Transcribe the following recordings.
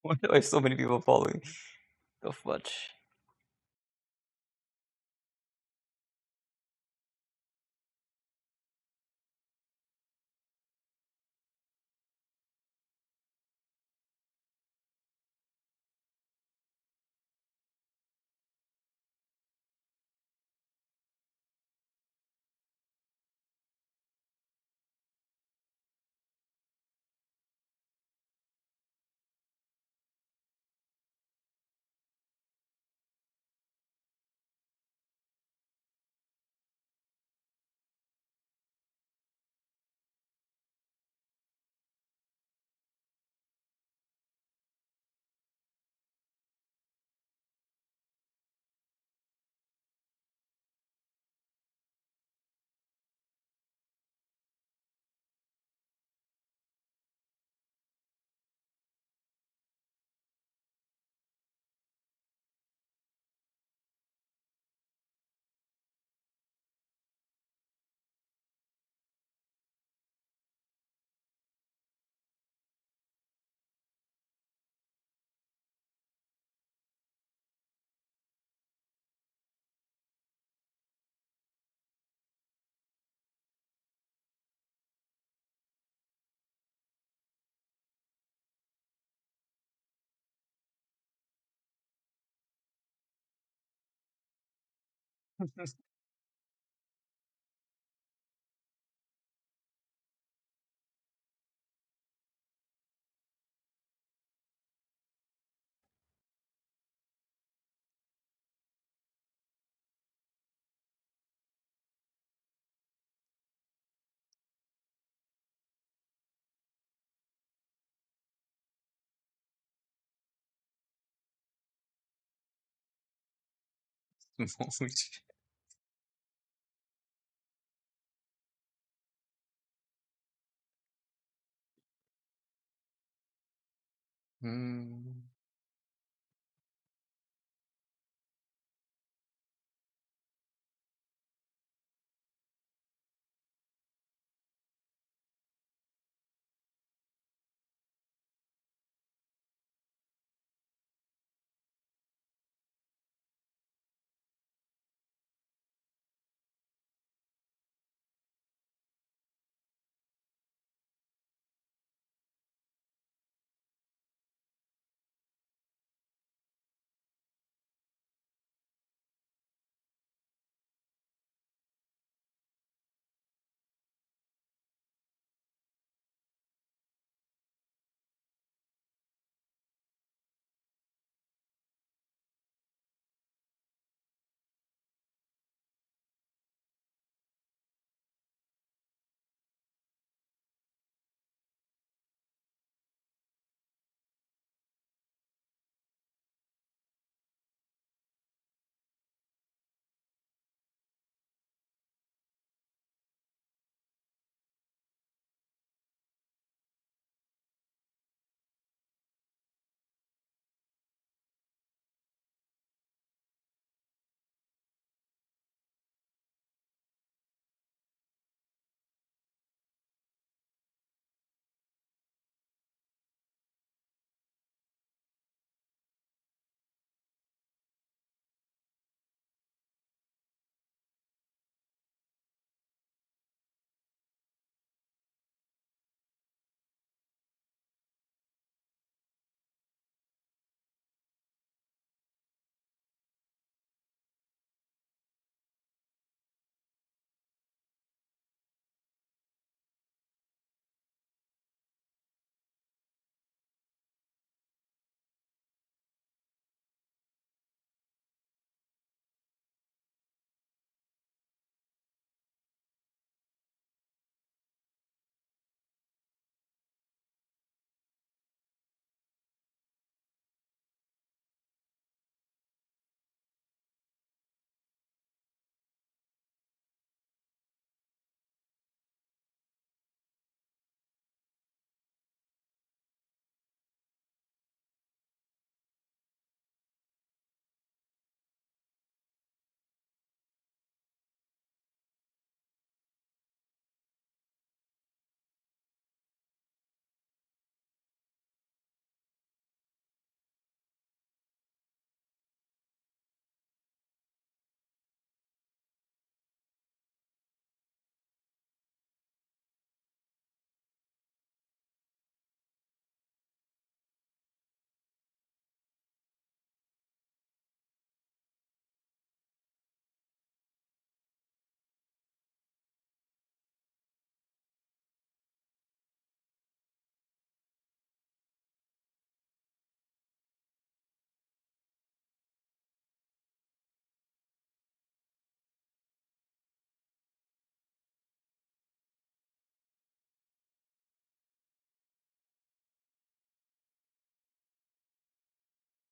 Why do I have so many people following? The fudge. Emoji. Hmm.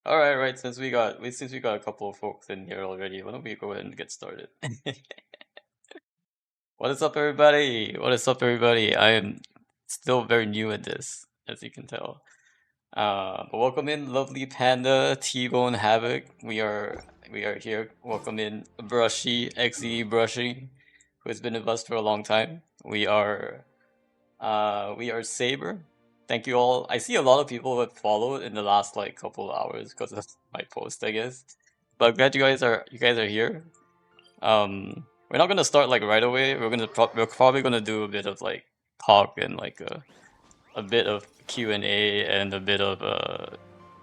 Alright, since we got a couple of folks in here already, why don't we go ahead and get started? What is up, everybody? What is up, everybody? I am still very new at this, as you can tell. But welcome in, lovely Panda, T-Bone, Havoc. We are here. Welcome in, Brushy, XE Brushy, who has been with us for a long time. We are Saber. Thank you all. I see a lot of people have followed in the last like couple of hours because of my post, I guess. But glad you guys are here. We're not gonna start like right away. We're probably gonna do a bit of like talk and like a bit of Q&A and a bit of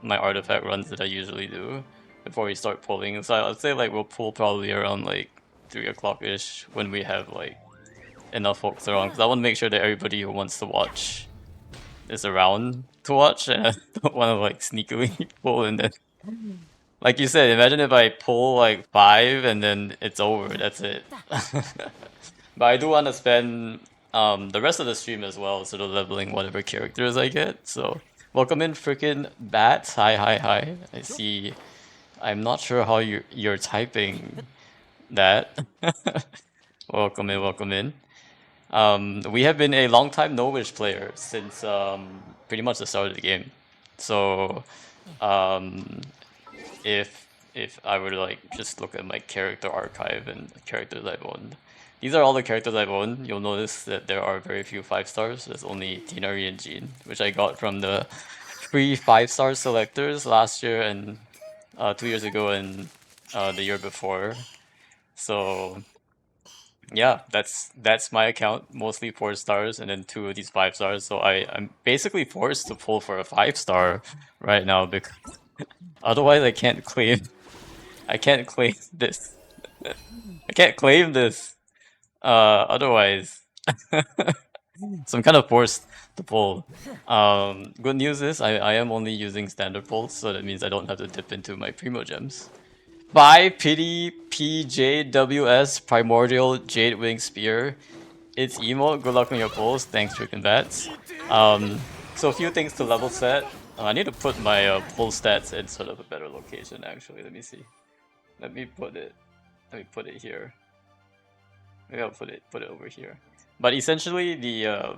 my artifact runs that I usually do before we start pulling. So I'd say like we'll pull probably around like 3 o'clock ish when we have like enough folks around, because I want to make sure that everybody who wants to watch is around to watch, and I don't want to like sneakily pull and then, like you said, imagine if I pull like 5 and then it's over, that's it. But I do want to spend the rest of the stream as well sort of leveling whatever characters I get. So welcome in, freaking Bats. Hi. I see. I'm not sure how you're typing that. Welcome in. We have been a long time No-Wish player since pretty much the start of the game. So if I were to like just look at my character archive and characters I've owned, these are all the characters I've owned. You'll notice that there are very few 5-stars. There's only Tinari and Jean, which I got from the free 5-star selectors last year and 2 years ago and the year before. So yeah, that's my account, mostly 4 stars and then 2 of these 5 stars. So I'm basically forced to pull for a 5-star right now because otherwise I can't claim this. I can't claim this. Otherwise. So I'm kind of forced to pull. Good news is I am only using standard pulls, so that means I don't have to dip into my primo gems. By Pity PJWS Primordial Jade Wing Spear. It's emo. Good luck on your pulls. Thanks, freaking bats. So a few things to level set. I need to put my pull stats in sort of a better location. Actually, let me see. Let me put it here. Maybe I'll put it over here. But essentially, the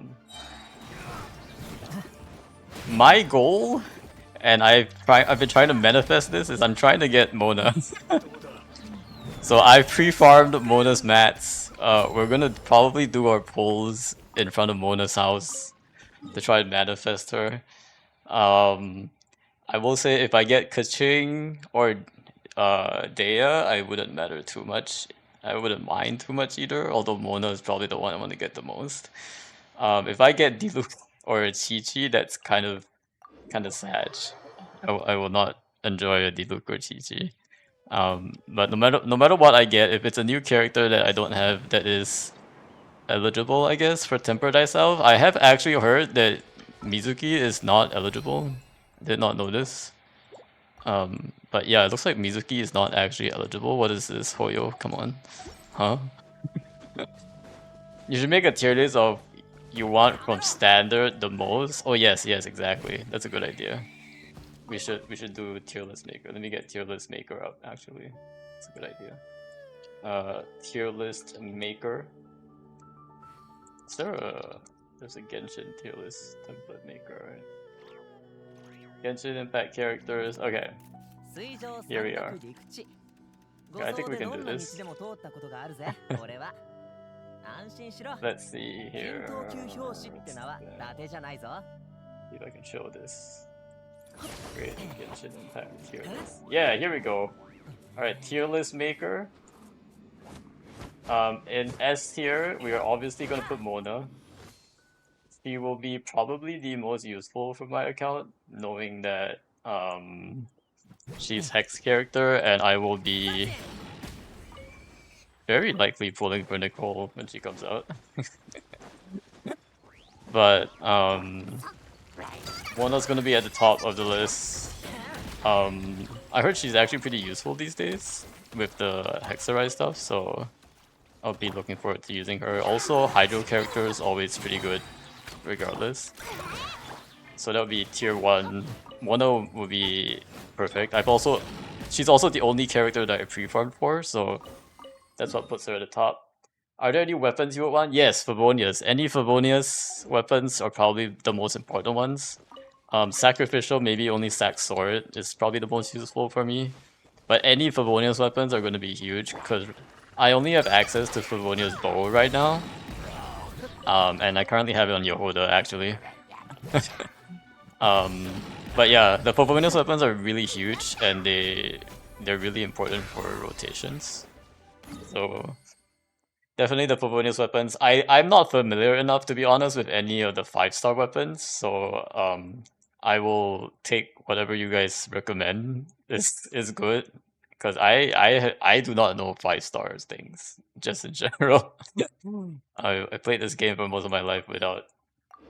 my goal, and I've been trying to manifest this, is I'm trying to get Mona. So I pre-farmed Mona's mats. We're gonna probably do our pulls in front of Mona's house to try and manifest her. I will say if I get Kaching or Dea, I wouldn't matter too much. I wouldn't mind too much either, although Mona is probably the one I want to get the most. If I get Diluc or Chi-Chi, that's kind of sad. I will not enjoy a Diluc or Chi-Chi. But no matter what I get, if it's a new character that I don't have that is eligible, I guess, for Tempered Thyself, I have actually heard that Mizuki is not eligible. Did not know this. But yeah, it looks like Mizuki is not actually eligible. What is this, Hoyo? Come on. Huh? You should make a tier list of you want from standard the most. Oh yes, exactly. That's a good idea. We should do tier list maker. Let me get tier list maker up actually. It's a good idea. Tier list maker. Is there there's a Genshin tier list template maker, right? Genshin Impact characters. Okay. Here we are. Okay, I think we can do this. Let's see here. See if I can show this. Great Genshin Impact tier list. Yeah, here we go. Alright, tier list maker. In S tier, we are obviously gonna put Mona. She will be probably the most useful for my account, knowing that she's Hex character, and I will be very likely pulling for Nicole when she comes out. But Mona's gonna be at the top of the list. I heard she's actually pretty useful these days with the Hexarise stuff, so I'll be looking forward to using her. Also, Hydro character is always pretty good, regardless. So that'll be tier 1 Mono would be perfect. She's also the only character that I pre-farmed for, so that's what puts her at the top. Are there any weapons you would want? Yes, Favonius. Any Favonius weapons are probably the most important ones. Sacrificial, maybe only Sac Sword is probably the most useful for me. But any Favonius weapons are going to be huge, because I only have access to Favonius Bow right now. And I currently have it on Yehoda, actually. But yeah, the Favonius weapons are really huge, and they're really important for rotations. So definitely the Favonius weapons. I'm not familiar enough, to be honest, with any of the 5-star weapons, so I will take whatever you guys recommend is good, because I do not know 5-star things just in general. I played this game for most of my life without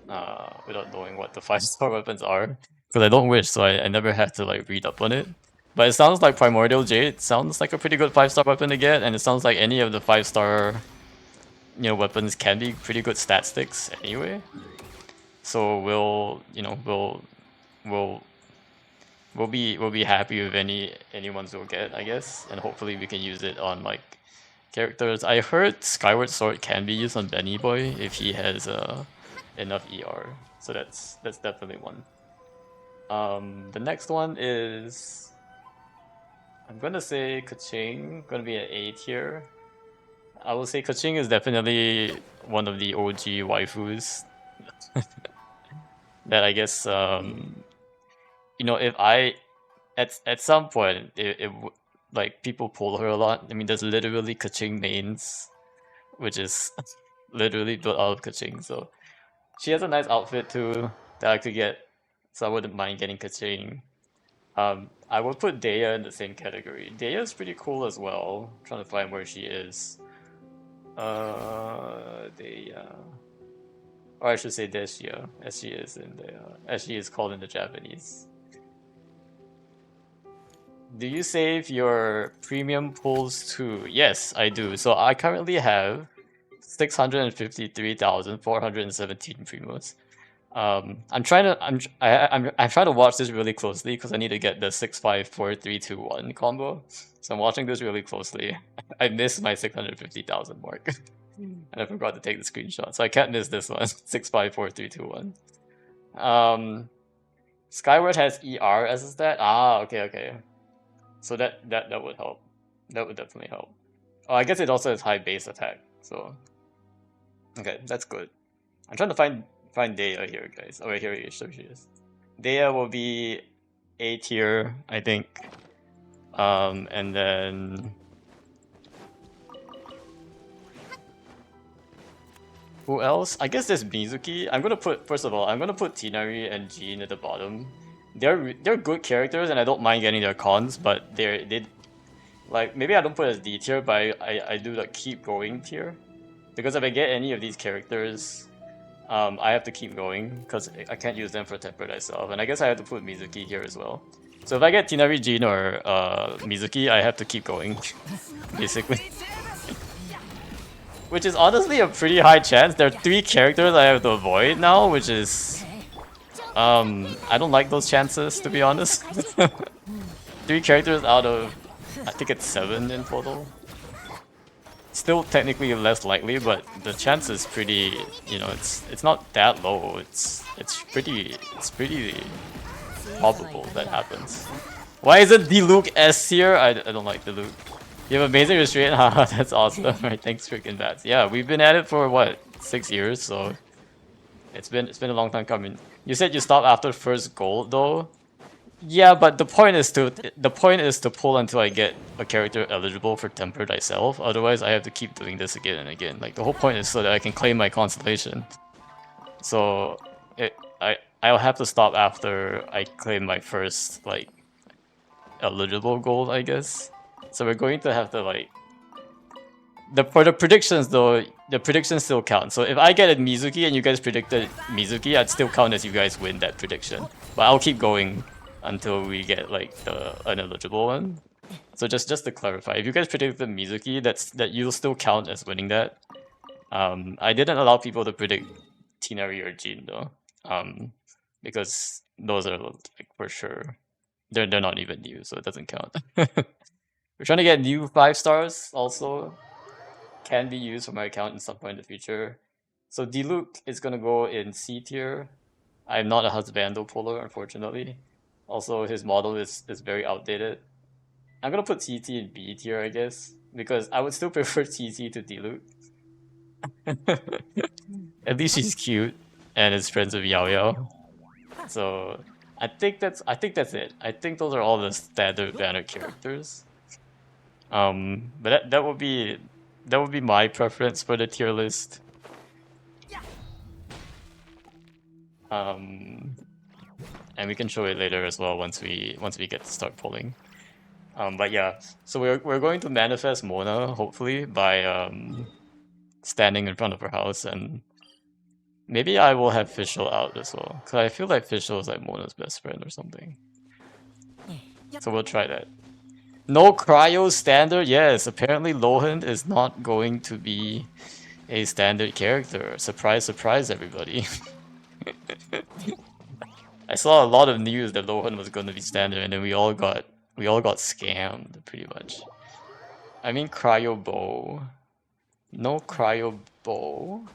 knowing what the 5-star weapons are, because I don't wish, so I never had to like read up on it. But it sounds like Primordial Jade sounds like a pretty good 5-star weapon to get, and it sounds like any of the 5-star weapons can be pretty good stat sticks anyway. So we'll be happy with any ones we'll get, I guess, and hopefully we can use it on like characters. I heard Skyward Sword can be used on Benny Boy if he has enough ER, so that's definitely one. The next one is, I'm gonna say Kaching, gonna be an A tier. I will say Kaching is definitely one of the OG waifus that I guess if I at some point like people pull her a lot. I mean, there's literally Kaching mains, which is literally built out of Kaching. So she has a nice outfit too that I could get, so I wouldn't mind getting Kaching. I would put Daya in the same category. Daya is pretty cool as well. I'm trying to find where she is. Daya. Or I should say Deshiya, as she is in as she is called in the Japanese. Do you save your premium pulls too? Yes, I do. So I currently have 653,417 primos. I'm trying to watch this really closely because I need to get the 654-3-2-1 combo. So I'm watching this really closely. I missed my 650,000 mark. And I forgot to take the screenshot, so I can't miss this one. 654-3-2-1. Skyward has ER as a stat. Ah, okay. So that would help. That would definitely help. Oh, I guess it also has high base attack. So okay, that's good. I'm trying to find Daya here, guys. Oh, wait, here she is. Daya will be A tier, I think. And then who else? I guess there's Mizuki. First of all, I'm gonna put Tinari and Jean at the bottom. They're good characters, and I don't mind getting their cons, but they like, maybe I don't put as D tier, but I do like keep going tier, because if I get any of these characters, I have to keep going because I can't use them for Tempered myself, and I guess I have to put Mizuki here as well. So if I get Tinari, Jean, or Mizuki, I have to keep going, basically. Which is honestly a pretty high chance. There are 3 characters I have to avoid now, which is... I don't like those chances, to be honest. 3 characters out of, I think it's 7 in total. Still technically less likely, but the chance is pretty, it's not that low. It's pretty probable that happens. Why isn't Diluc S tier? I don't like Diluc. You have amazing restraint. Haha, that's awesome. Alright, thanks freaking bats. Yeah, we've been at it for what, 6 years, so it's been a long time coming. You said you stopped after first gold though? Yeah, but the point is to pull until I get a character eligible for Tempered myself. Otherwise, I have to keep doing this again and again. Like, the whole point is so that I can claim my constellation. So I'll have to stop after I claim my first like eligible gold, I guess. So we're going to have to like for the predictions though, the predictions still count. So if I get a Mizuki and you guys predicted Mizuki, I'd still count as you guys win that prediction. But I'll keep going until we get like the ineligible one. So just to clarify, if you guys predicted Mizuki, that you'll still count as winning that. I didn't allow people to predict Tinari or Jean though. because those are like for sure they're not even new, so it doesn't count. We're trying to get new 5 stars also can be used for my account in some point in the future. So Diluc is gonna go in C tier. I'm not a Husbando puller, unfortunately. Also, his model is very outdated. I'm gonna put TT in B tier, I guess, because I would still prefer TT to Diluc. At least he's cute and is friends with Yao Yao. So I think that's it. I think those are all the standard banner characters. But that would be my preference for the tier list. And we can show it later as well once we get to start pulling. But yeah, so we're going to manifest Mona hopefully by standing in front of her house, and maybe I will have Fischl out as well, because I feel like Fischl is like Mona's best friend or something. So we'll try that. No cryo standard? Yes, apparently Lohan is not going to be a standard character. Surprise, surprise, everybody. I saw a lot of news that Lohan was going to be standard, and then we all got scammed pretty much. I mean cryo bow. No cryo bow.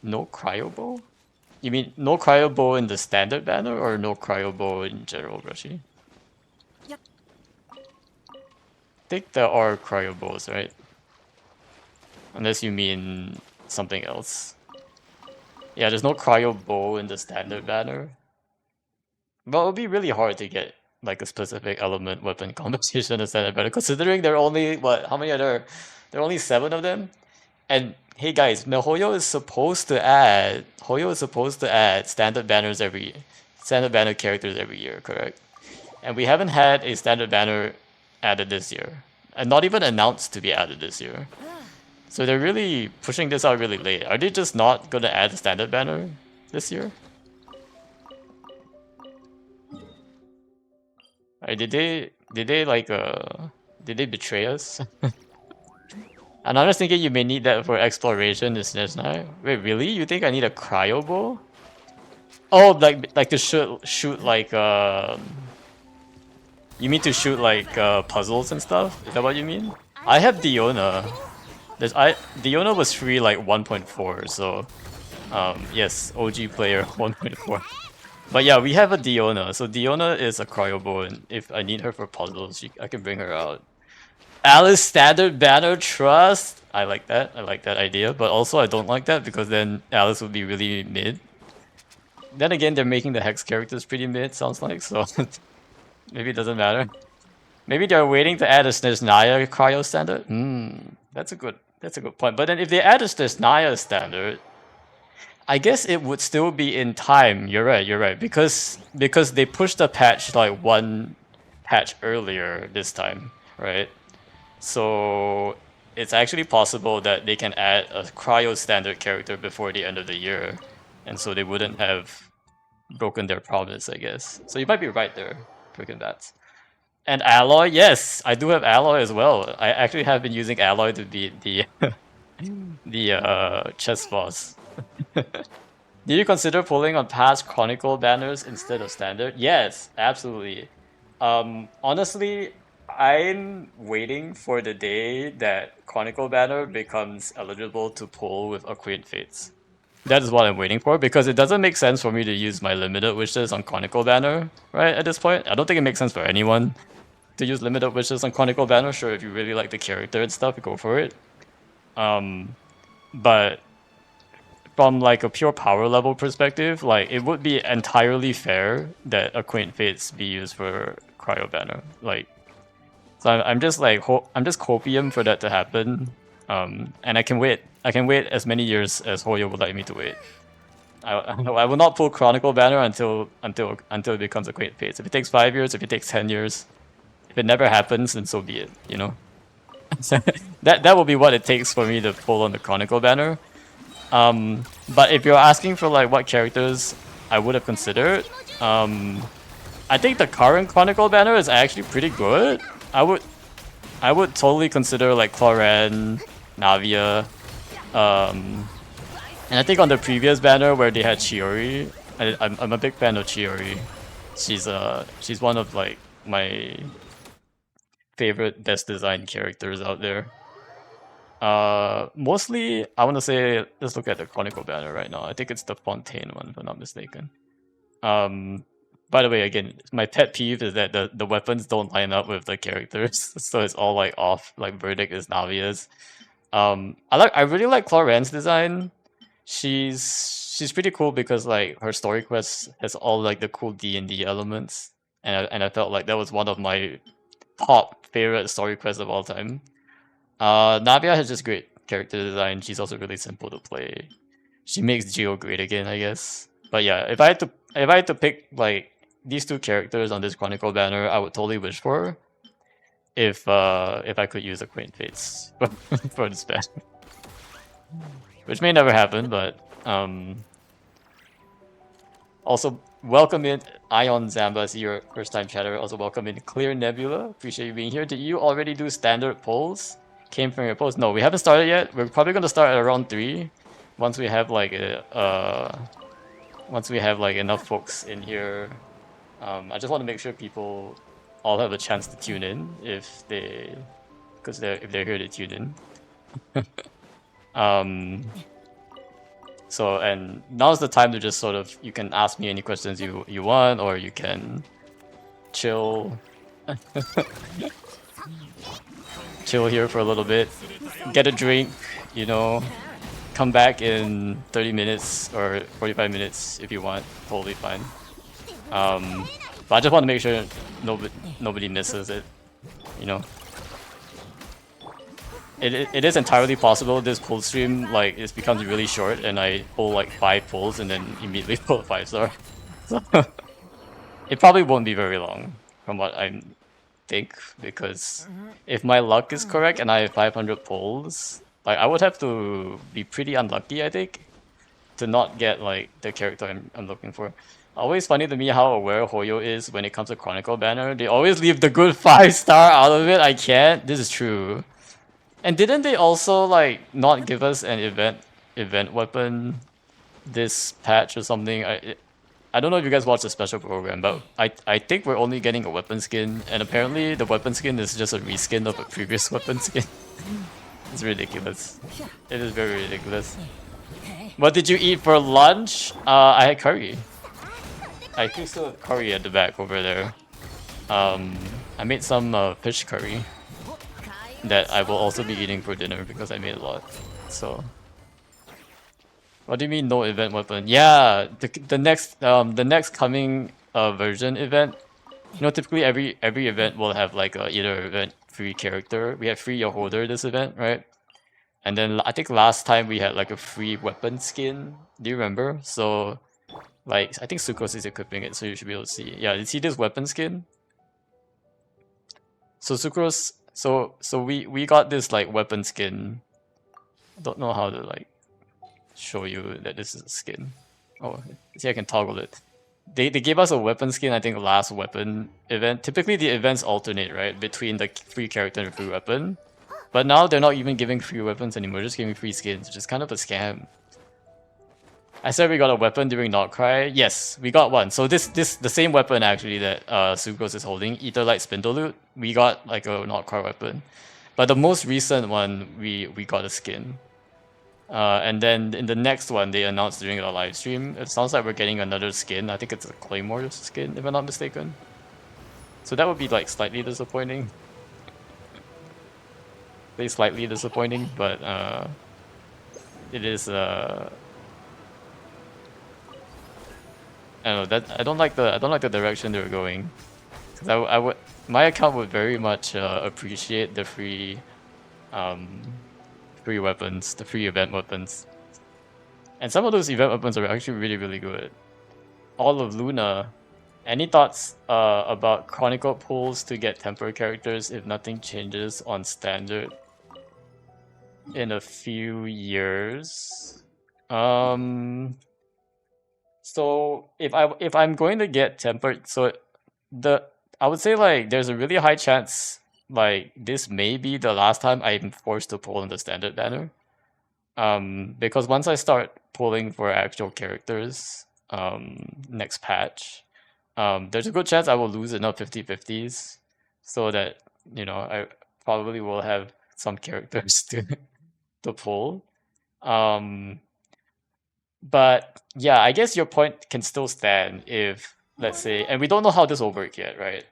No cryo bow? You mean no cryo bow in the standard banner or no cryo bow in general, Brushy? Yep. I think there are cryo bows, right? Unless you mean something else. Yeah, there's no cryo bow in the standard banner. But it would be really hard to get like a specific element weapon competition in the standard banner, considering there are only how many are there? There are only 7 of them. And hey guys, Hoyo is supposed to add standard banner characters every year, correct? And we haven't had a standard banner added this year, and not even announced to be added this year. So they're really pushing this out really late. Are they just not gonna add a standard banner this year? Did they betray us? And I was thinking you may need that for exploration in Snezhnaya. Wait, really? You think I need a cryo bow? Oh, like to shoot like you mean to shoot like puzzles and stuff? Is that what you mean? I have Diona. Diona was free like 1.4, so yes, OG player 1.4. But yeah, we have a Diona. So Diona is a cryo bow, and if I need her for puzzles, I can bring her out. Alice standard banner trust. I like that. I like that idea, but also I don't like that because then Alice would be really mid. Then again, they're making the Hex characters pretty mid, sounds like, so maybe it doesn't matter. Maybe they're waiting to add a Snezhnaya cryo standard. That's a good point. But then if they add a Snezhnaya standard, I guess it would still be in time. You're right. Because they pushed the patch like 1 patch earlier this time, right? So it's actually possible that they can add a cryo standard character before the end of the year, and so they wouldn't have broken their promise, I guess. So you might be right there, freaking bats. And Alloy, yes, I do have Alloy as well. I actually have been using Alloy to beat the chess boss. Did you consider pulling on past Chronicle banners instead of standard? Yes, absolutely. Honestly, I'm waiting for the day that Chronicle banner becomes eligible to pull with Acquaint Fates. That is what I'm waiting for, because it doesn't make sense for me to use my limited wishes on Chronicle banner, right, at this point. I don't think it makes sense for anyone to use limited wishes on Chronicle banner. Sure, if you really like the character and stuff, go for it. But from like a pure power level perspective, like it would be entirely fair that Acquaint Fates be used for Cryo banner. Like, so I'm just like I'm just copium for that to happen. And I can wait. I can wait as many years as Hoyo would like me to wait. I will not pull Chronicle banner until it becomes Acquaint Fates. If it takes 5 years, if it takes 10 years, if it never happens, then so be it. You know. that will be what it takes for me to pull on the Chronicle banner. But if you're asking for like what characters I would have considered, I think the current Chronicle banner is actually pretty good. I would totally consider like Cloran, Navia, And I think on the previous banner where they had Chiori, I'm a big fan of Chiori. She's one of like my favorite best designed characters out there. Mostly I want to say let's look at the Chronicle banner right now. I think it's the Fontaine one if I'm not mistaken. By the way, again, my pet peeve is that the weapons don't line up with the characters, so it's all like off. Like Verdict is Navia's. I really like Cloran's design. She's pretty cool because like her story quest has all like the cool D&D elements, and I felt like that was one of my top favorite story quests of all time. Navia has just great character design. She's also really simple to play. She makes Geo great again, I guess. But yeah, if I had to pick like these two characters on this Chronicle banner, I would totally wish for if I could use Acquaint Fates for this banner. Which may never happen, but also welcome in Ion Zamba, I see your first time chatter. Also welcome in Clear Nebula. Appreciate you being here. Did you already do standard polls? Came from your post? No, we haven't started yet. We're probably gonna start at around 3 once we have like enough folks in here. I just want to make sure people all have a chance to tune in if they're here to tune in. So, and now's the time to just sort of, you can ask me any questions you want, or you can chill chill here for a little bit, get a drink, you know, come back in 30 minutes or 45 minutes if you want, totally fine. But I just want to make sure nobody misses it, you know. It is entirely possible this pull stream like it becomes really short and I pull like 5 pulls and then immediately pull a 5-star. So it probably won't be very long from what I think, because if my luck is correct and I have 500 pulls, like I would have to be pretty unlucky, I think, to not get like the character I'm looking for. Always funny to me how aware Hoyo is when it comes to Chronicle banner. They always leave the good 5-star out of it. I can't. This is true. And didn't they also like not give us an event weapon this patch or something? I don't know if you guys watched the special program, but I think we're only getting a weapon skin, and apparently the weapon skin is just a reskin of a previous weapon skin. It's ridiculous. It is very ridiculous. What did you eat for lunch? I had curry. I think still curry at the back over there. I made some fish curry that I will also be eating for dinner because I made a lot. So, what do you mean no event weapon? Yeah, the next coming version event. You know, typically every event will have like either event free character. We have free your holder this event, right? And then I think last time we had like a free weapon skin. Do you remember? So, like I think Sucrose is equipping it, so you should be able to see. Yeah, you see this weapon skin? So Sucrose. So we got this like weapon skin. I don't know how to like show you that this is a skin. Oh, see, I can toggle it. They gave us a weapon skin, I think, last weapon event. Typically the events alternate, right, between the free character and free weapon. But now they're not even giving free weapons anymore, just giving free skins, which is kind of a scam. I said we got a weapon during Notcry. Yes, we got one. So this the same weapon actually that Sugos is holding, Etherlight Spindle Loot. We got like a Notcry weapon, but the most recent one we got a skin. And then in the next one they announced during the live stream, it sounds like we're getting another skin. I think it's a Claymore skin if I'm not mistaken. So that would be like slightly disappointing. Slightly disappointing, but it is I don't know, that I don't like the direction they're going. Cause I would, my account would very much appreciate the free weapons, the free event weapons. And some of those event weapons are actually really good. All of Luna. Any thoughts about Chronicle pulls to get temporary characters if nothing changes on standard in a few years? So if I'm going to get tempered, so I would say like there's a really high chance like this may be the last time I'm forced to pull in the standard banner. Because once I start pulling for actual characters, next patch, there's a good chance I will lose enough 50/50s so that, you know, I probably will have some characters to pull. But yeah, I guess your point can still stand if, let's say, and we don't know how this will work yet, right?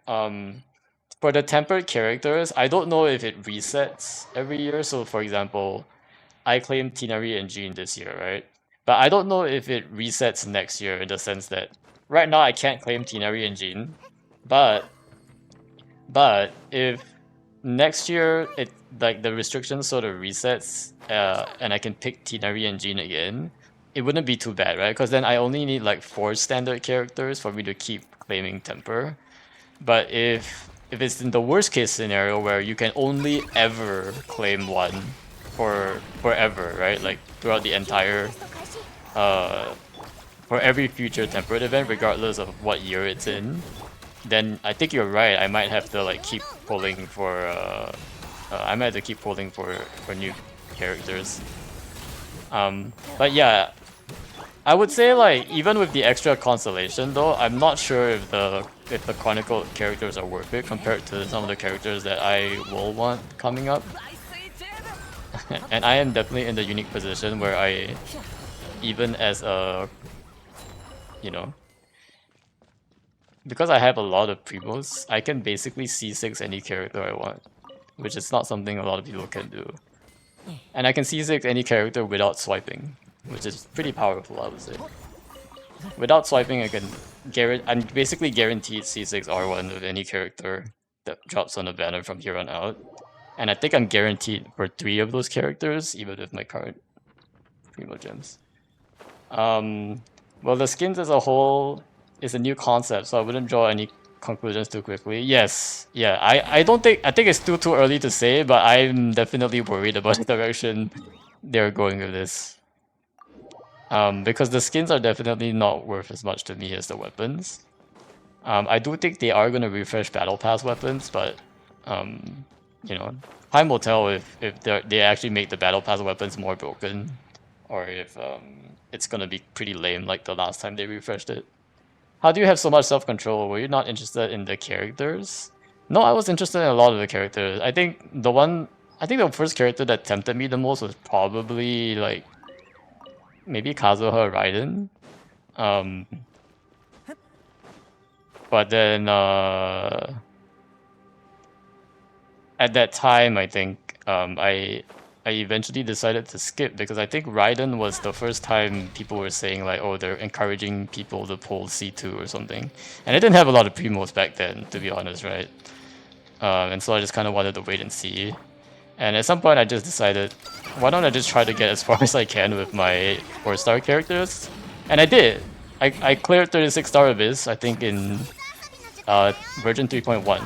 For the tempered characters, I don't know if it resets every year. So for example, I claimed Tinari and Jean this year, right? But I don't know if it resets next year in the sense that right now I can't claim Tinari and Jean, but if next year it like the restriction sort of resets, and I can pick Tinari and Jean again, it wouldn't be too bad, right? Because then I only need like 4 standard characters for me to keep claiming temper. But if it's in the worst case scenario where you can only ever claim one for forever, right? Like throughout the entire uh for every future temperate event, regardless of what year it's in, then I think you're right. I might have to like keep pulling for I might have to keep pulling for new characters. But yeah, I would say like even with the extra constellation though, I'm not sure if the Chronicle characters are worth it compared to some of the characters that I will want coming up. And I am definitely in the unique position where I, even as a, you know, because I have a lot of primos, I can basically C6 any character I want, which is not something a lot of people can do. And I can C6 any character without swiping, which is pretty powerful, I would say. Without swiping, I'm basically guaranteed C6 R1 with any character that drops on a banner from here on out. And I think I'm guaranteed for 3 of those characters, even with my current Primo gems. Well, the skins as a whole is a new concept, so I wouldn't draw any conclusions too quickly. Yes, yeah, I don't think, I think it's still too early to say, but I'm definitely worried about the direction they're going with this. Because the skins are definitely not worth as much to me as the weapons. I do think they are going to refresh Battle Pass weapons, but you know, time will tell if they actually make the Battle Pass weapons more broken, or if it's going to be pretty lame like the last time they refreshed it. How do you have so much self-control? Were you not interested in the characters? No, I was interested in a lot of the characters. I think the first character that tempted me the most was probably like maybe Kazuha Raiden. Um, but then at that time, I think I eventually decided to skip because I think Raiden was the first time people were saying like, oh, they're encouraging people to pull C2 or something, and I didn't have a lot of primos back then, to be honest, right? And so I just kind of wanted to wait and see. And at some point, I just decided, why don't I just try to get as far as I can with my 4-star characters? And I did. I cleared 36-star Abyss, I think in version 3.1.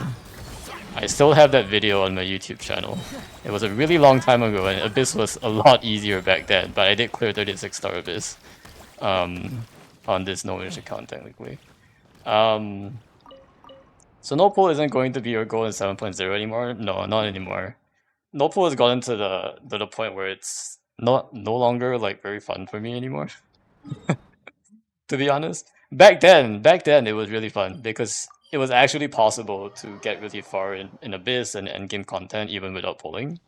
I still have that video on my YouTube channel. It was a really long time ago, and Abyss was a lot easier back then, but I did clear 36-star Abyss on this no-wish account, technically. So no pull isn't going to be your goal in 7.0 anymore? No, not anymore. No pull has gotten to the point where it's no longer like very fun for me anymore. To be honest, back then it was really fun because it was actually possible to get really far in Abyss and endgame content even without pulling.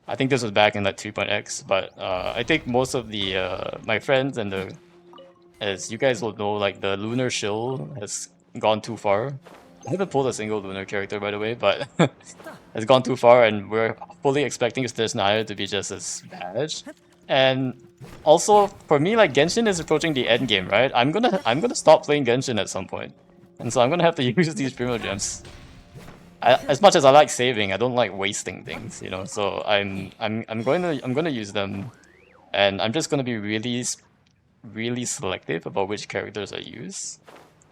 I think this was back in like 3.x, but I think most of the my friends and the, as you guys will know, like the lunar shill has gone too far. I haven't pulled a single lunar character, by the way, but has gone too far, and we're fully expecting Snezhnaya to be just as bad. And also, for me, like Genshin is approaching the end game, right? I'm gonna stop playing Genshin at some point, and so I'm gonna have to use these Primo Gems. As much as I like saving, I don't like wasting things, you know. So I'm gonna use them, and I'm just gonna be really selective about which characters I use.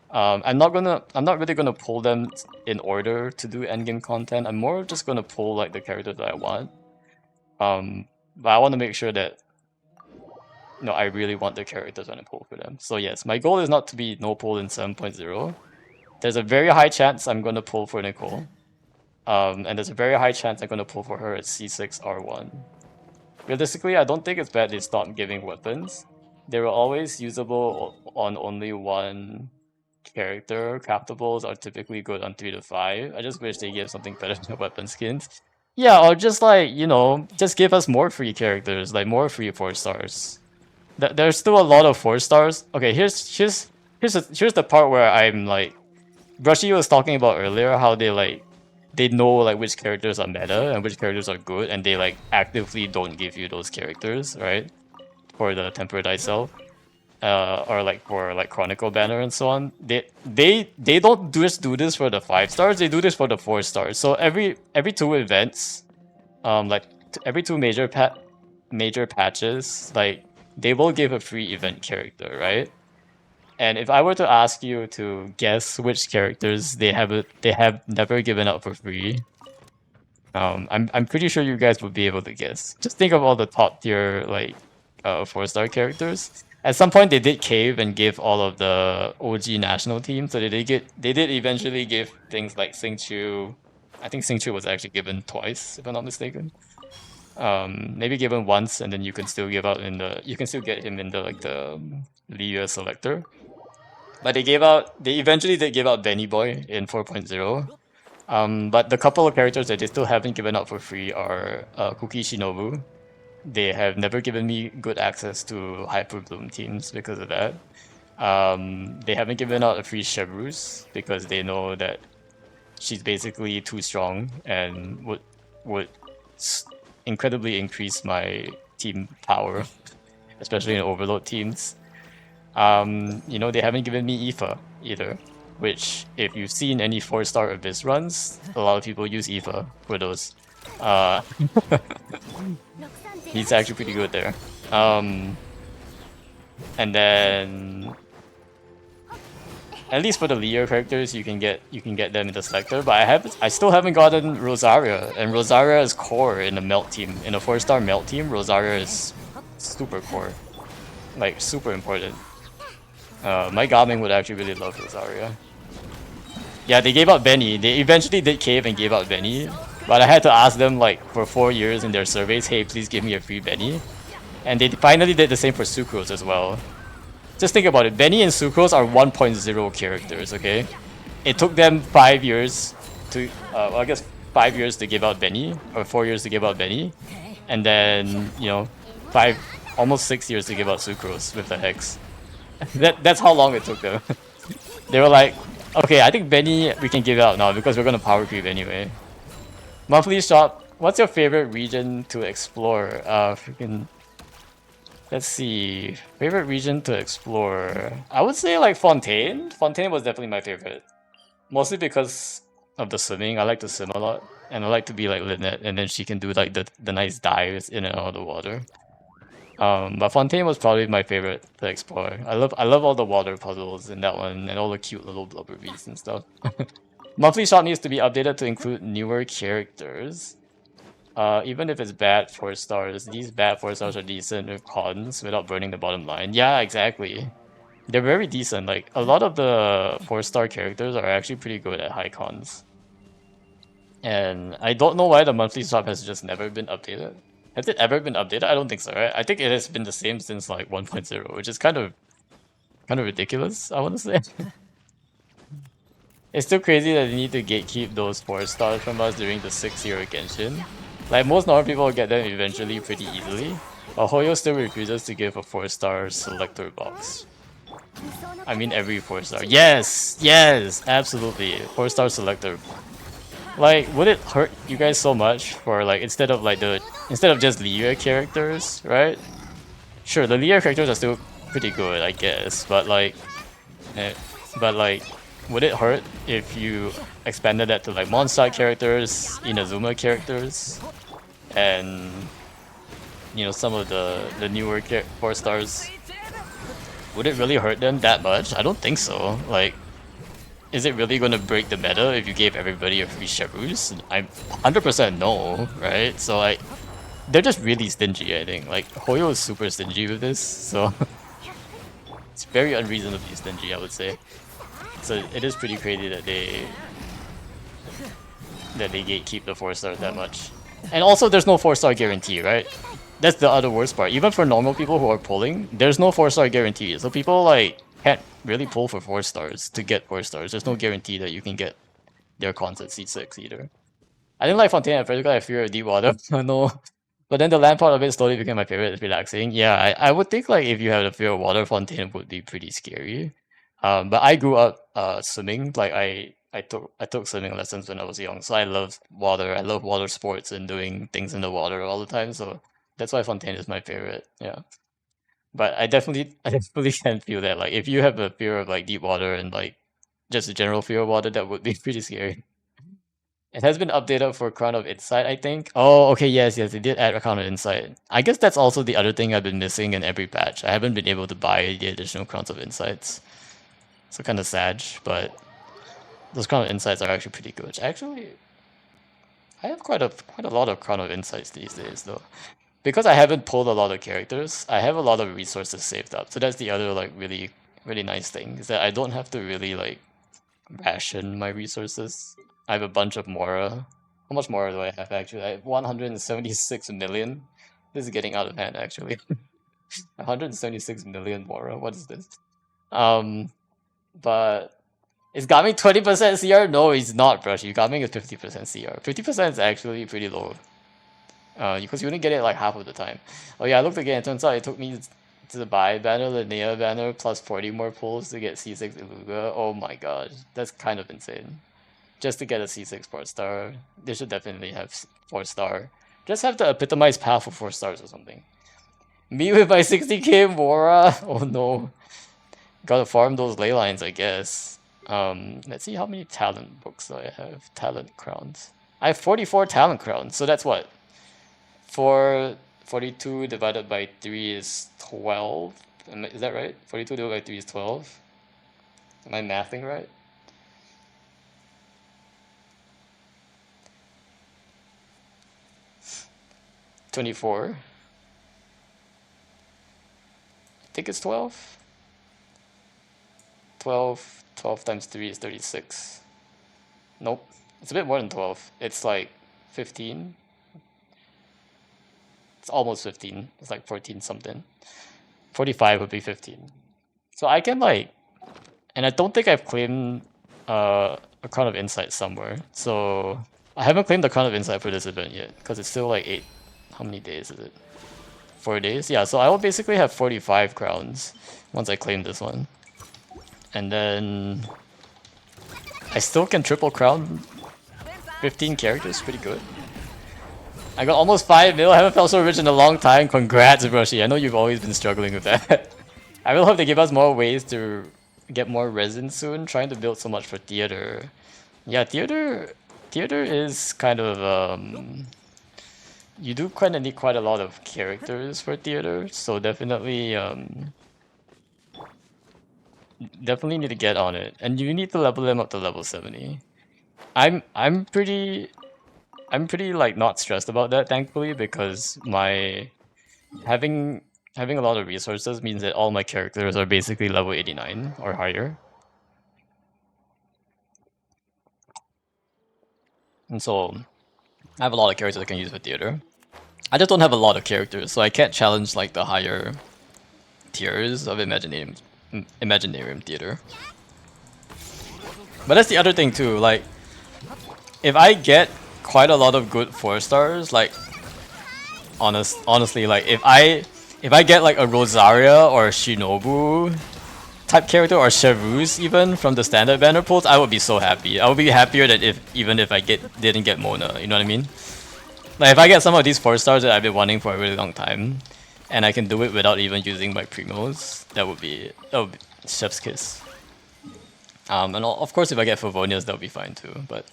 I'm not really gonna pull them in order to do endgame content. I'm more just gonna pull like the characters that I want. But I want to make sure that, you know, I really want the characters when I pull for them. So yes, my goal is not to be no pull in 7.0. There's a very high chance I'm gonna pull for Nicole. And there's a very high chance I'm gonna pull for her at C6 R1. realistically, I don't think it's bad they stopped giving weapons. They were always usable on only one character. Craftables are typically good on 3 to 5. I just wish they gave something better than weapon skins. Yeah, or just like, you know, just give us more free characters, like more free 4 stars. There's still a lot of 4 stars. Okay, here's the part where I'm like, Brushy was talking about earlier how they know like which characters are meta and which characters are good, and they like actively don't give you those characters, right? For the tempered itself, or like for like Chronicle banner and so on. They don't just do this for the 5 stars. They do this for the 4 stars. So every 2 events, like every 2 major patches, like they will give a free event character, right? And if I were to ask you to guess which characters they have never given out for free, I'm pretty sure you guys would be able to guess. Just think of all the top tier like 4-star characters. At some point they did cave and give all of the OG national teams, so they did eventually give things like Xingqiu. I think Xingqiu was actually given twice, if I'm not mistaken. Maybe given once, and then you can still give out you can still get him in the like the Liga selector. But they eventually did give out Benny Boy in 4.0. But the couple of characters that they still haven't given out for free are Kuki Shinobu. They have never given me good access to Hyper Bloom teams because of that. They haven't given out a free Chevrus because they know that she's basically too strong and would incredibly increase my team power, especially in overload teams. You know, they haven't given me Aoife either, which if you've seen any 4-star Abyss runs, a lot of people use Aoife for those. He's actually pretty good there. And then at least for the Leo characters, you can get them in the selector, but I still haven't gotten Rosaria, and Rosaria is core in a melt team. In a 4-star melt team, Rosaria is super core, like super important. My Gaming would actually really love Rosaria. Yeah, they gave out Benny. They eventually did cave and gave out Benny, but I had to ask them like for 4 years in their surveys, hey, please give me a free Benny. And they finally did the same for Sucrose as well. Just think about it. Benny and Sucrose are 1.0 characters, okay? It took them 5 years to, well, I guess 5 years to give out Benny, or 4 years to give out Benny, and then, you know, almost 6 years to give out Sucrose with the Hex. That's how long it took them. They were like, okay, I think Benny we can give out now because we're gonna power creep anyway. Monthly shop, what's your favorite region to explore? Let's see. Favorite region to explore? I would say like Fontaine. Fontaine was definitely my favorite. Mostly because of the swimming. I like to swim a lot. And I like to be like Lynette, and then she can do like the nice dives in and out of the water. But Fontaine was probably my favorite to explore. I love all the water puzzles in that one and all the cute little blubber beasts and stuff. Monthly shop needs to be updated to include newer characters. Even if it's bad 4 stars, these bad 4 stars are decent with cons without burning the bottom line. Yeah, exactly. They're very decent. Like a lot of the 4-star characters are actually pretty good at high cons. And I don't know why the monthly shop has just never been updated. Has it ever been updated? I don't think so, right? I think it has been the same since like 1.0, which is kind of ridiculous, I want to say. It's still crazy that they need to gatekeep those 4 stars from us during the 6-year Genshin. Like most normal people will get them eventually pretty easily, but Hoyo still refuses to give a 4-star selector box. I mean every 4-star. Yes! Yes! Absolutely. 4-star selector. Like, would it hurt you guys so much for like instead of just Leah characters, right? Sure, the Leah characters are still pretty good, I guess, but like would it hurt if you expanded that to like Mondstadt characters, Inazuma characters, and you know some of the newer 4 stars? Would it really hurt them that much? I don't think so. Like, is it really gonna break the meta if you gave everybody a free Chevrus? I'm 100% no, right? So like, they're just really stingy, I think. Like, Hoyo is super stingy with this, so it's very unreasonably stingy, I would say. So it is pretty crazy that they gatekeep the 4 stars that much. And also, there's no 4-star guarantee, right? That's the other worst part. Even for normal people who are pulling, there's no 4-star guarantee. So people like can't really pull for 4 stars to get 4 stars. There's no guarantee that you can get their cons at C6 either. I didn't like Fontaine at first because I fear deep water. No. But then the land part of it slowly became my favorite. It's relaxing. Yeah, I would think like if you had a fear of water, Fontaine would be pretty scary. But I grew up swimming. Like I took swimming lessons when I was young, so I love water. I love water sports and doing things in the water all the time. So that's why Fontaine is my favorite. Yeah. But I definitely can feel that. Like if you have a fear of like deep water and like just a general fear of water, that would be pretty scary. It has been updated for Crown of Insight, I think. Oh, okay, yes, they did add a Crown of Insight. I guess that's also the other thing I've been missing in every patch. I haven't been able to buy the additional Crowns of Insights. So kind of sad, but those Crown of Insights are actually pretty good. Actually, I have quite a lot of Crown of Insights these days though. Because I haven't pulled a lot of characters, I have a lot of resources saved up. So that's the other like really really nice thing is that I don't have to really like ration my resources. I have a bunch of Mora. How much Mora do I have actually? I have 176 million. This is getting out of hand actually. 176 million Mora. What is this? But is Gaming 20% CR? No, he's not, Brushy. Gaming is 50% CR. 50% is actually pretty low. Because you only get it like half of the time. Oh yeah, I looked again. It turns out it took me to buy banner, Linnea banner, plus 40 more pulls to get C6 Iluga. Oh my god, that's kind of insane. Just to get a C6 4-star, they should definitely have 4-star. Just have to epitomize path for 4 stars or something. Me with my 60k Mora? Oh no. Gotta farm those ley lines, I guess. Let's see how many talent books do I have. Talent crowns. I have 44 talent crowns, so that's what? 42 divided by 3 is 12. Is that right? 42 divided by 3 is 12. Am I mathing right? $24. I think it's 12. 12 times 3 is 36. Nope. It's a bit more than 12. It's like 15. It's almost 15. It's like 14 something. 45 would be 15. So I can like, and I don't think I've claimed a Crown of Insight somewhere. So I haven't claimed the Crown of Insight for this event yet because it's still like 8. How many days is it? 4 days? Yeah, so I will basically have 45 crowns once I claim this one. And then I still can triple crown 15 characters, pretty good. I got almost 5 mil, I haven't felt so rich in a long time. Congrats, Brushy. I know you've always been struggling with that. I really hope they give us more ways to get more resin soon. Trying to build so much for theater. Yeah, theater is kind of you do kind of need quite a lot of characters for theater, so definitely definitely need to get on it, and you need to level them up to level 70. I'm pretty like not stressed about that, thankfully, because my having a lot of resources means that all my characters are basically level 89 or higher. And so I have a lot of characters I can use for theater. I just don't have a lot of characters, so I can't challenge like the higher tiers of Imaginarium theater. But that's the other thing too, like if I get quite a lot of good 4 stars, like honestly, like if I get like a Rosaria or a Shinobu type character or Cherus even from the standard banner pulls, I would be so happy. I would be happier than even if I didn't get Mona, you know what I mean? Like if I get some of these 4 stars that I've been wanting for a really long time, and I can do it without even using my primos, that would be chef's kiss. And of course if I get Favonias, that would be fine too. But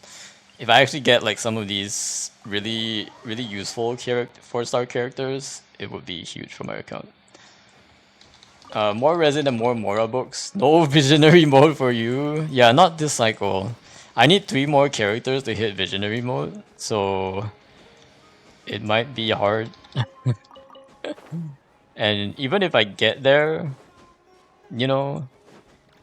if I actually get like some of these really useful 4-star characters, it would be huge for my account. More resin and more Mora books. No visionary mode for you. Yeah, not this cycle. I need 3 more characters to hit visionary mode, so it might be hard. And even if I get there, you know,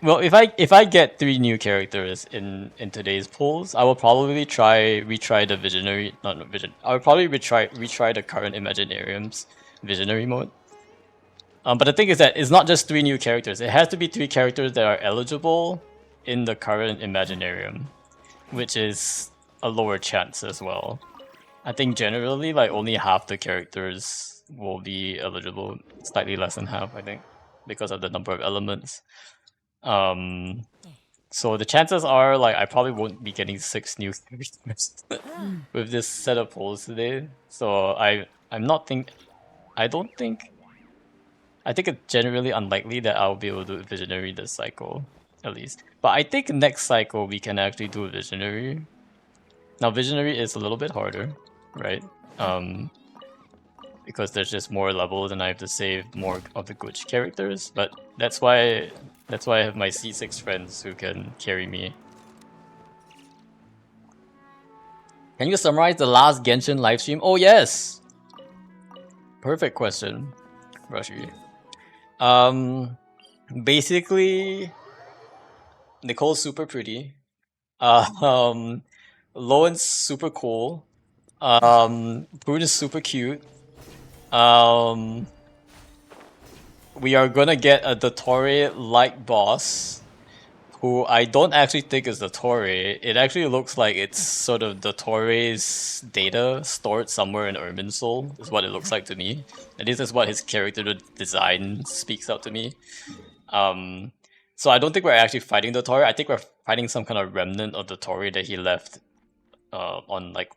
well, if I get 3 new characters in today's pulls, I will probably retry the visionary. Not vision. I will probably retry the current Imaginariums Visionary mode. But the thing is that it's not just 3 new characters. It has to be 3 characters that are eligible in the current Imaginarium, which is a lower chance as well. I think generally, like, only half the characters will be eligible. Slightly less than half, I think, because of the number of elements. So the chances are, like, I probably won't be getting 6 new characters with this set of polls today. So I think it's generally unlikely that I'll be able to do Visionary this cycle, at least. But I think next cycle we can actually do a Visionary. Now Visionary is a little bit harder, right? Because there's just more levels and I have to save more of the glitch characters. But that's why I have my C6 friends who can carry me. Can you summarize the last Genshin livestream? Oh yes! Perfect question, Rashi. Basically, Nicole's super pretty. Lowen's super cool. Brune is super cute. We are gonna get a Dottore-like boss, who I don't actually think is Dottore. It actually looks like it's sort of Dottore's data stored somewhere in Irminsul, is what it looks like to me. And this is what his character design speaks out to me. So I don't think we're actually fighting Dottore. I think we're fighting some kind of remnant of Dottore that he left on like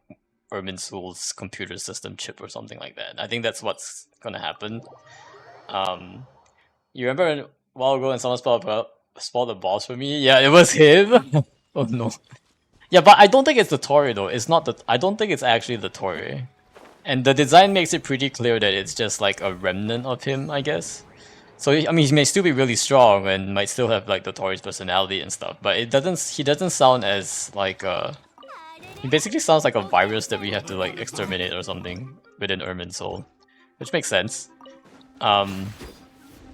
Irminsul's computer system chip or something like that. I think that's what's gonna happen. You remember a while ago when someone spoiled the boss for me? Yeah, it was him. Oh no. Yeah, but I don't think it's Dottore though. It's not I don't think it's actually Dottore. And the design makes it pretty clear that it's just like a remnant of him, I guess. So I mean, he may still be really strong and might still have like Dottore's personality and stuff, but he doesn't sound as like he basically sounds like a virus that we have to like exterminate or something within Irminsul, which makes sense.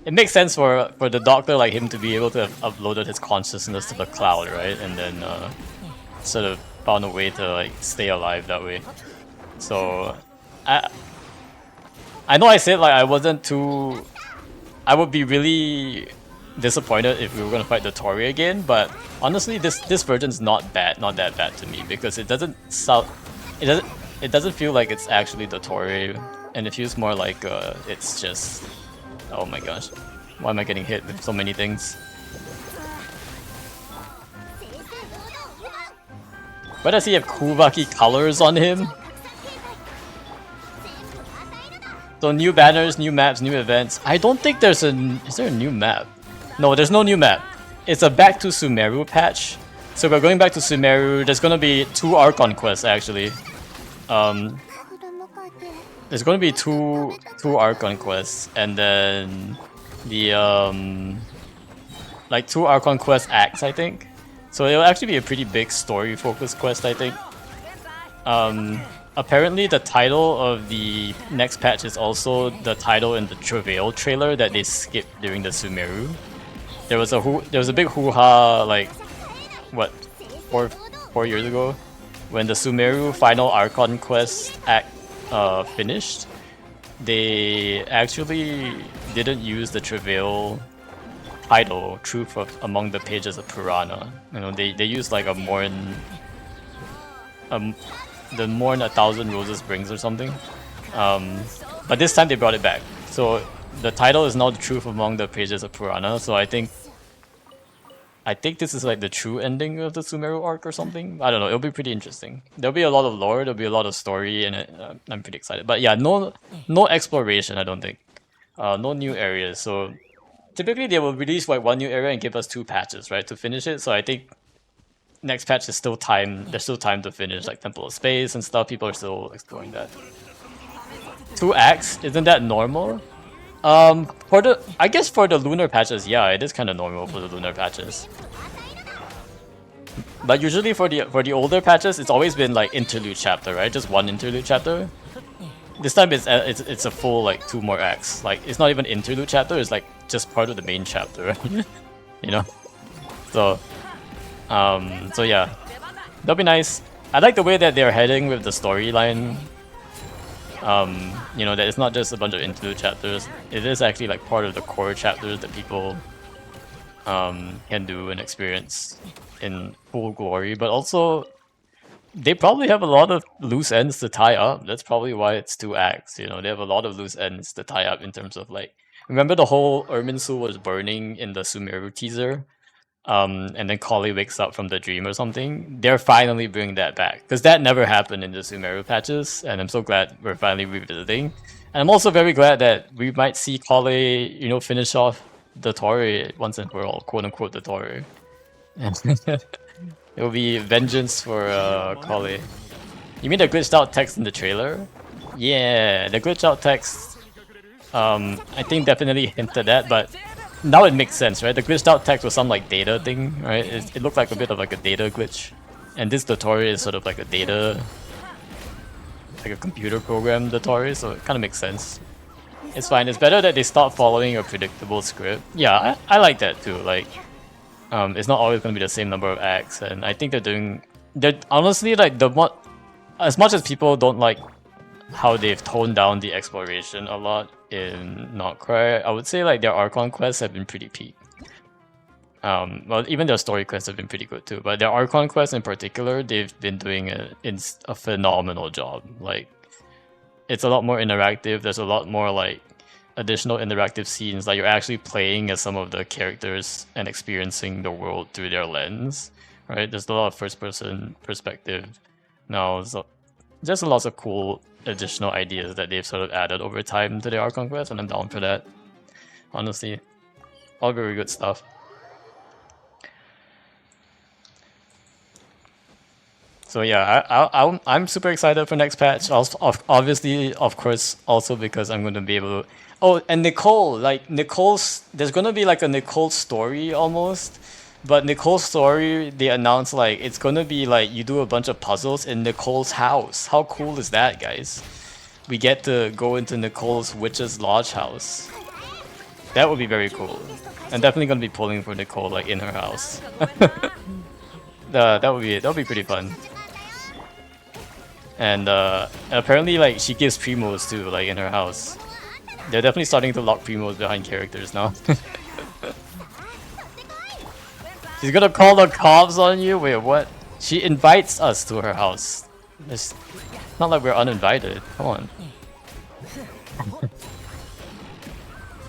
It makes sense for the doctor like him to be able to have uploaded his consciousness to the cloud, right? And then sort of found a way to like stay alive that way. So I know I said like I would be really disappointed if we were gonna fight the Dottore again, but honestly this version's not that bad to me, because it doesn't feel like it's actually the Dottore, and it feels more like it's just, oh my gosh, why am I getting hit with so many things? Why does he have Kubaki colors on him? So new banners, new maps, new events. I don't think is there a new map? No, there's no new map. It's a back to Sumeru patch. So we're going back to Sumeru. There's gonna be 2 Archon quests actually. There's gonna be two Archon quests, and then the like 2 Archon quest acts, I think. So it'll actually be a pretty big story focused quest, I think. Apparently the title of the next patch is also the title in the Travail trailer that they skipped during the Sumeru. There was a big hoo-ha like what 4 years ago when the Sumeru final Archon quest act finished. They actually didn't use the Travail title, Truth Among the Pages of Purana. You know, they used like a Mourn the Mourn 1,000 Roses Brings or something. But this time they brought it back. So the title is now The Truth Among the Pages of Purana. So I think this is like the true ending of the Sumeru arc or something. I don't know. It'll be pretty interesting. There'll be a lot of lore. There'll be a lot of story, and I'm pretty excited. But yeah, no exploration. I don't think. No new areas. So typically they will release like 1 new area and give us 2 patches, right, to finish it. So I think next patch is still time. There's still time to finish like Temple of Space and stuff. People are still exploring that. 2 acts, isn't that normal? I guess for the lunar patches, yeah, it is kind of normal for the lunar patches. But usually for the older patches, it's always been like interlude chapter, right? Just 1 interlude chapter. This time it's a full like 2 more acts. Like it's not even interlude chapter. It's like just part of the main chapter, you know. So yeah, that'll be nice. I like the way that they're heading with the storyline. You know, that it's not just a bunch of interlude chapters. It is actually like part of the core chapters that people can do and experience in full glory. But also, they probably have a lot of loose ends to tie up. That's probably why it's 2 acts. You know, they have a lot of loose ends to tie up in terms of like. Remember the whole Irminsul was burning in the Sumeru teaser? And then Kali wakes up from the dream or something. They're finally bringing that back because that never happened in the Sumeru patches, and I'm so glad we're finally revisiting. And I'm also very glad that we might see Kali, you know, finish off the Tori once and for all, quote unquote, the Tori. It will be vengeance for Kali. You mean the glitched out text in the trailer? Yeah, the glitched out text. I think definitely hinted at, but now it makes sense, right? The glitched out text was some like data thing, right? It looked like a bit of like a data glitch, and this tutorial is sort of like a data, like a computer program tutorial, so it kind of makes sense. It's fine. It's better that they stop following a predictable script. Yeah, I like that too. Like, it's not always going to be the same number of acts, and I think they're honestly like as much as people don't like how they've toned down the exploration a lot in Not Cry, I would say like their Archon quests have been pretty peak. Well, even their story quests have been pretty good too, but their Archon quests in particular, they've been doing a phenomenal job. Like, it's a lot more interactive. There's a lot more like additional interactive scenes. Like, you're actually playing as some of the characters and experiencing the world through their lens, right? There's a lot of first-person perspective now. So just lots of cool additional ideas that they've sort of added over time to the Archon quest, and I'm down for that. Honestly, all very good stuff. So yeah, I'm super excited for next patch. Also, obviously, of course, also because I'm going to be able to. Oh, and Nicole, like Nicole's, there's going to be like a Nicole story almost. But Nicole's story, they announced like it's gonna be like you do a bunch of puzzles in Nicole's house. How cool is that, guys? We get to go into Nicole's witch's lodge house. That would be very cool. I'm definitely gonna be pulling for Nicole like in her house. That would be pretty fun. And apparently like she gives primos too, like in her house. They're definitely starting to lock primos behind characters now. She's gonna call the cops on you? Wait, what? She invites us to her house. It's not like we're uninvited. Come on.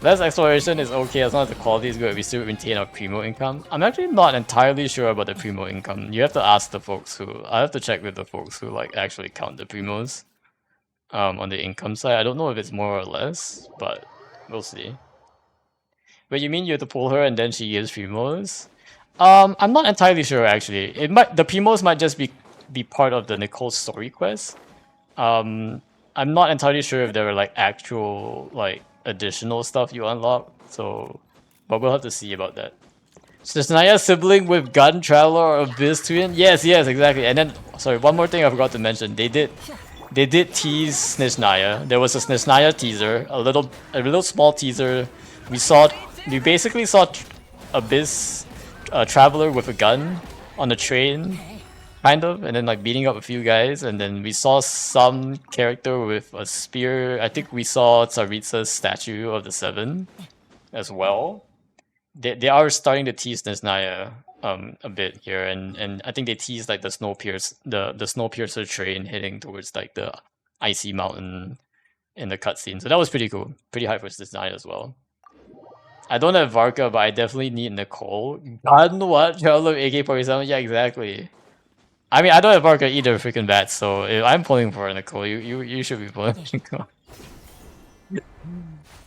Less exploration is okay as long as the quality is good. We still maintain our primo income. I'm actually not entirely sure about the primo income. You have to ask the folks who... I have to check with the folks who like actually count the primos on the income side. I don't know if it's more or less, but we'll see. But you mean you have to pull her and then she gives primos? I'm not entirely sure actually. The primos might just be part of the Nicole story quest. I'm not entirely sure if there are like actual like additional stuff you unlock. So, but we'll have to see about that. Snezhnaya sibling with gun traveler or abyss twin? Yes, exactly. And then sorry, one more thing I forgot to mention. They did tease Snezhnaya. There was a Snezhnaya teaser, a little small teaser. We basically saw abyss. A traveler with a gun on a train, kind of, and then like beating up a few guys, and then we saw some character with a spear. I think we saw Tsaritsa's statue of the Seven as well. They are starting to tease Snezhnaya a bit here, and I think they teased like the Snowpiercer train heading towards like the icy mountain in the cutscene. So that was pretty cool. Pretty hype for Snezhnaya as well. I don't have Varka, but I definitely need Nicole. God, what? Traveler AK-47? Yeah, exactly. I mean, I don't have Varka either, freaking bats. So if I'm pulling for Nicole, you should be pulling for Nicole.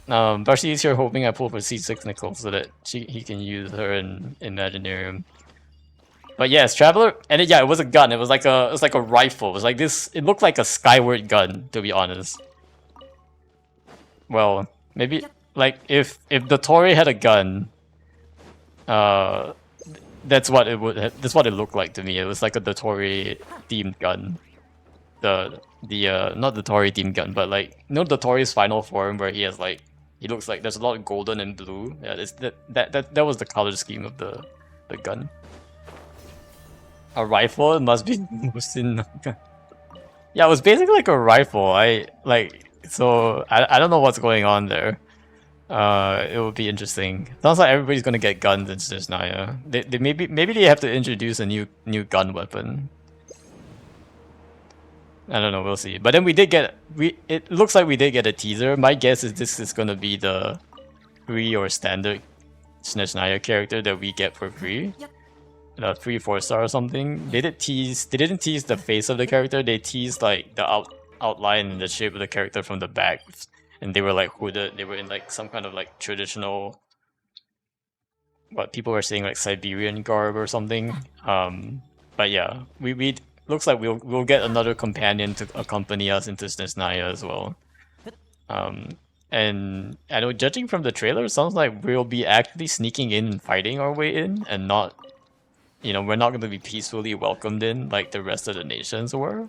Barcy is here hoping I pull for C6 Nicole so that he can use her in Imaginarium. But yes, Traveler, and it was a gun. It was like a rifle. It was like this. It looked like a Skyward gun, to be honest. Well, maybe. Like if the Tori had a gun, that's what it looked like to me. It was like a Dotori themed gun. The not the Tori themed gun, but like you know the Tori's final form where he looks like there's a lot of golden and blue. Yeah, that was the color scheme of the gun. A rifle? It must be Musin. Yeah, it was basically like a rifle. I don't know what's going on there. It would be interesting. Sounds like everybody's gonna get guns in Snezhnaya. They maybe they have to introduce a new gun weapon. I don't know, we'll see. But then it looks like we did get a teaser. My guess is this is gonna be the free or standard Snezhnaya character that we get for free. 3 4 star or something. They didn't tease the face of the character, they teased like the outline and the shape of the character from the back. And they were like hooded, they were in like some kind of like traditional, what people were saying, like Siberian garb or something. But yeah, we looks like we'll get another companion to accompany us into Snezhnaya as well. And I know, judging from the trailer, it sounds like we'll be actually sneaking in and fighting our way in, and not, we're not going to be peacefully welcomed in like the rest of the nations were.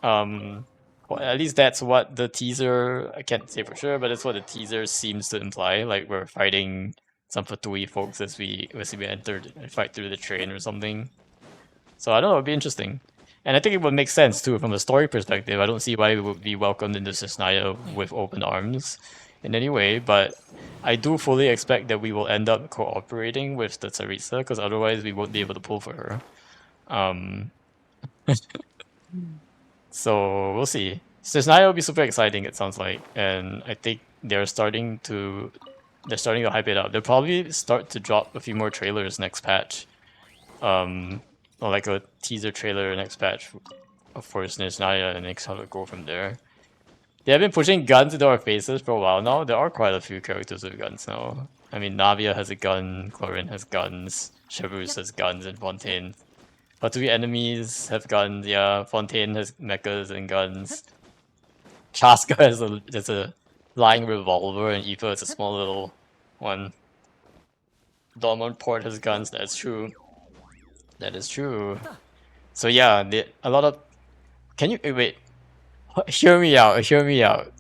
Well, at least that's what the teaser, I can't say for sure, but that's what the teaser seems to imply. Like we're fighting some Fatui folks as we entered and fight through the train or something. So I don't know, it'd be interesting. And I think it would make sense too from a story perspective. I don't see why we would be welcomed into Snezhnaya with open arms in any way, but I do fully expect that we will end up cooperating with the Tsaritsa, because otherwise we won't be able to pull for her. So we'll see. Snezhnaya will be super exciting, it sounds like, and I think they're starting to hype it up. They'll probably start to drop a few more trailers next patch. Or like a teaser trailer next patch for Snezhnaya, and next how to go from there. They have been pushing guns into our faces for a while now. There are quite a few characters with guns now. I mean, Navia has a gun, Clorin has guns, Chevrus has guns, and Fontaine. Fatui enemies have guns, yeah. Fontaine has mechas and guns. Chaska has a flying revolver, and Aoife has a small little one. Dormont Port has guns, that's true. That is true. So yeah, a lot of... Can you... Wait. Hear me out, hear me out.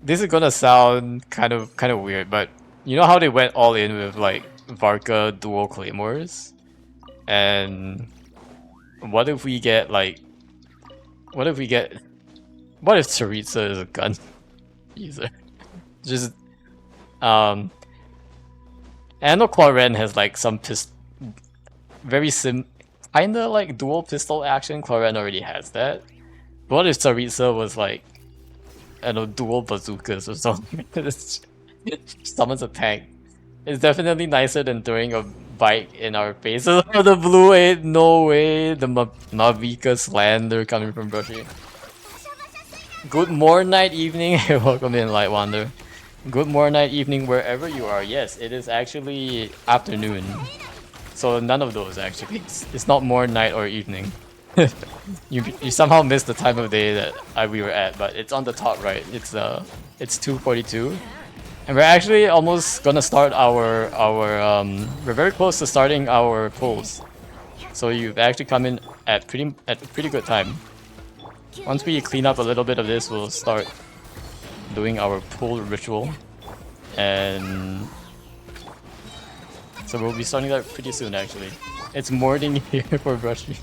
This is gonna sound kind of weird, but you know how they went all in with like Varka dual claymores? And what if we get like... What if Tsaritsa is a gun user? Just... I know Clorin has like some kinda like dual pistol action. Clorin already has that. But what if Tsaritsa was like, I don't know, dual bazookas or something? Summons a tank. It's definitely nicer than throwing a bike in our faces. Oh, the blue 8, no way. The Mavika slander coming from Brushy. Good morning, night, evening. Welcome in, Light Wander. Good morning, night, evening, wherever you are. Yes, it is actually afternoon. So none of those actually. It's not morning, night, or evening. you somehow missed the time of day that we were at, but it's on the top right. It's 2:42, and we're actually almost gonna start our we're very close to starting our pulls. So you've actually come in at a pretty good time. Once we clean up a little bit of this, we'll start doing our pull ritual, and so we'll be starting that pretty soon. Actually, it's morning here for Brushy.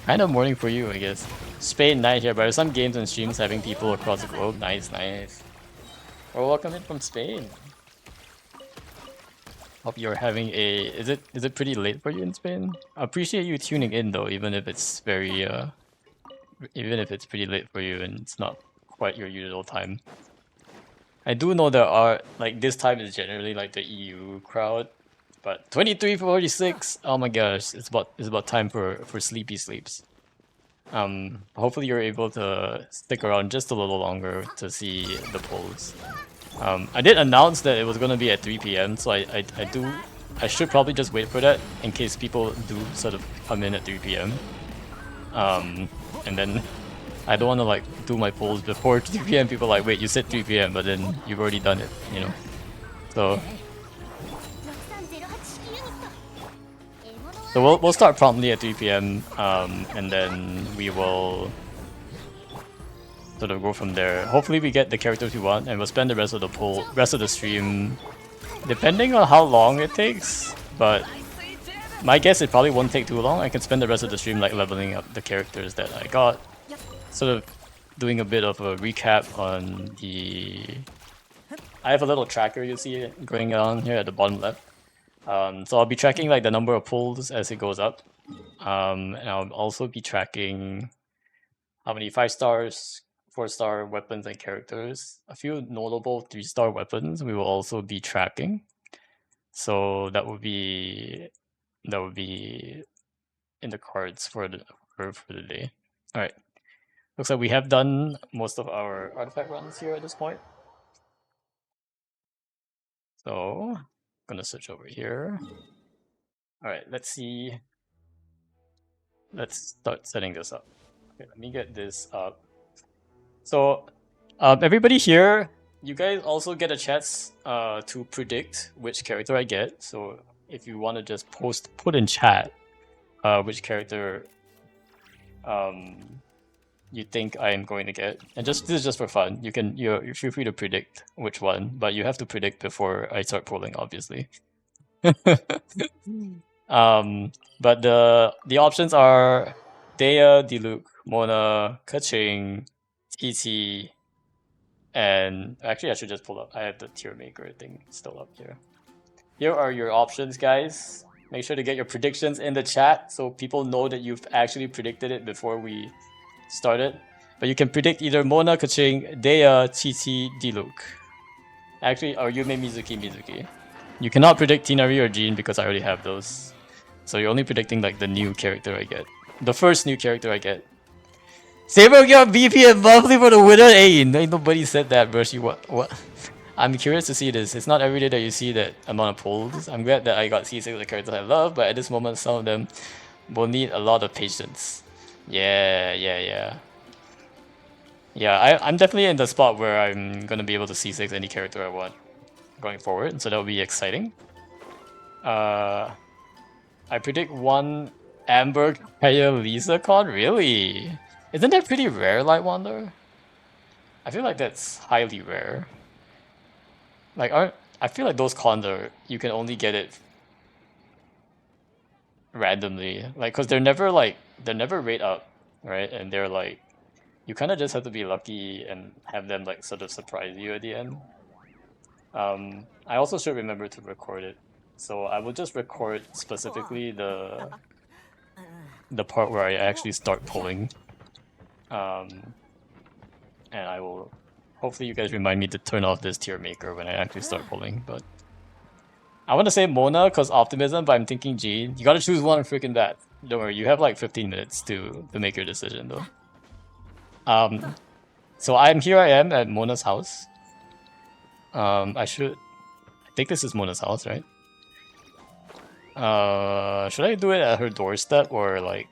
Kind of morning for you, I guess. Spain night here, but there's some games and streams having people across the globe. Nice, nice. Well, welcome in from Spain. Hope you're having a... Is it pretty late for you in Spain? I appreciate you tuning in though, even if it's very even if it's pretty late for you and it's not quite your usual time. I do know there are, like, this time is generally like the EU crowd. But 23:46, oh my gosh, it's about time for sleepy sleeps. Hopefully you're able to stick around just a little longer to see the polls. I did announce that it was gonna be at 3 PM, so I should probably just wait for that in case people do sort of come in at 3 PM. And then I don't want to like do my polls before 3 PM. People are like, wait, you said 3 PM, but then you've already done it, you know. So we'll start promptly at 3 PM, and then we will sort of go from there. Hopefully we get the characters we want, and we'll spend the rest of the stream, depending on how long it takes. But my guess, it probably won't take too long. I can spend the rest of the stream like leveling up the characters that I got, sort of doing a bit of a recap on the... I have a little tracker you see going on here at the bottom left. So I'll be tracking like the number of pulls as it goes up. And I'll also be tracking how many 5 stars, 4-star weapons and characters. A few notable 3-star weapons we will also be tracking. So that would be in the cards for the day. All right. Looks like we have done most of our artifact runs here at this point. So I'm gonna switch over here. All right, let's see. Let's start setting this up. Okay, let me get this up. So everybody here, you guys also get a chance to predict which character I get. So if you want to just put in chat which character you think I am going to get, and this is just for fun. You feel free to predict which one, but you have to predict before I start pulling, obviously. But the options are Dea, Diluc, Mona, Kaching, TT, and actually I should just pull up. I have the tier maker thing still up here. Here are your options, guys. Make sure to get your predictions in the chat so people know that you've actually predicted it before we started. But you can predict either Mona, Kaching, Dea, TT, Diluc. Actually, or Yume, Mizuki. You cannot predict Tinari or Jean because I already have those. So you're only predicting like the new character I get. The first new character I get. Saber got BP and monthly for the winner. Hey, nobody said that, Bershi. What? I'm curious to see this. It's not every day that you see that amount of pulls. I'm glad that I got C6 of the characters I love, but at this moment, some of them will need a lot of patience. Yeah. I'm definitely in the spot where I'm gonna be able to C6 any character I want going forward, so that will be exciting. I predict one Amber Kaya Lisa con? Really? Isn't that pretty rare, Lightwander? I feel like that's highly rare. Like, I feel like those cons are, you can only get it randomly. Like, cause they're never rate up, right? And they're like, you kind of just have to be lucky and have them like sort of surprise you at the end. I also should remember to record it. So I will just record specifically the part where I actually start pulling. And I will... Hopefully you guys remind me to turn off this tier maker when I actually start pulling, but... I want to say Mona because optimism, but I'm thinking Jean. You gotta choose one freaking bat. Don't worry, you have like 15 minutes to make your decision though. So I am at Mona's house. I think this is Mona's house, right? Should I do it at her doorstep or like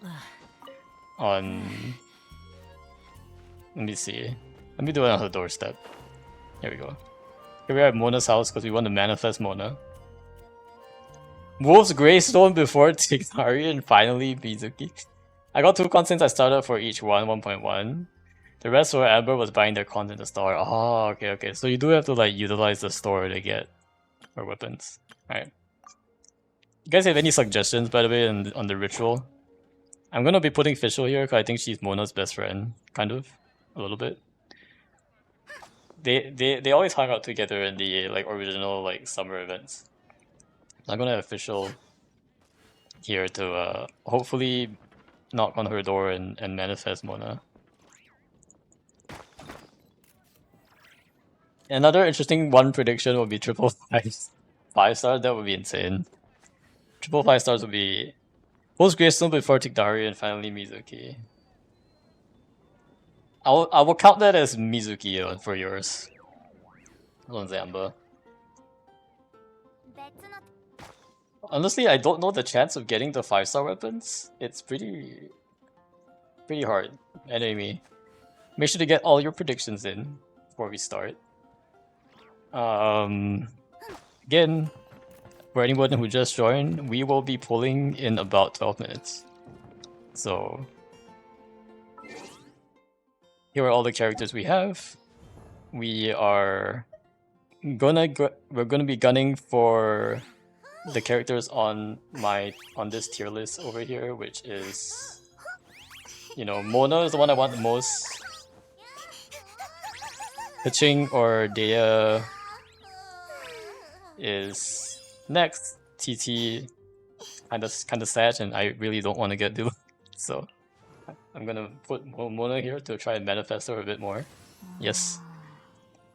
on... Let me see. Let me do it on her doorstep. Here we go. Here we are at Mona's house because we want to manifest Mona. Wolf's Greystone before Tighnari and finally Mizuki. I got 2 constants I started for each one, 1.1. The rest were Amber was buying their content to store. Oh, okay. So you do have to like utilize the store to get her weapons. Alright. You guys have any suggestions, by the way, on the ritual? I'm gonna be putting Fischl here because I think she's Mona's best friend, kind of, a little bit. They always hung out together in the like original like summer events. I'm gonna have Fischl here to hopefully knock on her door and manifest Mona. Another interesting one prediction would be triple 5 stars. That would be insane. Triple 5 stars would be Post Greystone before Tighdari and finally Mizuki. I will count that as Mizuki for yours. Zamba. Honestly, I don't know the chance of getting the 5-star weapons. It's pretty hard. Anyway, make sure to get all your predictions in before we start. Again, for anyone who just joined, we will be pulling in about 12 minutes. So here are all the characters we have. We're gonna be gunning for the characters on this tier list over here, which is you know, Mona is the one I want the most. Pitching or Dea is next. TT kind of sad, and I really don't want to get Dulu. So I'm gonna put Mona here to try and manifest her a bit more. Yes.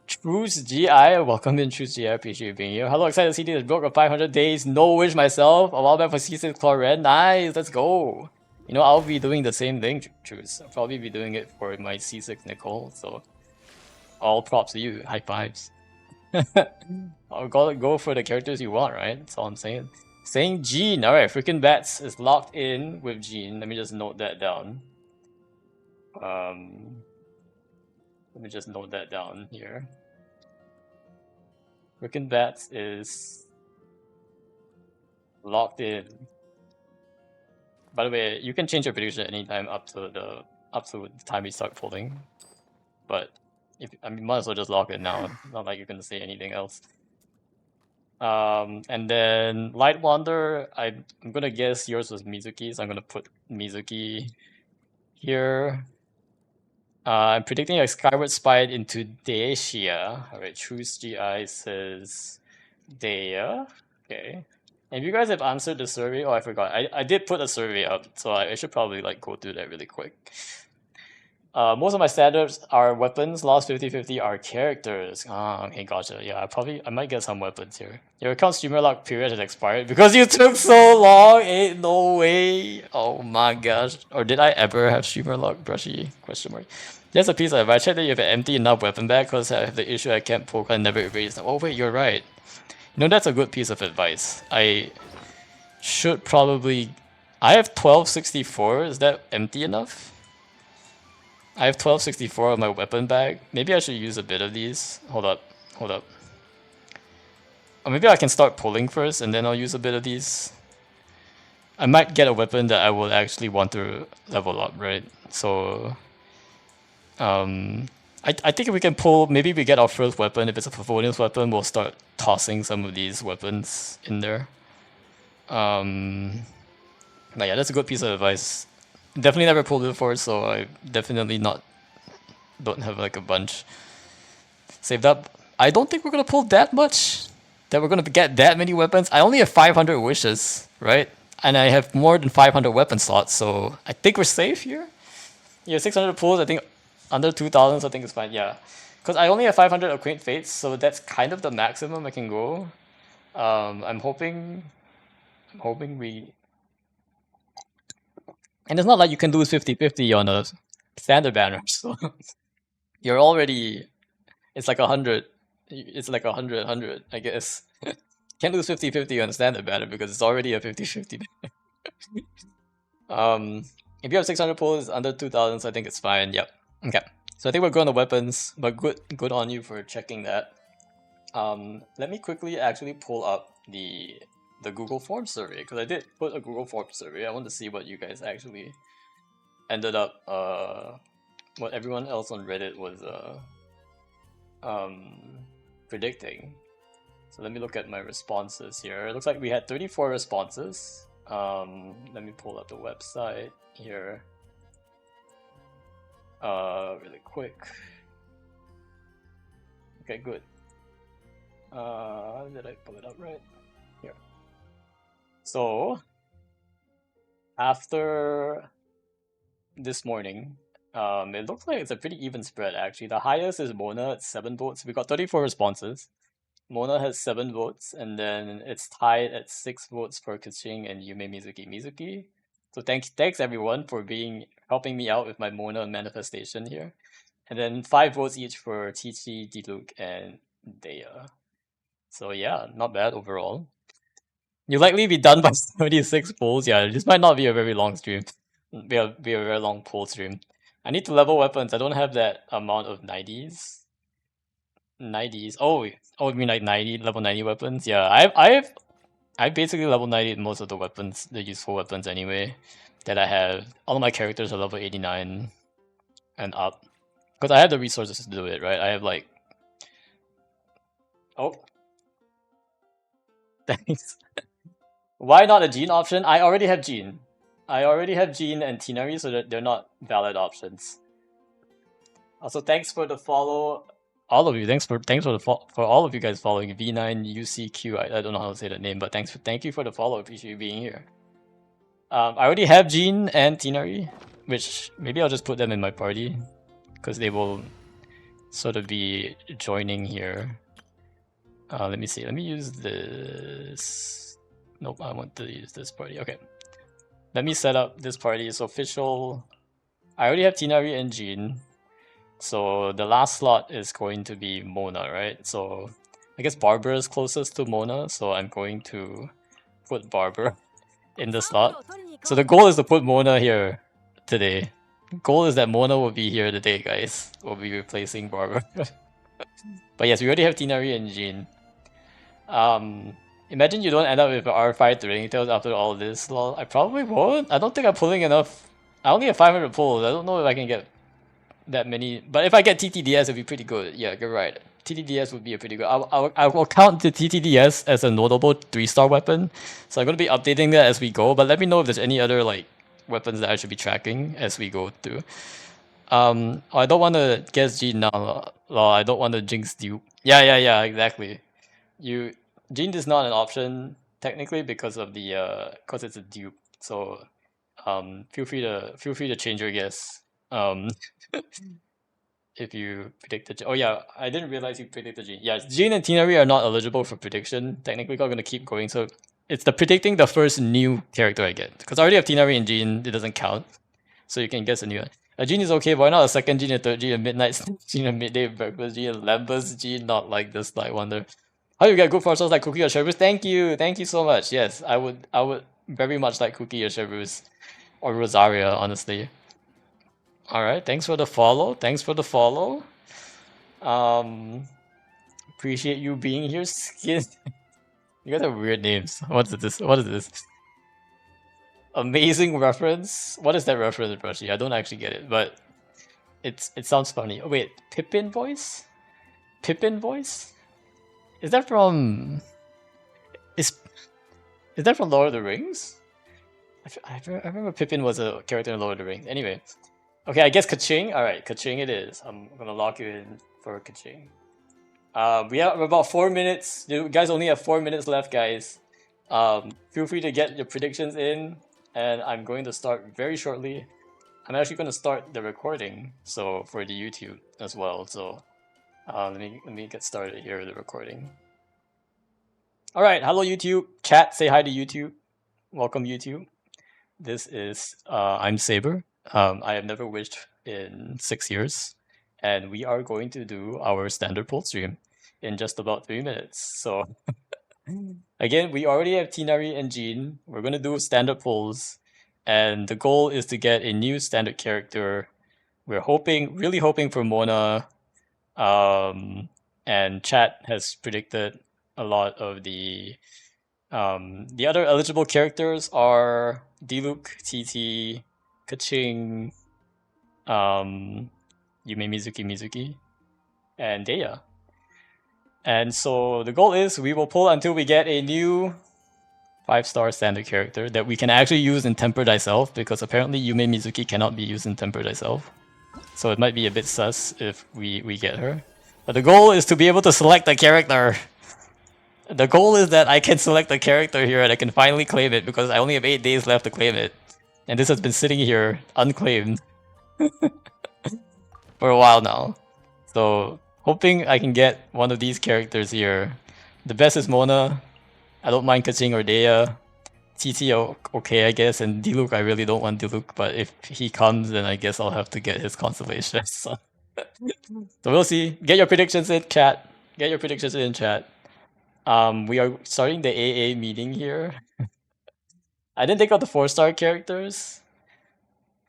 Truce GI, welcome in Truce GI, appreciate you being here. Hello, excited to see this book of 500 days. No wish myself. A while back for C6 Claw Red. Nice, let's go. You know, I'll be doing the same thing, Truce. I'll probably be doing it for my C6 Nicole, so all props to you. High fives. I'll go for the characters you want, right? That's all I'm saying. Saying Jean. Alright, freaking Bats is locked in with Jean. Let me just note that down. Let me just note that down here. Freaking Bats is locked in. By the way, you can change your prediction anytime up to the time you start pulling. But I mean, might as well just lock it now. Not like you're gonna say anything else. And then Light Wander, I'm gonna guess yours was Mizuki, so I'm gonna put Mizuki here. I'm predicting a Skyward Spite into Dacia. Alright, Truce GI says Dea. Okay. And if you guys have answered the survey, oh I forgot. I did put a survey up, so I should probably like go through that really quick. Most of my standards are weapons. Lost 50-50 are characters. Ah, okay, gotcha. Yeah, I might get some weapons here. Your account streamer lock period has expired because you took so long. Ain't no way. Oh my gosh. Or did I ever have streamer lock, Brushy? Question mark. There's a piece of advice. Check that you have an empty enough weapon bag because I have the issue I can't poke and never erase them. Oh wait, you're right. You know, that's a good piece of advice. I should probably... I have 1264. Is that empty enough? I have 1264 on my weapon bag. Maybe I should use a bit of these. Hold up. Or maybe I can start pulling first and then I'll use a bit of these. I might get a weapon that I will actually want to level up, right? So... I think if we can pull, maybe we get our first weapon. If it's a Favonius weapon, we'll start tossing some of these weapons in there. But yeah, that's a good piece of advice. Definitely never pulled it before, so I definitely don't have like a bunch saved up. I don't think we're gonna pull that much, that we're gonna get that many weapons. I only have 500 wishes, right? And I have more than 500 weapon slots, so I think we're safe here. Yeah, 600 pulls, I think under 2000, I think it's fine, yeah. Because I only have 500 Acquaint Fates, so that's kind of the maximum I can go. I'm hoping we... And it's not like you can lose 50-50 on a standard banner, so you're already... It's like 100. It's like 100, I guess. Can't lose 50-50 on a standard banner because it's already a 50-50 banner. If you have 600 pulls under 2000, so I think it's fine. Yep. Okay. So I think we're going to weapons, but good on you for checking that. Let me quickly actually pull up the Google Forms survey, because I did put a Google Forms survey. I want to see what you guys actually ended up, what everyone else on Reddit was predicting. So let me look at my responses here. It looks like we had 34 responses. Let me pull up the website here really quick. Okay, good. Did I pull it up right? Here. So after this morning, it looks like it's a pretty even spread actually. The highest is Mona at 7 votes. We got 34 responses. Mona has 7 votes, and then it's tied at 6 votes for Kuching and Yume Mizuki. So thanks everyone for helping me out with my Mona manifestation here. And then 5 votes each for Chichi, Diluc, and Dea. So yeah, not bad overall. You'll likely be done by 76 polls. Yeah, this might not be a very long stream. Be a very long poll stream. I need to level weapons. I don't have that amount of 90s. 90s. Oh, you mean like level 90 weapons? Yeah, I basically level 90 most of the weapons, the useful weapons anyway, that I have. All of my characters are level 89 and up. Because I have the resources to do it, right? I have like... Oh. Thanks. Why not a Jean option? I already have Jean. I already have Jean and Tinari, so they're not valid options. Also, thanks for the follow, all of you. Thanks for for all of you guys following V9UCQ. I don't know how to say that name, but thank you for the follow. Appreciate you being here. I already have Jean and Tinari, which maybe I'll just put them in my party because they will sort of be joining here. Let me see. Let me use this. Nope, I want to use this party. Okay. Let me set up this party. It's official. I already have Tinari and Jean. So the last slot is going to be Mona, right? So I guess Barbara is closest to Mona, so I'm going to put Barbara in the slot. So the goal is to put Mona here today. The goal is that Mona will be here today, guys. We'll be replacing Barbara. But yes, we already have Tinari and Jean. Imagine you don't end up with R5 Training Tails after all this, lol. I probably won't. I don't think I'm pulling enough. I only have 500 pulls. I don't know if I can get that many. But if I get TTDS, it'd be pretty good. Yeah, you're right. TTDS would be a pretty good. I will count the TTDS as a notable 3-star weapon. So I'm going to be updating that as we go. But let me know if there's any other like weapons that I should be tracking as we go through. I don't want to guess Jean now. Lol, I don't want to jinx you. Yeah, exactly. Jean is not an option technically because of the because it's a dupe. So feel free to change your guess. If you predict the oh yeah, I didn't realize you predicted Jean. Yeah, Jean and Tinari are not eligible for prediction. Technically, I'm gonna keep going. So it's the predicting the first new character I get because I already have Tinari and Jean. It doesn't count, so you can guess a new one. A Jean is okay, but why not a second Jean, a third Jean, a midnight Jean, a midday breakfast Jean, a Lambus Jean, not like this Light Wonder. How do you get good for like Cookie or Sherbrus? Thank you so much. Yes, I would very much like Cookie or Sherbrus or Rosaria, honestly. All right, thanks for the follow. Thanks for the follow. Appreciate you being here, Skin. You guys have weird names. What is this? What is this? Amazing reference. What is that reference, Brushy? I don't actually get it, but it sounds funny. Oh wait, Pippin voice? Pippin voice? Is that from? Is that from Lord of the Rings? I remember Pippin was a character in Lord of the Rings. Anyway, okay, I guess Kaching. All right, Kaching it is. I'm gonna lock you in for Kaching. We have about 4 minutes. You guys only have 4 minutes left, guys. Feel free to get your predictions in, and I'm going to start very shortly. I'm actually going to start the recording, so for the YouTube as well. So let me get started here with the recording. All right, hello YouTube. Chat, say hi to YouTube. Welcome YouTube. This is I'm Saber. I have never wished in 6 years, and we are going to do our standard pull stream in just about 3 minutes. So again, we already have Tinari and Jean. We're gonna do standard pulls, and the goal is to get a new standard character. We're really hoping for Mona. And chat has predicted a lot of the other eligible characters are Diluc, TT, Kaching, Yume Mizuki, and Deya. And so the goal is we will pull until we get a new 5-star standard character that we can actually use in Temper Thyself, because apparently Yume Mizuki cannot be used in Temper Thyself. So it might be a bit sus if we get her. But the goal is to be able to select a character. The goal is that I can select a character here and I can finally claim it, because I only have 8 days left to claim it. And this has been sitting here unclaimed for a while now. So hoping I can get one of these characters here. The best is Mona. I don't mind Kaching or Deya. TT okay, I guess, and Diluc, I really don't want Diluc, but if he comes, then I guess I'll have to get his constellation. So we'll see. Get your predictions in chat. Get your predictions in chat. We are starting the AA meeting here. I didn't think of the 4-star characters.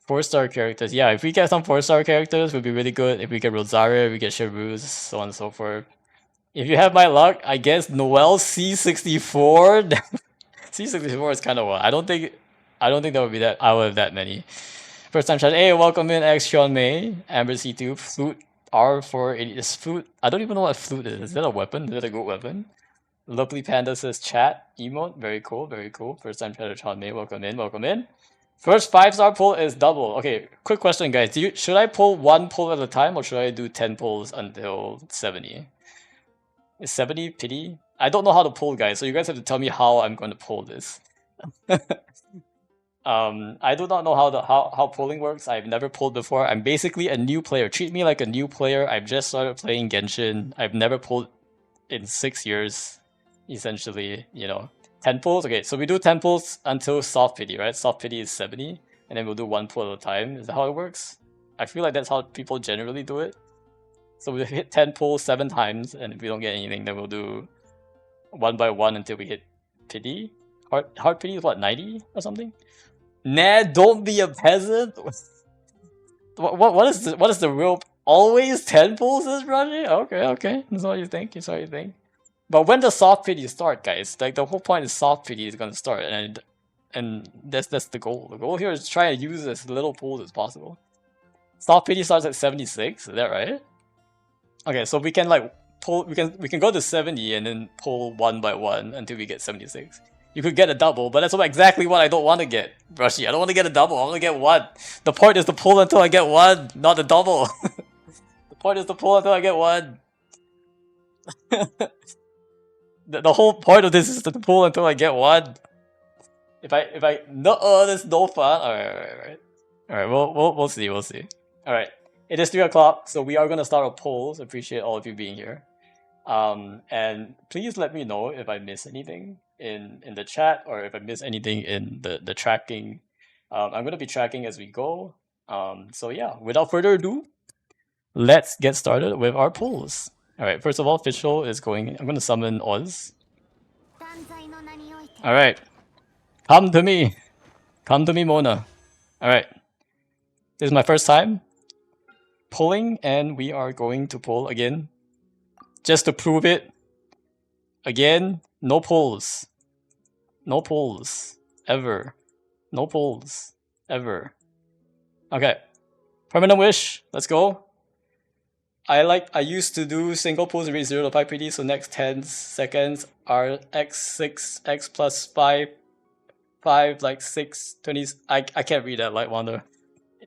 4-star characters, yeah. If we get some 4-star characters, would be really good. If we get Rosaria, we get Sherbrus, so on and so forth. If you have my luck, I guess Noel C64. C64 is kind of what I don't think that would be that. I would have that many. First time chat. Hey, welcome in X Sean May, Amber C2, Flute R480. Is Flute? I don't even know what Flute is. Is that a weapon? Is that a good weapon? Lovely Panda says chat emote. Very cool, very cool. First time chatter Sean May. Welcome in, welcome in. First 5-star pull is double. Okay, quick question, guys. Should I pull 1 pull at a time or should I do 10 pulls until 70? Is 70 pity? I don't know how to pull, guys, so you guys have to tell me how I'm going to pull this. I do not know how pulling works. I've never pulled before. I'm basically a new player. Treat me like a new player. I've just started playing Genshin. I've never pulled in 6 years, essentially, you know. 10 pulls? Okay, so we do 10 pulls until soft pity, right? Soft pity is 70, and then we'll do 1 pull at a time. Is that how it works? I feel like that's how people generally do it. So we hit 10 pulls 7 times, and if we don't get anything, then we'll do 1 by 1 until we hit pity. Heart pity is what, 90 or something? Nah, don't be a peasant. What is the real? Always 10 pulls is running? Okay. That's what you think. That's what you think. But when does soft pity start, guys? Like the whole point is soft pity is gonna start, and that's the goal. The goal here is to try and use as little pulls as possible. Soft pity starts at 76. Is that right? Okay, so we can like pull. We can go to 70 and then pull 1 by 1 until we get 76. You could get a double, but that's exactly what I don't want to get, Brushy. I don't want to get a double. I want to get 1. The point is to pull until I get 1, not a double. The point is to pull until I get 1. The whole point of this is to pull until I get 1. If I no, there's no fun. Alright. We'll see. Alright. It is 3 o'clock, so we are gonna start our polls. Appreciate all of you being here. And please let me know if I miss anything in the chat or if I miss anything in the tracking. I'm gonna be tracking as we go. So yeah, without further ado, let's get started with our polls. Alright, first of all, Fischl is going. I'm gonna summon Oz. Alright. Come to me, Mona. Alright. This is my first time pulling, and we are going to pull again. Just to prove it. Again, no pulls. No pulls. Ever. No pulls. Ever. Okay. Permanent Wish. Let's go. I used to do single pulls reach 0 to 5 PD, so next 10 seconds are x6, x plus 5, 5, like 6, 20. I can't read that, Light Wander.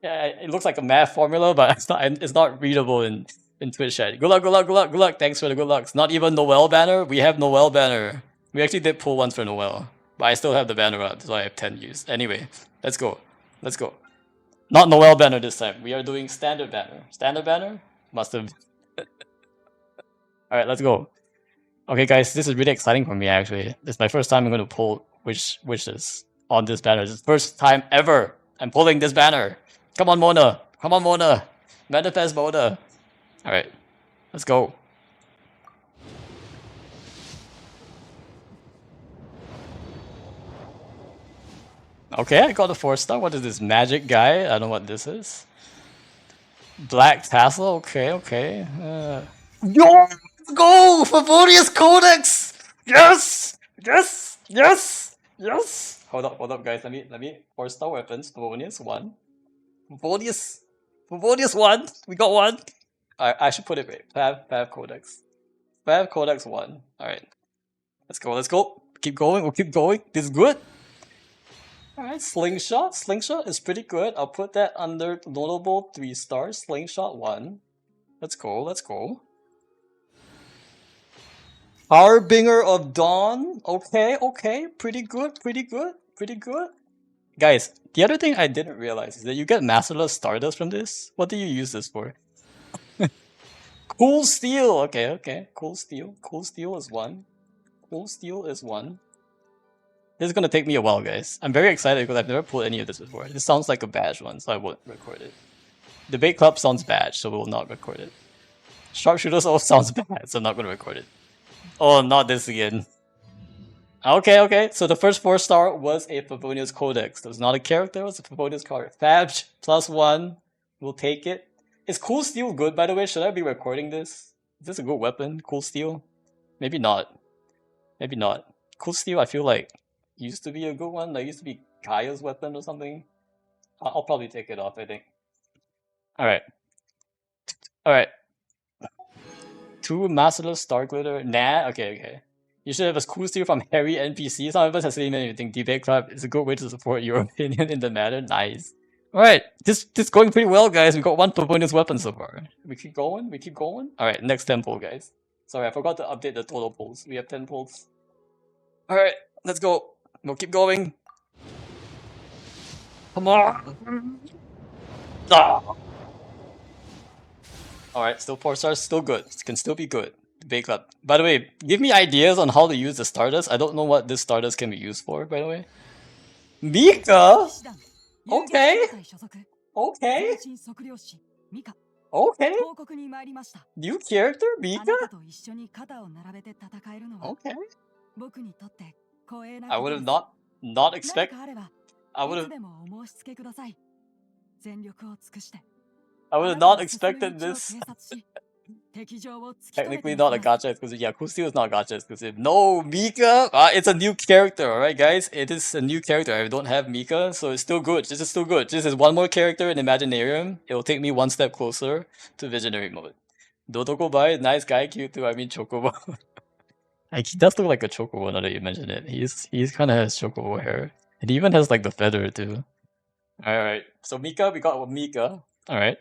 Yeah, it looks like a math formula, but it's not readable in Twitch chat. Good luck. Thanks for the good luck. It's not even Noel banner. We have Noel banner. We actually did pull once for Noel, but I still have the banner up, so I have 10 views. Anyway, let's go. Not Noel banner this time. We are doing standard banner. Standard banner? Must have. Alright, let's go. Okay, guys, this is really exciting for me, actually. This is my first time I'm going to pull wishes on this banner. This is the first time ever I'm pulling this banner. Come on, Mona. Manifest Mona. Alright, let's go. Okay, I got a 4-star. What is this? Magic guy? I don't know what this is. Black tassel? Okay. Yo! Let's go! Favonius Codex! Yes! Hold up, guys. Let me 4-star weapons. Favonius 1. Favonius 1! We got 1! I should put it right. Fav Codex. Fav Codex 1. Alright. Let's go. Keep going. This is good. Alright, Slingshot. Slingshot is pretty good. I'll put that under notable 3 stars. Slingshot 1. Let's go. Harbinger of Dawn. Okay. Pretty good. Guys, the other thing I didn't realize is that you get Masterless Stardust from this. What do you use this for? Cool Steel. Okay. Cool Steel is 1. This is gonna take me a while, guys. I'm very excited because I've never pulled any of this before. This sounds like a badge one, so I won't record it. Debate Club sounds badge, so we will not record it. Sharpshooters also sounds bad, so I'm not gonna record it. Oh, not this again. Okay. So the first 4-star was a Favonius Codex. It was not a character, it was a Favonius card. Fabj plus 1. We'll take it. Is Cool Steel good, by the way? Should I be recording this? Is this a good weapon? Cool Steel? Maybe not. Cool Steel, I feel like used to be a good one. That used to be Kaya's weapon or something. I'll probably take it off, I think. Alright. 2 Masterless Star Glitter. Nah, okay. You should have a cool steer from Harry NPC. Some of us have seen anything. Debate club is a good way to support your opinion in the matter. Nice. Alright, this going pretty well, guys. We got one bonus weapon so far. We keep going, we keep going. Alright, next 10 pull, guys. Sorry, I forgot to update the total pulls. We have 10 pulls. Alright, let's go. We'll keep going. Come on. Ah. Alright, still 4 stars, still good. It can still be good. Debate club. By the way, give me ideas on how to use the Stardust. I don't know what this Stardust can be used for, by the way. Mika? Okay. Okay. Okay. New character, Mika? Okay. I would have not expect. I would have not expected this. Technically not a gacha exclusive. Yeah, Kusti was not gacha exclusive. No, Mika! It's a new character, alright guys? It is a new character. I don't have Mika, so it's still good. This is still good. This is one more character in Imaginarium. It will take me one step closer to Visionary mode. Dodoko Bai, nice guy, cute too. I mean Chocobo. Like, he does look like a Chocobo now that you mention it. He's kinda has Chocobo hair. And he even has like the feather too. Alright, so Mika, we got Mika. Alright.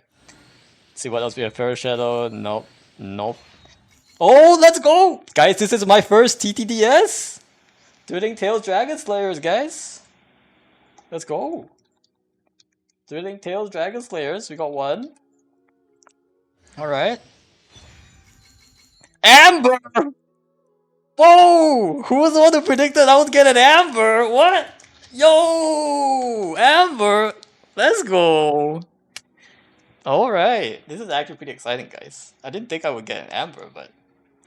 See what else we have. Fair Shadow. Nope. Nope. Oh, let's go! Guys, this is my first TTDS! Thrilling Tales Dragon Slayers, guys. Let's go. Thrilling Tales Dragon Slayers. We got one. Alright. Amber! Whoa! Who was the one who predicted I would get an Amber? What? Yo! Amber! Let's go! Alright, this is actually pretty exciting, guys. I didn't think I would get an Amber, but...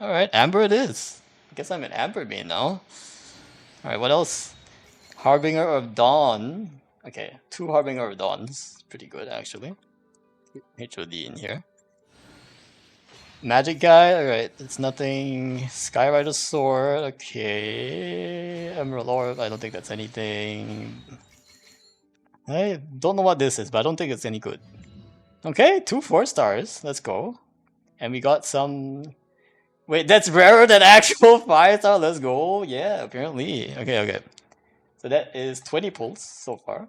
Alright, Amber it is. I guess I'm an Amber main now. Alright, what else? Harbinger of Dawn. Okay, 2 Harbinger of Dawns. Pretty good, actually. HOD in here. Magic guy, alright, it's nothing. Skyrider Sword, okay. Emerald Orb, I don't think that's anything. I don't know what this is, but I don't think it's any good. Okay, 2 4 stars. Let's go. And we got some... Wait, that's rarer than actual 5 star. Let's go. Yeah, apparently. Okay. So that is 20 pulls so far.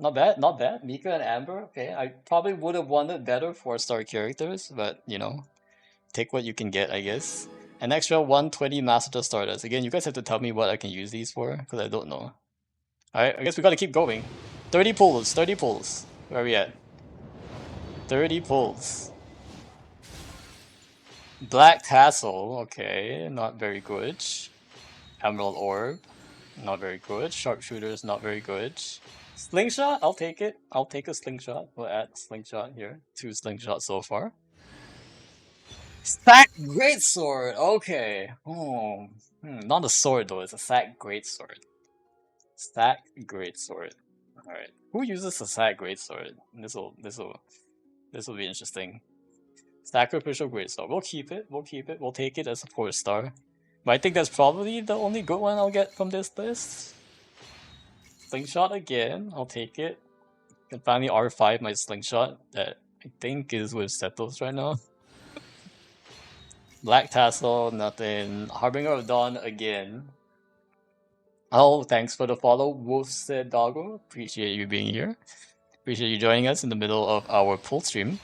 Not bad, not bad. Mika and Amber. Okay, I probably would have wanted better 4 star characters, but you know, take what you can get, I guess. An extra 120 Master Stardust. Again, you guys have to tell me what I can use these for, because I don't know. Alright, I guess we gotta keep going. 30 pulls, 30 pulls. Where are we at? 30 pulls. Black Tassel, okay, not very good. Emerald Orb, not very good. Sharpshooters, not very good. Slingshot, I'll take it. I'll take a slingshot. We'll add slingshot here. 2 slingshots so far. Sack Greatsword, okay. Not a sword though, it's a Sack Greatsword. Sack Greatsword. Alright. Who uses a Sack Greatsword? This'll be interesting. Sacrificial Greatsword. We'll keep it. We'll take it as a 4 star. But I think that's probably the only good one I'll get from this list. Slingshot again. I'll take it. Can finally R5 my slingshot that I think is with Setos right now. Black Tassel, nothing. Harbinger of Dawn again. Oh, thanks for the follow, Wolf said Doggo. Appreciate you being here. Appreciate you joining us in the middle of our pull stream.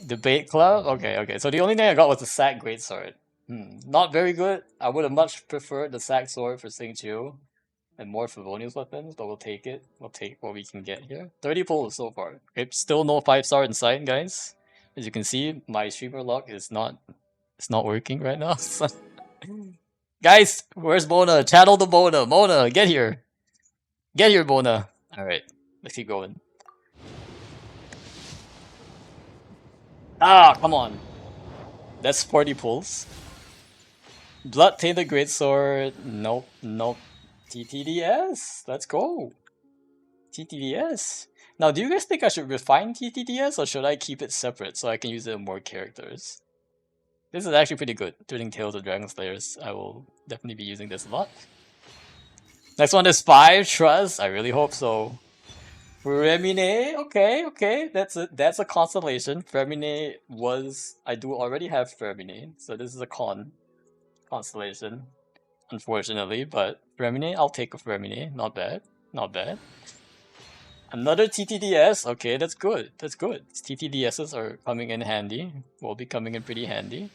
Debate Club? Okay. So the only thing I got was the Sack Greatsword. Not very good. I would have much preferred the Sack Sword for Sing Chiu and more Favonius weapons, but we'll take it. We'll take what we can get here. 30 pulls so far. Okay, still no 5 star in sight, guys. As you can see, my streamer luck is not working right now. Guys, where's Mona? Channel the Mona. Mona, get here. Get here, Mona. Alright, let's keep going. Ah, come on. That's 40 pulls. Blood Tainted Greatsword. Nope. TTDS. Let's go. TTDS. Now, do you guys think I should refine TTDS or should I keep it separate so I can use it in more characters? This is actually pretty good. Thrilling Tales of Dragon Slayers. I will definitely be using this a lot. Next one is 5 Trust. I really hope so. Fremine, okay. That's a constellation. Fremine was... I do already have Fremine, so this is a con. constellation, unfortunately. But Remine, I'll take a Remine. Not bad. Not bad. Another TTDS. Okay, that's good. That's good. TTDSs are coming in handy. Will be coming in pretty handy.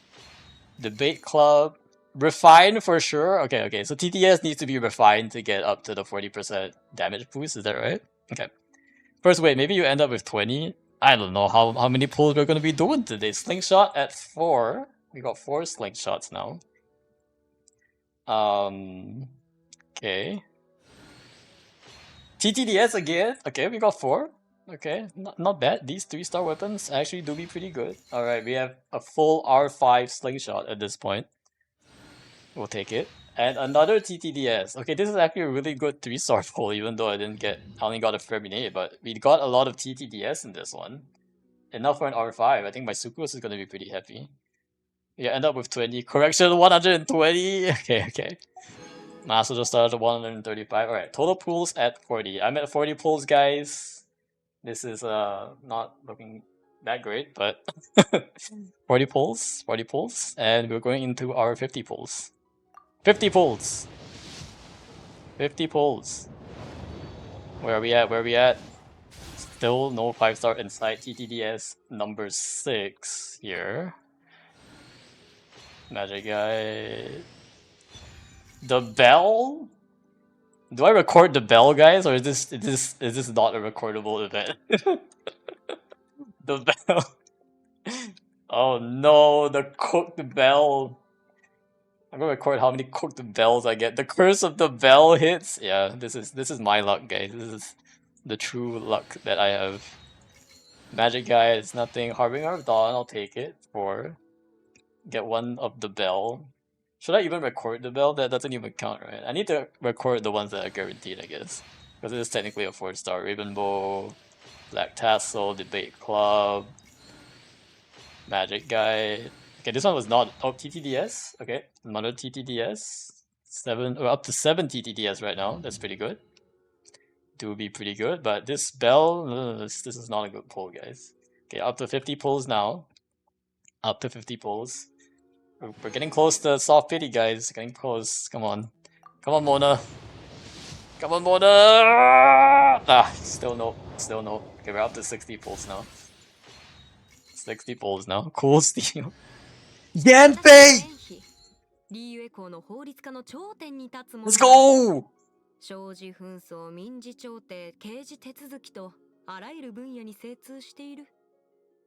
Debate Club. Refine for sure. Okay, okay. So TTS needs to be refined to get up to the 40% damage boost. Is that right? Okay. First, wait. Maybe you end up with 20. I don't know how many pulls we're gonna be doing today. Slingshot at 4. We got 4 slingshots now. Okay. TTDS again. Okay, we got 4. Okay, not bad. These 3-star weapons actually do be pretty good. Alright, we have a full R5 slingshot at this point. We'll take it. And another TTDS. Okay, this is actually a really good 3-star pull, even though I only got a Ferminate, but we got a lot of TTDS in this one. Enough for an R5. I think my Sucrose is gonna be pretty happy. Yeah, end up with 20. Correction, 120. Okay, okay. Master just started at 135. Alright, total pulls at 40. I'm at 40 pulls, guys. This is not looking that great, but 40 pulls, and we're going into our 50 pulls. 50 pulls! 50 pulls. Where are we at? Where are we at? Still no 5-star inside TTDS number 6 here. Magic guy. The bell? Do I record the bell, guys, or is this not a recordable event? The bell. Oh no, the cooked bell. I'm gonna record how many cooked bells I get. The curse of the bell hits. Yeah, this is my luck, guys. This is the true luck that I have. Magic guy is nothing. Harbinger of Dawn, I'll take it. 4. Get 1 of the bell. Should I even record the bell? That doesn't even count, right? I need to record the ones that are guaranteed, I guess. Because it is technically a 4-star. Ravenbow, Black Tassel, Debate Club, Magic Guy. Okay, this one was not... Oh, TTDS. Okay, another TTDS. 7, or up to 7 TTDS right now. That's pretty good. Do be pretty good, but this bell... this is not a good pull, guys. Okay, up to 50 pulls now. Up to 50 pulls. We're getting close to soft pity, guys. Getting close. Come on. Come on, Mona. Come on, Mona! Ah, still no. Still no. Okay, we're up to 60 pulls now. 60 pulls now. Cool steal. Yanfei! Let's go! 商事紛争、民事調停、刑事手続きとあらゆる分野に精通している。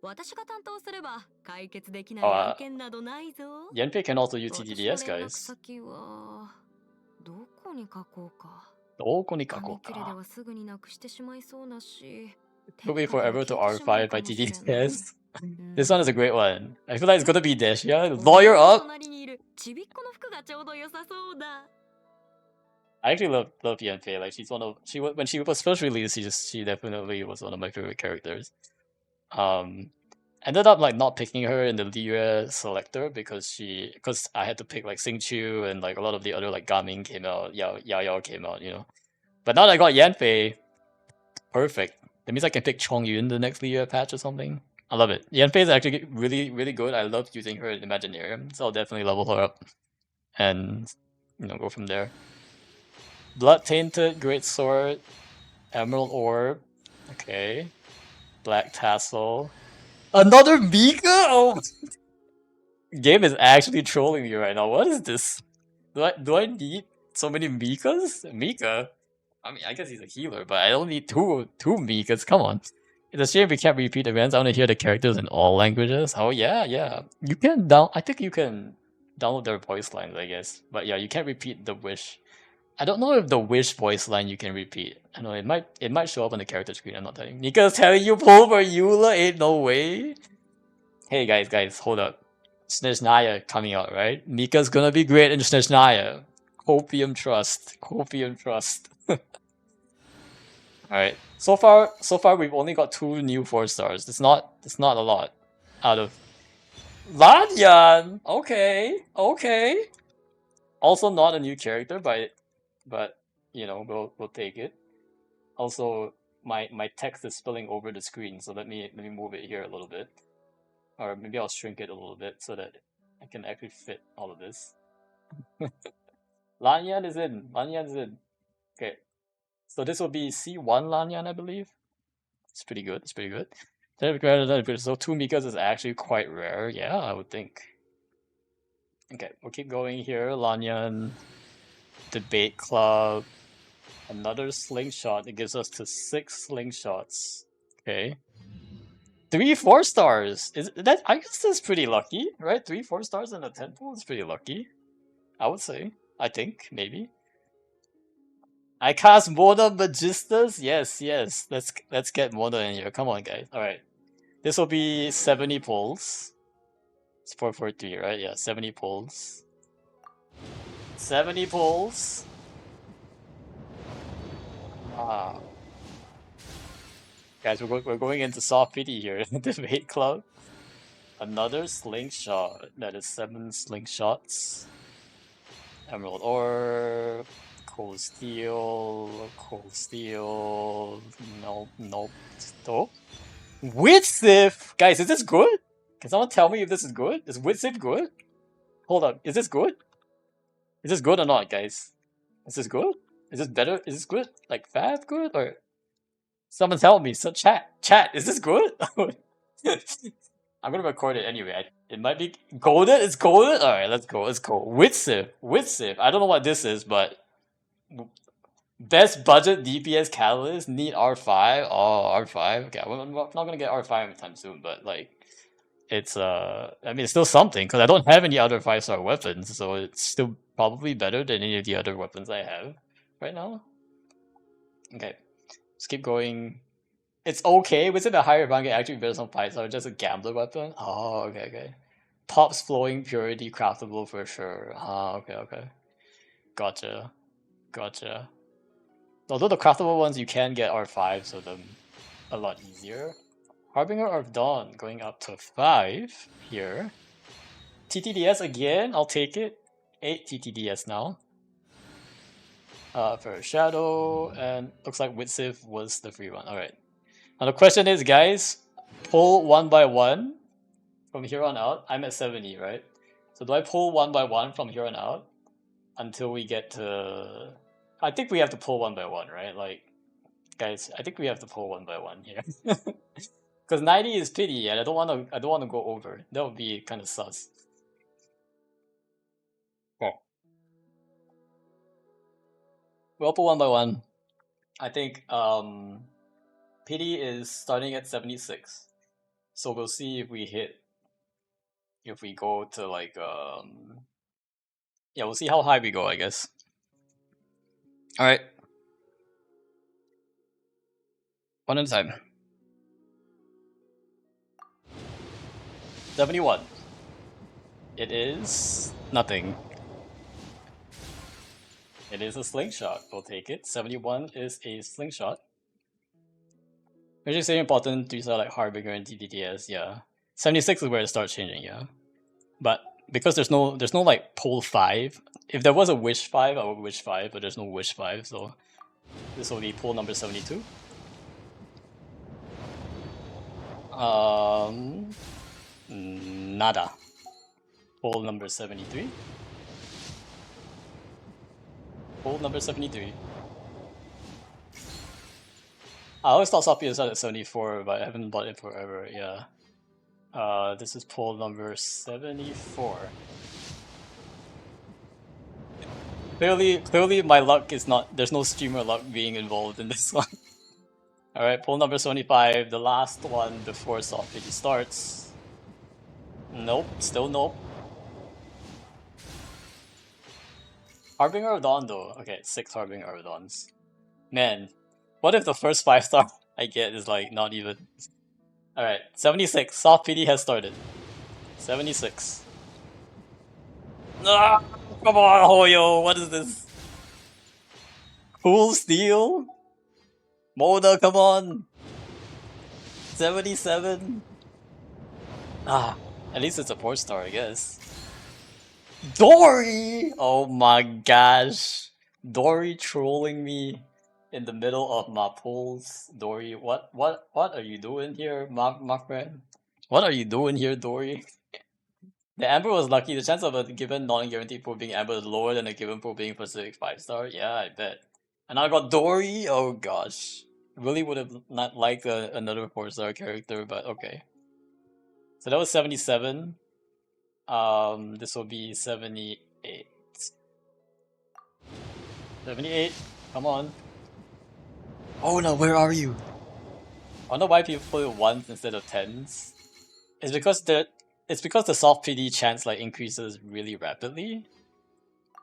私が担当すれば解決できない案件などないぞ。Yanfei can also use TTDS, guys. 先はどこに書こうか。どこに書こうか。紙切れではすぐになくしてしまいそうだし。Took me forever to R5 by TTDS. This one is a great one. I feel like it's gonna be Deshia. Lawyer up! I actually love Yanfei. Like she's one of when she was first released, she definitely was one of my favorite characters. Ended up like not picking her in the Liyue selector because I had to pick like Xingqiu and like a lot of the other like Gaming came out, Yao came out, you know. But now that I got Yanfei, perfect. That means I can pick Chongyun the next Liyue patch or something. I love it. Yanfei is actually really, really good. I love using her in Imaginarium, so I'll definitely level her up and go from there. Blood Tainted, Great Sword, Emerald Orb, okay. Black Tassel. Another Mika? Oh, game is actually trolling me right now. What is this? Do I need so many Mikas? Mika? I mean, I guess he's a healer, but I don't need two Mikas. Come on. It's a shame we can't repeat events. I want to hear the characters in all languages. Oh yeah. You can I think you can download their voice lines, I guess. But yeah, you can't repeat the Wish. I don't know if the Wish voice line you can repeat. I know it might show up on the character screen. I'm not telling you. Nika's telling you pull for Eula. Ain't no way. Hey guys, hold up. Snezhnaya coming out, right? Nika's gonna be great in Snezhnaya. Copium trust. Alright. So far we've only got 2 new 4-stars. It's not a lot. Out of Lanyan! Okay. Also not a new character, but we'll take it. Also, my text is spilling over the screen, so let me move it here a little bit. Or maybe I'll shrink it a little bit so that I can actually fit all of this. Lanyan is in. Lanyan is in. Okay. So this will be C1 Lanyan, I believe. It's pretty good. It's pretty good. So 2 Mikas is actually quite rare. Yeah, I would think. Okay, we'll keep going here. Lanyan, Debate Club, another slingshot. It gives us to 6 slingshots. Okay. 3 4-stars. Is that? I guess that's pretty lucky, right? 3 4-stars in a 10 pool is pretty lucky. I would say. I think, maybe. I cast Mona Magistas? Yes, yes. Let's get Mona in here. Come on, guys. Alright. This will be 70 pulls. It's 443, right? Yeah, 70 pulls. 70 pulls. Ah. Guys, we're going into soft pity here. Debate club. Another slingshot. That is 7 slingshots. Emerald ore. Cold steel. Cold steel. Nope, nope. Oh. Witsif! Guys, is this good? Can someone tell me if this is good? Is Witsif good? Hold up, is this good? Is this good or not, guys? Is this good? Is this better? Is this good? Like fab good? Or someone tell me, so chat, is this good? I'm gonna record it anyway. It might be golden, it's golden? Alright, let's go, let's go. Witsif. I don't know what this is, but best budget DPS catalyst, need R5. Oh, R5. Okay, I'm not gonna get R5 anytime soon, but like it's I mean it's still something because I don't have any other 5-star weapons, so it's still probably better than any of the other weapons I have right now. Okay, let's keep going. It's okay. Was it a higher rank? It actually better than 5-star, just a gambler weapon. Oh, okay, okay. Pops flowing purity craftable for sure. Ah, okay, okay. Gotcha, gotcha. Although the craftable ones you can get R5, so them a lot easier. Harbinger of Dawn going up to 5 here. TTDS again, I'll take it. 8 TTDS now. For Shadow, and looks like Witsif was the free one. Alright. Now the question is, guys, pull 1 by 1 from here on out. I'm at 70, right? So do I pull 1 by 1 from here on out until we get to... I think we have to pull 1 by 1, right? Like, guys, I think we have to pull 1 by 1 here. Because 90 is pity, and I don't want to go over. That would be kind of sus. Okay. We'll pull 1 by 1. I think pity is starting at 76. So we'll see if we hit, if we go to like yeah, we'll see how high we go, I guess. Alright. One at a time. 71. It is nothing. It is a slingshot. We'll take it. 71 is a slingshot. Which is very important to use like Harbinger and TTTS, yeah. 76 is where it starts changing, yeah. But because there's no like pull 5. If there was a wish 5, I would wish 5, but there's no wish 5, so this will be pull number 72. Nada. Pull number 73. Pull number 73. I always thought Soppy was at 74, but I haven't bought it forever, yeah. This is pull number 74. Clearly my luck is not, there's no streamer luck being involved in this one. Alright, pull number 75, the last one before soft pity starts. Nope, still nope. Harbinger of Dawn though. Okay, 6 Harbinger of Dawns. Man, what if the first 5-star I get is like not even... Alright, 76, soft pity has started. 76. Ah, come on, Hoyo, what is this? Cool Steel? Mona, come on! 77? Ah, at least it's a 4-star, I guess. Dory! Oh my gosh. Dory trolling me in the middle of my pulls. Dory, what are you doing here, my friend? What are you doing here, Dory? The Amber was lucky. The chance of a given non-guaranteed pool being Amber is lower than a given pool being Pacific 5-star. Yeah, I bet. And I got Dory. Oh gosh. Really would have not liked another 4-star character, but okay. So that was 77. This will be 78. 78. Come on. Oh no, where are you? I wonder why people put it ones instead of tens. It's because the soft PD chance like increases really rapidly.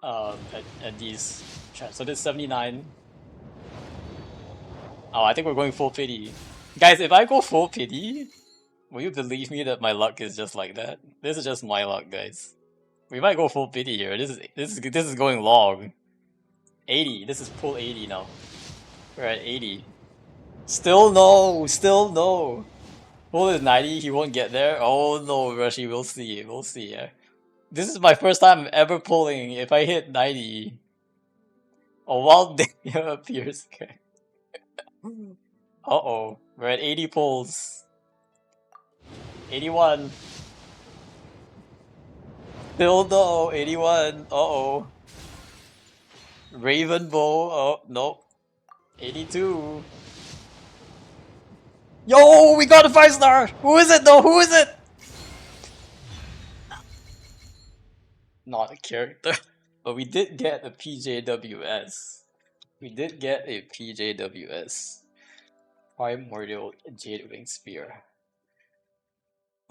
At these chance. So this 79. Oh, I think we're going full pity. Guys, if I go full pity, will you believe me that my luck is just like that? This is just my luck, guys. We might go full pity here. This is going long. 80. This is full 80 now. We're at 80. Still no. Still no. Full is 90. He won't get there. Oh no, Rushy. We'll see. We'll see. This is my first time ever pulling. If I hit 90, a wild day appears. Okay. Uh-oh. We're at 80 pulls. 81. Still no. 81. Uh-oh. Raven Bow. Oh, nope. 82. Yo, we got a 5-star! Who is it though? Who is it? Not a character. But we did get a PJWS. We did get a PJWS. Primordial Jade Wing Spear.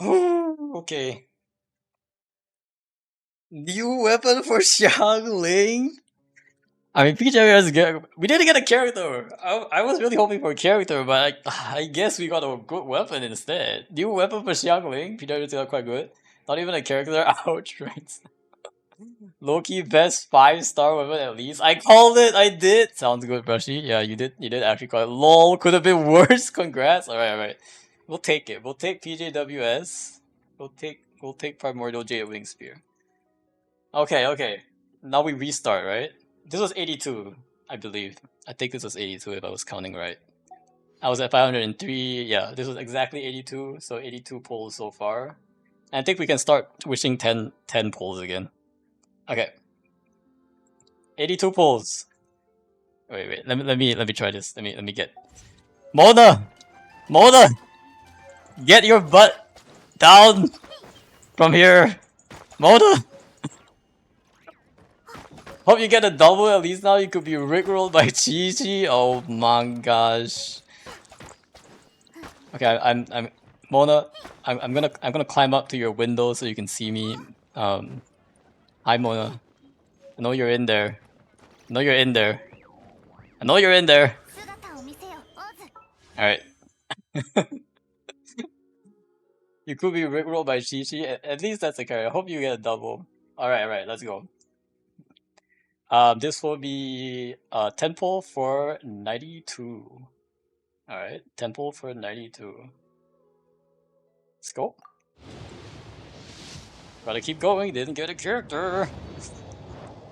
Okay. New weapon for Xiangling? I mean, PJWS is good. We didn't get a character! I was really hoping for a character, but I guess we got a good weapon instead. New weapon for Xiangling? PJWS got quite good. Not even a character. Ouch, right? Low-key best 5-star weapon at least. I called it. I did. Sounds good, Brushy. Yeah, you did. You did actually call it. Lol, could have been worse. Congrats. All right, all right. We'll take it. We'll take PJWS. We'll take Primordial Jade Wing Spear. Okay, okay. Now we restart, right? This was 82, I believe. I think this was 82 if I was counting right. I was at 503. Yeah, this was exactly 82. So 82 pulls so far. And I think we can start wishing 10 pulls again. Okay. 82 pulls. Wait. Let me try this. Let me get Mona! Mona! Get your butt down from here. Mona! Hope you get a double at least now. You could be rickrolled by Chi-Chi. Oh my gosh. Okay, I'm Mona. I'm gonna climb up to your window so you can see me. Hi Mona. I know you're in there. I know you're in there. I know you're in there. Alright. You could be rickrolled by Chi-Chi. At least that's a carry. I hope you get a double. Alright, let's go. This will be 10 pull for 92. Alright, 10 pull for 92. Let's go. Gotta keep going, didn't get a character.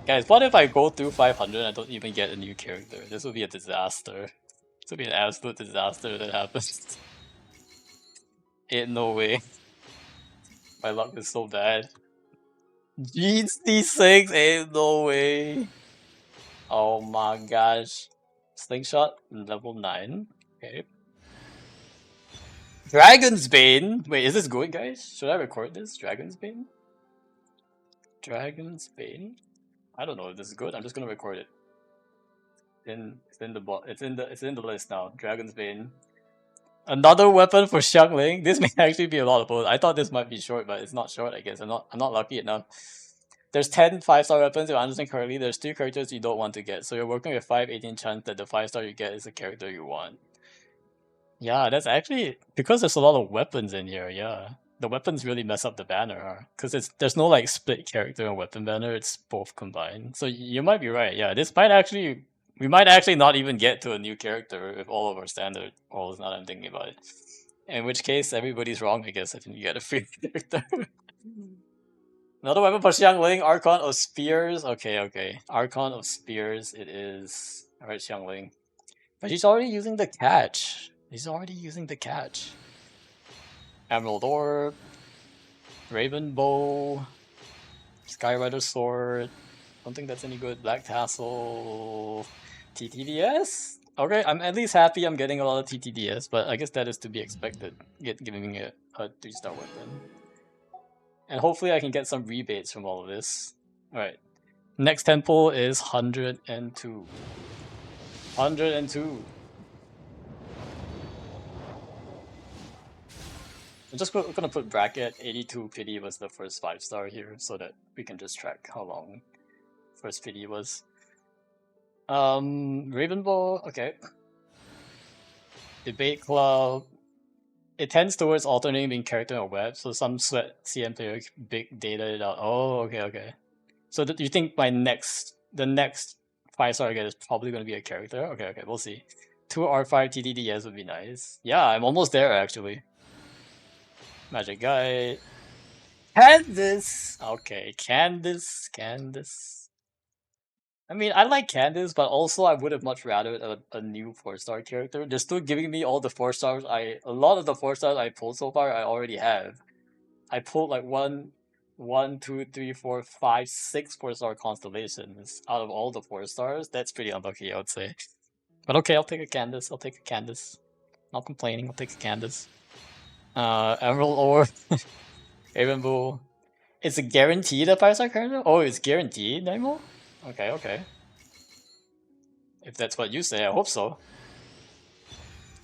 Guys, what if I go through 500 and I don't even get a new character? This would be a disaster. This would be an absolute disaster that happens. Ain't no way. My luck is so bad. GC6, ain't no way. Oh my gosh. Slingshot, level 9. Okay. Dragon's Bane! Wait, is this good, guys? Should I record this? Dragon's Bane? Dragon's Bane? I don't know if this is good. I'm just gonna record it. It's in the list now. Dragon's Bane. Another weapon for Xiangling. This may actually be a lot of both. I thought this might be short, but it's not short, I guess. I'm not lucky enough. There's 10 5-star weapons. If I understand correctly, there's 2 characters you don't want to get. So you're working with 5/18 chance that the 5-star you get is the character you want. Yeah, that's actually because there's a lot of weapons in here. Yeah, the weapons really mess up the banner, because there's no like split character and weapon banner. It's both combined. So you might be right. Yeah, we might actually not even get to a new character if all of our standard rolls. Now that I'm thinking about it, in which case everybody's wrong. I guess I think you get a free character. Another weapon for Xiangling, Archon of Spears. Okay. Archon of Spears it is. Alright, Xiangling. But he's already using the catch. Emerald Orb. Raven Bow, Skyrider Sword. Don't think that's any good. Black Tassel, TTDS. Okay, I'm at least happy I'm getting a lot of TTDS, but I guess that is to be expected. Giving it a 3-star weapon, and hopefully I can get some rebates from all of this. All right, next temple is 102. 102. I'm just gonna put bracket 82 pity was the first 5-star here so that we can just track how long first pity was. Ravenbow, okay. Debate Club. It tends towards alternating being character or web, so some sweat CM player big data it out. Oh, okay. So you think the next 5-star I get is probably gonna be a character? Okay, we'll see. 2 R5 TTDS would be nice. Yeah, I'm almost there actually. Magic Guy. Candace! Okay, Candace. I mean, I like Candace, but also I would have much rather a new 4-star character. They're still giving me all the 4-stars. A lot of the 4-stars I pulled so far, I already have. I pulled like 2, 3, 4, 5, 6 4-star constellations out of all the 4-stars. That's pretty unlucky, I would say. But okay, I'll take a Candace. Not complaining. I'll take a Candace. Emerald Ore, Ravenbow. It's a guaranteed a 5-star character? Oh, it's guaranteed, Naimo? Okay. If that's what you say, I hope so.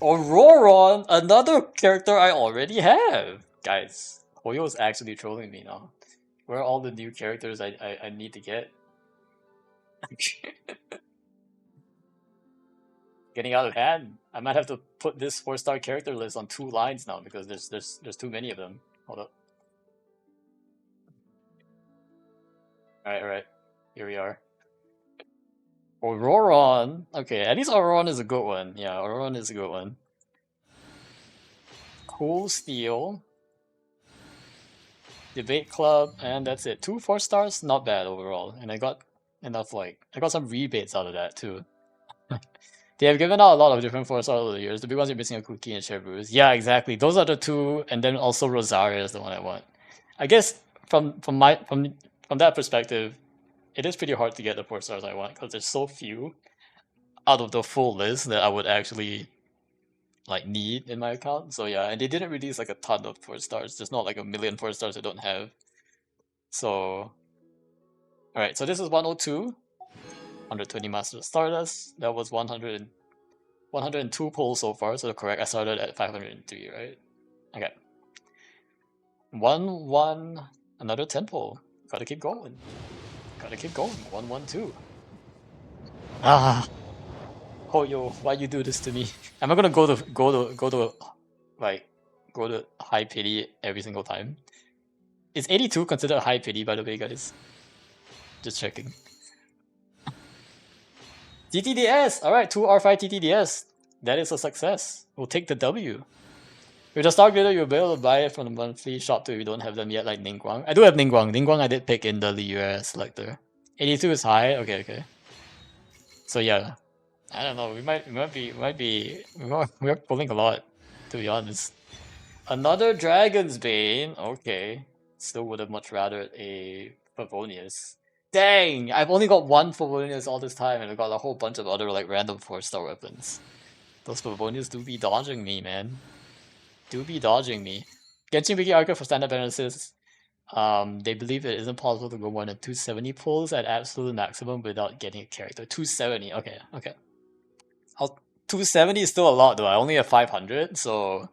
Auroron, another character I already have. Guys, Hoyo's actually trolling me now. Where are all the new characters I need to get? Getting out of hand. I might have to put this 4-star character list on 2 lines now because there's too many of them. Hold up. Alright. Here we are. Auroron. Okay, at least Auroron is a good one. Yeah, Auroron is a good one. Cool Steel. Debate Club, and that's it. 2 4-stars, not bad overall. And I got enough, I got some rebates out of that too. They have given out a lot of different 4-stars over the years. The big ones are missing a cookie and Chevruz. Yeah, exactly. Those are the 2, and then also Rosaria is the one I want. I guess from that perspective, it is pretty hard to get the 4-stars I want because there's so few out of the full list that I would actually need in my account. So yeah, and they didn't release a ton of 4-stars. There's not a million 4-stars I don't have. So alright, so this is 102. 120 Master Stardust. That was 102 pulls so far, so correct. I started at 503, right? Okay. 1-1, another 10 pull. Gotta keep going. 1-1-2. Ah. Hoyo, why you do this to me? Am I gonna go to high pity every single time? Is 82 considered high pity, by the way, guys? Just checking. TTDS! Alright, 2 R5 TTDS. That is a success. We'll take the W. With a Star Grader, you'll be able to buy it from the monthly shop too if you don't have them yet, like Ningguang. I do have Ningguang. Ningguang I did pick in the US selector. 82 is high? Okay. So yeah. I don't know, we're pulling a lot, to be honest. Another Dragon's Bane, okay. Still would have much rather a Favonius. Dang! I've only got 1 Favonius all this time and I've got a whole bunch of other random 4-star weapons. Those Favonius do be dodging me, man. Genshin Wiki Archive for standard balances. They believe it isn't possible to go more than 270 pulls at absolute maximum without getting a character. 270, okay. 270 is still a lot though. I only have 500, so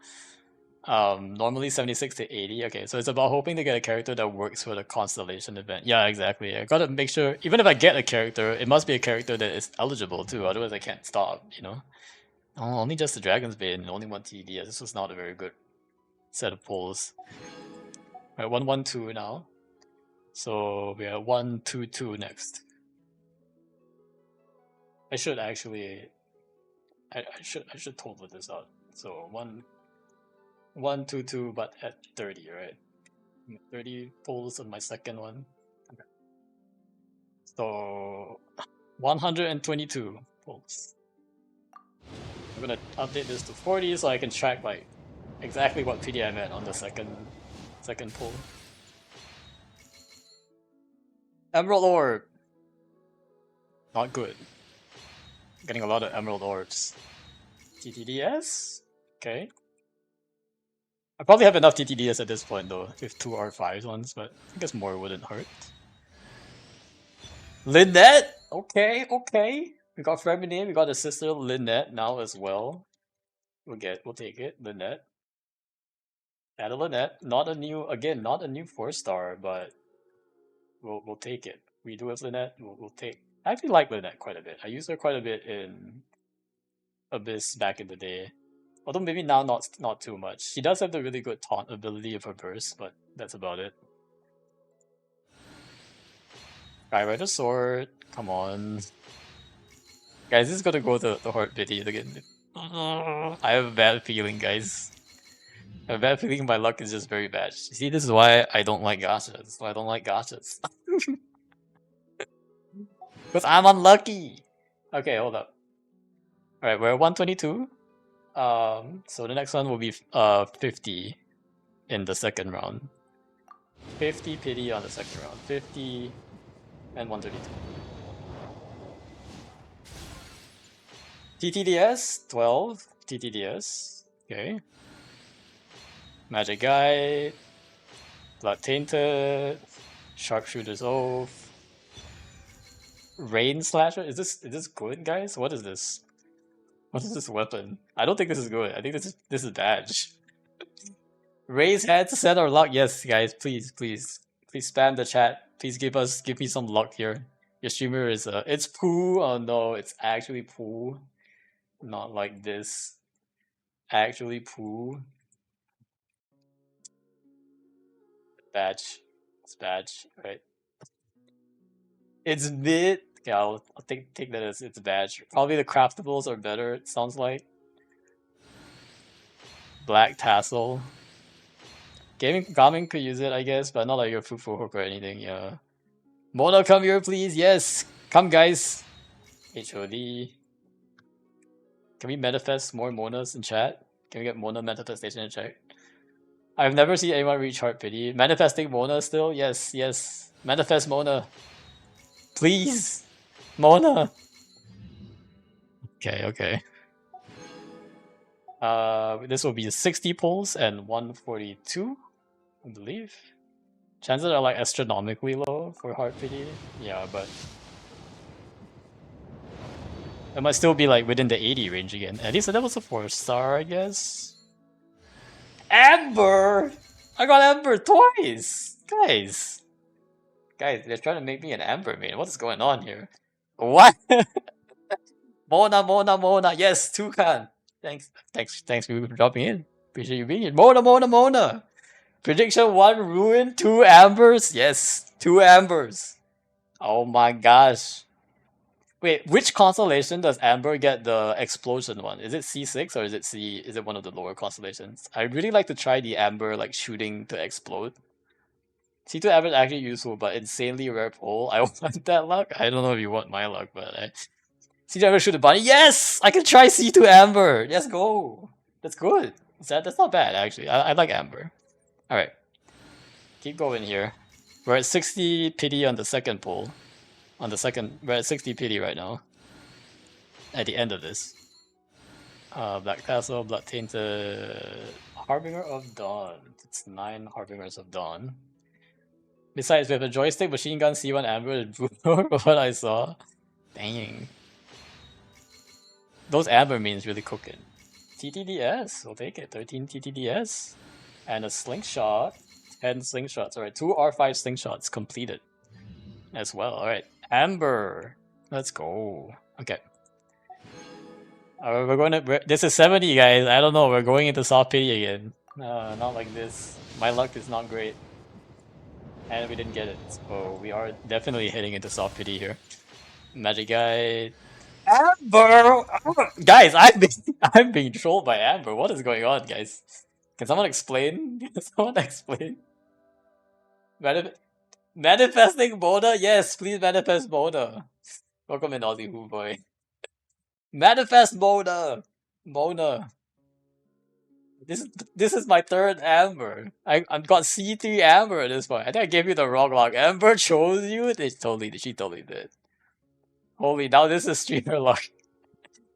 normally 76 to 80. Okay, so it's about hoping to get a character that works for the constellation event. Yeah, exactly. I gotta make sure, even if I get a character, it must be a character that is eligible too, otherwise I can't stop, Oh, only just the Dragon's Bane and only 1 TDS. This was not a very good set of pulls. Right, 1-1-2 now. So we are 1-2-2 next. I should actually I should total this out. So 1-2-2 but at 30, right? 30 pulls on my second one. Okay. So 122 pulls. I'm gonna update this to 40 so I can track exactly what PD I'm at on the second pull. Emerald Orb! Not good. Getting a lot of Emerald Orbs. TTDS? Okay. I probably have enough TTDS at this point though, with 2 R5 ones, but I guess more wouldn't hurt. Lynette! Okay, okay. We got Feminine, we got a sister Lynette now as well. We'll take it, Lynette. Add a Lynette. Not a new 4-star, but we'll take it. We do have Lynette, we'll take. I actually like Lynette quite a bit. I used her quite a bit in Abyss back in the day. Although maybe now not too much. She does have the really good taunt ability of her burst, but that's about it. Skyrider Sword, come on. Guys, this is gonna go to the Heart Pity again. I have a bad feeling, guys. I have a bad feeling my luck is just very bad. See, this is why I don't like gachas. This is why I don't like gachas. Because I'm unlucky! Okay, hold up. Alright, we're at 122. So the next one will be 50 in the second round. 50 pity on the second round. 50 and 132. TTDS 12. TTDS. Okay. Magic Guide. Blood Tainted. Sharpshooter's Oath. Rain Slasher. Is this good, guys? What is this? What is this weapon? I don't think this is good. I think this is bad. Raise hand to set our luck. Yes, guys, please spam the chat. Please give me some luck here. Your streamer is it's poo. Oh no, it's actually poo. Not like this. Actually poo. Badge. It's badge, right? It's mid. Okay, I'll take that as it's badge. Probably the craftables are better, it sounds like. Black tassel. Gaming could use it, I guess, but not like your Fufu hook or anything, yeah. Mona, come here, please. Yes, come, guys. HOD. Can we manifest more Monas in chat? Can we get Mona manifestation in chat? I've never seen anyone reach Heart Pity. Manifesting Mona still? Yes, yes. Manifest Mona. Please. Mona. Okay, okay. This will be 60 pulls and 142, I believe. Chances are like astronomically low for Heart Pity. Yeah, but it might still be like within the 80 range again. At least that was a 4-star, I guess. Amber! I got Amber twice! Guys, they're trying to make me an Amber main. What is going on here? What? Mona! Yes, Toucan! Thanks for dropping in. Appreciate you being here. Mona! Prediction 1 ruin, 2 Ambers? Yes, 2 Ambers. Oh my gosh. Wait, which constellation does Amber get the explosion one? Is it C6 or is it one of the lower constellations? I'd really like to try the Amber like shooting to explode. C2 Amber is actually useful, but insanely rare pull. I want that luck. I don't know if you want my luck, but C2 Amber shoot a bunny. Yes! I can try C2 Amber! Let's go! That's good. That's not bad actually. I like Amber. Alright. Keep going here. We're at 60 pity on the second pull. We're at 60 pity right now. At the end of this. Black Castle, Blood Tainted, Harbinger of Dawn. It's 9 Harbingers of Dawn. Besides, we have a joystick, machine gun, C1 Amber, and Bruno, what I saw. Dang. Those Amber means really cooking. TTDS, we'll take it. 13 TTDS. And a slingshot. 10 slingshots. Alright, 2 R5 slingshots completed. As well. Alright. Amber. Let's go. Okay. We're going to. This is 70, guys. I don't know. We're going into soft pity again. Not like this. My luck is not great. And we didn't get it. So we are definitely heading into soft pity here. Magic Guide. Amber! Guys, I'm being trolled by Amber. What is going on, guys? Can someone explain? Can someone explain? Manifesting Mona? Yes, please manifest Mona. Welcome in, Aussie Who Boy. Manifest Mona! Mona. This is my third Amber. I've got C3 Amber at this point. I think I gave you the wrong log. Amber chose you? She totally did. Holy, now this is streamer luck.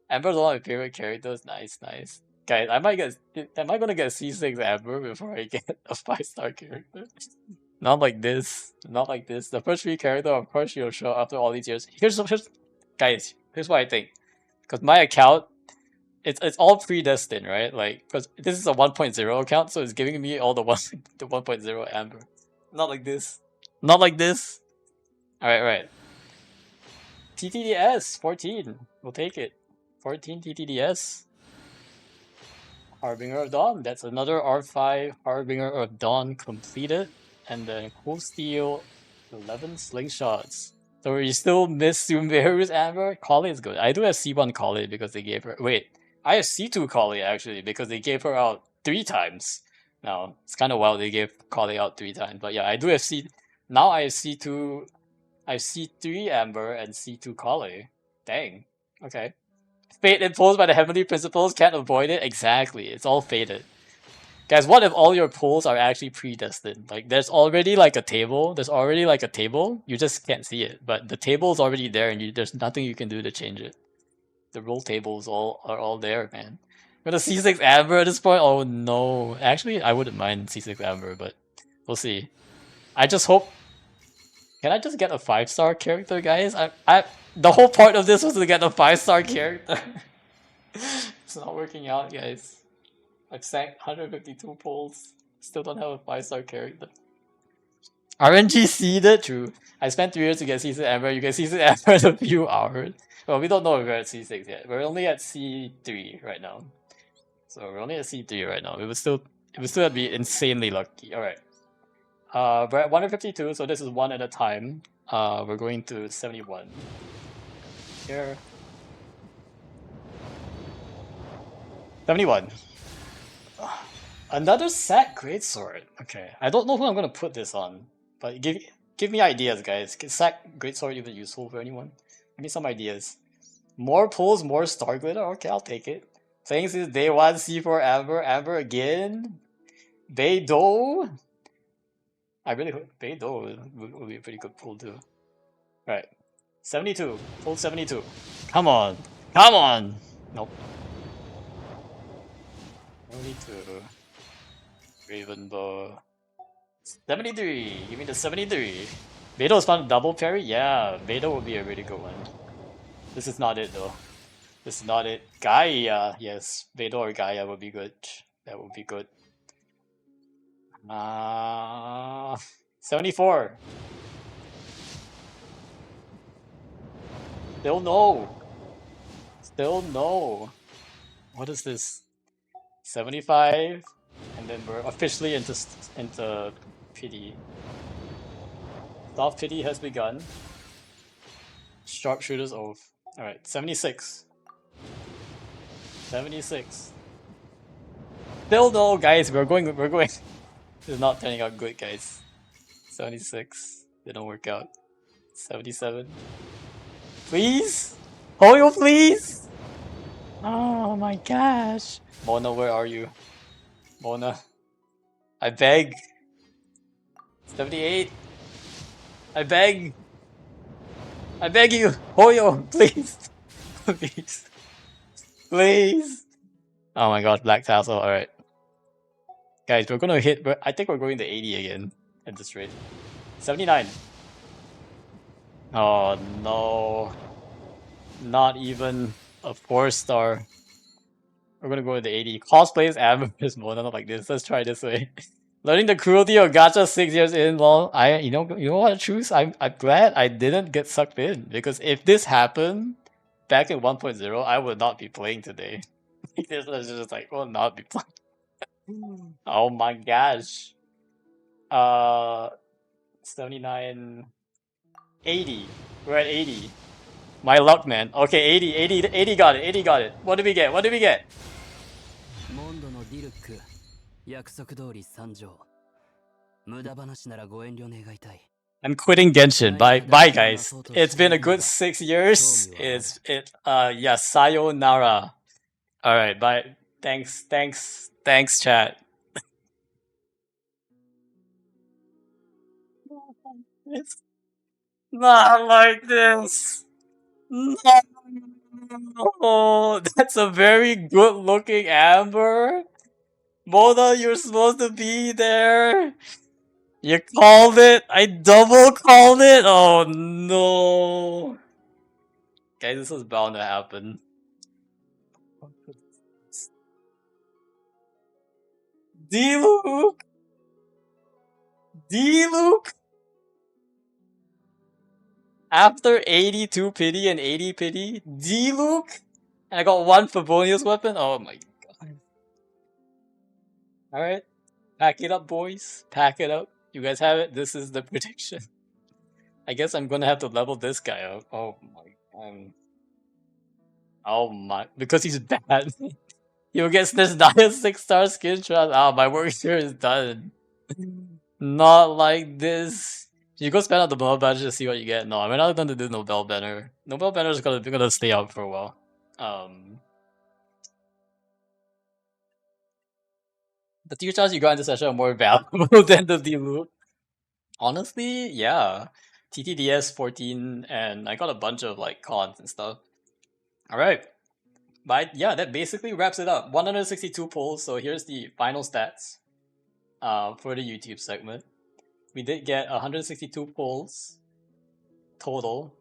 Amber's one of my favorite characters. Nice, nice. Guys, am I gonna get C6 Amber before I get a 5-star character? Not like this. Not like this. The first free character, of course, she'll show after all these years. Guys, here's what I think. Because my account, it's all predestined, right? Like, because this is a 1.0 account, so it's giving me all the 1.0 Amber. Not like this. Not like this. Alright, right. TTDS 14. We'll take it. 14 TTDS. Harbinger of Dawn. That's another R5 Harbinger of Dawn completed. And then Cool Steel 11 slingshots. So we still miss Sumeru's Amber. Kali is good. I do have C1 Kali because they gave her. Wait, I have C2 Kali actually because they gave her out 3 times. Now it's kind of wild they gave Kali out 3 times, but yeah, I do have C. Now I have C2. I have C3 Amber and C2 Kali. Dang. Okay. Fate imposed by the heavenly principles, can't avoid it. Exactly. It's all fated. Guys, what if all your pulls are actually predestined? Like, there's already like a table. There's already like a table. You just can't see it, but the table's already there, and there's nothing you can do to change it. The roll tables are all there, man. We're gonna C6 Amber at this point. Oh no! Actually, I wouldn't mind C6 Amber, but we'll see. I just hope. Can I just get a 5-star character, guys? The whole point of this was to get a 5-star character. It's not working out, guys. I've sank 152 pulls. Still don't have a 5-star character. RNG seeded? True. I spent 3 years to get C6 Amber. You get C6 Amber in a few hours. Well, we don't know if we're at C6 yet. We're only at C3 right now. So we're only at C3 right now. It would still be insanely lucky. Alright. We're at 152, so this is 1 at a time. We're going to 71. Here. 71. Another Sack Greatsword. Okay, I don't know who I'm gonna put this on, but give me ideas, guys. Is Sack Greatsword even useful for anyone? Give me some ideas. More pulls, more Star Glitter? Okay, I'll take it. Playing since day 1, C4 Amber. Amber again. Beidou. I really hope Beidou will be a pretty good pull too. Right. 72. Pull 72. Come on. Come on! Nope. 72. Ravenbow. 73. Give me the 73. Beidou's found a double parry? Yeah, Beidou would be a really good one. This is not it though. This is not it. Gaia. Yes, Beidou or Gaia would be good. That would be good. 74. Still no. Still no. What is this? 75, and then we're officially into pity. Soft pity has begun. Sharpshooters oath. All right, 76. 76. Still no, guys. We're going. This is not turning out good, guys. 76. Didn't work out. 77. Please, Hoyo, please. Oh my gosh. Mona, where are you? Mona. I beg. 78. I beg. I beg you. Hoyo, please. Please. Please. Oh my god, Black Tassel. Alright. Guys, we're gonna hit. I think we're going to 80 again at this rate. 79. Oh no. Not even a 4-star. We're gonna go with the 80. Cosplays average Mona, not like this. Let's try this way. Learning the cruelty of gacha 6 years in. Well, you know what, Truce? I'm glad I didn't get sucked in, because if this happened back in 1.0, I would not be playing today. This was just like, will not be playing. Oh my gosh. 79, 80. We're at 80. My luck, man. Okay, 80 got it. 80 got it. What did we get? What did we get? I'm quitting Genshin. Bye guys. It's been a good 6 years. Yeah, sayonara. Alright, bye. Thanks, chat. It's not like this. No, that's a very good-looking Amber. Mona, you're supposed to be there. You called it. I double called it. Oh no, guys, this was bound to happen. D-Luke, D-Luke. After 82 pity and 80 pity, D-Luke, and I got one Favonius weapon. Oh my god. All right, pack it up, boys. Pack it up. You guys have it. This is the prediction. I guess I'm gonna have to level this guy up. Oh my. Oh my. Because he's bad. You'll get Snezhnaya 6-star skin trust. Ah, my work here is done. Not like this. You go spend out the Nobel Banner to see what you get. No, we're not going to do Nobel Banner. Nobel Banner is gonna stay out for a while. The tier charts you got in this session are more valuable than the D-Loop. Honestly, yeah. TTDS 14, and I got a bunch of like cons and stuff. Alright. But yeah, that basically wraps it up. 162 polls, so here's the final stats for the YouTube segment. We did get 162 polls total.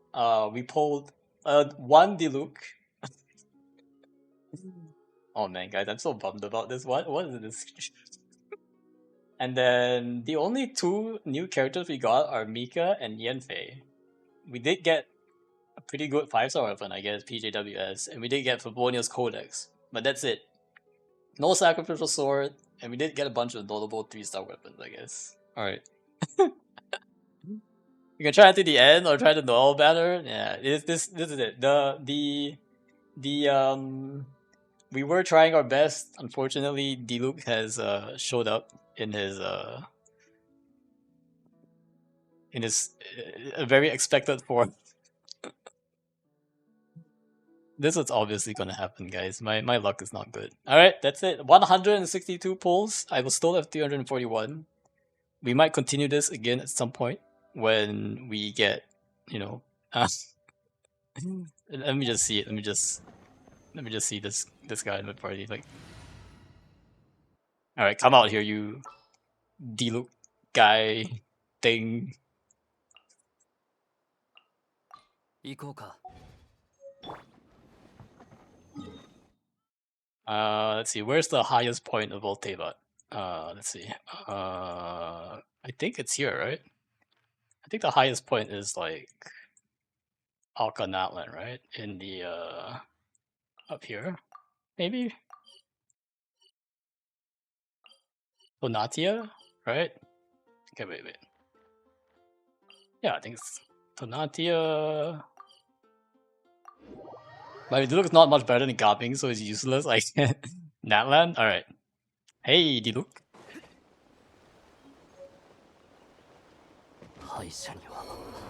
We polled one Diluc. Oh man, guys, I'm so bummed about this. What is this? And then the only two new characters we got are Mika and Yanfei. We did get a pretty good 5-star weapon, I guess, PJWS, and we did get Favonius Codex, but that's it. No sacrificial sword, and we did get a bunch of notable 3-star weapons, I guess. Alright. You can try it to the end or try the Noel banner. Yeah, this is it. We were trying our best. Unfortunately, Diluc has showed up in his a very expected form. This is obviously gonna happen, guys. My luck is not good. Alright, that's it. 162 polls. I will still have 341. We might continue this again at some point when we get, you know, let me just see it. Let me just see this guy in the party. Like, all right, come out here, you D-Look guy thing. Let's see. Where's the highest point of Voltaibat? Let's see. I think it's here, right? I think the highest point is like Alkanatlan, right? In the up here, maybe. Tonatia, right? Okay, wait. Yeah, I think it's Tonatia. But Diluc is not much better than Gaping, so it's useless. Like Natlan. All right. Hey, Diluc.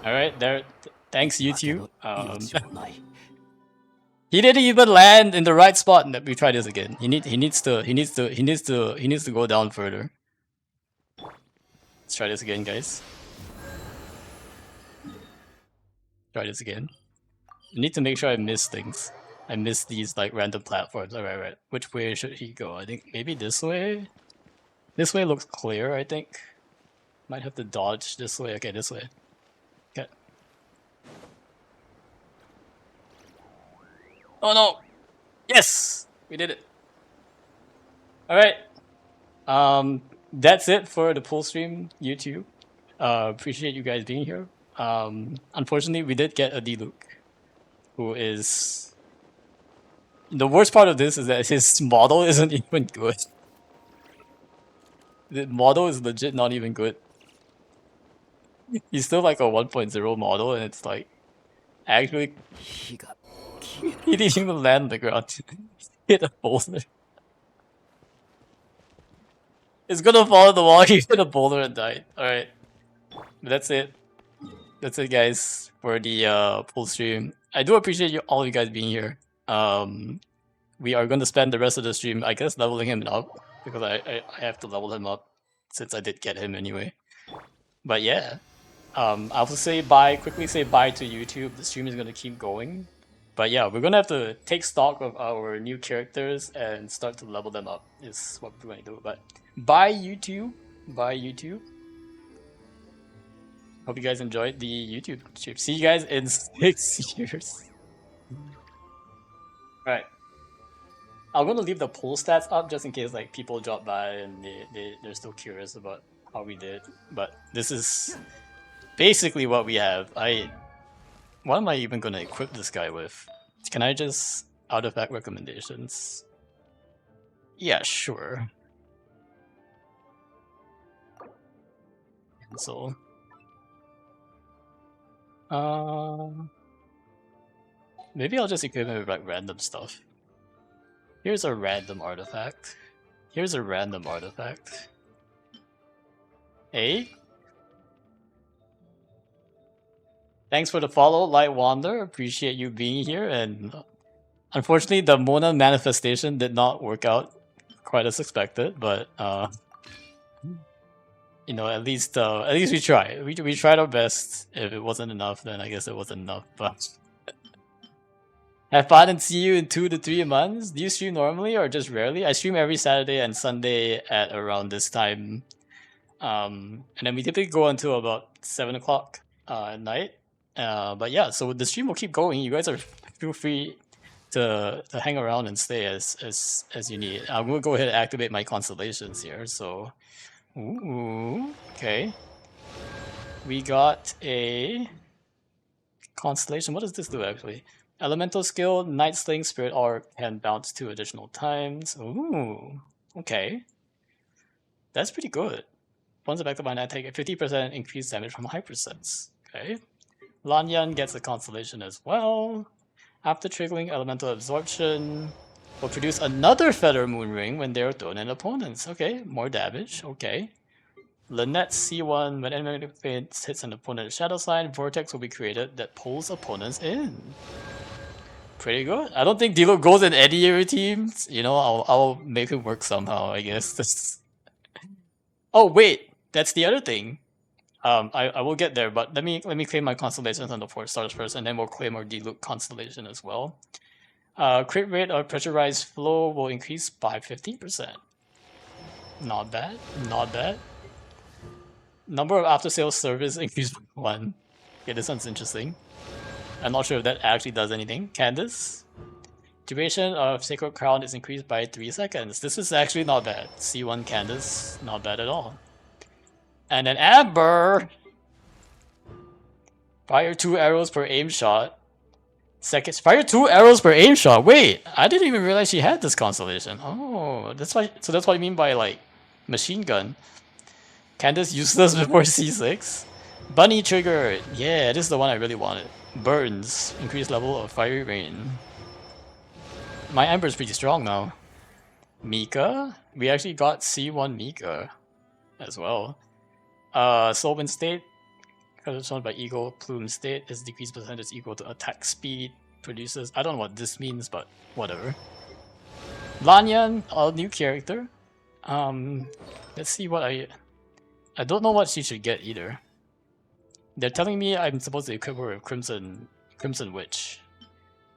All right, there. Thanks, YouTube. He didn't even land in the right spot. Let me try this again. He needs to go down further. Let's try this again, guys. Try this again. I need to make sure I miss things. I miss these like random platforms. Alright, right. Which way should he go? I think maybe this way? This way looks clear, I think. Might have to dodge this way. Okay, this way. Okay. Oh no! Yes! We did it. Alright. That's it for the full stream YouTube. Appreciate you guys being here. Unfortunately, we did get a D-Luke, who is... The worst part of this is that his model isn't even good. The model is legit not even good. He's still like a 1.0 model, and it's like... Actually... He didn't even land on the ground. Hit a boulder. It's gonna fall in the wall, he hit a boulder and died. Alright. That's it. That's it, guys, for the full stream. I do appreciate all you guys being here. we are going to spend the rest of the stream, I guess, leveling him up, because I have to level him up since I did get him anyway. But yeah, I'll say bye. Quickly say bye to YouTube. The stream is going to keep going. But yeah, we're gonna have to take stock of our new characters and start to level them up, is what we're going to do. But bye YouTube. Bye YouTube. Hope you guys enjoyed the YouTube stream. See you guys in 6 years. Alright. I'm gonna leave the poll stats up just in case like people drop by and they're still curious about how we did. But this is basically what we have. What am I even gonna equip this guy with? Can I just artifact recommendations? Yeah, sure. Cancel. Maybe I'll just equip him with like random stuff. Here's a random artifact. Here's a random artifact. Hey? Thanks for the follow, Light Wander. Appreciate you being here. And unfortunately, the Mona manifestation did not work out quite as expected. But you know, at least we tried. We tried our best. If it wasn't enough, then I guess it wasn't enough. But have fun and see you in 2 to 3 months. Do you stream normally or just rarely? I stream every Saturday and Sunday at around this time. And then we typically go until about 7 o'clock at night. But yeah, so the stream will keep going. You guys are feel free to hang around and stay as you need. I'm gonna go ahead and activate my constellations here. So, ooh, okay. We got a constellation. What does this do actually? Elemental skill, Night Sling, Spirit Arc can bounce 2 additional times. Ooh, okay. That's pretty good. Once affected by an attack, 50% increased damage from Hypersense. Okay. Lanyan gets a constellation as well. After triggering elemental absorption, will produce another Feather Moon Ring when they are thrown at opponents. Okay, more damage. Okay. Lynette C1, when enemy hits an opponent's shadow sign, Vortex will be created that pulls opponents in. Pretty good. I don't think Dilo goes in any of your teams. You know, I'll make it work somehow, I guess. Oh wait, that's the other thing. I will get there, but let me claim my constellations on the 4 stars first, and then we'll claim our D-Loop constellation as well. Crit rate of pressurized flow will increase by 15%. Not bad, not bad. Number of after sales service increased by 1. Okay, this one's interesting. I'm not sure if that actually does anything. Candace. Duration of Sacred Crown is increased by 3 seconds. This is actually not bad. C1 Candace, not bad at all. And then Amber! Fire 2 arrows per aim shot. Fire 2 arrows per aim shot! Wait! I didn't even realize she had this constellation. Oh, that's why. So that's what I mean by like machine gun. Candace useless before C6. Bunny trigger! Yeah, this is the one I really wanted. Burns. Increased level of fiery rain. My Amber is pretty strong now. Mika? We actually got C1 Mika as well. Soulwind state, because shown by Eagle Plume state, is decreased percentage equal to attack speed. Produces, I don't know what this means, but whatever. Lanyan, a new character. Let's see what I don't know what she should get either. They're telling me I'm supposed to equip her with Crimson Witch.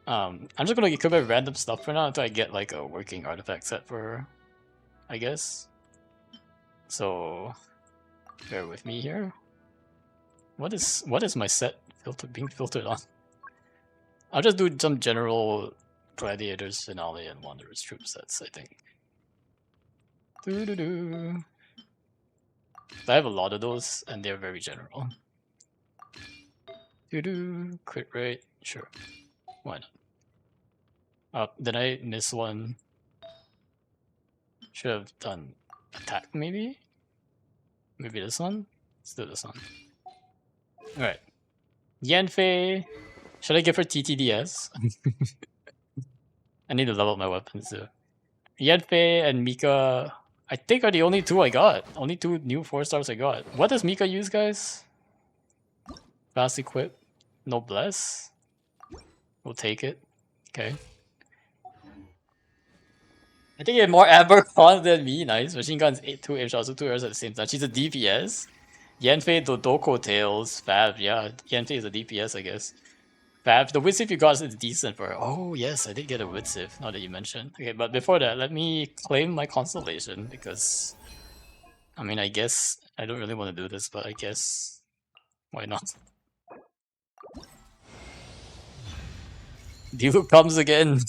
I'm just gonna equip her with random stuff for now until I get like a working artifact set for her, I guess. So bear with me here. What is my set being filtered on? I'll just do some general Gladiators Finale and Wanderers troop sets, I think. I have a lot of those and they're very general. Crit rate, sure. Why not? Did I miss one? Should have done attack maybe? Maybe this one? Let's do this one. Alright. Yanfei. Should I give her TTDS? I need to level up my weapons too. Yanfei and Mika, I think are the only 2 I got. Only 2 new 4 stars I got. What does Mika use, guys? Fast equip. Noblesse. We'll take it. Okay. I think you have more amber con than me. Nice. Machine guns, 2 aim shots, 2 arrows at the same time. She's a DPS. Yanfei, Dodoko Tails, Fab. Yeah, Yanfei is a DPS, I guess. Fab. The Widsif you got is decent for her. Oh, yes, I did get a Widsif, now that you mentioned. Okay, but before that, let me claim my constellation because. I mean, I guess. I don't really want to do this, but I guess. Why not? Diluc comes again.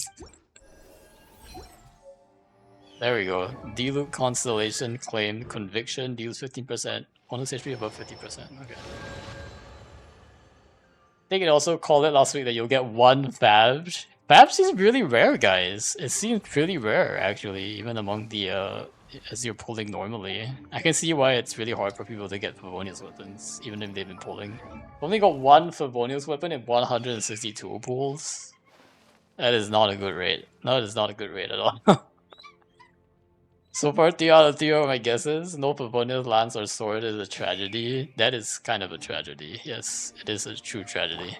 There we go. Diluc Constellation claimed. Conviction deals 15%. Bonus HP above 50%. Okay. I think it also called it last week that you'll get 1 Fab. Fab seems really rare, guys. It seems pretty rare, actually, even among the, as you're pulling normally. I can see why it's really hard for people to get Favonius weapons, even if they've been pulling. Only got 1 Favonius weapon in 162 pulls. That is not a good rate. No, that is not a good rate at all. So far, 3 out of 3 are my guesses. No Favonius lance or sword is a tragedy. That is kind of a tragedy. Yes, it is a true tragedy.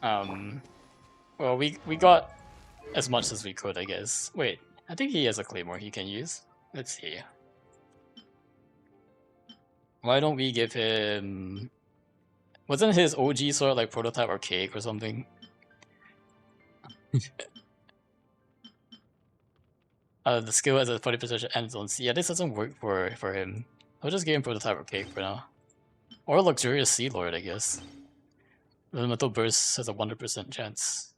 Well, we got as much as we could, I guess. Wait, I think he has a claymore he can use. Let's see. Why don't we give him... Wasn't his OG sword like prototype archaic or something? The skill has a 40% end zone. Yeah, this doesn't work for him. I'll just give him prototype archaic for now. Or luxurious sea lord, I guess. Elemental burst has a 100% chance.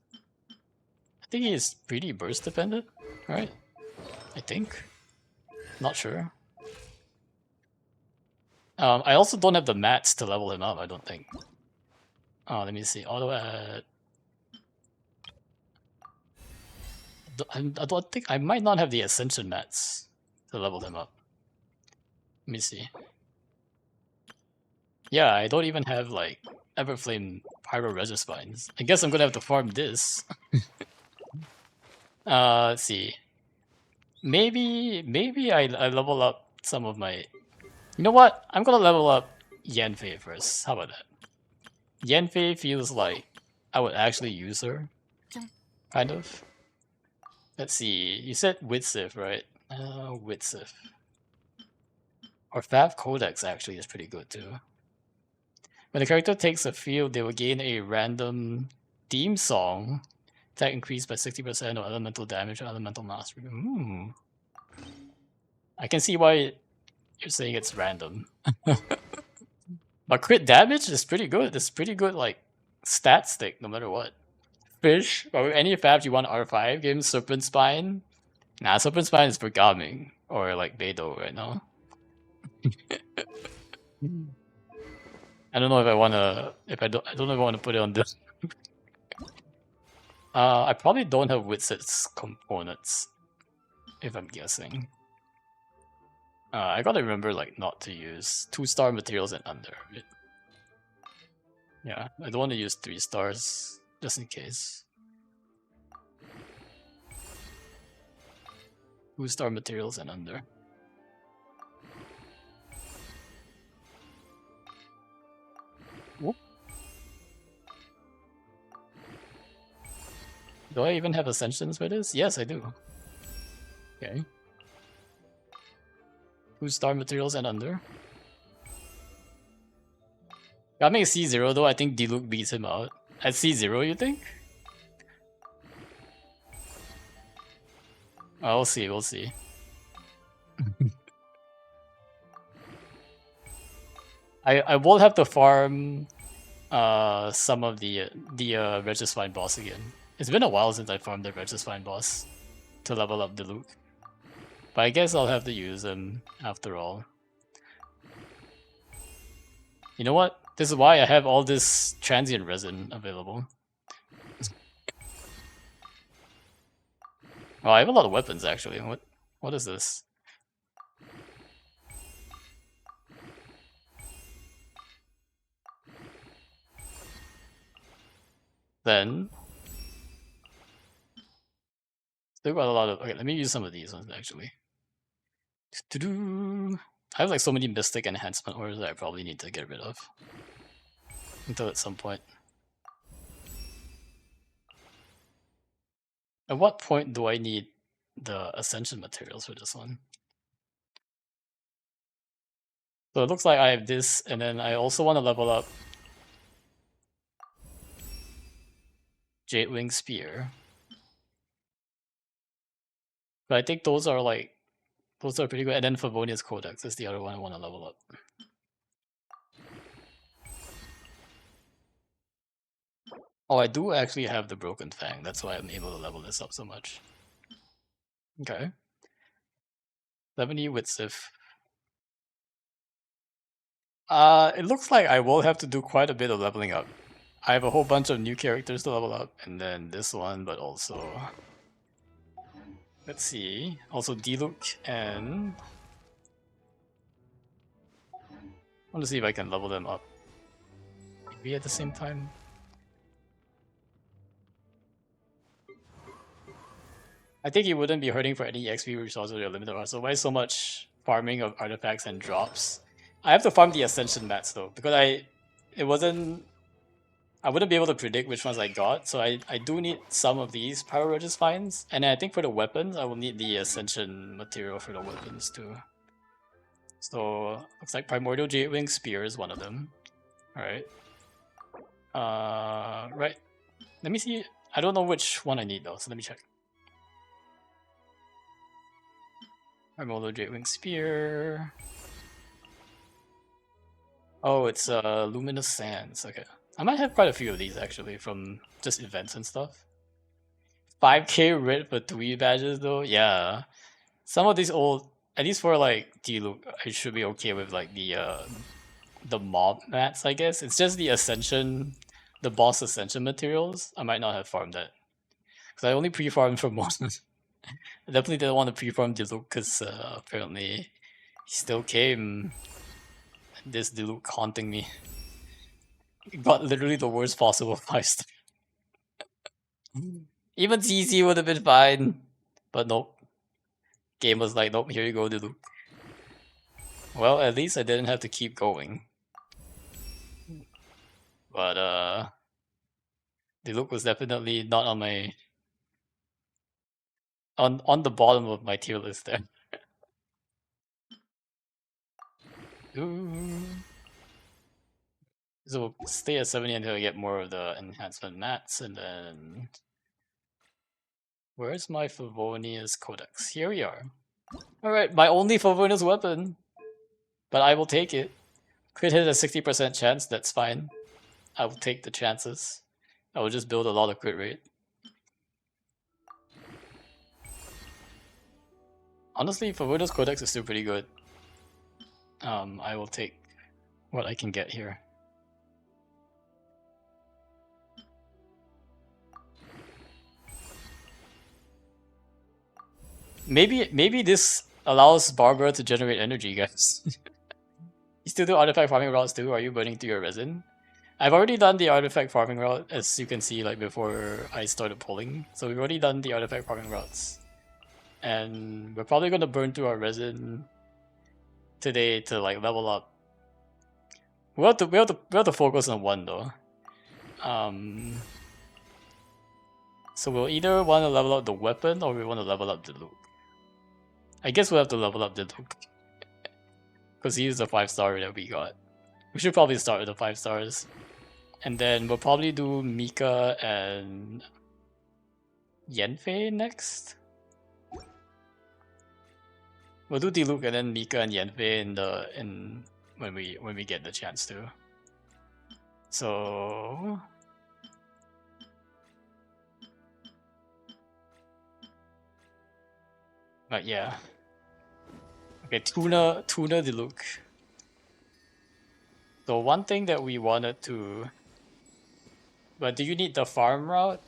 I think he is pretty burst dependent, right? I think. Not sure. I also don't have the mats to level him up, I don't think. Oh, let me see. Auto at... I don't think... I might not have the ascension mats to level him up. Let me see. Yeah, I don't even have, like, Everflame Pyro Regispines. I guess I'm gonna have to farm this. Let's see. Maybe I level up some of my... You know what? I'm gonna level up Yanfei first. How about that? Yanfei feels like I would actually use her. Kind of. Let's see. You said Widsif, right? Widsif. Or Fab Codex actually is pretty good too. When the character takes a field, they will gain a random theme song. Attack increased by 60% or elemental damage or elemental mastery. I can see why you're saying it's random. But crit damage is pretty good. It's pretty good, like, stat stick, no matter what. Fish, or any Fabs you want R5, give him Serpent Spine. Nah, Serpent Spine is for Gaming, or like Beidou right now. I don't know if I wanna, I don't know if I wanna put it on this. I probably don't have Witsit's components, if I'm guessing. I gotta remember, like, not to use 2-star materials and under. Right? Yeah, I don't want to use 3 stars, just in case. 2-star materials and under. Whoop. Do I even have ascensions for this? Yes, I do. Okay. 2-star materials and under. Gotta make C0 though, I think Diluc beats him out. At C0, you think? Oh, we'll see, we'll see. I will have to farm some of the Regisvine boss again. It's been a while since I farmed the Regisvine boss to level up Diluc. But I guess I'll have to use them after all. You know what? This is why I have all this transient resin available. Oh, I have a lot of weapons actually. What is this? Then still got a lot of... Okay, let me use some of these ones actually. I have like so many mystic enhancement orders that I probably need to get rid of. Until at some point. At what point do I need the ascension materials for this one? So it looks like I have this, and then I also want to level up Jadewing Spear. But I think those are pretty good. And then Favonius Codex is the other one I want to level up. Oh, I do actually have the Broken Fang. That's why I'm able to level this up so much. Okay. 70 with Sif. It looks like I will have to do quite a bit of leveling up. I have a whole bunch of new characters to level up, and then this one, but also... Let's see. Also Diluc and... I want to see if I can level them up. Maybe at the same time. I think it wouldn't be hurting for any XP resources with your limited run, so why so much farming of artifacts and drops? I have to farm the Ascension mats though, because I wouldn't be able to predict which ones I got, so I do need some of these Pyro Regis finds, and I think for the weapons, I will need the Ascension material for the weapons too. So, looks like Primordial Jadewing Spear is one of them. Alright. Right. Let me see. I don't know which one I need though, so let me check. Primordial Jadewing Spear. Oh, it's Luminous Sands. Okay. I might have quite a few of these actually from just events and stuff. 5k red for 3 badges though? Yeah. Some of these old, at least for like Diluc, I should be okay with like the mob mats, I guess. It's just the ascension, the boss ascension materials. I might not have farmed that. Because I only pre-farmed for most. I definitely didn't want to pre-farm Diluc because apparently he still came. This Diluc haunting me. It got literally the worst possible 5-star. Even CC would have been fine. But nope. Game was like, nope, here you go, Diluc. Well, at least I didn't have to keep going. But Diluc was definitely not on my on the bottom of my tier list there. Ooh. So we'll stay at 70 until I get more of the enhancement mats, and then where's my Favonius Codex? Here we are. Alright, my only Favonius weapon. But I will take it. Crit hit a 60% chance, that's fine. I will take the chances. I will just build a lot of crit rate. Honestly, Favonius Codex is still pretty good. I will take what I can get here. Maybe this allows Barbara to generate energy, guys. You still do artifact farming routes too? Are you burning through your resin? I've already done the artifact farming route, as you can see, like before I started pulling. So we've already done the artifact farming routes. And we're probably gonna burn through our resin today to like level up. We have to focus on one though. So we'll either want to level up the weapon or we want to level up the loot. I guess we'll have to level up the loot. Because he's the 5-star that we got. We should probably start with the 5 stars. And then we'll probably do Mika and Yanfei next. We'll do Diluc and then Mika and Yanfei when we get the chance to. So but yeah. Okay, Tuna Diluc. So one thing that we wanted to... But do you need the farm route?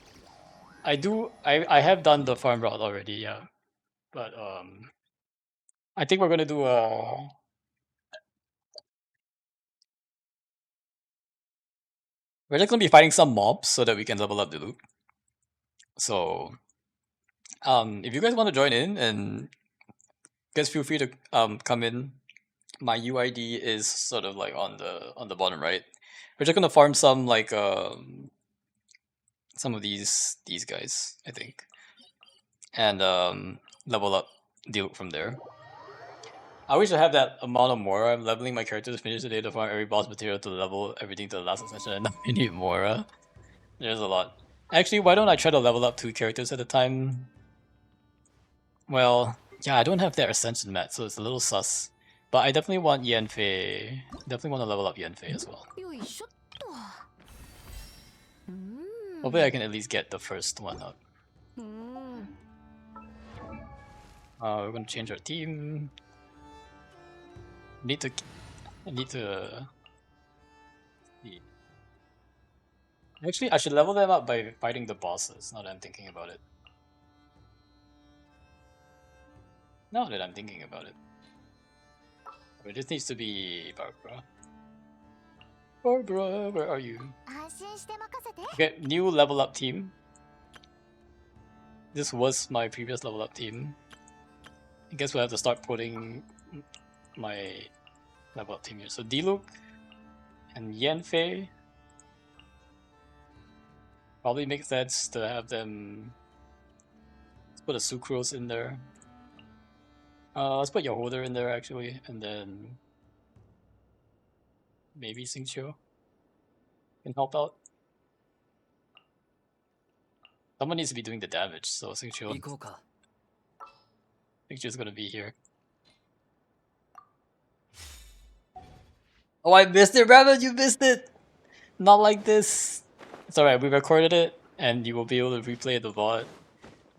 I have done the farm route already, yeah. But I think we're gonna do a... We're just gonna be fighting some mobs so that we can level up Diluc. So if you guys want to join in, and guys feel free to come in. My UID is sort of like on the bottom right. We're just gonna farm some like some of these guys, I think. and level up Diluc from there. I wish I had that amount of Mora. I'm leveling my character to finish the day to farm every boss material to level everything to the last ascension, and now I need Mora. There's a lot. Actually, why don't I try to level up 2 characters at a time? Well, yeah, I don't have their ascension mat, so it's a little sus. But I definitely want Yanfei. Definitely want to level up Yanfei as well. Hopefully I can at least get the first one up. We're gonna change our team. I need to see. Actually, I should level them up by fighting the bosses, now that I'm thinking about it. It just needs to be Barbara. Barbara, where are you? Okay, new level up team. This was my previous level up team. I guess we'll have to start putting my level up team here. So Diluc and Yanfei. Probably makes sense to have them. Let's put a Sucrose in there. Let's put Yahoder in there actually, and then maybe Xingqiu can help out. Someone needs to be doing the damage, so Xingqiu's gonna be here. Oh, I missed it, Rabbit! You missed it! Not like this! It's alright, we recorded it, and you will be able to replay the VOD.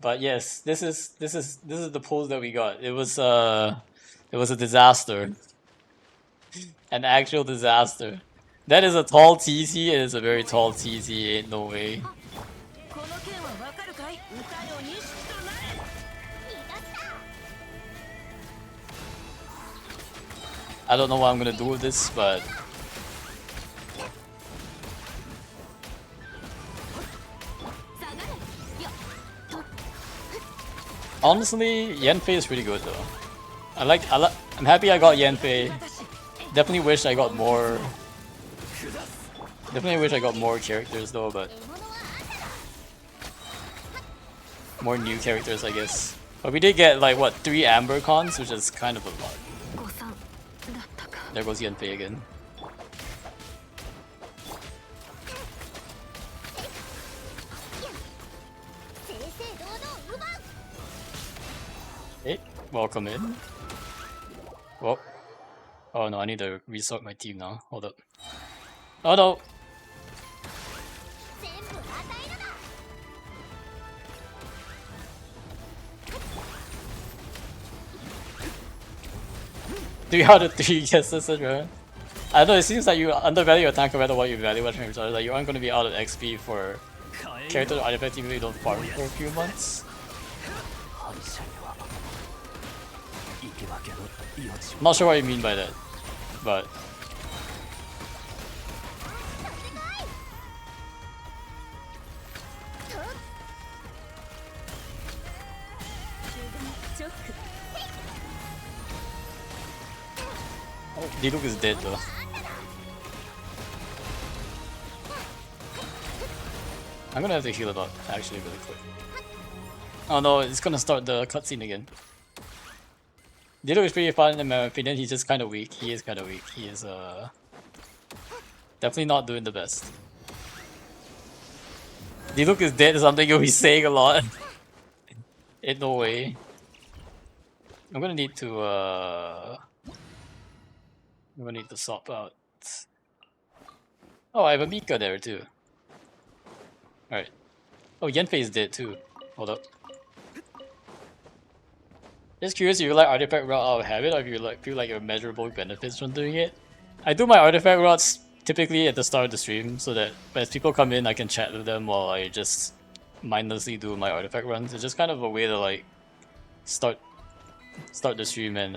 But yes, this is the pulls that we got. It was a disaster. An actual disaster. That is a tall TC, it is a very tall TC, ain't no way. I don't know what I'm gonna do with this, but honestly, Yanfei is pretty good though. I'm happy I got Yanfei. Definitely wish I got more. Definitely wish I got more characters though, but more new characters, I guess. But we did get like what 3 Amber Cons, which is kind of a lot. There goes Yanfei again. Hey, welcome in. Well, oh no, I need to resort my team now. Hold up. Oh no! Three out of 3 guesses, right? I don't know, it seems like you undervalue your tank compared to what you value from each other. Like, you aren't going to be out of XP for character artifact even if you don't farm for a few months. I'm not sure what you mean by that, but oh, Diluc is dead though. I'm gonna have to heal it up actually really quick. Oh no, it's gonna start the cutscene again. Diluc is pretty fun in my opinion, he's just kinda weak. He is kinda weak. He is definitely not doing the best. Diluc is dead is something you'll be saying a lot. Ain't no way. I'm gonna need to swap out. Oh, I have a Mika there too. Alright. Oh, Yanfei is dead too. Hold up. Just curious if you like artifact route out of habit or if you feel like your measurable benefits from doing it. I do my artifact routes typically at the start of the stream so that as people come in I can chat with them while I just mindlessly do my artifact runs. It's just kind of a way to like start the stream and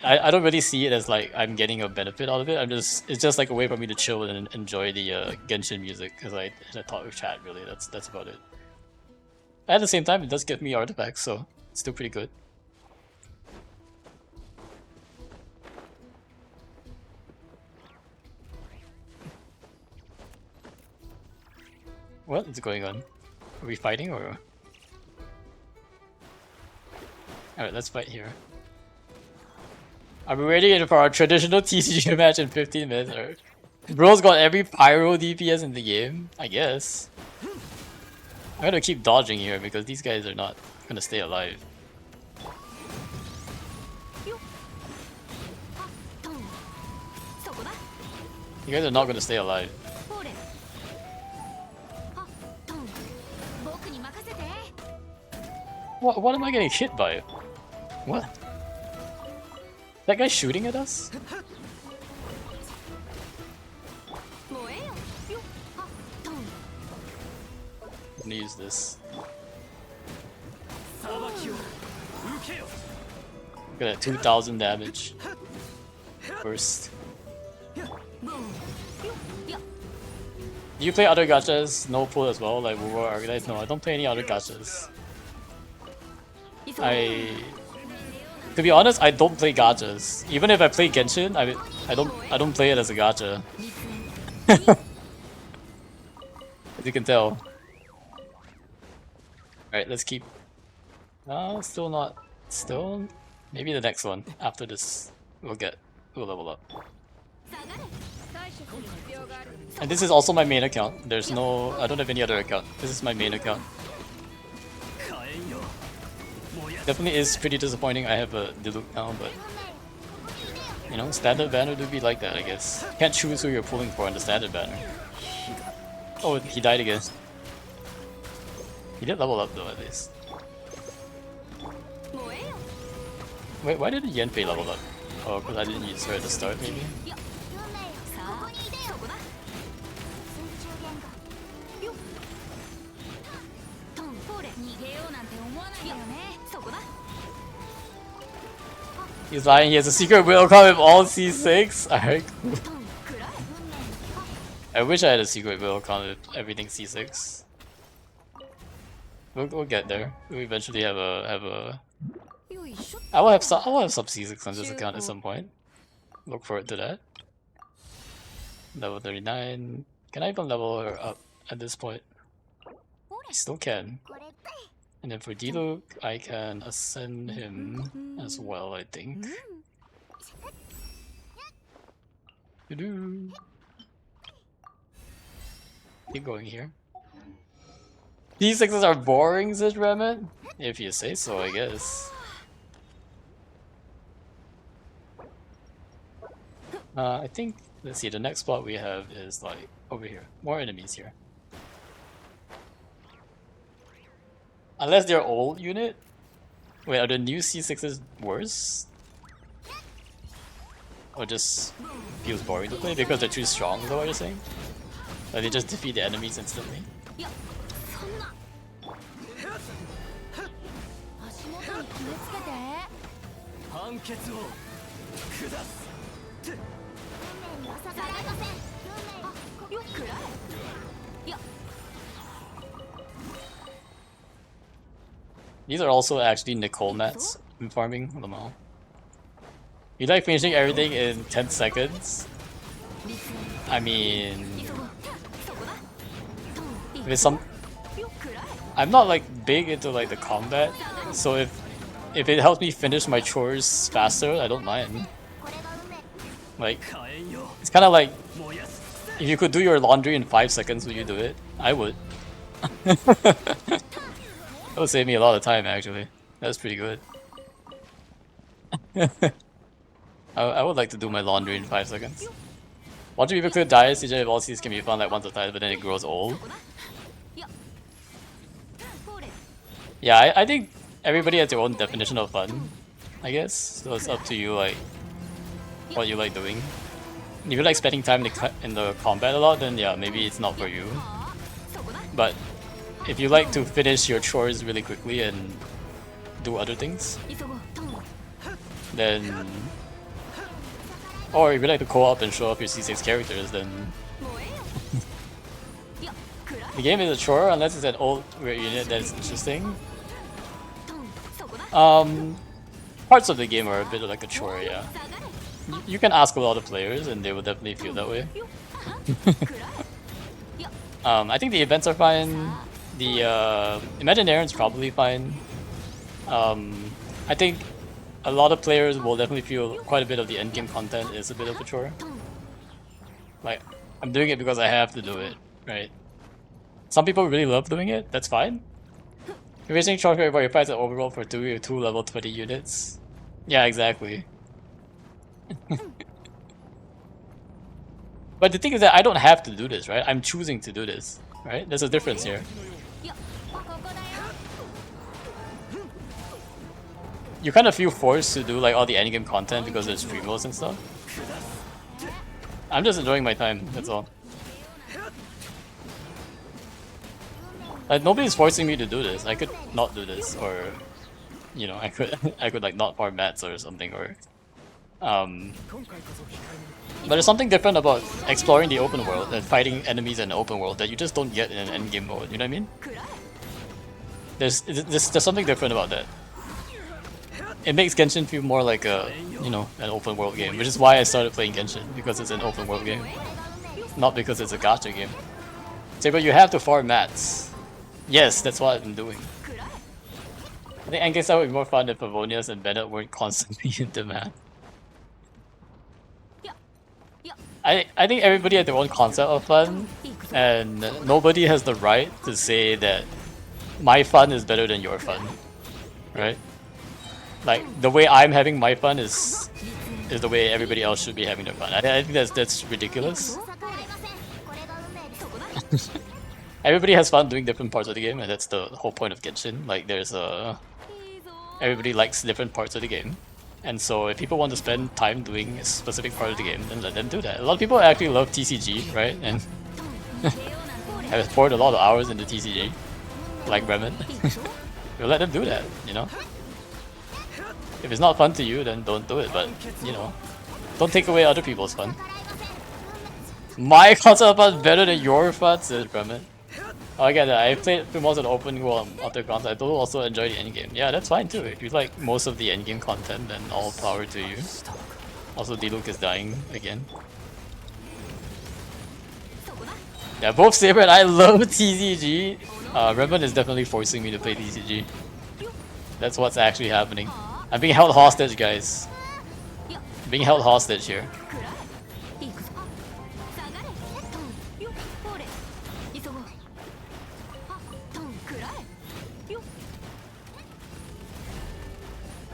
I don't really see it as like I'm getting a benefit out of it. It's just like a way for me to chill and enjoy the Genshin music because I talk with chat really. That's about it. At the same time, it does give me artifacts, so it's still pretty good. What is going on? Are we fighting or? Alright, let's fight here. Are we ready for our traditional TCG match in 15 minutes? Or... Bro's got every pyro DPS in the game, I guess. I'm gonna keep dodging here because these guys are not gonna stay alive. You guys are not gonna stay alive. What am I getting hit by? What? That guy's shooting at us? I'm gonna use this. Look at that 2000 damage. Burst. Do you play other gachas? No pull as well, like War Archetype? No, I don't play any other gachas. To be honest, I don't play gachas. Even if I play Genshin, I don't play it as a gacha. As you can tell. Alright, let's keep. Still not. Still, maybe the next one after this we'll level up. And this is also my main account. There's no, I don't have any other account. This is my main account. Definitely is pretty disappointing. I have a Diluc now, but you know, standard banner do be like that, I guess. Can't choose who you're pulling for in the standard banner. Oh, he died again. He did level up though, at least. Wait, why did Yanfei level up? Oh, because I didn't use her at the start, maybe? He's lying, he has a secret will come with all C6? Alright, cool. I wish I had a secret will come with everything C6. We'll get there. We'll eventually have a... I will have some C6 on this account at some point. Look forward to that. Level 39. Can I even level her up at this point? I still can. And then for Diluc, I can ascend him as well, I think. Keep going here. D6s are boring, says Remit? If you say so, I guess. I think, let's see, the next spot we have is like over here. More enemies here. Unless they're old unit? Wait, are the new C6s worse? Or just feels boring to play because they're too strong, is that what you're saying? Like they just defeat the enemies instantly? These are also actually Nicole mats in farming Lamau. You like finishing everything in 10 seconds? I mean... with some... I'm not like big into like the combat, so if it helps me finish my chores faster, I don't mind. Like, it's kinda like, if you could do your laundry in 5 seconds, would you do it? I would. That would save me a lot of time, actually. That's pretty good. I would like to do my laundry in 5 seconds. Watching people clear dice, CJ of all seas can be fun like once or twice, but then it grows old. Yeah, I think everybody has their own definition of fun, I guess. So it's up to you, like, what you like doing. If you like spending time in the combat a lot, then yeah, maybe it's not for you. But if you like to finish your chores really quickly and do other things, then... Or if you like to co-op and show off your C6 characters, then... The game is a chore unless it's an old weird unit that is interesting. Parts of the game are a bit like a chore, yeah. You can ask a lot of players and they will definitely feel that way. I think the events are fine. The Imaginarian's probably fine. I think a lot of players will definitely feel quite a bit of the endgame content is a bit of a chore. Like, I'm doing it because I have to do it, right? Some people really love doing it, that's fine. You're wasting charge rate your fights at overall for two level 20 units. Yeah, exactly. But the thing is that I don't have to do this, right? I'm choosing to do this, right? There's a difference here. You kind of feel forced to do like all the endgame content because there's free rolls and stuff. I'm just enjoying my time, that's all. Like, nobody's forcing me to do this. I could not do this, or you know, I could I could like not farm mats or something, or but there's something different about exploring the open world and fighting enemies in the open world that you just don't get in an endgame mode, you know what I mean? There's something different about that. It makes Genshin feel more like a, you know, an open world game, which is why I started playing Genshin, because it's an open world game. Not because it's a gacha game. Say, but you have to farm mats. Yes, that's what I've been doing. I think endgame style would be more fun if Favonius and Bennett weren't constantly in demand. I think everybody has their own concept of fun, and nobody has the right to say that my fun is better than your fun, right? Like, the way I'm having my fun is the way everybody else should be having their fun. I think that's ridiculous. Everybody has fun doing different parts of the game, and that's the whole point of Genshin. Like, there's everybody likes different parts of the game. And so if people want to spend time doing a specific part of the game, then let them do that. A lot of people actually love TCG, right? And have poured a lot of hours into TCG, like Bremen. We'll let them do that, you know? If it's not fun to you, then don't do it, but, you know, don't take away other people's fun. My concept of fun is better than your fun, says Bremen. Oh, I get that. I played through most of the open world other content. I do also enjoy the endgame. Yeah, that's fine too. If you like most of the endgame content, then all power to you. Also, D-Luke is dying again. Yeah, both Saber and I love TCG. Revan is definitely forcing me to play TCG. That's what's actually happening. I'm being held hostage, guys. I'm being held hostage here.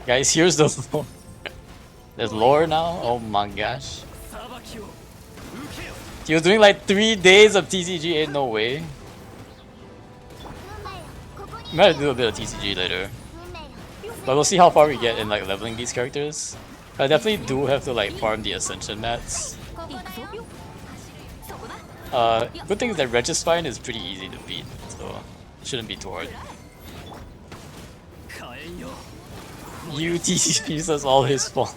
Guys, here's the lore. There's lore now? Oh my gosh. He was doing like 3 days of TCG, ain't no way. We might have to do a bit of TCG later. But we'll see how far we get in like leveling these characters. I definitely do have to like farm the Ascension mats. Good thing is that Regispine is pretty easy to beat, so it shouldn't be too hard. UTCP says all his fault.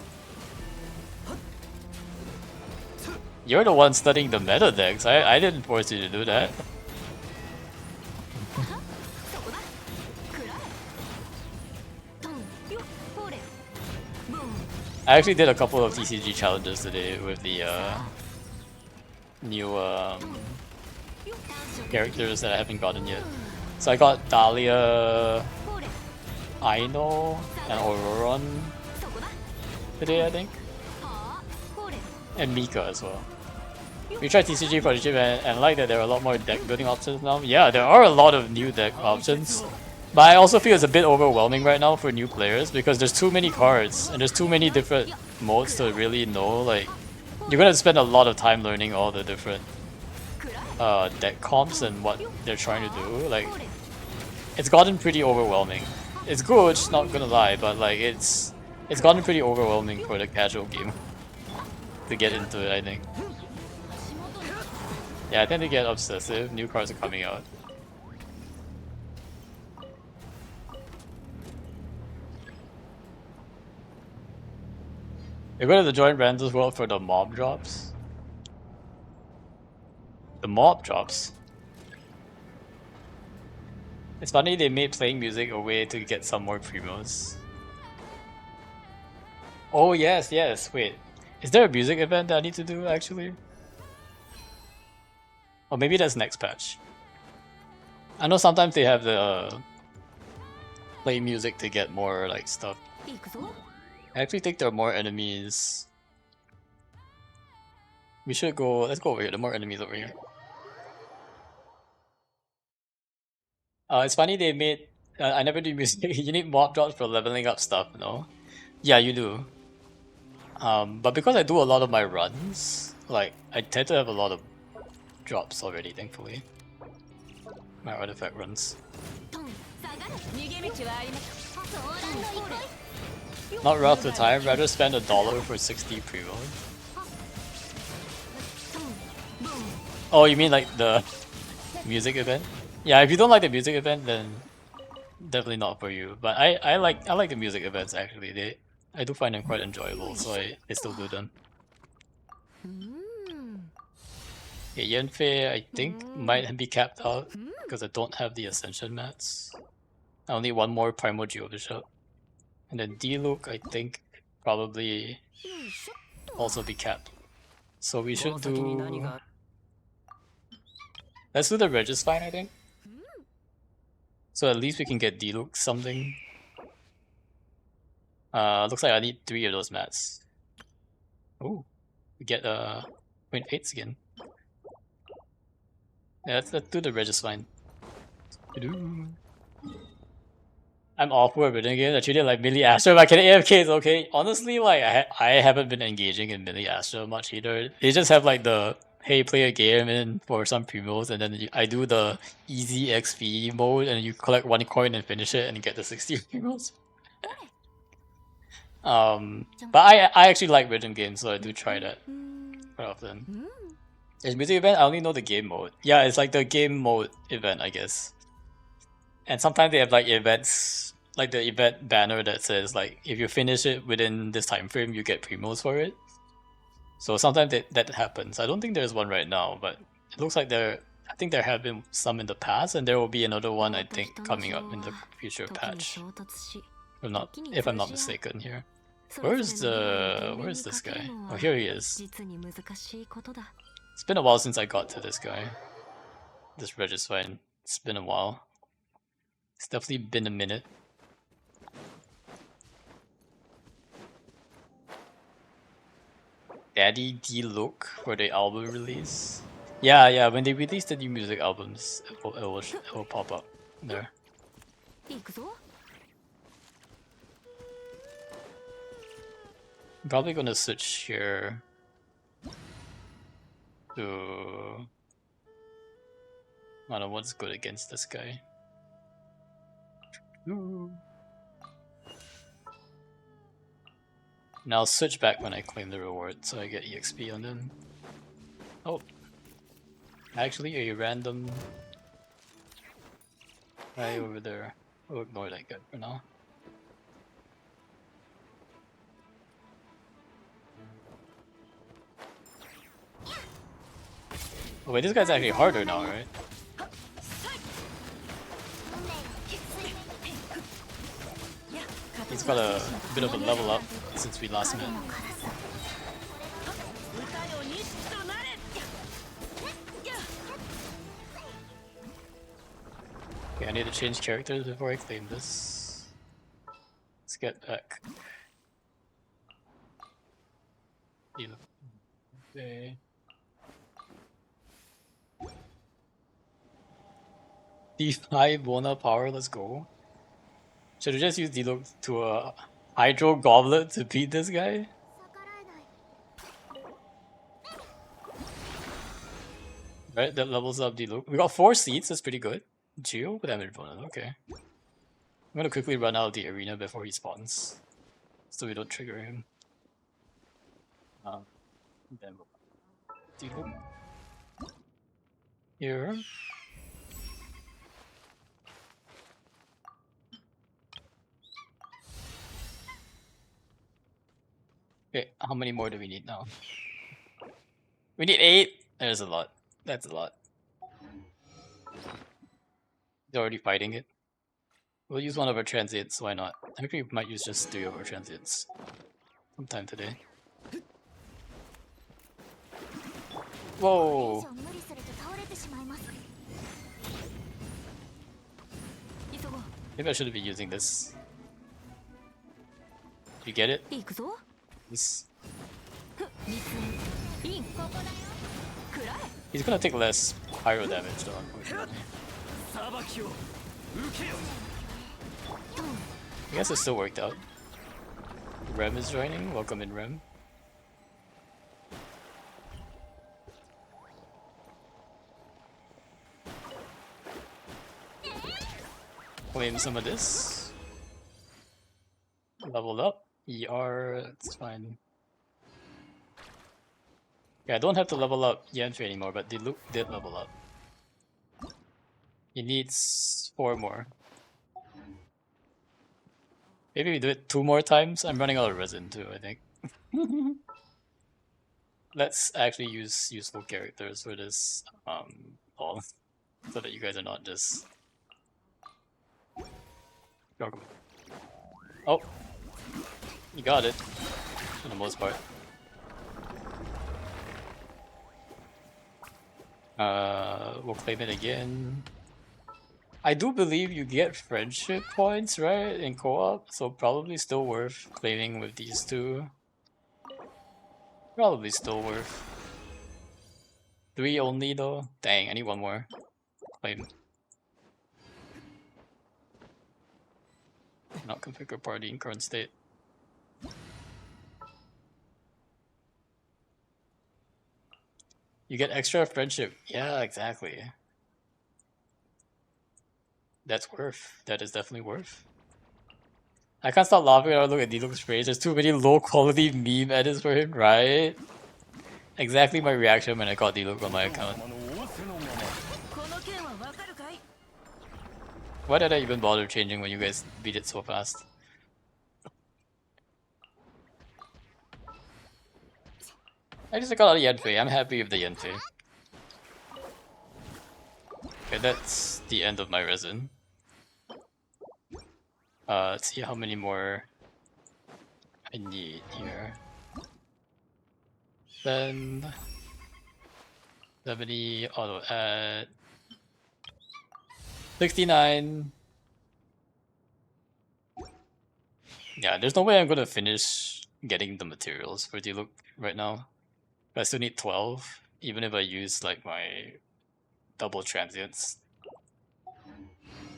You're the one studying the meta decks. I didn't force you to do that. I actually did a couple of TCG challenges today with the new characters that I haven't gotten yet. So I got Dahlia, Aino, and Auroron today, I think. And Mika as well. We tried TCG for the gym and I like that there are a lot more deck building options now. Yeah, there are a lot of new deck options. But I also feel it's a bit overwhelming right now for new players because there's too many cards and there's too many different modes to really know. Like, you're gonna spend a lot of time learning all the different deck comps and what they're trying to do. Like, it's gotten pretty overwhelming. It's good, not gonna lie, but like it's gotten pretty overwhelming for the casual game to get into it, I think. Yeah, I tend to get obsessive. New cards are coming out. You're going to join Randall's World for the mob drops? The mob drops? It's funny they made playing music a way to get some more promos. Oh yes, yes, wait. Is there a music event that I need to do actually? Or maybe that's next patch. I know sometimes they have the play music to get more like stuff. I actually think there are more enemies. We should go. Let's go over here. There are more enemies over here. It's funny they made. I never do music. You need mob drops for leveling up stuff, no? Yeah, you do. But because I do a lot of my runs, like I tend to have a lot of drops already. Thankfully, my artifact runs. Not worth the time. Rather spend $1 for 60 pre-roll. Oh, you mean like the music event? Yeah, if you don't like the music event, then definitely not for you. But I like the music events actually. I do find them quite enjoyable, so I still do them. Okay, Yanfei I think might be capped out because I don't have the Ascension mats. I only one more Primal Geobishop. And then D-Luke I think probably also be capped. So we should do... Let's do the Registine I think. So at least we can get D-Luke something. Looks like I need 3 of those mats. Oh, we get 0.8s again. Yeah, let's do the Registine. I'm awful at rhythm games. I treat it like Millie Astro. I can AFK is okay. Honestly, like I haven't been engaging in Millie Astro much either. They just have like the hey play a game and for some promos, and then I do the easy XP mode, and you collect 1 coin and finish it, and you get the 60 promos. But I actually like rhythm games, so I do try that quite often. There's music event. I only know the game mode. Yeah, it's like the game mode event, I guess. And sometimes they have like events, like the event banner that says like if you finish it within this time frame, you get promos for it. So sometimes that happens. I don't think there's one right now, but it looks like I think there have been some in the past, and there will be another one I think coming up in the future patch. If I'm not mistaken here. Where's this guy? Oh, here he is. It's been a while since I got to this guy. This Registine. It's been a while. It's definitely been a minute. Daddy D-Look for the album release. Yeah, when they release the new music albums, it will pop up there. I'm probably gonna switch here to... I don't know what's good against this guy. Ooh. And I'll switch back when I claim the reward, so I get EXP on them. Oh. Actually, a random guy over there. We'll ignore that guy for now. Oh wait, this guy's actually harder now, right? He's got a bit of a level up since we last met. Okay, I need to change characters before I claim this. Let's get back. Okay. D5 Bona power, let's go. Should we just use D-Look to a Hydro Goblet to beat this guy? Right, that levels up D-Look. We got 4 seats, that's pretty good. Geo damage bonus, okay. I'm gonna quickly run out of the arena before he spawns, so we don't trigger him. Then D-Look. Here. Okay, how many more do we need now? We need 8! There's a lot. That's a lot. They're already fighting it. We'll use one of our transients, why not? I think we might use just 3 of our transients sometime today. Whoa! Maybe I shouldn't be using this. You get it? This. He's gonna take less pyro damage though, unfortunately. I guess it still worked out. Rem is joining. Welcome in, Rem. Claim some of this. Leveled up. ER, it's fine. Yeah, I don't have to level up Yanfei anymore, but Diluc did level up. He needs 4 more. Maybe we do it 2 more times? I'm running out of resin too, I think. Let's actually use useful characters for this all, so that you guys are not just... Oh! You got it, for the most part. We'll claim it again. I do believe you get friendship points, right, in co-op, so probably still worth claiming with these two. Probably still worth. 3 only though? Dang, I need 1 more. Claim. Not configure party in current state. You get extra friendship. Yeah, exactly. That's worth. That is definitely worth. I can't stop laughing when I look at Diluc's page. There's too many low quality meme edits for him, right? Exactly my reaction when I got Diluc on my account. Why did I even bother changing when you guys beat it so fast? I just got out of Yanfei. I'm happy with the Yanfei. Okay, that's the end of my resin. Let's see how many more I need here. Then 70 auto add 69. Yeah, there's no way I'm gonna finish getting the materials for Diluc right now. But I still need 12, even if I use like my double transients.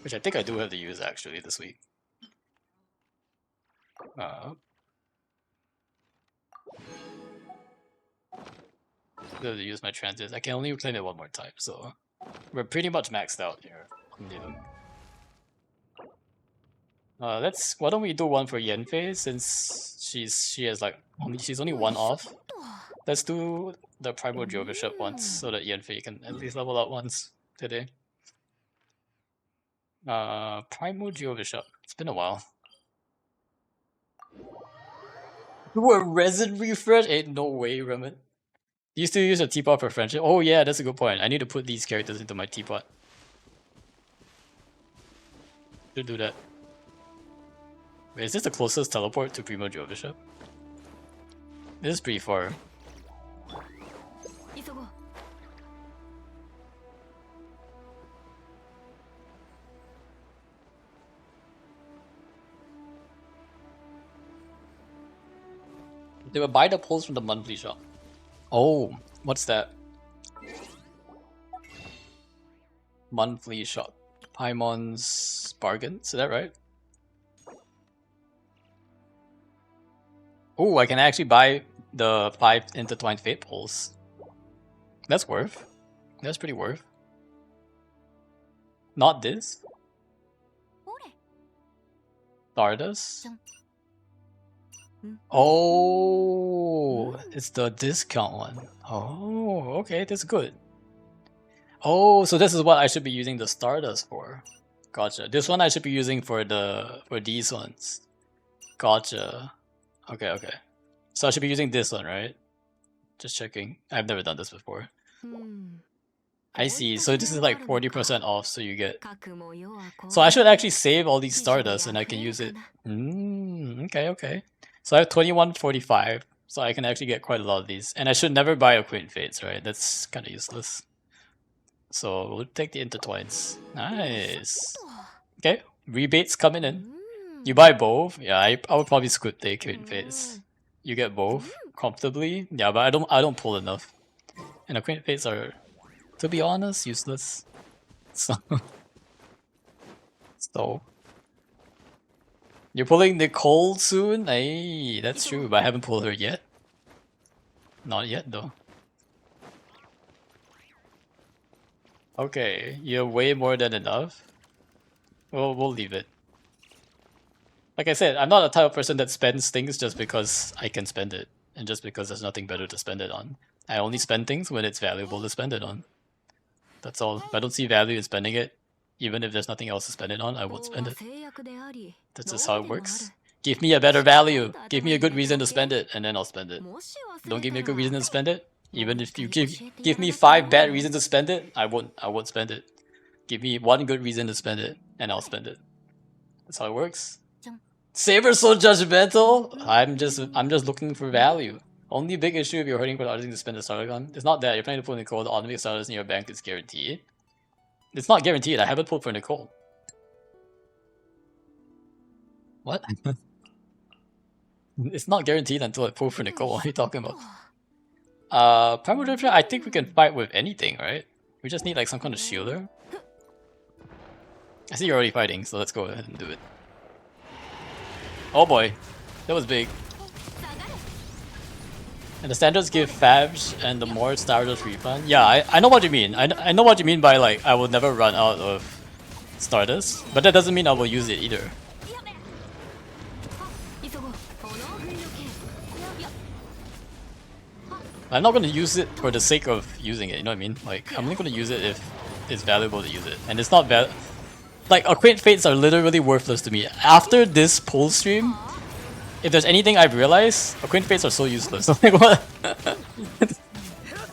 Which I think I do have to use actually this week. To use my transients. I can only reclaim it 1 more time, so we're pretty much maxed out here on Diluc. Why don't we do 1 for Yanfei since she's only 1 off. Let's do the Primordial Bishop once so that Yanfei can at least level up once today. Primordial Bishop. It's been a while. Do a resin refresh? Ain't no way, Remit. Do you still use a teapot for friendship? Oh yeah, that's a good point. I need to put these characters into my teapot. Should do that. Wait, is this the closest teleport to Primordial Bishop? This is pretty far. They will buy the pulls from the monthly shop. Oh, what's that? Monthly shop. Paimon's bargains, is that right? Oh, I can actually buy the 5 intertwined fate pulls. That's worth. That's pretty worth. Not this. Stardust. Oh, it's the discount one. Oh, okay, that's good. Oh, so this is what I should be using the Stardust for. Gotcha. This one I should be using for these ones. Gotcha. Okay, okay. So I should be using this one, right? Just checking. I've never done this before. I see. So this is like 40% off, so you get... So I should actually save all these Stardust and I can use it. Okay, okay. So I have 2145, so I can actually get quite a lot of these. And I should never buy Acquaint Fates, right? That's kind of useless. So we'll take the intertwines. Nice. Okay, rebates coming in. You buy both? Yeah, I would probably skip the Queen Fates. You get both comfortably. Yeah, but I don't pull enough. And the Queen Fates are, to be honest, useless. So you're pulling Nicole soon? Hey, that's true, but I haven't pulled her yet. Not yet though. Okay, you're way more than enough. We'll leave it. Like I said, I'm not the type of person that spends things just because I can spend it, and just because there's nothing better to spend it on. I only spend things when it's valuable to spend it on. That's all. If I don't see value in spending it, even if there's nothing else to spend it on, I won't spend it. That's just how it works. Give me a better value. Give me a good reason to spend it, and then I'll spend it. Don't give me a good reason to spend it. Even if you give me 5 bad reasons to spend it, I won't spend it. Give me 1 good reason to spend it, and I'll spend it. That's how it works. Saber's so judgmental. I'm just looking for value. Only big issue if you're hurting for others to spend the starter gun. It's not that you're planning to pull Nicole. The automatic starters in your bank is guaranteed. It's not guaranteed. I haven't pulled for Nicole. What? It's not guaranteed until I pull for Nicole. What are you talking about? Primal Drifter, I think we can fight with anything, right? We just need like some kind of shielder. I see you're already fighting, so let's go ahead and do it. Oh boy, that was big. And the standards give Fabs and the more Stardust refund. Yeah, I know what you mean. I know what you mean by like I will never run out of Stardust, but that doesn't mean I will use it either. I'm not gonna use it for the sake of using it, you know what I mean? Like, I'm only gonna use it if it's valuable to use it. And it's not like, Acquaint Fates are literally worthless to me. After this pull stream, if there's anything I've realized, Acquaint Fates are so useless. Like, what?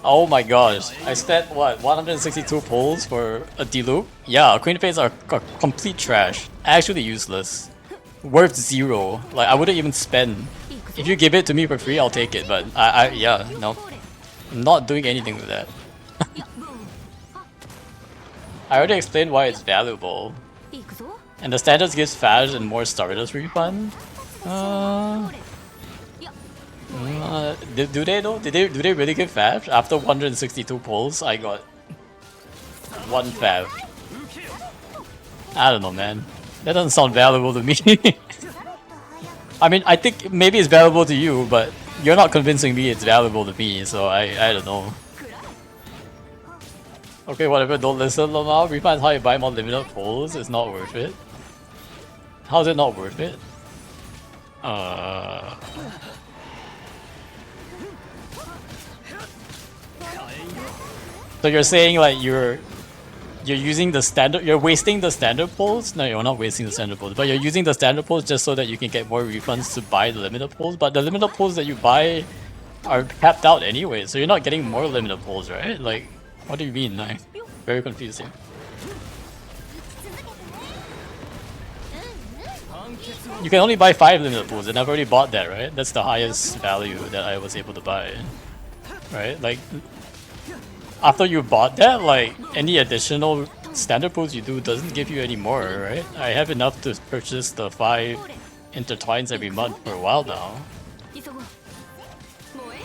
Oh my gosh. I spent, what, 162 pulls for a D-loop? Yeah, Acquaint Fates are complete trash. Actually useless. Worth 0. Like, I wouldn't even spend. If you give it to me for free, I'll take it, but yeah, no. I'm not doing anything with that. I already explained why it's valuable. And the standards gives Faz and more Stardust refund. Do they though? Do they really give Faz? After 162 pulls, I got 1 Faz. I don't know, man. That doesn't sound valuable to me. I mean, I think maybe it's valuable to you, but you're not convincing me it's valuable to me, so I don't know. Okay, whatever, don't listen, Lamau. Refund how you buy more limited pulls. It's not worth it. How's it not worth it? So you're saying like you're using the standard, you're wasting the standard pulls? No, you're not wasting the standard pulls, but you're using the standard pulls just so that you can get more refunds to buy the limited pulls, but the limited pulls that you buy are capped out anyway, so you're not getting more limited pulls, right? Like, what do you mean? I'm very confused here. You can only buy 5 limited pulls, and I've already bought that, right? That's the highest value that I was able to buy, right? Like, after you bought that, like, any additional standard pulls you do doesn't give you any more, right? I have enough to purchase the 5 intertwines every month for a while now.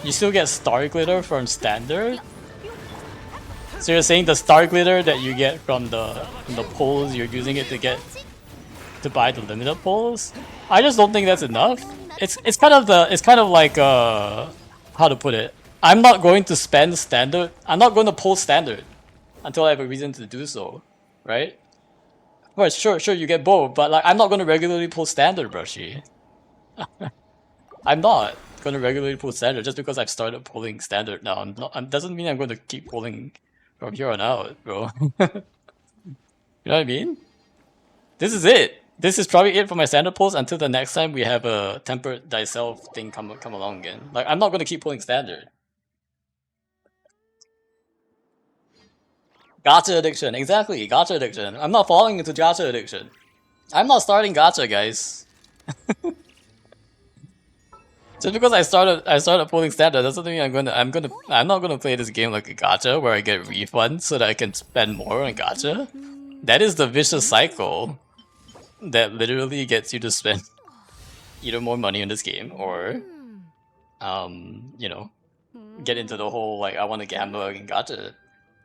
You still get Star Glitter from standard? So you're saying the Star Glitter that you get from the pulls, you're using it to buy the limited pulls? I just don't think that's enough. It's kind of like how to put it. I'm not going to spend standard. I'm not going to pull standard until I have a reason to do so, right? Well, sure, you get both, but like I'm not going to regularly pull standard, Brushy. I'm not going to regularly pull standard just because I've started pulling standard now. Doesn't mean I'm going to keep pulling from here on out, bro. You know what I mean? This is it. This is probably it for my standard pulls until the next time we have a tempered thyself thing come along again. Like I'm not going to keep pulling standard. Gacha addiction, exactly, gacha addiction. I'm not falling into gacha addiction. I'm not starting gacha, guys. Just because I started pulling standard doesn't mean I'm not gonna play this game like a gacha where I get refunds so that I can spend more on gacha. That is the vicious cycle. that literally gets you to spend either more money in this game or, you know, get into the whole like I want to gamble and gacha.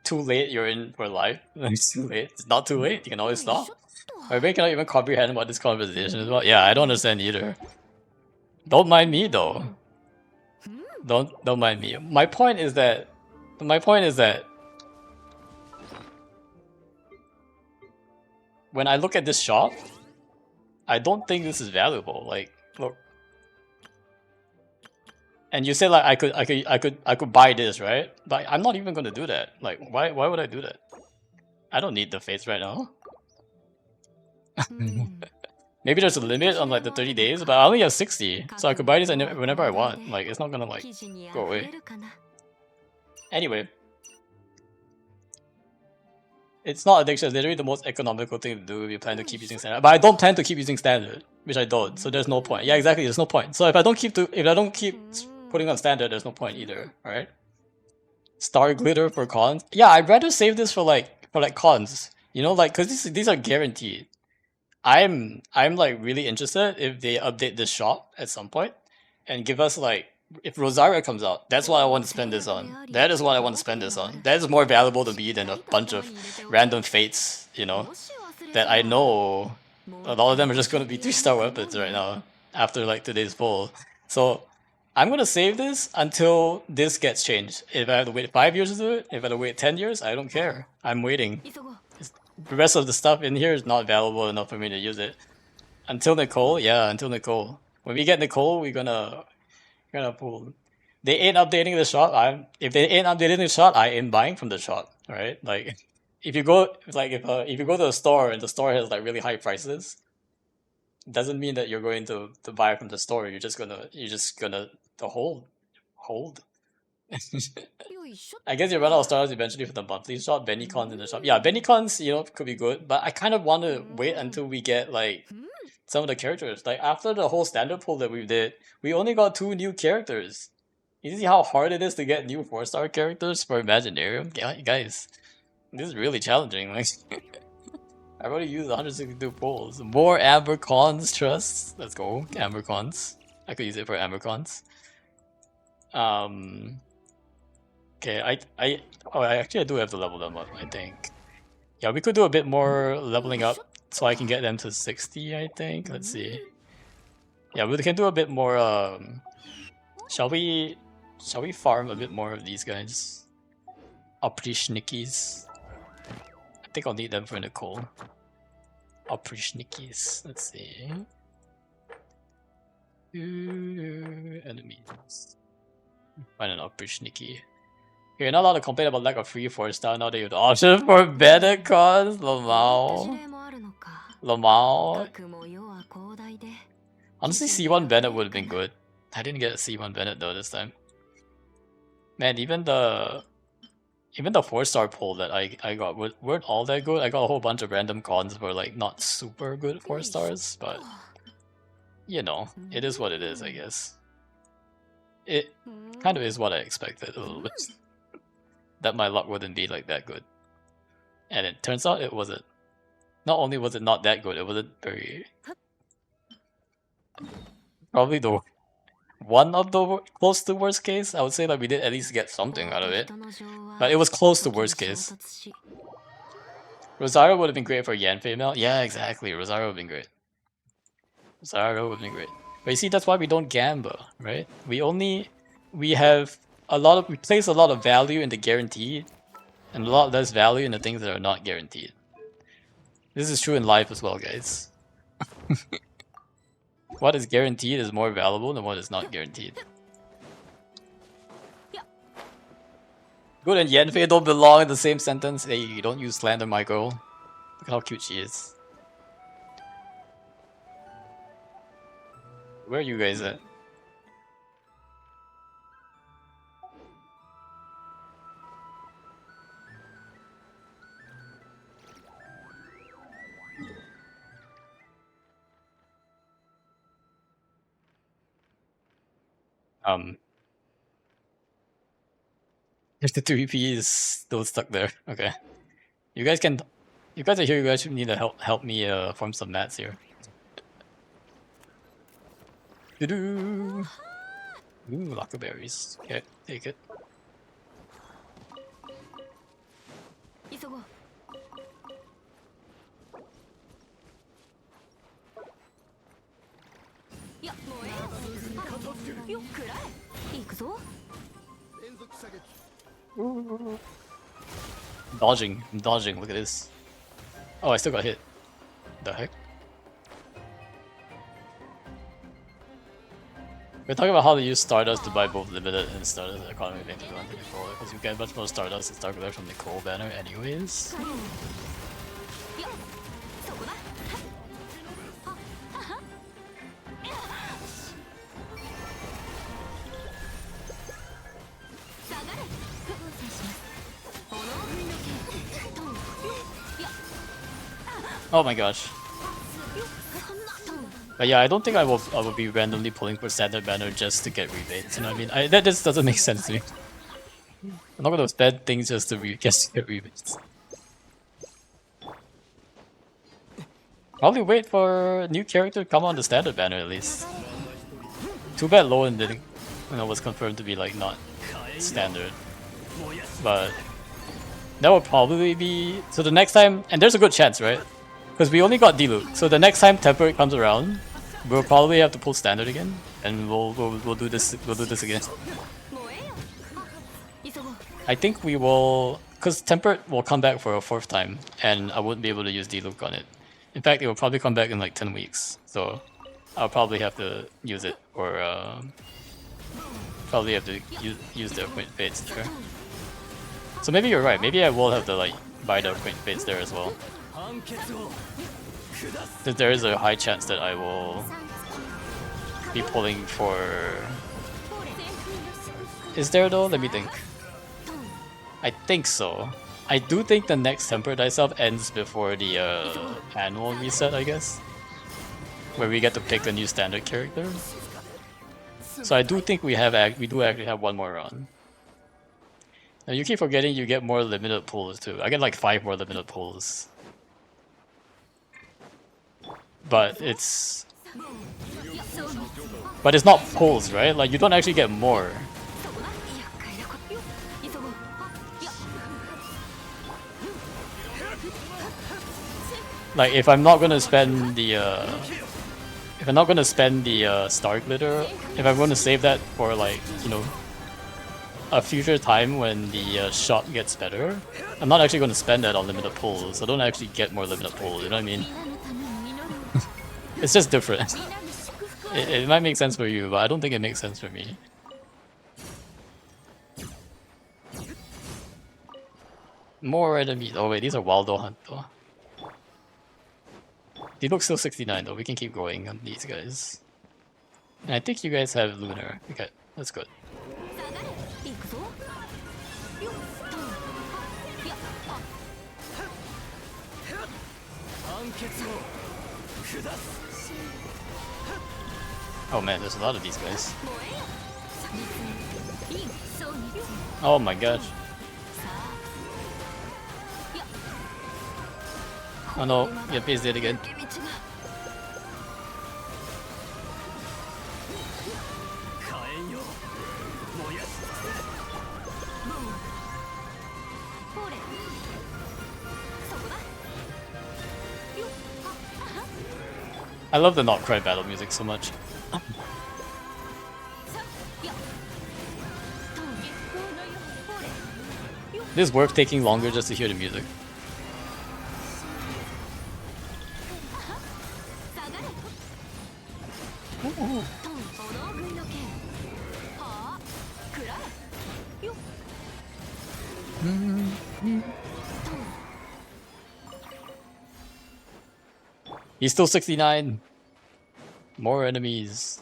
Too late, you're in for life. It's too late. It's not too late. You can always stop. I really cannot even comprehend what this conversation is about. Yeah, I don't understand either. Don't mind me though. Don't mind me. My point is that when I look at this shop, I don't think this is valuable. Like, look. And you say like I could buy this, right? But I'm not even gonna do that. Like, why would I do that? I don't need the face right now. Maybe there's a limit on like the 30 days, but I only have 60, so I could buy this whenever I want. Like, it's not gonna like go away. Anyway, it's not addiction. It's literally the most economical thing to do if you plan to keep using standard. But I don't plan to keep using standard, which I don't. So there's no point. Yeah, exactly. There's no point. So if I don't keep putting on standard, there's no point either. All right. Star glitter for cons. Yeah, I'd rather save this for like cons. You know, like because these are guaranteed. I'm like really interested if they update this shop at some point and give us like if Rosaria comes out, that's what I want to spend this on. That is what I want to spend this on. That is more valuable to me than a bunch of random fates, you know, that I know a lot of them are just going to be 3-star weapons right now after like today's poll. So I'm going to save this until this gets changed. If I have to wait 5 years to do it, if I have to wait 10 years, I don't care. I'm waiting. The rest of the stuff in here is not valuable enough for me to use it. Until Nicole, yeah, until Nicole. When we get Nicole, we're gonna pull. They ain't updating the shop. If they ain't updating the shop, I am buying from the shop. Right? Like, if you go if you go to a store and the store has like really high prices, doesn't mean that you're going to buy from the store. You're just gonna to hold. I guess you run out of stars eventually for the monthly shop. Bennycons in the shop. Yeah, Bennycons, you know, could be good, but I kind of want to wait until we get like some of the characters. Like after the whole standard pull that we did, we only got 2 new characters. You see how hard it is to get new 4-star characters for Imaginarium? Guys, this is really challenging. Like, I've already used 162 pulls. More Ambercons trust. Let's go, Ambercons. I could use it for Ambercons. Okay, I do have to level them up, I think. Yeah, we could do a bit more leveling up so I can get them to 60, I think. Let's see. Yeah, we can do a bit more, shall we farm a bit more of these guys? Oprishnikis. I think I'll need them for Nicole. Oprishnikis. Let's see. Enemies. Find an Oprishniki. You're not allowed to complain about lack of free 4-star now that you have the option for better cons. Lamau. Honestly, C1 Bennett would have been good. I didn't get a C1 Bennett though this time. Man, even the 4-star pull that I got weren't all that good. I got a whole bunch of random cons for like not super good 4-stars, but you know, it is what it is, I guess. It kind of is what I expected a little bit. That my luck wouldn't be like that good. And it turns out it wasn't. Not only was it not that good, it wasn't very... Probably the one of the close to worst case. I would say that we did at least get something out of it. But it was close to worst case. Rosario would have been great for Yanfei Mel. Yeah, exactly. Rosario would have been great. Rosario would have been great. But you see, that's why we don't gamble, right? We place a lot of value in the guaranteed and a lot less value in the things that are not guaranteed. This is true in life as well, guys. What is guaranteed is more valuable than what is not guaranteed. Good and Yanfei don't belong in the same sentence. Hey, you don't use slander my girl. Look how cute she is. Where are you guys at? If the 3P is still stuck there, okay. You guys can You guys are here. You guys need to help me farm some mats here. Doo-doo. Ooh, lots of berries. Okay, take it. 急ごう。いや、もうええよ。よっくらえ。行くぞ。 Dodging. I'm dodging. Look at this. Oh, I still got hit. The heck? We're talking about how to use Stardust to buy both Limited and Stardust Economy Bank to go into Nicole, because you get much more Stardust and Star Collect from Nicole banner anyways. Oh my gosh. But yeah, I don't think I will be randomly pulling for standard banner just to get rebates. You know what I mean? That just doesn't make sense to me. I'm not gonna spend things just to get rebates. Probably wait for a new character to come on the standard banner at least. Too bad Lowen didn't, was confirmed to be like not standard. But that would probably be so the next time, and there's a good chance, right? Because we only got Diluc, so the next time Temperate comes around, we'll probably have to pull standard again, and we'll do this again. I think we will, because Temperate will come back for a 4th time, and I wouldn't be able to use Diluc on it. In fact, it will probably come back in like 10 weeks, so I'll probably have to use it, or probably have to use the Acquaint Fates there. So maybe you're right, maybe I will have to like buy the Acquaint Fates there as well. There is a high chance that I will be pulling for... Is there though? Let me think. I think so. I do think the next Tempered Dice Up ends before the annual reset, I guess. Where we get to pick a new standard character. So I do think we do actually have one more run. Now you keep forgetting you get more limited pulls too. I get like 5 more limited pulls. But it's not pulls, right? Like you don't actually get more. Like if I'm not gonna spend the Star Glitter, if I'm gonna save that for like, a future time when the shot gets better, I'm not actually gonna spend that on limited pulls. So I don't actually get more limited pulls, you know what I mean? It's just different. It might make sense for you, but I don't think it makes sense for me. More enemies. Oh wait, these are Waldo Hunt though. They look still 69 though. We can keep going on these guys. And I think you guys have Lunar. Okay, that's good. Oh man, there's a lot of these guys. Oh my gosh. Oh no, Yep is dead again. I love the Not Cry battle music so much. This is worth taking longer just to hear the music. Ooh. He's still 69. More enemies.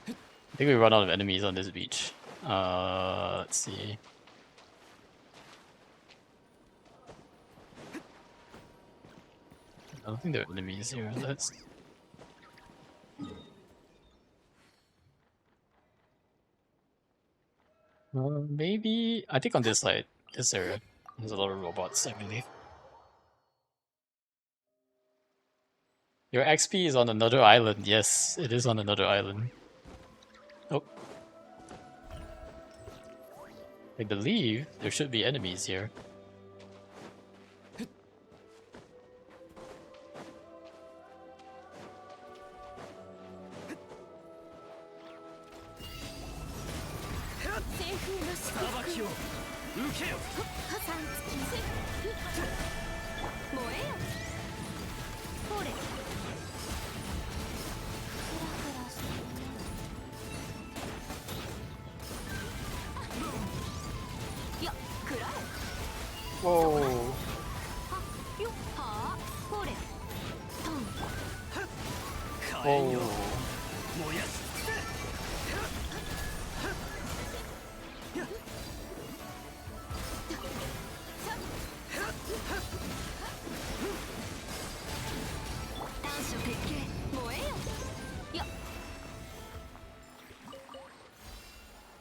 I think we run out of enemies on this beach. Let's see. I don't think there are enemies here. Let's... Maybe I think on this side, this area, there's a lot of robots, I believe. Your XP is on another island. Yes, it is on another island. Oh. I believe there should be enemies here. Whoa. Oh.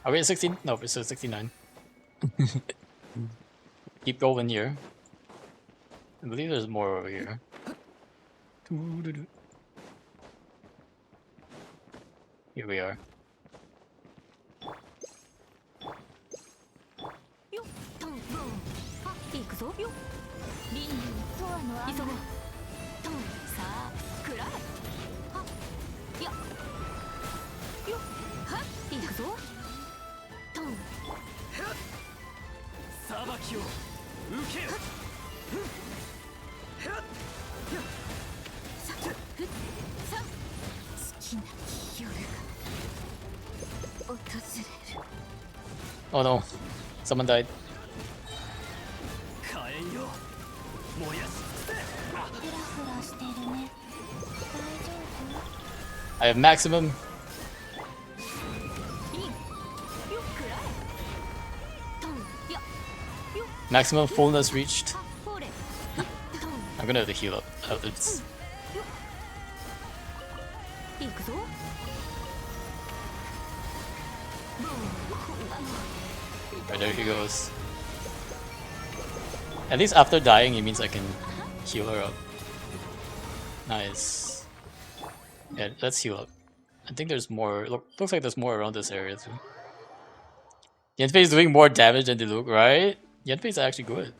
Are we at 16? No, we're still 69. Keep going here. I believe there's more over here. Here we are. Oh no, someone died. I have maximum. Maximum fullness reached. I'm gonna have to heal up. It's... Right, there he goes. At least after dying, it means I can heal her up. Nice. Yeah, let's heal up. I think there's more. Looks like there's more around this area too. Yanfei is doing more damage than Diluc, right? Yanfei is actually good.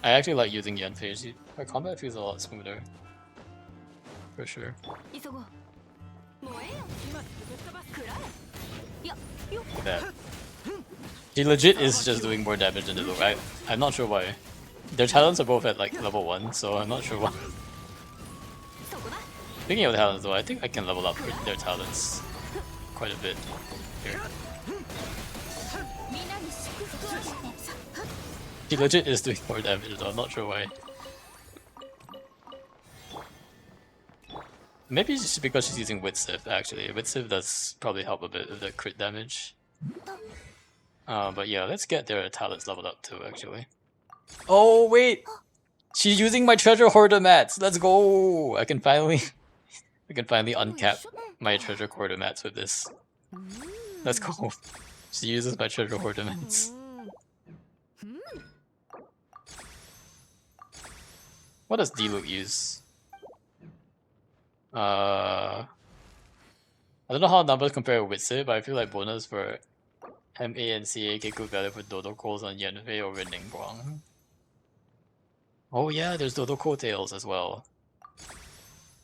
I actually like using Yanfei. Her combat feels a lot smoother. For sure. Look at that. She legit is just doing more damage than Diluc. I'm not sure why. Their talents are both at like level 1, so I'm not sure why. Speaking of talents though, I think I can level up their talents quite a bit here. She legit is doing more damage though, I'm not sure why. Maybe it's just because she's using Witsiv actually. Witsiv does probably help a bit with the crit damage. But yeah, let's get their talents leveled up too actually. Oh wait! She's using my treasure hoarder mats! Let's go! I can finally uncap my treasure hoarder mats with this. Let's go. She uses my treasure hoarder mats. What does Diluc use? I don't know how numbers compare with Witsiv, but I feel like bonus for MA and CA get good value for Dodo Calls on Yanfei over Ningguang. Oh yeah, there's Dodo Coattails as well.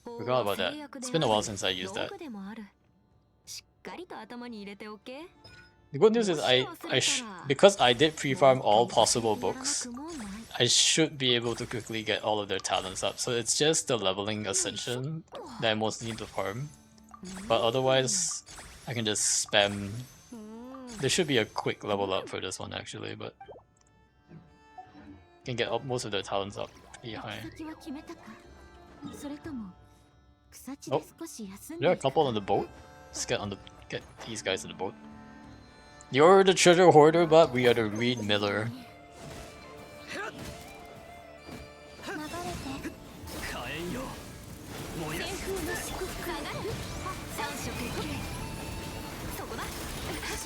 Forgot about that. It's been a while since I used that. The good news is because I did pre-farm all possible books, I should be able to quickly get all of their talents up. So it's just the leveling ascension that I mostly need to farm. But otherwise, I can just spam. There should be a quick level up for this one actually, but can get up most of their talents up pretty high. Oh, there are a couple on the boat. Let's get these guys to the boat. You're the treasure hoarder, but we are the Reed Miller.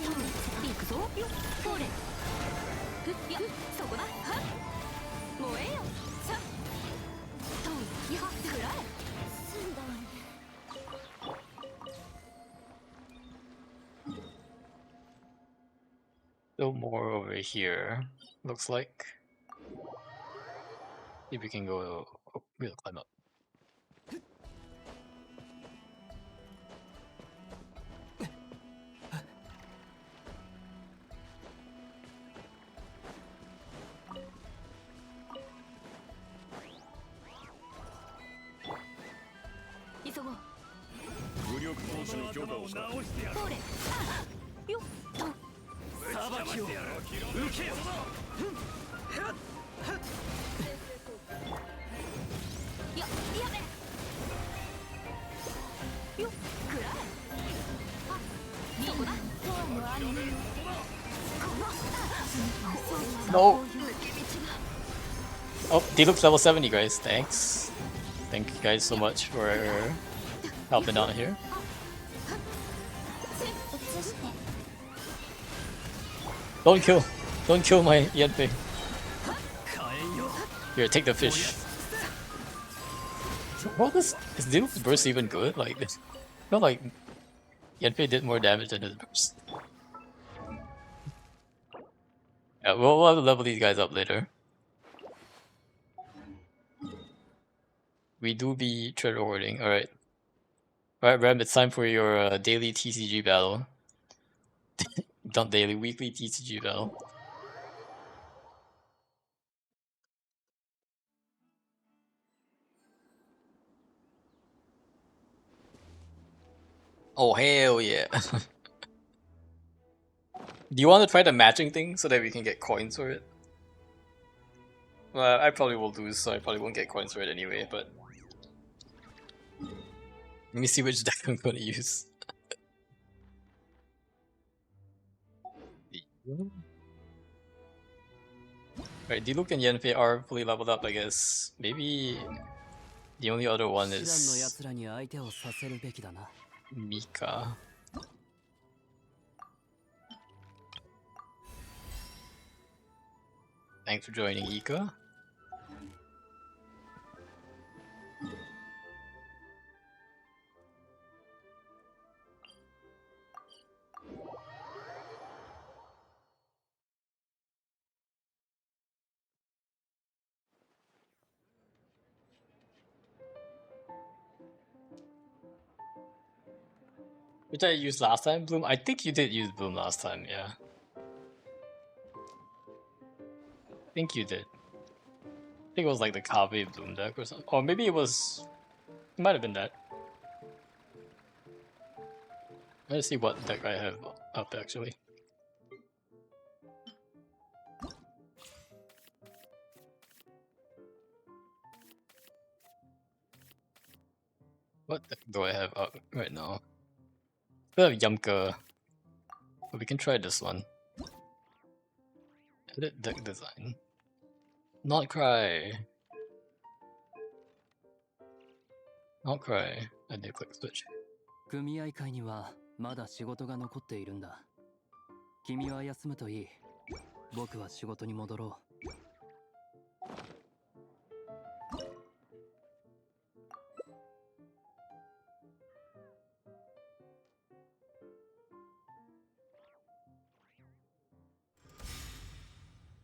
行くぞよそれいやそこだはっもうええよさっとんやくらえ済んだわね Still more over here, looks like. See if we can go. Oh, we'll climb up. No! Oh, Deluxe level 70, guys. Thanks. Thank you guys so much for helping out here. Don't kill my Yanfei. Here, take the fish. What is Deluxe burst even good? Like this? Not like Yanfei did more damage than his burst. Yeah, we'll have to level these guys up later. We do be treasure hoarding. Alright. Alright, Ram, it's time for your daily TCG battle. Not daily, weekly TCG battle. Oh, hell yeah. Do you want to try the matching thing so that we can get coins for it? Well, I probably will lose, so I probably won't get coins for it anyway, but... Let me see which deck I'm gonna use. Right, Diluc and Yanfei are fully leveled up, I guess. Maybe the only other one is Mika. Thanks for joining, Ika. Which I used last time, Bloom? I think you did use Bloom last time, yeah. I think you did. I think it was like the Kave Bloom deck or something. Or maybe it was... It might have been that. Let's see what deck I have up actually. What deck do I have up right now? I have Yamka. But we can try this one. Edit deck design. Not cry. Not cry. I did click switch. 組合会にはまだ仕事が残っているんだ。君は休むといい。僕は仕事に戻ろう。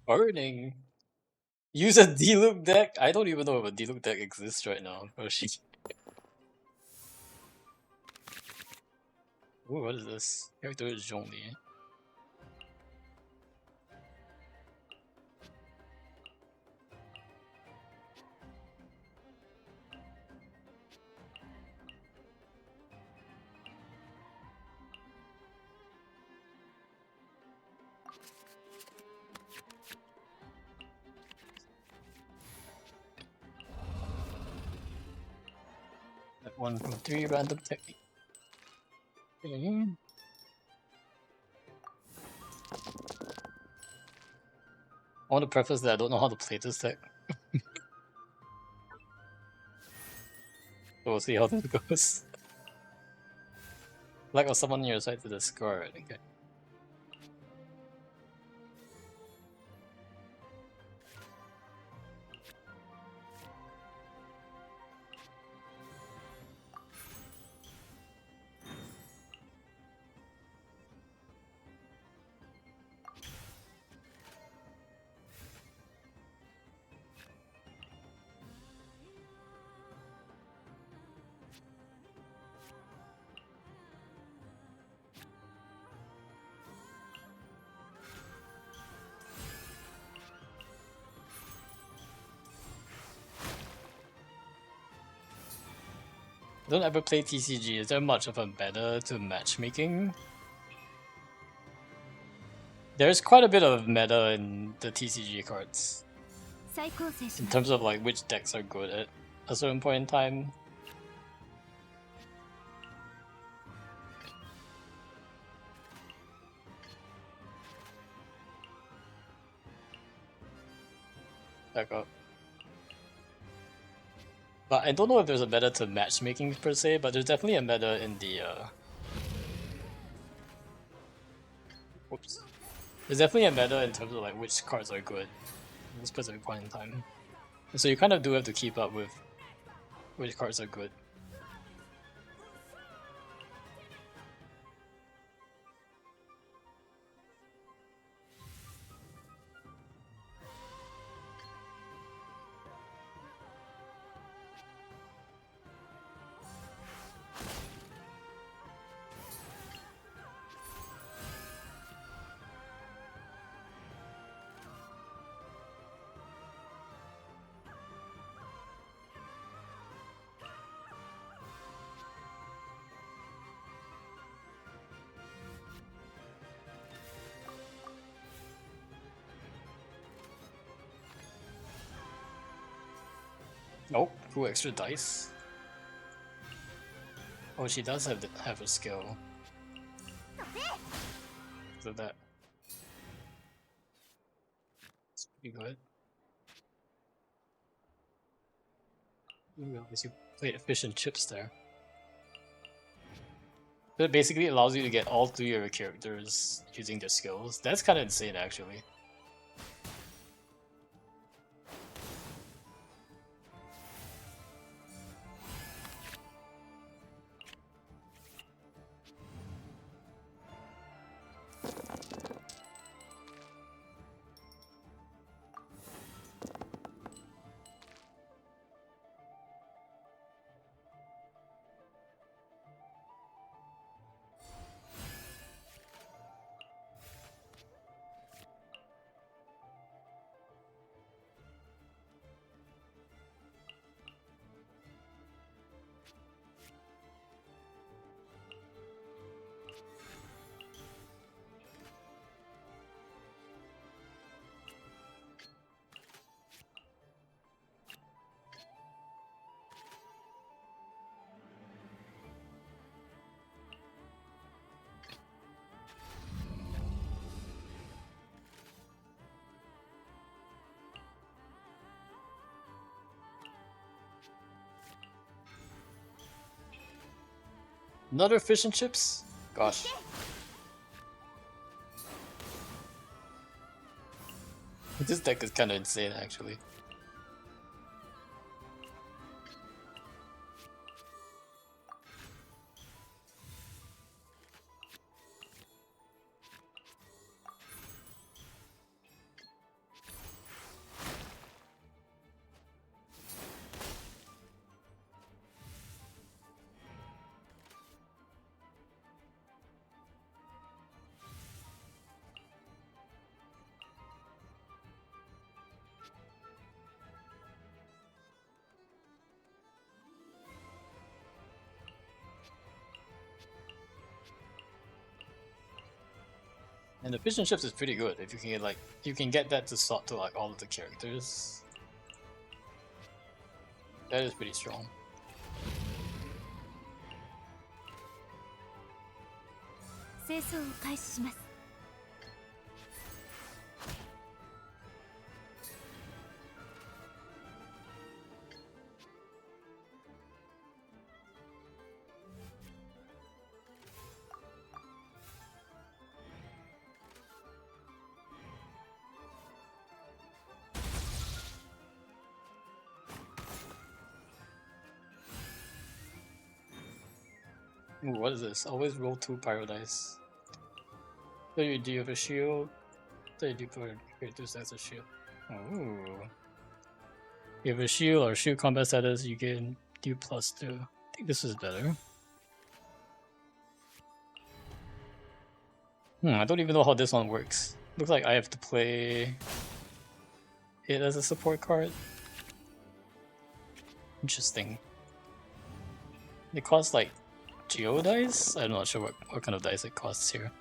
Burning. Use a D-Loop deck? I don't even know if a D-Loop deck exists right now. Oh shit. Ooh, what is this? Character is Zhongli. That 1 from 3 random technique. Okay. I want to preface that I don't know how to play this deck. So we'll see how this goes. Lack of someone on your side to discard. Okay. Don't ever play TCG. Is there much of a meta to matchmaking? There's quite a bit of meta in the TCG cards. In terms of like which decks are good at a certain point in time. Back up. But I don't know if there's a meta to matchmaking per se, but there's definitely a meta in the whoops. There's definitely a meta in terms of like which cards are good at a specific point in time. And so you kind of do have to keep up with which cards are good. Nope, 2 extra dice. Oh, she does have a skill. So that it's pretty good. Ooh, at least you played efficient chips there. But basically allows you to get all 3 of your characters using their skills. That's kind of insane, actually. Another fish and chips? Gosh. This deck is kind of insane, actually. And the fish and chips is pretty good if you can get like you can get that to sort to like all of the characters. That is pretty strong. Ooh, what is this? Always roll 2 pyro dice. So do you have a shield? So you do create 2 stacks of shield. Ooh. You have a shield or shield combat status, you can do +2. I think this is better. I don't even know how this one works. Looks like I have to play it as a support card. Interesting. They cost like geo dice? I'm not sure what kind of dice it costs here.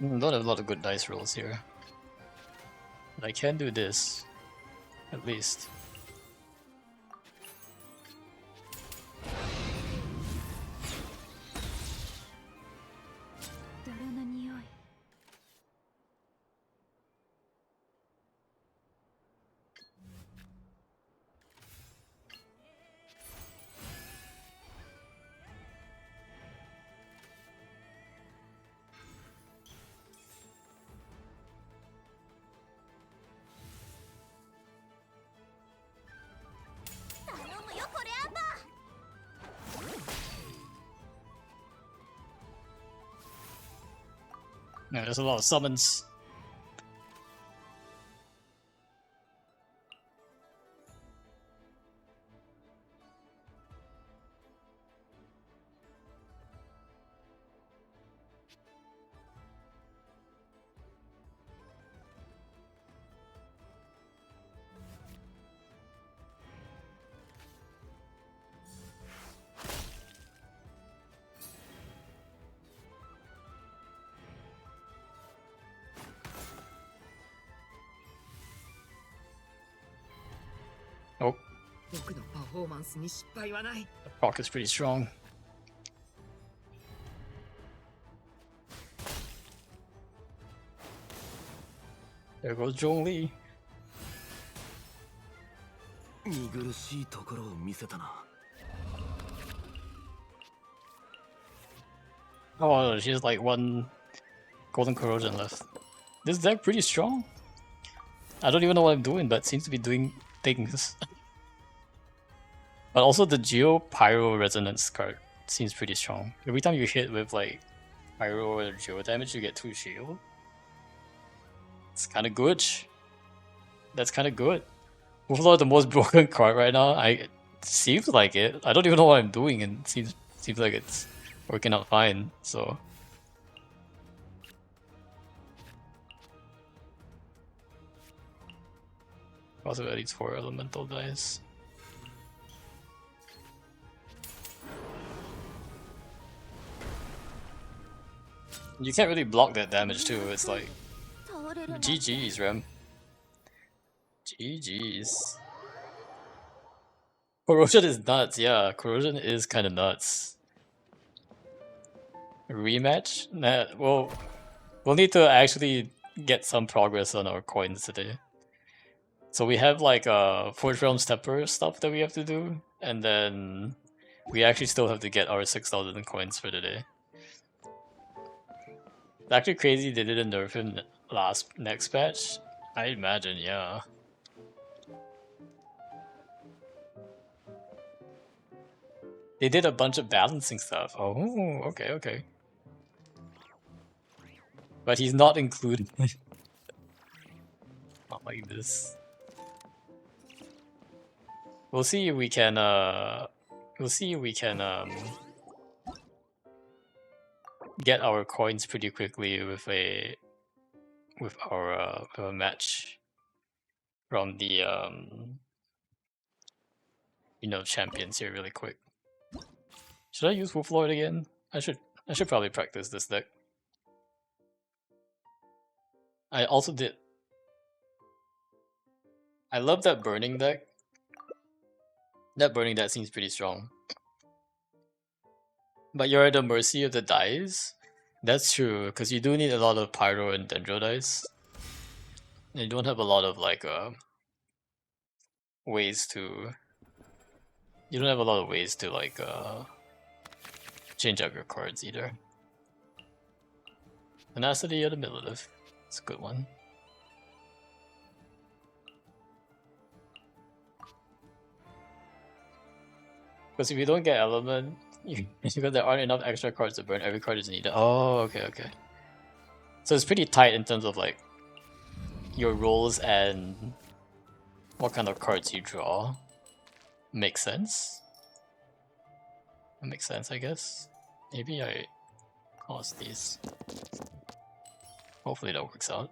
Don't have a lot of good dice rolls here. But I can do this, at least. Yeah, there's a lot of summons. Oh, the proc is pretty strong. There goes Zhongli. Oh, she has like one golden corrosion left. This deck pretty strong. I don't even know what I'm doing, but it seems to be doing things. But also the Geo Pyro Resonance card seems pretty strong. Every time you hit with like Pyro or Geo damage, you get 2 shield. It's kind of good. That's kind of good. Overlord the most broken card right now. It seems like it. I don't even know what I'm doing, and it seems like it's working out fine. So. Also at least 4 elemental dice. You can't really block that damage too. It's like GG's, Rem. GG's. Corrosion is nuts, yeah. Corrosion is kind of nuts. Rematch? Nah, well, we'll need to actually get some progress on our coins today. So we have like Forge Realm Stepper stuff that we have to do, and then we actually still have to get our 6,000 coins for today. It's actually crazy they didn't nerf him next patch. I imagine, yeah. They did a bunch of balancing stuff. Oh, okay, okay. But he's not included. Not like this. We'll see if we can get our coins pretty quickly with our match from the champions here really quick. Should I use Wolf Lord again? I should probably practice this deck. I also did. I love that burning deck. That burning deck seems pretty strong. But you're at the mercy of the dice. That's true, because you do need a lot of Pyro and Dendro dice. And you don't have a lot of like ways to. You don't have a lot of ways to like change out your cards either. Tenacity or the Militive. It's a good one. Because if you don't get Element, Because there aren't enough extra cards to burn, every card is needed. Oh, okay, okay. So it's pretty tight in terms of like your rolls and what kind of cards you draw. Makes sense. That makes sense, I guess. Maybe I pause these. Hopefully that works out.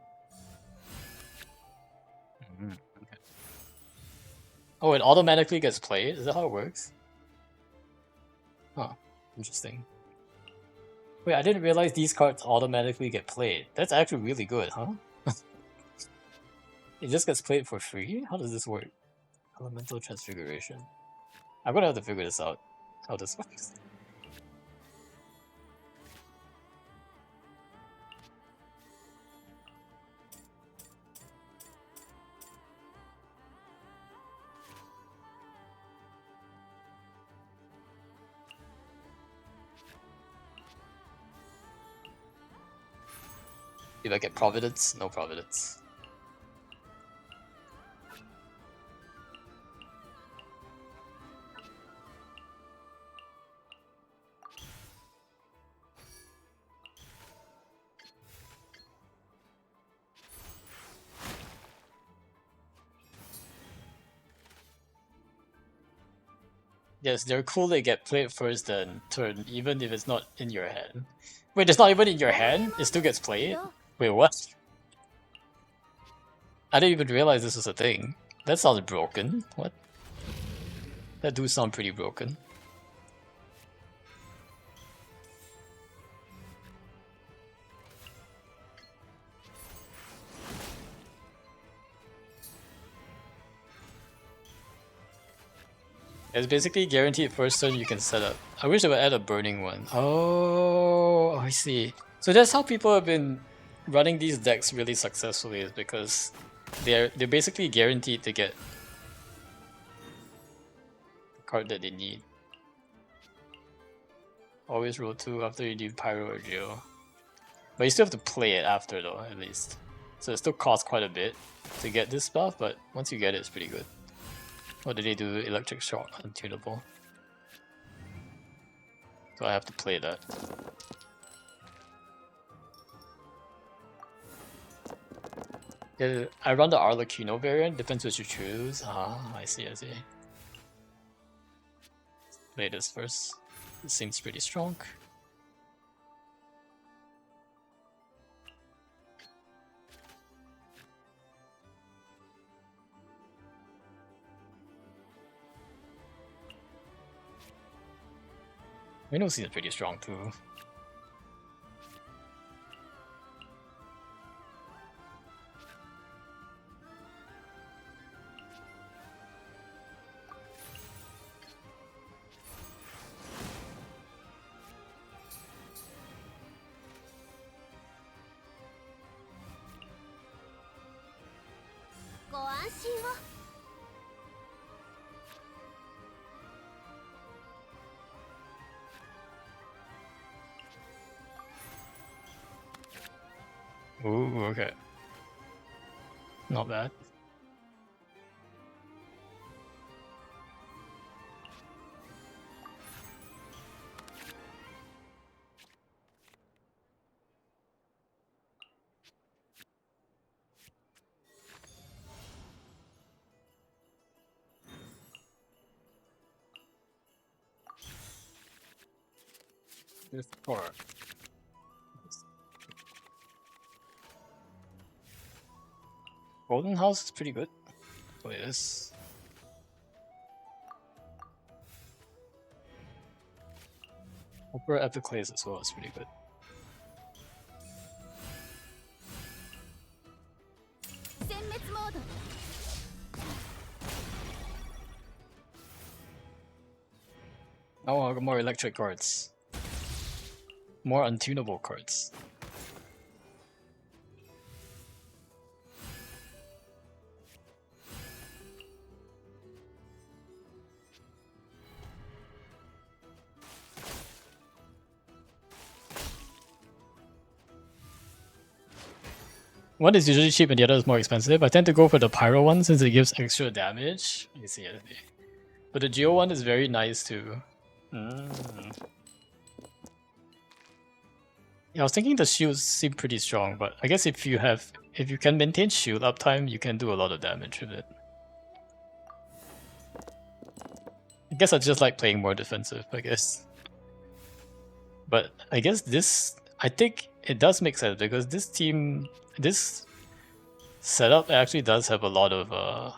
Okay. Oh, it automatically gets played? Is that how it works? Huh. Interesting. Wait, I didn't realize these cards automatically get played. That's actually really good, huh? It just gets played for free? How does this work? Elemental Transfiguration. I'm gonna have to figure this out. How this works. If I get Providence, no Providence. Yes, they're cool they get played first then turn, even if it's not in your hand. Wait, it's not even in your hand? It still gets played? Wait, what? I didn't even realize this was a thing. That sounds broken. What? That do sound pretty broken. It's basically guaranteed first turn you can set up. I wish they would add a burning one. Oh, I see. So that's how people have been running these decks really successfully, is because they're basically guaranteed to get the card that they need. Always roll 2 after you do Pyro or Geo. But you still have to play it after though, at least. So it still costs quite a bit to get this buff, but once you get it, it's pretty good. What did they do? Electric Shock, untunable. So I have to play that. Yeah, I run the Arlecchino variant, depends what you choose. Ah, I see, I see. Play this first. It seems pretty strong. Reno seems pretty strong too. Ooh, okay. Not bad. Here's 4. Golden House is pretty good. Play this. Opera Epiclase as well is pretty good. Oh, I got more electric cards. More untunable cards. One is usually cheap and the other is more expensive. I tend to go for the Pyro one since it gives extra damage. You see it. But the Geo one is very nice too. Mm. Yeah, I was thinking the shields seem pretty strong, but I guess if you can maintain shield uptime, you can do a lot of damage with it. I guess I just like playing more defensive, I guess. But I guess I think it does make sense because this setup actually does have a lot of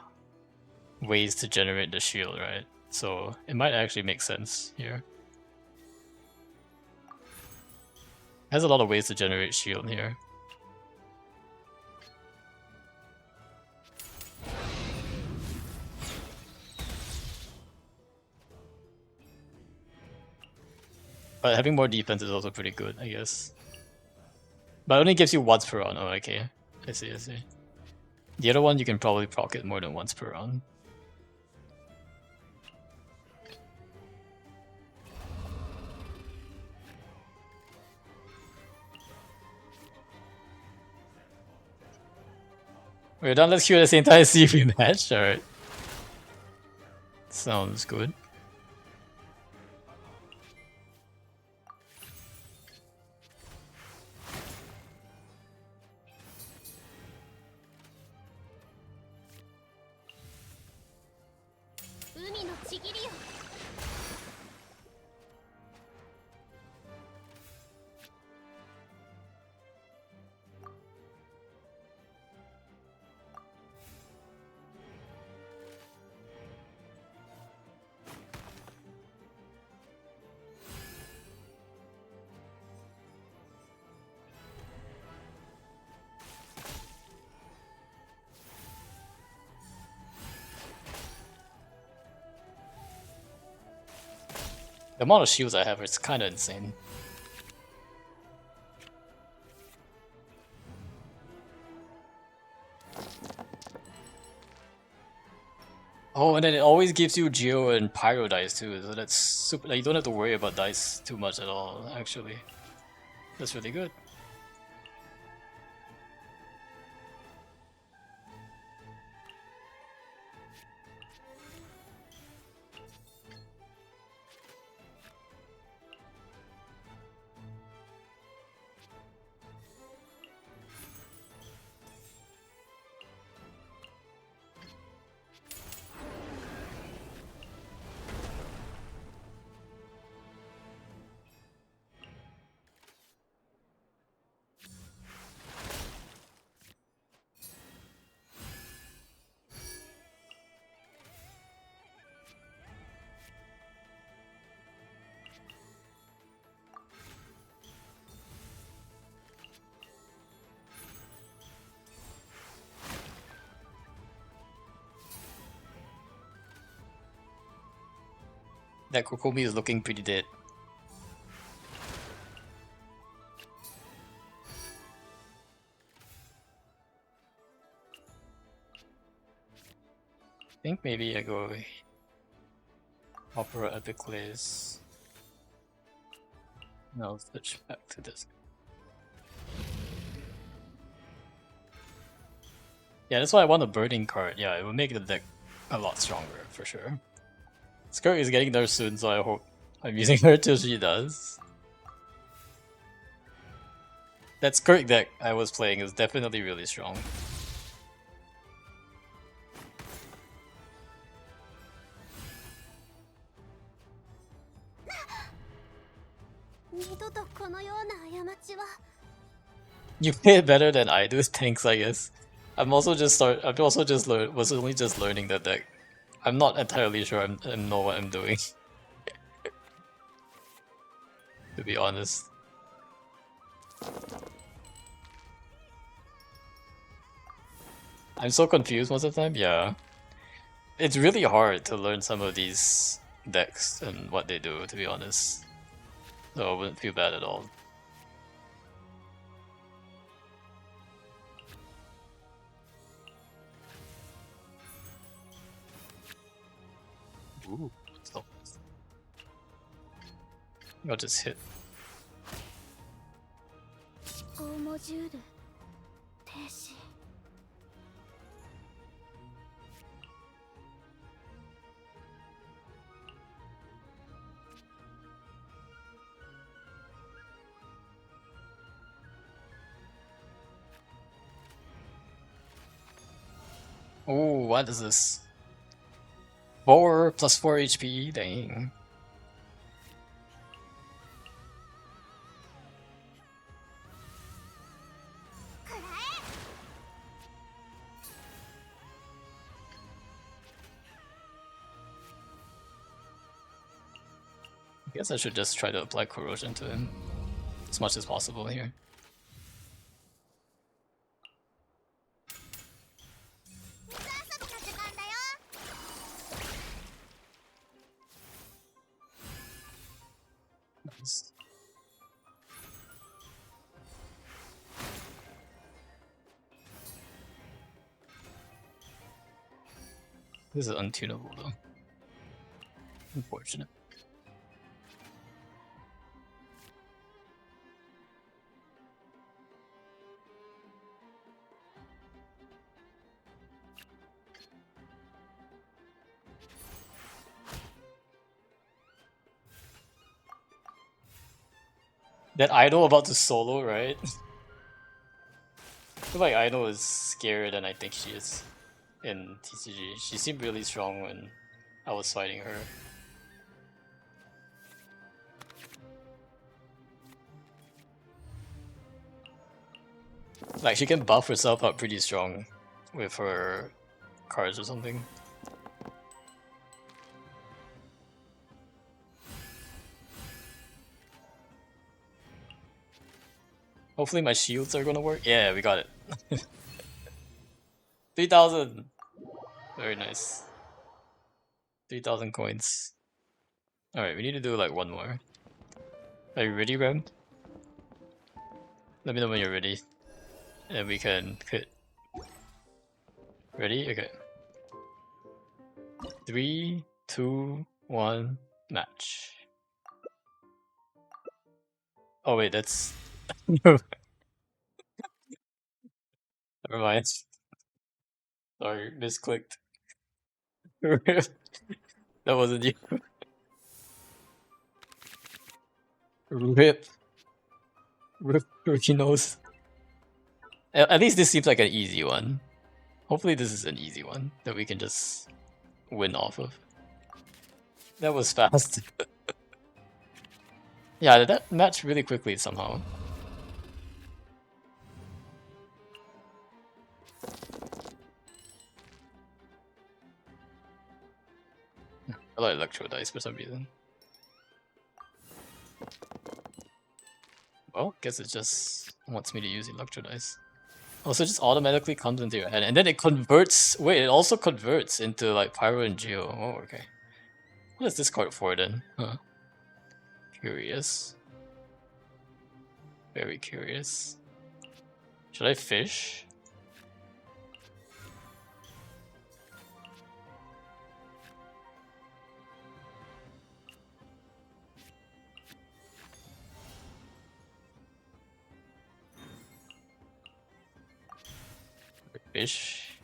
ways to generate the shield, right? So it might actually make sense here. It has a lot of ways to generate shield here. But having more defense is also pretty good, I guess. But it only gives you once per round. Oh, okay. I see, I see. The other one you can probably proc it more than once per round. We're done, let's queue at the same time, see if we match. Alright. Sounds good. The amount of shields I have is kind of insane. Oh, and then it always gives you Geo and Pyro dice too, so that's super. Like, you don't have to worry about dice too much at all, actually. That's really good. That Kokomi is looking pretty dead. I think maybe I go Opera Epicles. And I'll switch back to this. Yeah, that's why I want a Burning card. Yeah, it will make the deck a lot stronger, for sure. Skirk is getting there soon, so I hope I'm using her till she does. That Skirk deck I was playing is definitely really strong. You play it better than I do, thanks, I guess. I'm also just only just learning that deck. I'm not entirely sure I know what I'm doing. To be honest. I'm so confused most of the time, yeah. It's really hard to learn some of these decks and what they do, to be honest. So I wouldn't feel bad at all. Ooh, stop. I'll just hit. Oh, what is this? 4 plus 4 HP, dang. I guess I should just try to apply corrosion to him as much as possible here. Nice. This is untunable though. Unfortunate. That idol about to solo, right? I feel like Idol is scarier than I think she is in TCG. She seemed really strong when I was fighting her. Like, she can buff herself up pretty strong with her cards or something. Hopefully my shields are gonna work. Yeah, we got it. 3,000! Very nice. 3,000 coins. Alright, we need to do like one more. Are you ready, Rem? Let me know when you're ready. And we can hit. Ready? Okay. 3, 2, 1, match. Oh wait, that's... Never mind. Sorry, misclicked. That wasn't you. Rip. Rip rookie nose. At least this seems like an easy one. Hopefully this is an easy one that we can just win off of. That was fast. Yeah, that matched really quickly somehow. I like Electro Dice for some reason. Well, guess it just wants me to use Electro Dice. Oh, so it just automatically comes into your head, and then it converts. Wait, it also converts into like Pyro and Geo. Oh, okay. What is this card for then? Huh. Curious. Very curious. Should I fish? Fish.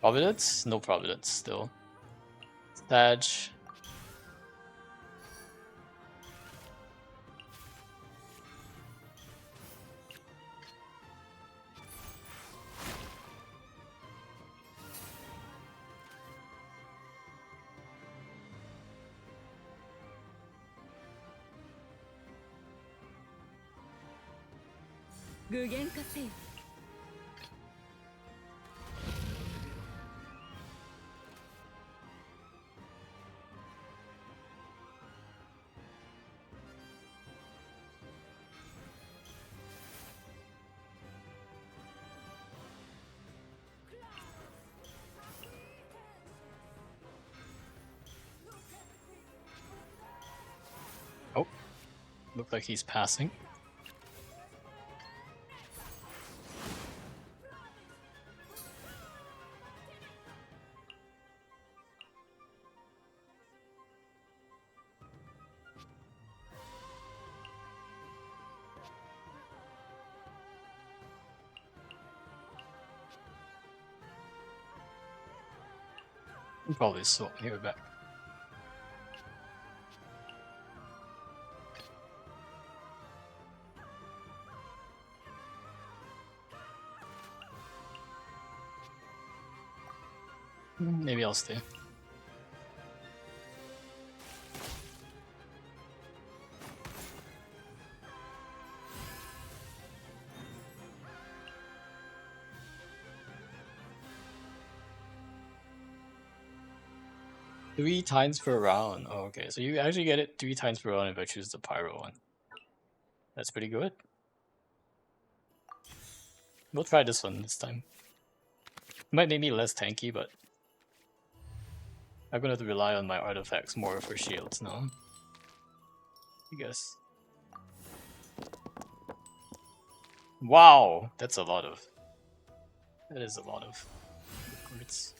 Providence? No Providence still. Staj. Oh, looked like he's passing. Probably swap here back. Maybe I'll stay. Three times per round. Oh, okay, so you actually get it 3 times per round if I choose the pyro one. That's pretty good. We'll try this one this time. It might make me less tanky, but I'm gonna have to rely on my artifacts more for shields now, I guess. Wow, that's a lot of. That is a lot of cards.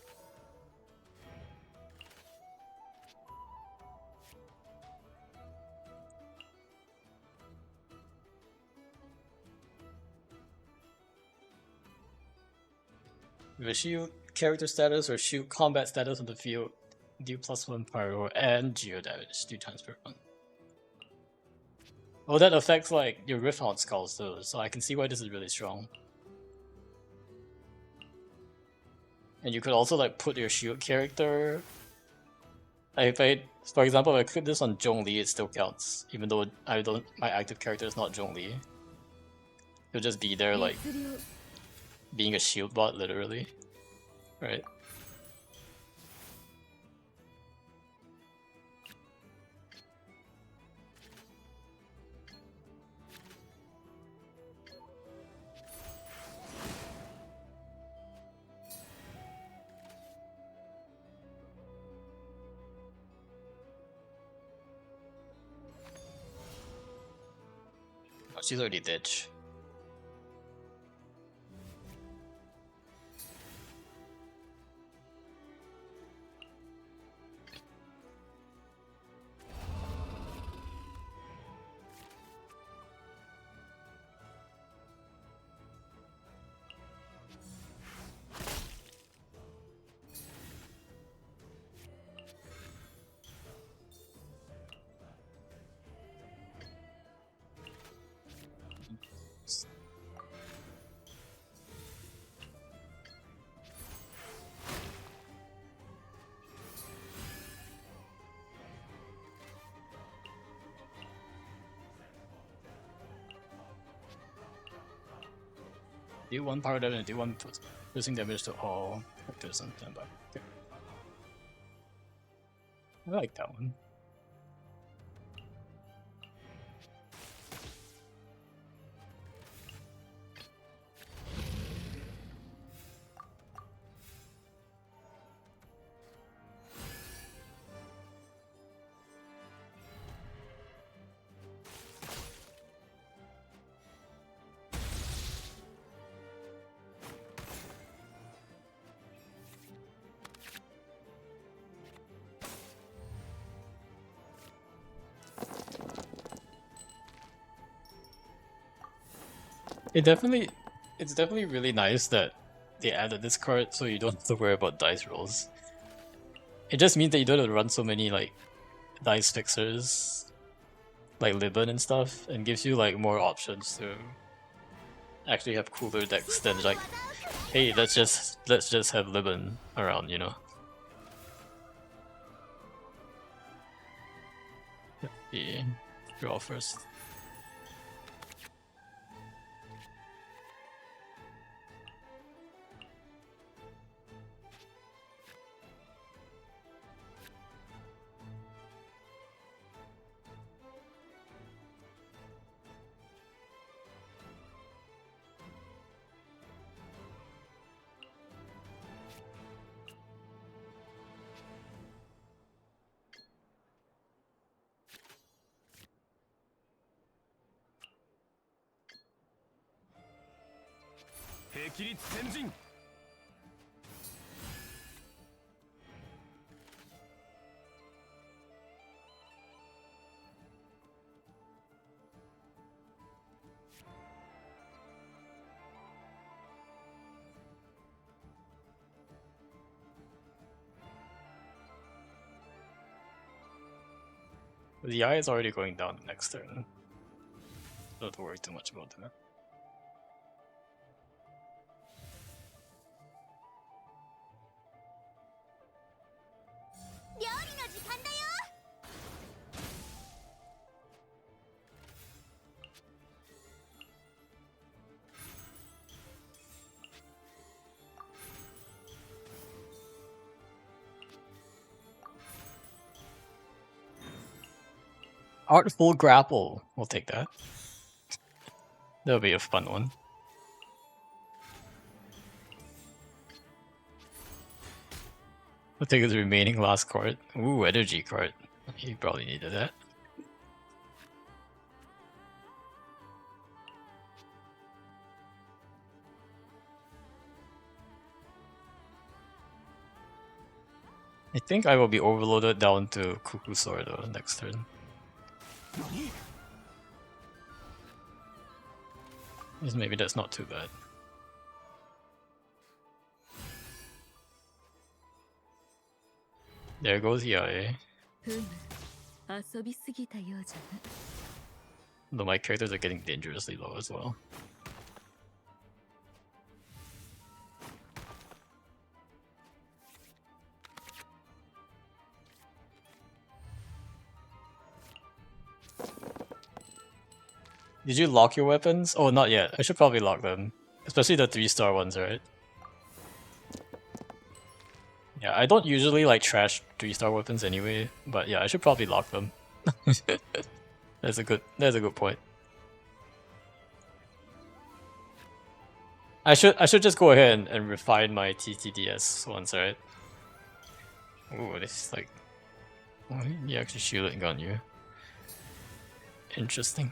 With a shield character status or shield combat status on the field, deal +1 pyro and geo damage 2 times per round. Oh, that affects like your Rifthound skulls though, so I can see why this is really strong. And you could also like put your shield character. If I, for example, if I click this on Zhongli, it still counts, even though my active character is not Zhongli. It'll just be there like being a shield bot, literally, right? Oh, she's already dead. Do 1 power damage and do 1 piercing damage to all characters on standby. Okay. I like that one. It's definitely really nice that they added this card so you don't have to worry about dice rolls. It just means that you don't have to run so many like dice fixers, like Libban and stuff, and gives you like more options to actually have cooler decks than like, hey, let's just have Libban around, you know. Yeah, draw first. The eye is already going down next turn. Don't have to worry too much about that. Artful grapple. We'll take that. That'll be a fun one. We'll take his remaining last card. Ooh, energy card. He probably needed that. I think I will be overloaded down to Cuckoo Sword next turn. Maybe that's not too bad. There goes Yae. Though my characters are getting dangerously low as well. Did you lock your weapons? Oh, not yet. I should probably lock them. Especially the 3-star ones, right? Yeah, I don't usually like trash 3-star weapons anyway, but yeah, I should probably lock them. That's a good point. I should just go ahead and refine my TTDS ones, right? Ooh, this is like... Oh, you actually shield it and gun you. Interesting.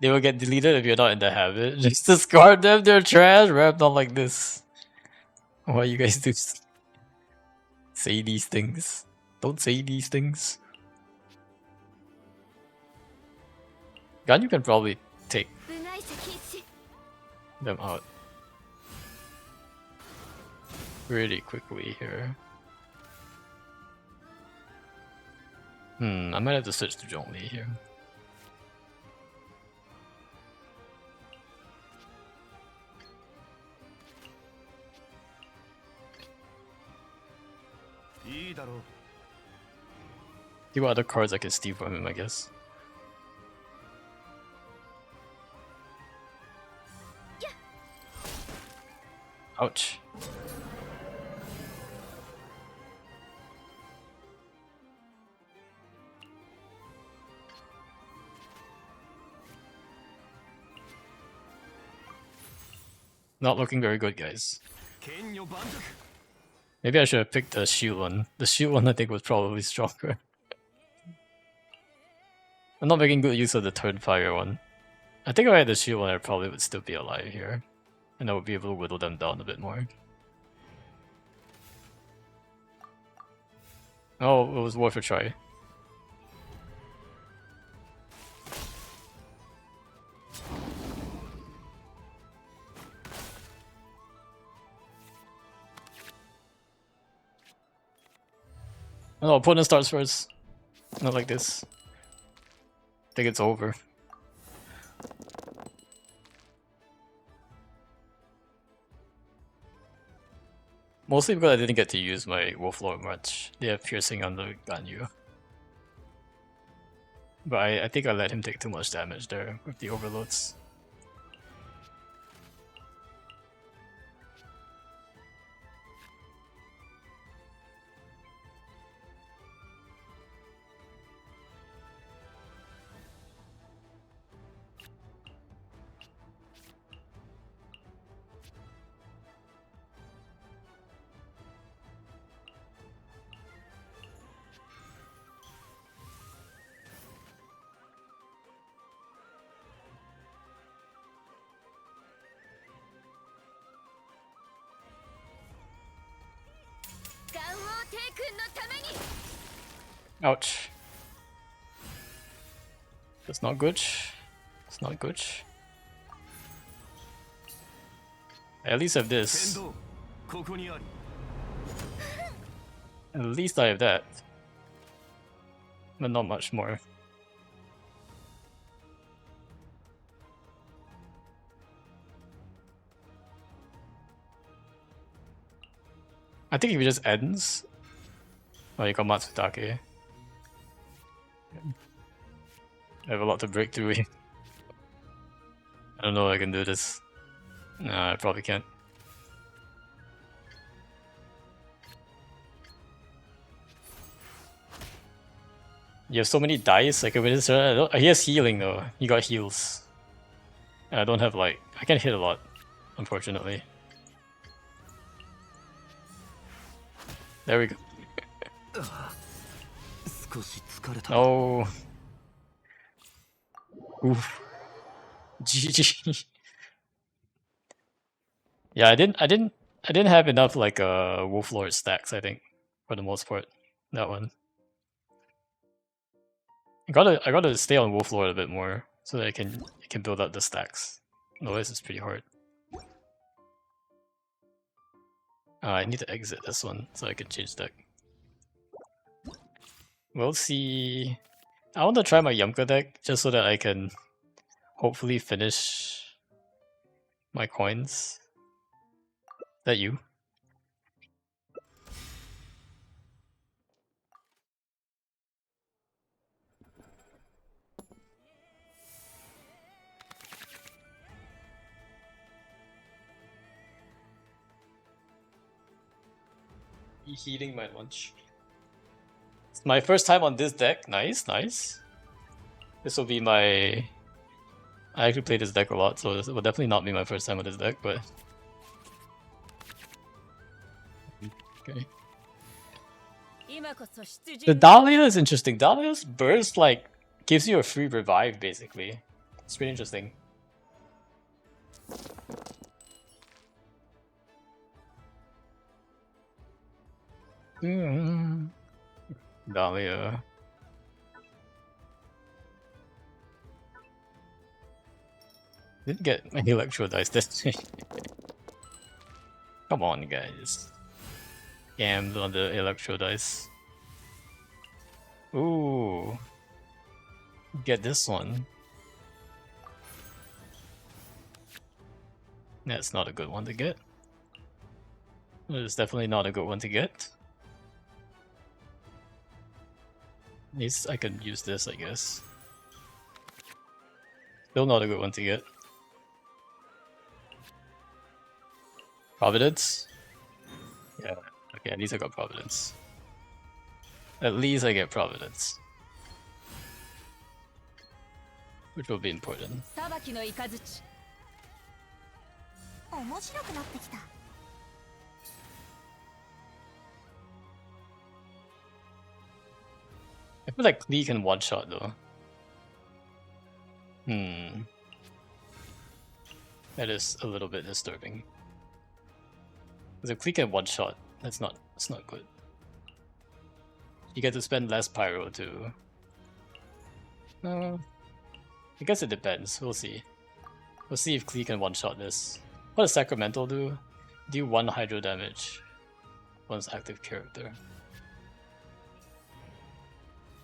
They will get deleted if you're not in the habit. Just discard them, they're trash, rap not like this. Why you guys do say these things? Don't say these things. Gun, you can probably take them out pretty quickly here. I might have to switch to Zhongli here. See what other cards I can steal from him, I guess. Ouch. Not looking very good, guys. Maybe I should have picked the shield one. The shield one I think was probably stronger. I'm not making good use of the turn fire one. I think if I had the shield one, I probably would still be alive here. And I would be able to whittle them down a bit more. Oh, it was worth a try. No, opponent starts first. Not like this. I think it's over. Mostly because I didn't get to use my Wolflord much. They have piercing on the Ganyu. But I think I let him take too much damage there with the overloads. Ouch. That's not good. It's not good. I at least have this. At least I have that. but not much more. I think if it just ends... Oh, you got Matsutake. I have a lot to break through. I don't know if I can do this. Nah, I probably can't. You have so many dice, like a minister. He has healing though. He got heals. And I don't have like... I can't hit a lot, unfortunately. There we go. Oh. Oof. GG. Yeah, I didn't have enough like Wolf Lord stacks, I think, for the most part. That one. I gotta stay on Wolf Lord a bit more so that I can build up the stacks. Otherwise it's pretty hard. I need to exit this one so I can change deck. We'll see. I want to try my Yumka deck just so that I can hopefully finish my coins. Is that you? Heating my lunch. It's my first time on this deck. Nice, nice. This will be my... I actually play this deck a lot, so this will definitely not be my first time on this deck, but... Okay. The Dahlia is interesting. Dahlia's burst, like, gives you a free revive, basically. It's pretty interesting. Dahlia. Didn't get any electro dice this way. Come on, guys. Scammed on the electro dice. Ooh. Get this one. That's not a good one to get. It's definitely not a good one to get. At least I can use this, I guess. Still not a good one to get. Providence? Yeah, okay, at least I got Providence. At least I get Providence. Which will be important. I feel like Klee can one-shot though. That is a little bit disturbing. Because if Klee can one-shot, that's not good. You get to spend less pyro too. I guess it depends. We'll see. We'll see if Klee can one-shot this. What does Sacramento do? Do 1 hydro damage. One's active character.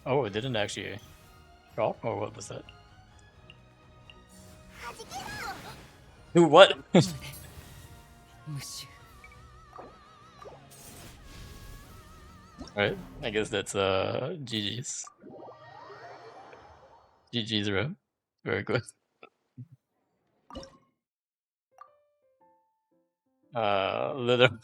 Oh, it didn't actually drop? Or what was that? Dude, what? Alright, I guess that's GG's. GG's room. Very good. Literally.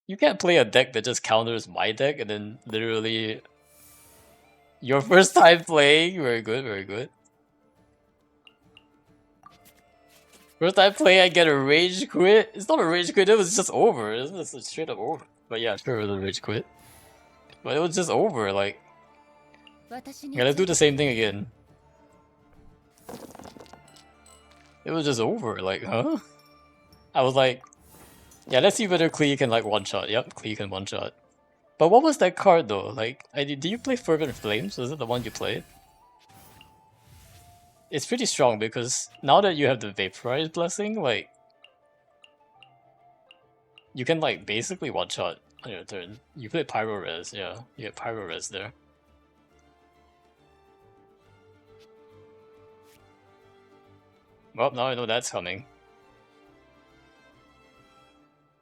You can't play a deck that just counters my deck and then literally your first time playing. Very good, very good. First time playing, I get a rage quit. It's not a rage quit, it was just over. It was just straight up over. But yeah, sure, it was a rage quit. But it was just over, like... Yeah, let's do the same thing again. It was just over, like, huh? I was like... Yeah, let's see whether Klee can like one-shot. Yep, Klee can one-shot. But what was that card though? Like, did you play Fervent Flames? Was it the one you played? It's pretty strong because now that you have the Vaporized Blessing, like... you can like basically one shot on your turn. You play Pyro Res, yeah. You get Pyro Res there. Well, now I know that's coming.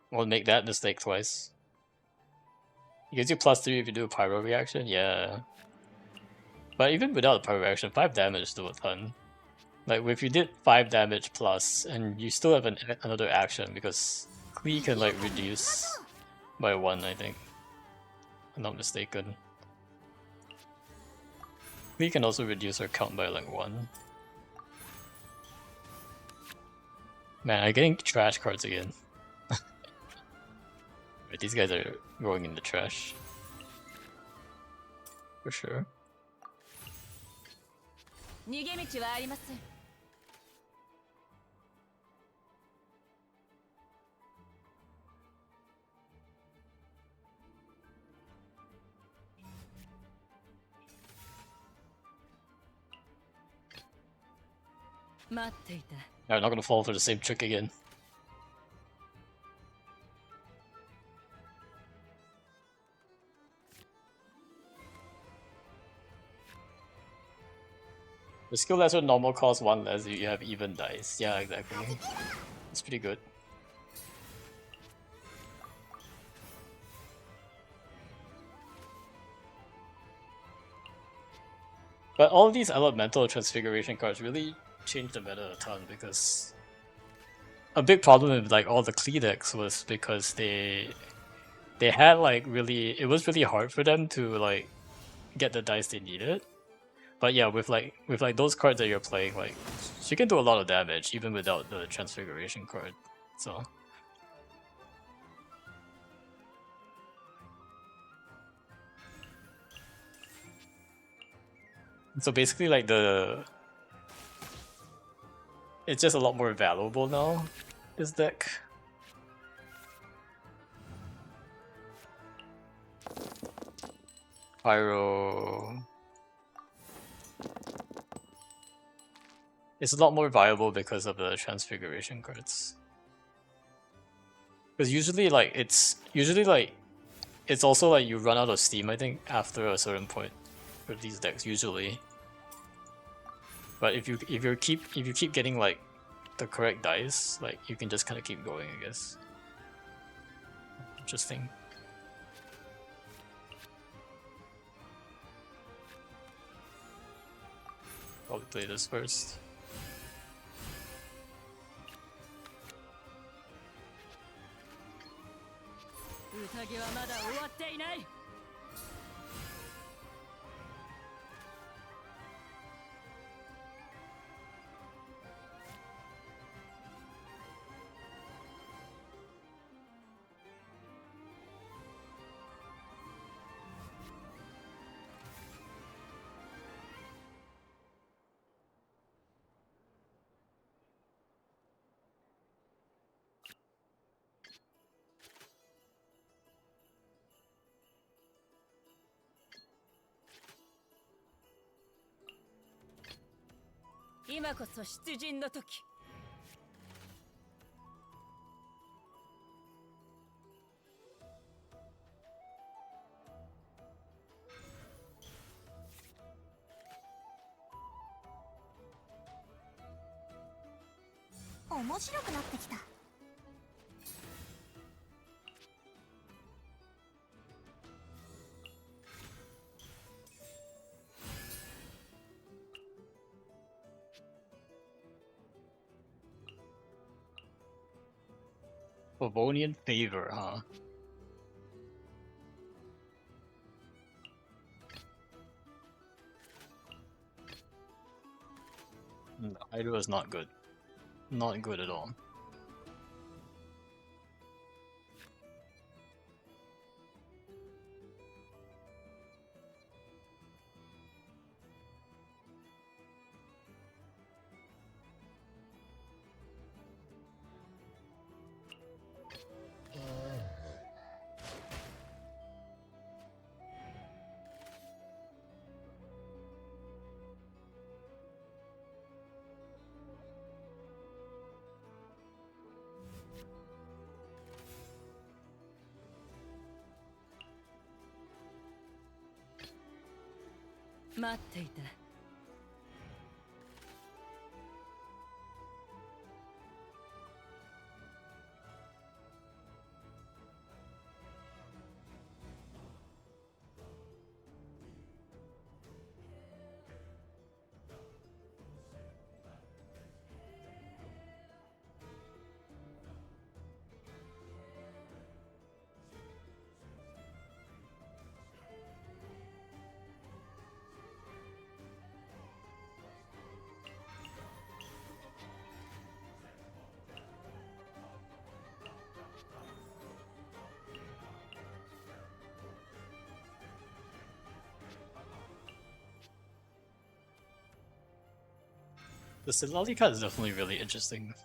We'll make that mistake twice. It gives you +3 if you do a Pyro reaction, yeah. But even without a Pyro reaction, 5 damage is still a ton. Like, if you did 5 damage plus, and you still have another action, because Klee can like reduce by 1, I think. I'm not mistaken. Klee can also reduce her count by like 1. Man, I'm getting trash cards again. Right, these guys are going in the trash. For sure. I'm not gonna fall for the same trick again. The skill lesser normal costs 1 less if you have even dice. Yeah, exactly. It's pretty good. But all these elemental transfiguration cards really changed the meta a ton, because a big problem with like all the Klee decks was because they had like really, it was really hard for them to like get the dice they needed. But yeah, with like those cards that you're playing, like she can do a lot of damage even without the transfiguration card. So basically like it's just a lot more valuable now, this deck. Pyro. It's a lot more viable because of the transfiguration cards. Because usually like it's also like you run out of steam, I think, after a certain point for these decks usually. But if you keep getting like the correct dice, like you can just kind of keep going, I guess. Interesting. Probably play this first. Favonian Favor, huh? The Hydra is not good. Not good at all. 待っていた。The Silali card is definitely really interesting.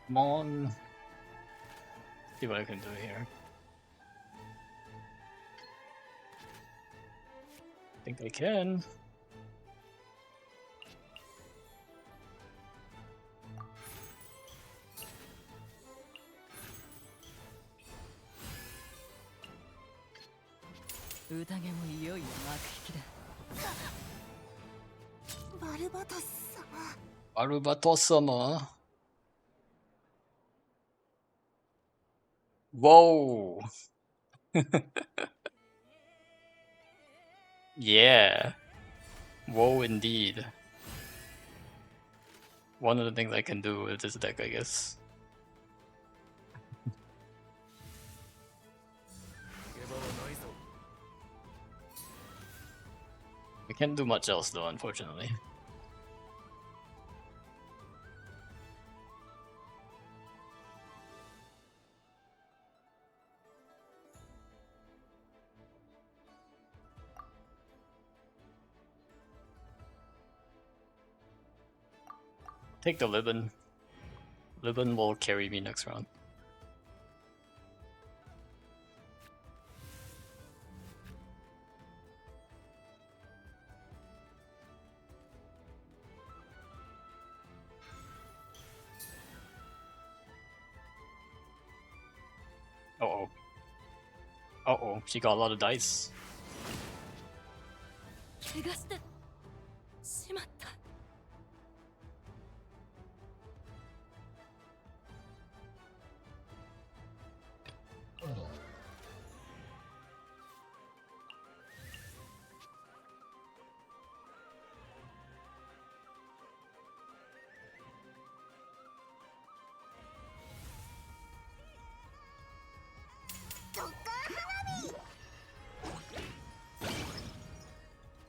Come on. See what I can do here. I think I can. Barubatos-sama. Whoa. Yeah. Whoa, indeed. One of the things I can do with this deck, I guess. I can't do much else though, unfortunately. Take the Libin. Libin will carry me next round. Uh-oh. Uh-oh, she got a lot of dice.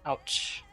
Ouch.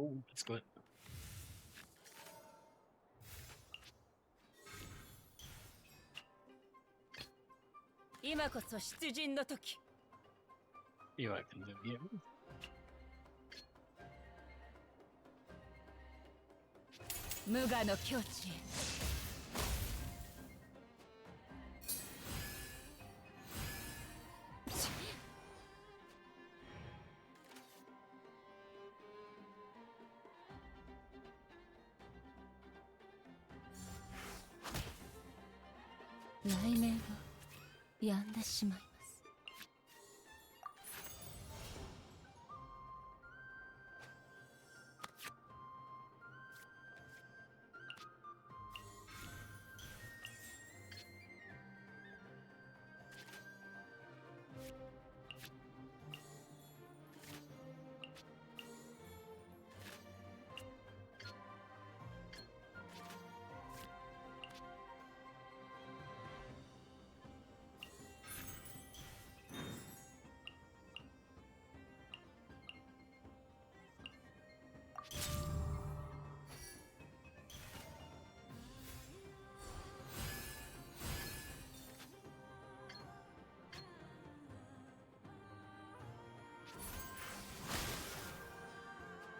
Oh, that's good. 今こそ出陣の時。 See what I can do here. 無我の境地へ。 雷鳴が止んでしまいます。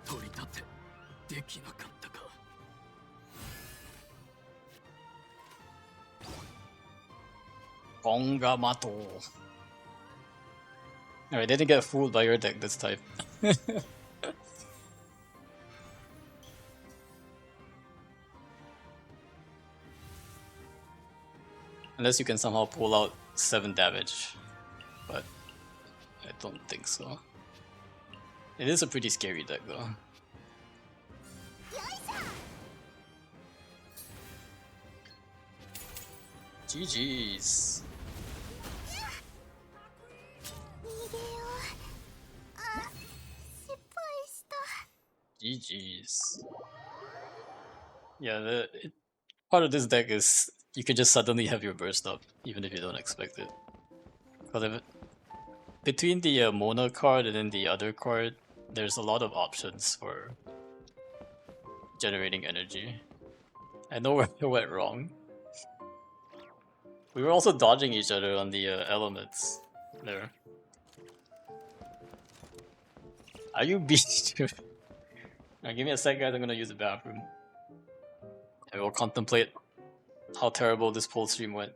取り立てできなかったか。 Gongamato. Alright, didn't get fooled by your deck this time. Unless you can somehow pull out 7 damage. But I don't think so. It is a pretty scary deck though. GG's. GG's. Yeah, part of this deck is you can just suddenly have your burst up, even if you don't expect it. Because between the Mona card and then the other card, there's a lot of options for generating energy. I know where it went wrong. We were also dodging each other on the elements there. Are you beat? Now give me a sec, guys. I'm gonna use the bathroom. And we'll contemplate how terrible this poll stream went.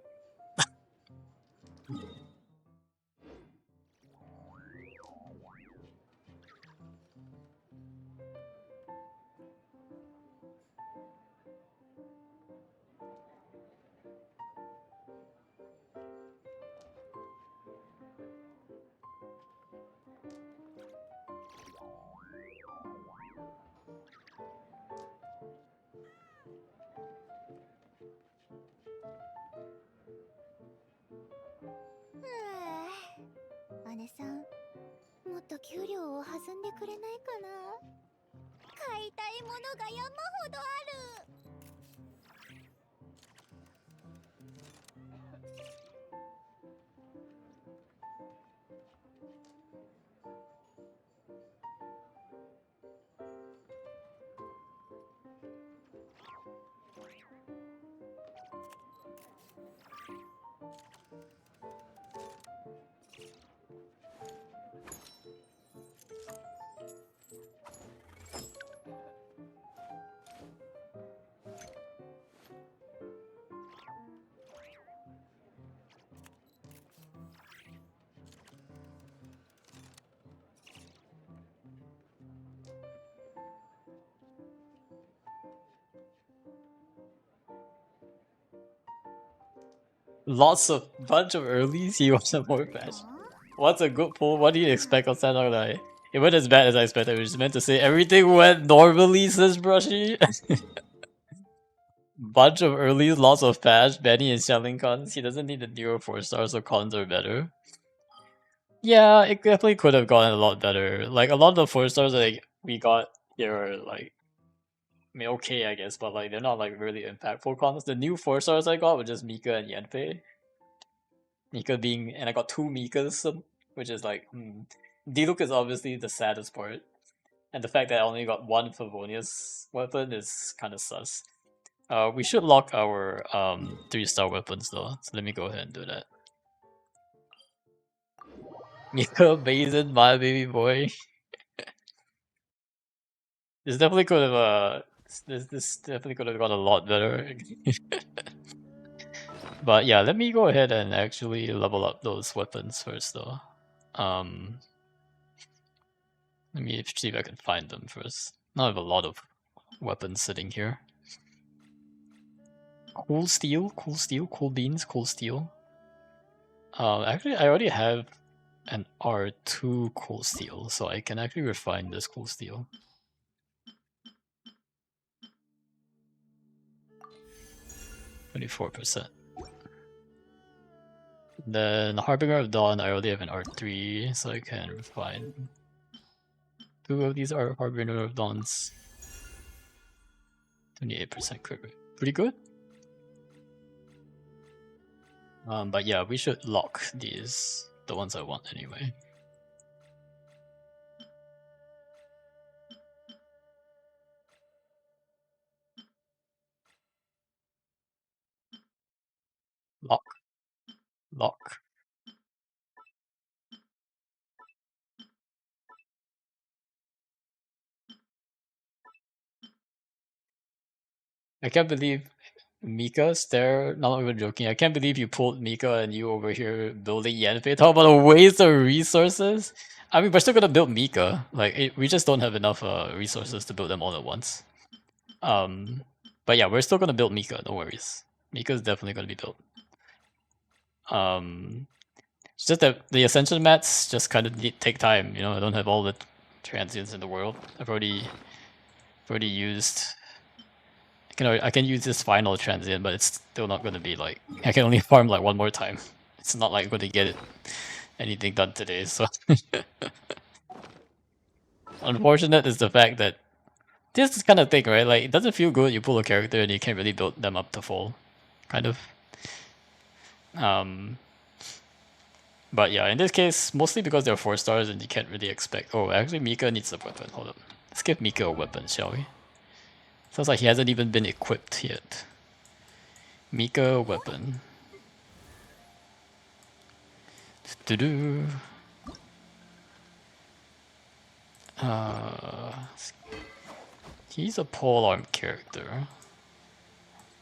Bunch of earlies. He was a more patch. What's a good pull? What do you expect on Snezhnaya? It went as bad as I expected, which is meant to say everything went normally, says Brushy. Bunch of earlies, lots of patch. Benny is selling cons. He doesn't need the newer 4-stars, so cons are better. Yeah, it definitely could have gotten a lot better. Like a lot of the 4-stars that we got here are like, I mean, okay, I guess, but like they're not like really impactful cons. The new 4-stars I got were just Mika and Yanpei. Mika being, and I got 2 Mikas, which is like, Diluc is obviously the saddest part. And the fact that I only got one Favonius weapon is kind of sus. We should lock our 3-star weapons though, so let me go ahead and do that. Mika Basin, my baby boy. This definitely could have this definitely could have got a lot better. But yeah, let me go ahead and actually level up those weapons first though. Let me see if I can find them first. Now I have a lot of weapons sitting here. Cool steel, cool beans, cool steel. Actually, I already have an R2 cool steel, so I can actually refine this cool steel. %. Then Harbinger of Dawn, I already have an R3, so I can refine 2 of these are Harbinger of Dawns. 28% crit rate. Pretty good. But yeah, we should lock these, the ones I want anyway. Lock. Lock. I can't believe Mika, stare, not even joking, I can't believe you pulled Mika and you over here building Yanfei. Talk about a waste of resources! I mean, we're still gonna build Mika. Like, we just don't have enough resources to build them all at once. But yeah, we're still gonna build Mika, no worries. Mika's definitely gonna be built. It's just that the Ascension mats just kind of take time, you know, I don't have all the transients in the world. I've already used... I can use this final transient, but it's still not gonna be like... I can only farm like one more time. It's not like I'm gonna get anything done today, so... Unfortunate is the fact that this kind of thing, right? Like, it doesn't feel good, you pull a character and you can't really build them up to full. Kind of. But yeah, in this case, mostly because they're 4 stars and you can't really expect... Oh, actually Mika needs a weapon, hold up. Let's give Mika a weapon, shall we? Sounds like he hasn't even been equipped yet. Mika weapon. Do-do. He's a polearm character.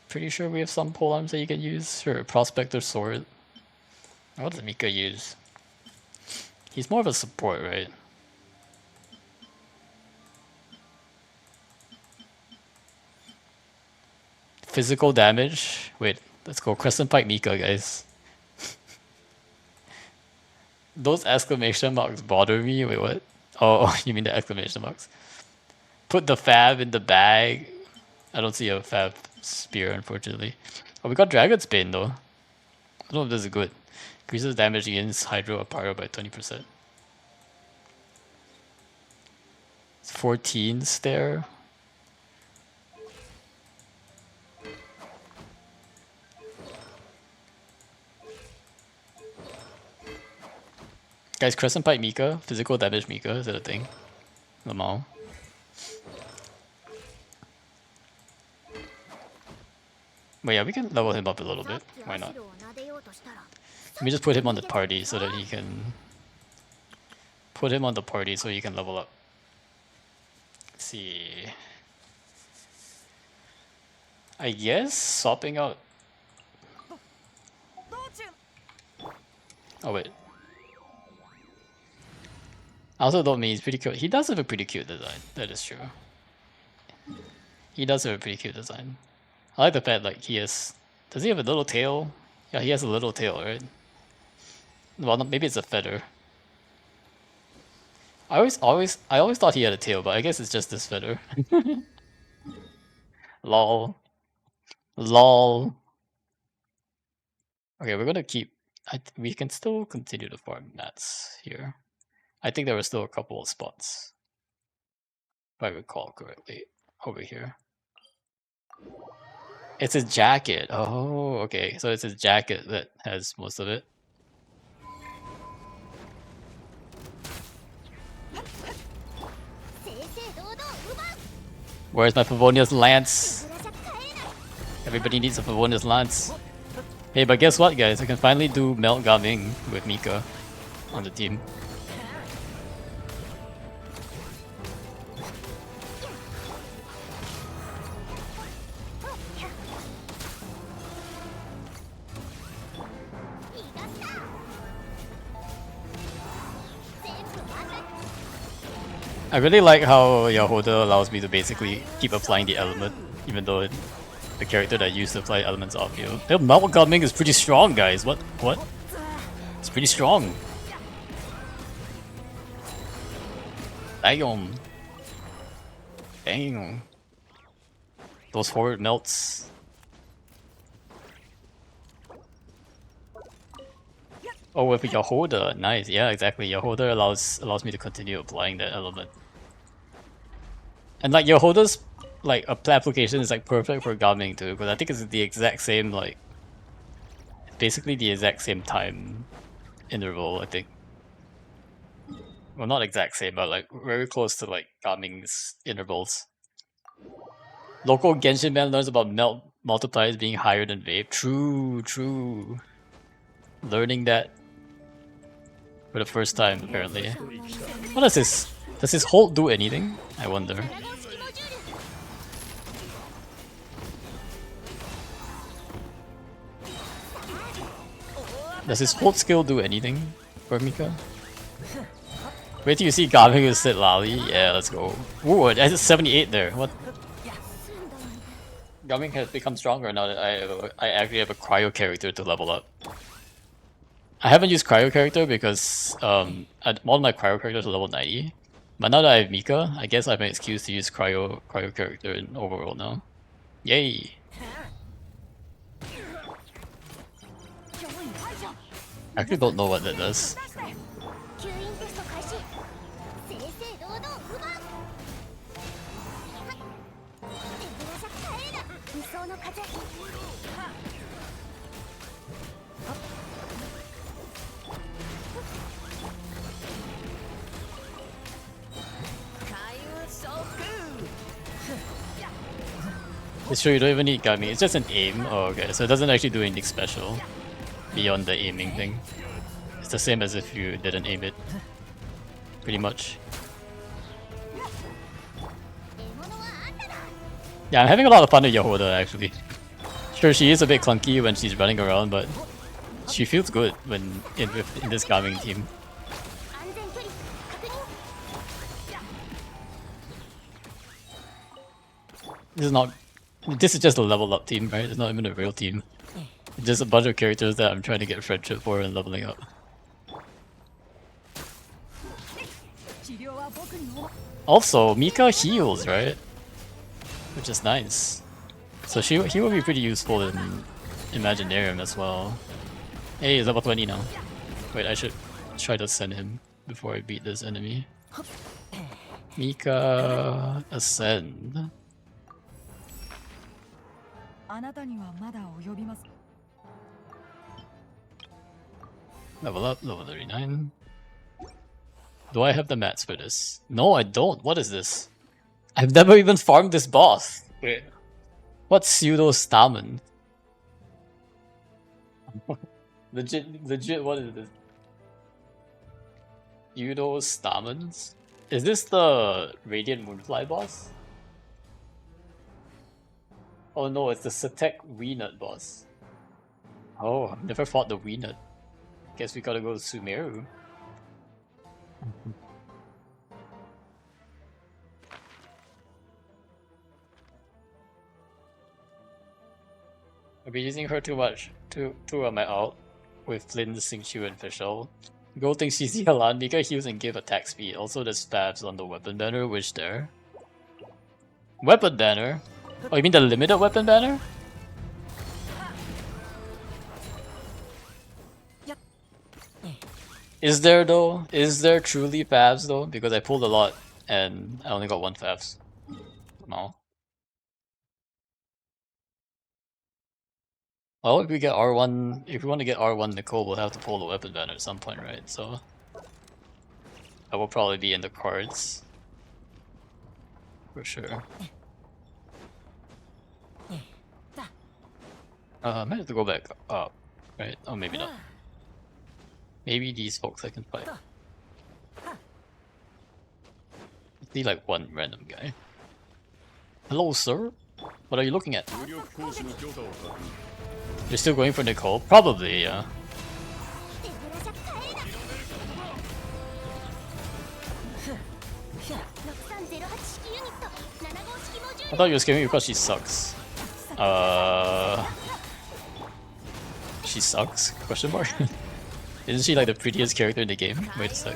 Pretty sure we have some polearms that you can use. Sure, Prospector Sword. What does Mika use? He's more of a support, right? Physical damage? Wait, let's go Crescent Pike Mika, guys. Those exclamation marks bother me. Wait, what? Oh, you mean the exclamation marks? Put the fab in the bag. I don't see a fab spear, unfortunately. Oh, we got Dragon's Bane, though. I don't know if this is good. Increases damage against Hydro or Pyro by 20%. It's 14 there. Guys, Crescent Pike Mika, physical damage Mika, is that a thing? Lamau. But yeah, we can level him up a little bit. Why not? Let me just put him on the party so that he can... Put him on the party so he can level up. Let's see... I guess swapping out... Oh wait. I also don't mean he's pretty cute. He does have a pretty cute design. That is true. He does have a pretty cute design. I like the fact like he has... Does he have a little tail? Yeah, he has a little tail, right? Well, maybe it's a feather. I always thought he had a tail, but I guess it's just this feather. Lol. Lol. Okay, we're gonna keep... we can still continue to farm mats here. I think there were still a couple of spots, if I recall correctly, over here. It's his jacket. Oh, okay. So it's his jacket that has most of it. Where's my Favonius Lance? Everybody needs a Favonius Lance. Hey, but guess what, guys? I can finally do Melt Gaming with Mika on the team. I really like how Yahoda allows me to basically keep applying the element, even though the character that I use to apply elements off you. Their Melt Gaming is pretty strong, guys. What? It's pretty strong. Damn. Dang. Those forward melts. Oh, with Yahoda, nice. Yeah, exactly. Yahoda allows me to continue applying that element. And like Yahoda's like application is like perfect for gaming too, because I think it's the exact same like basically the exact same time interval, I think. Well, not exact same, but like very close to like gaming's intervals. Local Genshin man learns about multipliers being higher than vape. True. Learning that for the first time, apparently. What does this? Does this hold do anything? I wonder. Does his hold skill do anything for Mika? Wait till you see Gaming with Sit Lally. Yeah, let's go. Ooh, it has a 78 there. What? Gaming has become stronger now that I actually have a cryo character to level up. I haven't used cryo character because all my cryo characters are level 90. But now that I have Mika, I guess I have an excuse to use cryo character in overworld now. Yay! I actually don't know what that does. It's true, you don't even need Gami, it's just an aim. Oh, okay, so it doesn't actually do anything special beyond the aiming thing. It's the same as if you didn't aim it, pretty much. Yeah, I'm having a lot of fun with Yahoda actually. Sure, she is a bit clunky when she's running around, but she feels good when in this Gaming team. This is just a level up team, right? It's not even a real team. It's just a bunch of characters that I'm trying to get friendship for and leveling up. Also, Mika heals, right? Which is nice. So he will be pretty useful in Imaginarium as well. Hey, he's level 20 now. Wait, I should try to send him before I beat this enemy. Mika Ascend. Level up, level 39. Do I have the mats for this? No, I don't. What is this? I've never even farmed this boss. Wait. What's pseudo stamen? legit, what is this? Pseudo stamens? Is this the Radiant Moonfly boss? Oh no, it's the Satek Weenut boss. Oh, I've never fought the Weenut. Guess we gotta go to Sumeru. I'll be using her too much. Too on my ult with Flynn, Xingqiu, and Fischl. Gold thinks she's Yalan. Mika heals and give attack speed. Also, there's stabs on the weapon banner, which there. Weapon banner? Oh, you mean the limited weapon banner? Is there though? Is there truly fabs though? Because I pulled a lot and I only got 1 fabs. No. Well, if we get R1, if we want to get R1 Nicole, we'll have to pull the weapon banner at some point, right? So that will probably be in the cards. For sure. I might have to go back up, right? Oh, maybe not. Maybe these folks I can fight. See like one random guy. Hello, sir. What are you looking at? You're still going for Nicole? Probably, yeah. I thought you were scaring me because she sucks. She sucks? Question mark? Isn't she like the prettiest character in the game? Wait a sec.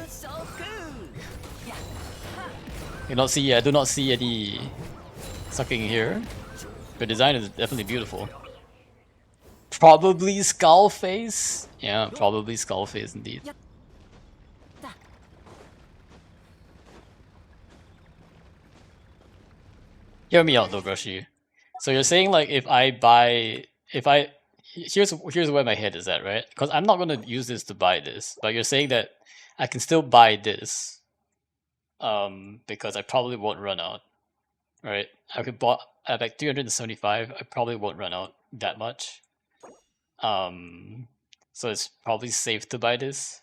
I do not see any sucking here. The design is definitely beautiful. Probably skull face? Yeah, probably skull face indeed. Hear me out though, Brushy. So you're saying like here's where my head is at, right? Because I'm not gonna use this to buy this, but you're saying that I can still buy this, because I probably won't run out, right? I could buy at like 375. I probably won't run out that much. So it's probably safe to buy this.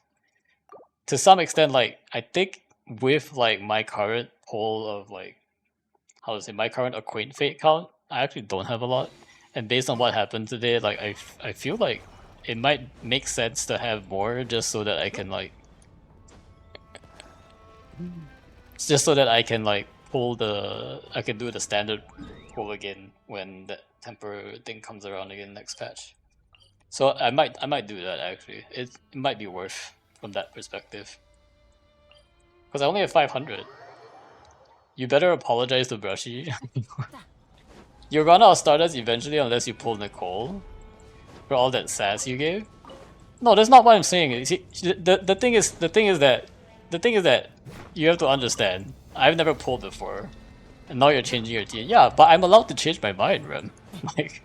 To some extent, like I think with like my current poll of like my current acquaint fate count, I actually don't have a lot. And based on what happened today, like I feel like it might make sense to have more just so that I can like I can do the standard pull again when the temper thing comes around again next patch. So I might do that actually. It might be worth from that perspective. Because I only have 500. You better apologize to Brushy. You run out of Stardust eventually unless you pull Nicole for all that sass you gave. No, that's not what I'm saying. You see, the thing is that you have to understand. I've never pulled before, and now you're changing your team. Yeah, but I'm allowed to change my mind, Rem. Like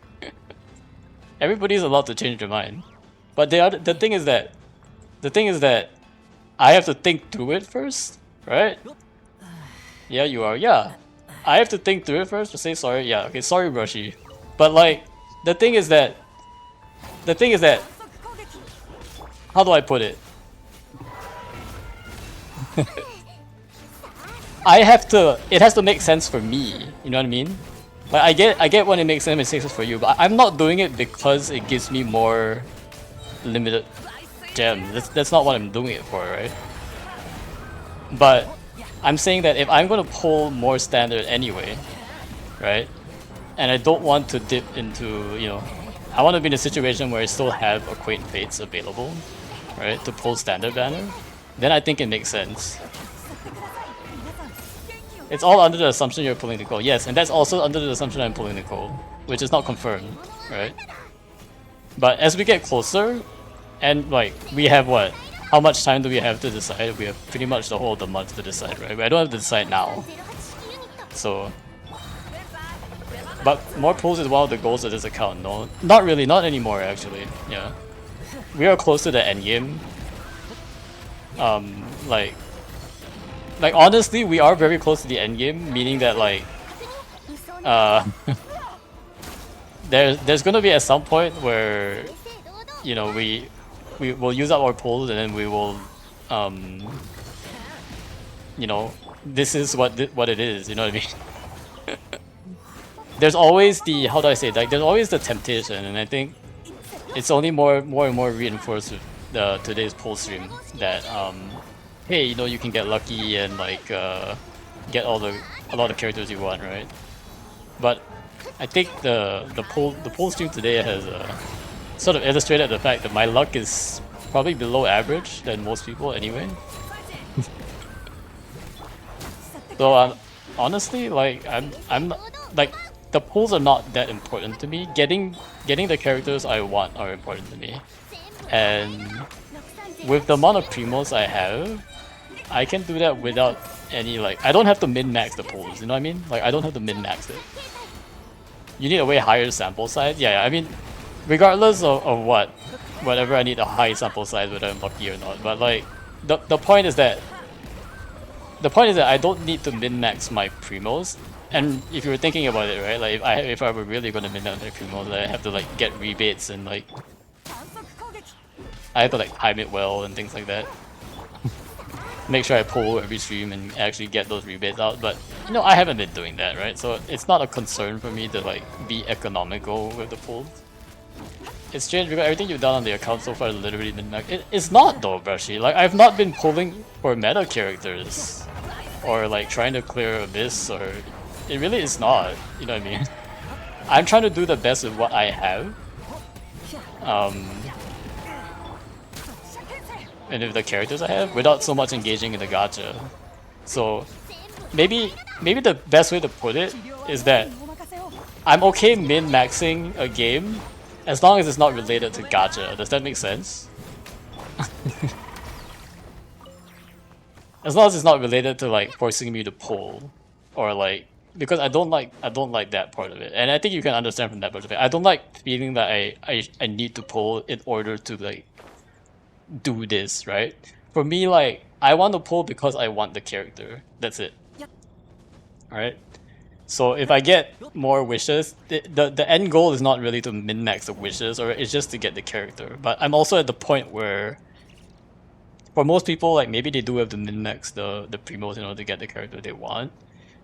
everybody's allowed to change their mind. But the thing is that I have to think through it first, right? Yeah, you are. Yeah, I have to think through it first to say sorry. Yeah, okay, sorry, Brushy. But like, the thing is that, how do I put it? It has to make sense for me. You know what I mean? Like I get when it makes sense for you, but I'm not doing it because it gives me more limited gems. That's not what I'm doing it for, right? But I'm saying that if I'm gonna pull more standard anyway, right? And I don't want to dip into, I want to be in a situation where I still have Acquaint Fates available, right? To pull standard banner, then I think it makes sense. It's all under the assumption you're pulling Nicole. Yes, and that's also under the assumption I'm pulling Nicole, which is not confirmed, right? But as we get closer, and like, we have what? How much time do we have to decide? We have pretty much the whole of the month to decide, right? I don't have to decide now. So... But more pulls is one of the goals of this account, no? Not really, not anymore actually, yeah. We are close to the endgame. Like honestly, we are very close to the endgame, meaning that like... there's gonna be at some point where... we will use up our pulls and then we will... this is what it is, you know what I mean? There's always the, how do I say it? Like, there's always the temptation, and I think it's only more and more reinforced with today's pull stream that hey, you can get lucky and like get a lot of characters you want, right? But I think the pull stream today has sort of illustrated the fact that my luck is probably below average than most people anyway. So honestly, like I'm like, the pulls are not that important to me. Getting the characters I want are important to me. And with the amount of primos I have, I can do that without any like, I don't have to min-max the pulls, you know what I mean? Like, I don't have to min-max it. You need a way higher sample size? Yeah, I mean, regardless of whatever, I need a high sample size whether I'm lucky or not. But like, the point is that I don't need to min-max my primos And if you were thinking about it, right, like if I were really gonna min-max my promos, I have to like get rebates and like I have to like time it well and things like that. Make sure I pull every stream and actually get those rebates out, but you know, I haven't been doing that, right? So it's not a concern for me to like be economical with the pulls. It's strange because everything you've done on the account so far has literally been like it's not though, Brushy. Like I've not been pulling for meta characters or like trying to clear Abyss, or it really is not. You know what I mean? I'm trying to do the best with what I have. And with the characters I have, without so much engaging in the gacha. So maybe the best way to put it is that I'm okay min-maxing a game as long as it's not related to gacha. Does that make sense? As long as it's not related to like forcing me to pull, or like, because I don't like that part of it, and I think you can understand from that part of it. I don't like feeling that I need to pull in order to like do this, right? For me, like I want to pull because I want the character. That's it. Alright? So if I get more wishes, the end goal is not really to min-max the wishes, or it's just to get the character. But I'm also at the point where for most people, like maybe they do have to min-max the primos in order to get the character they want.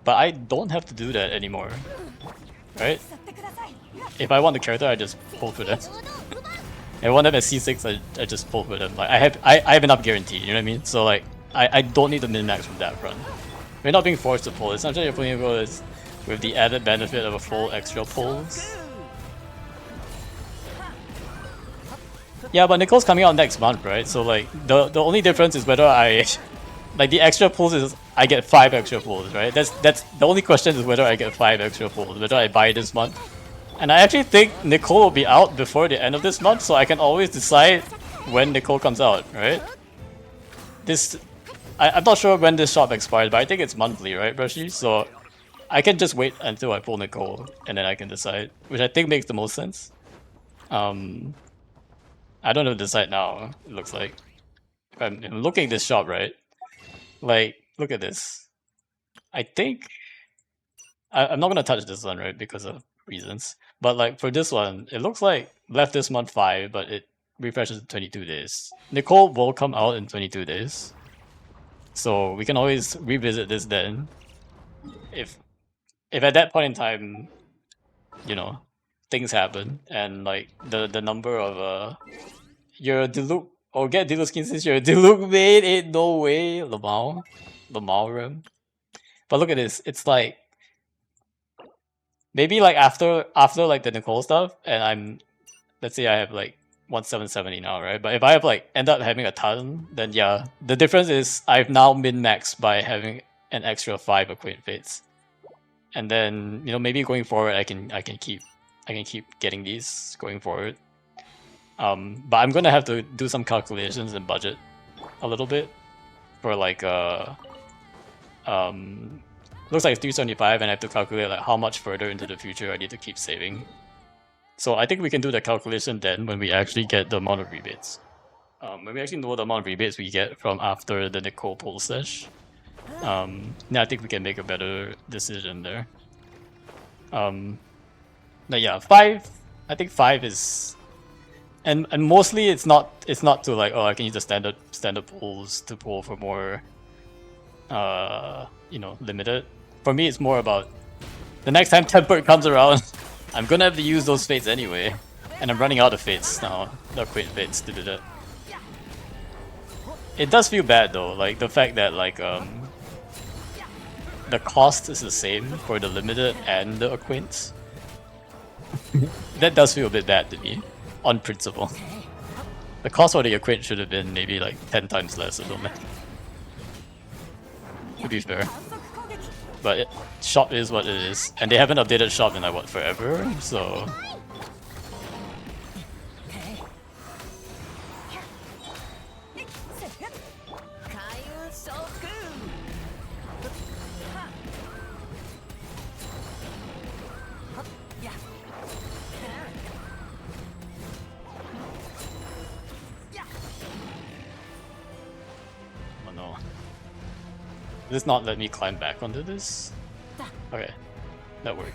But I don't have to do that anymore. Right? If I want the character, I just pull for them. If I want them at C6, I just pull for them. Like I have enough guarantee, you know what I mean? So like I don't need to min-max from that front. We're not being forced to pull. Essentially you're pulling is with the added benefit of a full extra pulls. Yeah, but Nicole's coming out next month, right? So like the only difference is whether I like the extra pulls is I get 5 extra pulls, right? That's the only question is whether I get 5 extra pulls, whether I buy this month. And I actually think Nicole will be out before the end of this month, so I can always decide when Nicole comes out, right? I'm not sure when this shop expires, but I think it's monthly, right, Brushy? So I can just wait until I pull Nicole, and then I can decide, which I think makes the most sense. I don't know to decide now, it looks like. If I'm looking at this shop, right? Like, look at this. I think... I'm not gonna touch this one, right, because of reasons. But like, for this one, it looks like left this month 5, but it refreshes in 22 days. Nicole will come out in 22 days. So we can always revisit this then. If at that point in time, you know, things happen and like the number of you're a Diluc or get Diluc skin since you're a Diluc main, ain't no way. Lamau Rim. But look at this, it's like maybe like after like the Nicole stuff, and let's say I have like 1770 now, right? But if I have like end up having a ton, then yeah, the difference is I've now min-maxed by having an extra 5 Acquaint Fates. And then, you know, maybe going forward I can keep getting these going forward. But I'm gonna have to do some calculations and budget a little bit for like looks like it's 375, and I have to calculate like how much further into the future I need to keep saving. So I think we can do the calculation then when we actually get the amount of rebates. When we actually know the amount of rebates we get from after the Nicole pull sesh, then I think we can make a better decision there. But yeah, 5. I think 5 is, and mostly it's not to like, oh, I can use the standard pulls to pull for more, you know, limited. For me, it's more about the next time Tempered comes around, I'm gonna have to use those fates anyway, and I'm running out of fates now. The Quit fates to do that. It does feel bad though, like the fact that like the cost is the same for the limited and the acquaint. That does feel a bit bad to me, on principle. The cost for the acquaint should have been maybe like 10 times less or something. To be fair. But shop is what it is, and they haven't updated shop in like what, forever, so... Oh no. Does this not let me climb back onto this? Okay. That worked.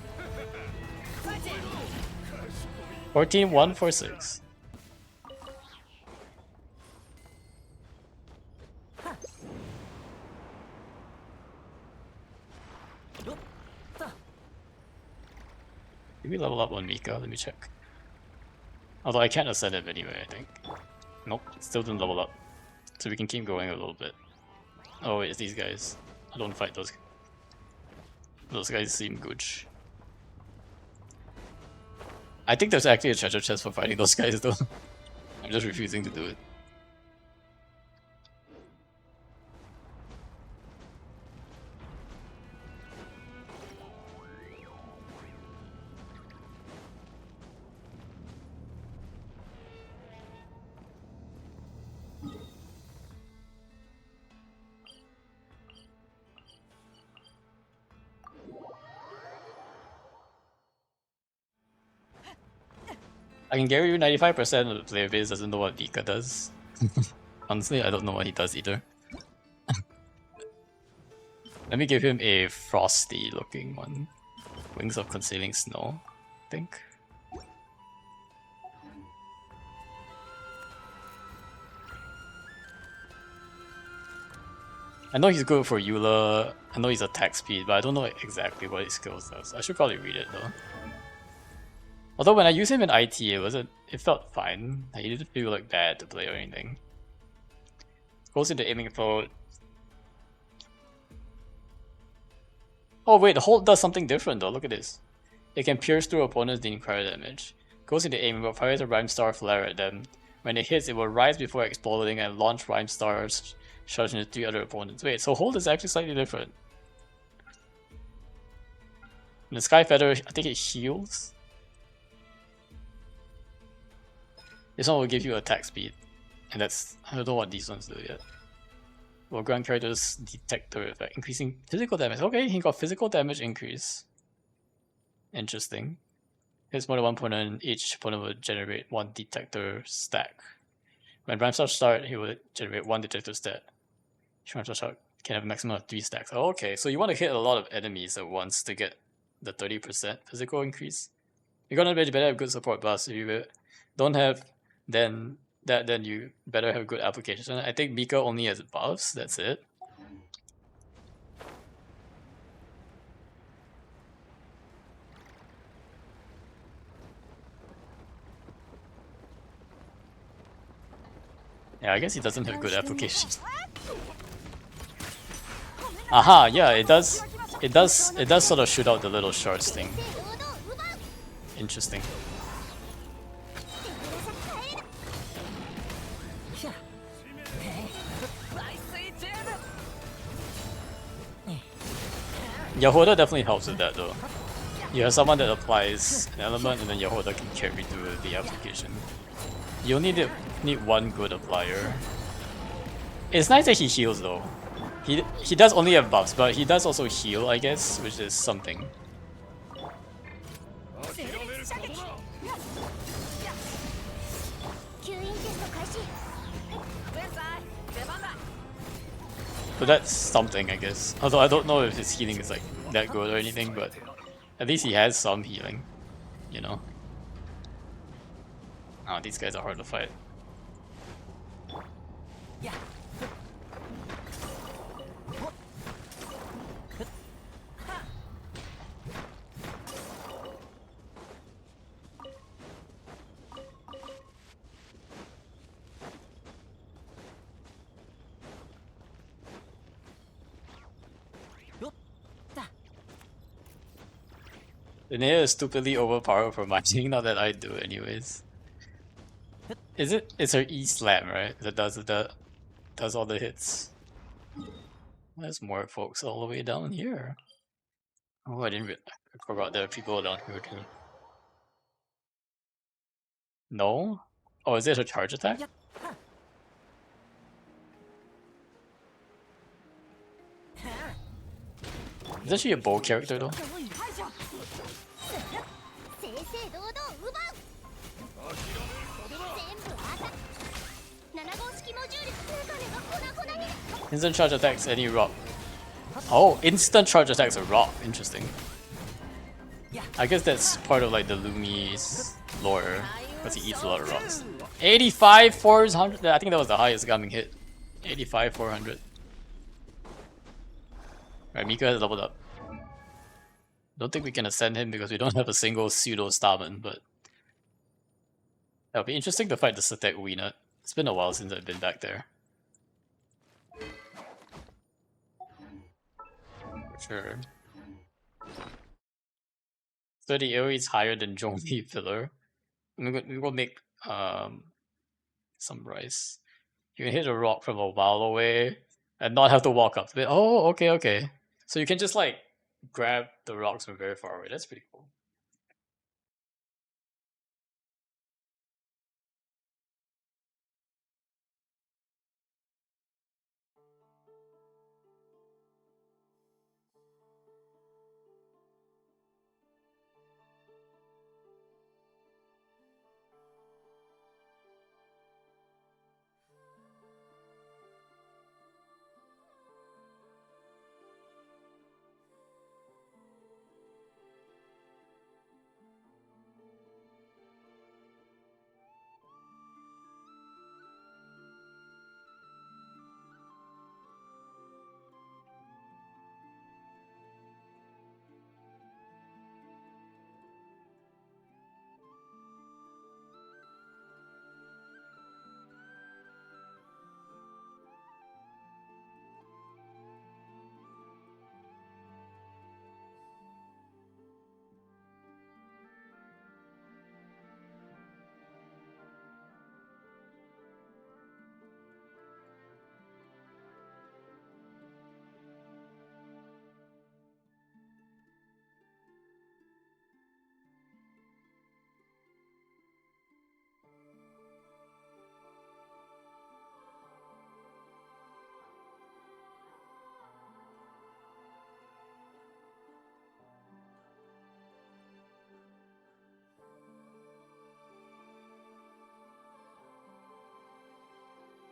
14-1-4-6. Did we level up on Mika? Let me check. Although I can't ascend him anyway, I think. Nope, still didn't level up. So we can keep going a little bit. Oh wait, it's these guys. I don't fight those. Those guys seem good. I think there's actually a treasure chest for fighting those guys though. I'm just refusing to do it. I can guarantee you 95% of the player base doesn't know what Vika does. Honestly, I don't know what he does either. Let me give him a frosty looking one. Wings of Concealing Snow, I think. I know he's good for Eula, I know he's attack speed, but I don't know exactly what his skills does. I should probably read it though. Although when I used him in IT, it felt fine. He didn't feel like bad to play or anything. Goes into aiming mode. Oh wait, the hold does something different though, look at this. It can pierce through opponents dealing prior damage. Goes into aiming mode, fires a Rhyme Star flare at them. When it hits, it will rise before exploding and launch Rhyme Stars charging into 3 other opponents. Wait, so hold is actually slightly different. And the Sky Feather, I think it heals. This one will give you attack speed, and that's, I don't know what these ones do yet. Will grant characters detector effect, increasing physical damage. Okay, he got physical damage increase. Interesting. Hits more than one opponent, each opponent will generate 1 detector stack. When Rhyme Stars start, he will generate 1 detector stat. Each Rhyme Star can have a maximum of 3 stacks. Oh, okay, so you want to hit a lot of enemies at once to get the 30% physical increase. You're gonna better have good support buffs. If you don't have, then you better have good application. I think Mika only has buffs, that's it. Yeah, I guess he doesn't have good application. Aha, yeah, it does sort of shoot out the little shards thing. Interesting. Yahoda definitely helps with that though. You have someone that applies an element and then Yahoda can carry through the application. You only need one good applier. It's nice that he heals though. He does only have buffs, but he does also heal, I guess, which is something. So that's something, I guess. Although I don't know if his healing is like that good or anything, but at least he has some healing, you know. Oh, these guys are hard to fight. Yeah. Linnea is stupidly overpowered for my team, not that I do anyways. Is it? It's her E-slam, right? That does all the hits. There's more folks all the way down here. Oh, I forgot there are people down here too. No? Oh, is it a charge attack? Isn't she a bow character though? Instant charge attacks any rock. Oh, instant charge attacks a rock. Interesting. I guess that's part of like the Lumi's lore, because he eats a lot of rocks. 85, 400. I think that was the highest Gaming hit. 85, 400. Right, Mika has leveled up. Don't think we can ascend him because we don't have a single pseudo Starman, but it'll be interesting to fight the Satek Weenut. It's been a while since I've been back there. For sure. 30 AoE is higher than Zhongli filler. We will make some rice. You can hit a rock from a mile away and not have to walk up to it. Oh, okay, okay. So you can just like grab the rocks from very far away. That's pretty cool.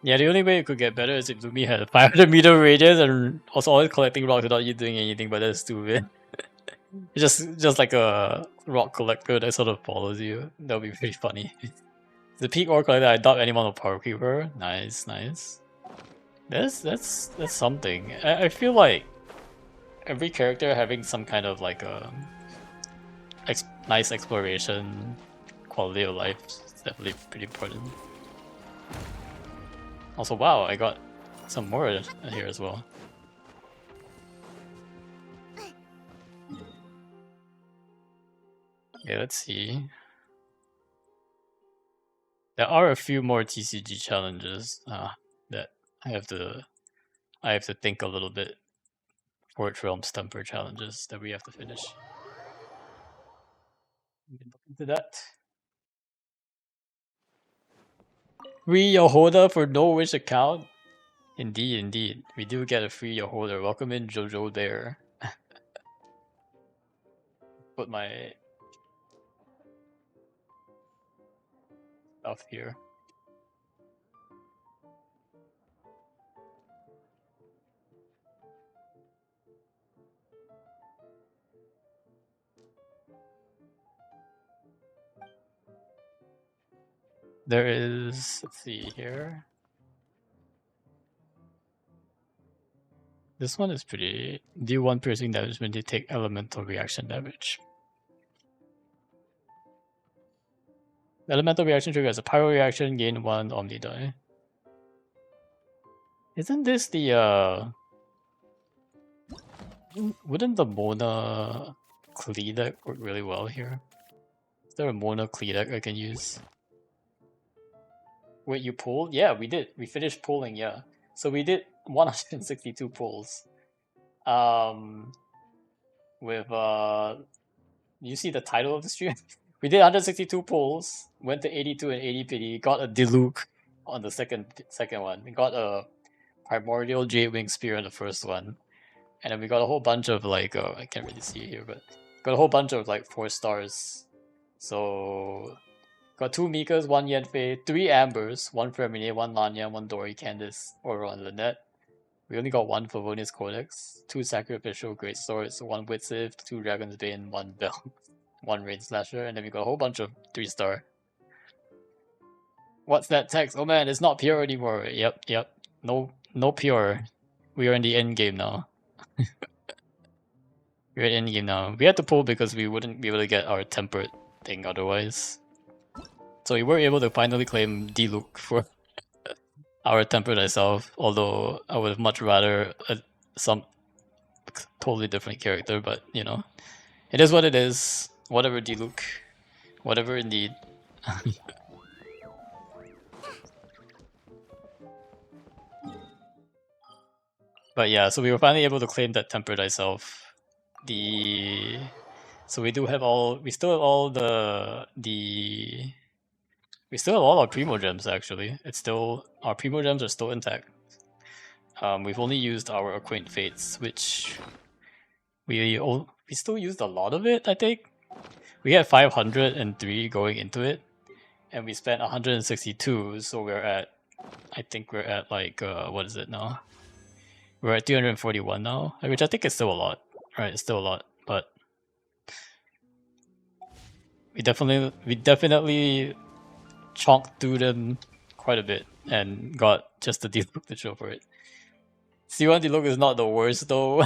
Yeah, the only way it could get better is if Lumi had a 500-meter radius and also always collecting rocks without you doing anything, but that's stupid. It's just like a rock collector that sort of follows you. That would be pretty funny. The peak ore collector, I doubt anyone will power creeper. Nice, nice. That's something. I feel like every character having some kind of like a nice exploration quality of life is definitely pretty important. Also, wow, I got some more here as well. Okay, let's see. There are a few more TCG challenges that I have to think a little bit. Forge Realm Stumper challenges that we have to finish. We can look into that. Free Yehoda for No Wish account? Indeed, indeed. We do get a free Yehoda. Welcome in Jojo Bear. Put my stuff here. There is, let's see here. This one is pretty. Do 1 piercing damage when they take elemental reaction damage. The elemental reaction triggers a pyro reaction, gain 1 Omni die. Isn't this the wouldn't the Mona Klee deck work really well here? Is there a Mona Klee deck I can use? Wait, you pulled? Yeah, we did. We finished pulling, yeah. So we did 162 pulls. With you see the title of the stream? We did 162 pulls, went to 82 and 80 pity, got a Diluc on the second one. We got a Primordial Jade Wing Spear on the first one. And then we got a whole bunch of like I can't really see it here, but got a whole bunch of like 4 stars. So got 2 Mikas, 1 Yanfei, 3 Ambers, 1 Femine, 1 Lanya, 1 Dory, Candice, Aura, and Lynette. We only got 1 Favonius Codex, 2 Sacrificial Great Swords, 1 Witsiv, 2 Dragon's Bane, 1 Bell. 1 raid slasher, and then we got a whole bunch of 3-star. What's that text? Oh man, it's not pure anymore. Yep. No pure. We are in the end game now. We're in the end game now. We had to pull because we wouldn't be able to get our temperate thing otherwise. So we were able to finally claim D-Luke for our temperate itself, although I would have much rather some totally different character, but you know. It is what it is. Whatever, D-Luke. Whatever indeed. But yeah, so we were finally able to claim that temperate itself. So we do have we still have all we still have all our primo gems actually. It's still, our primo gems are still intact. We've only used our Acquaint Fates, which we still used a lot of it, I think. We had 503 going into it, and we spent 162, so I think we're at like, what is it now? We're at 341 now, which I think is still a lot, right? It's still a lot, but we definitely chonked through them quite a bit and got just the D-Look to show for it. C1 D-Look is not the worst though.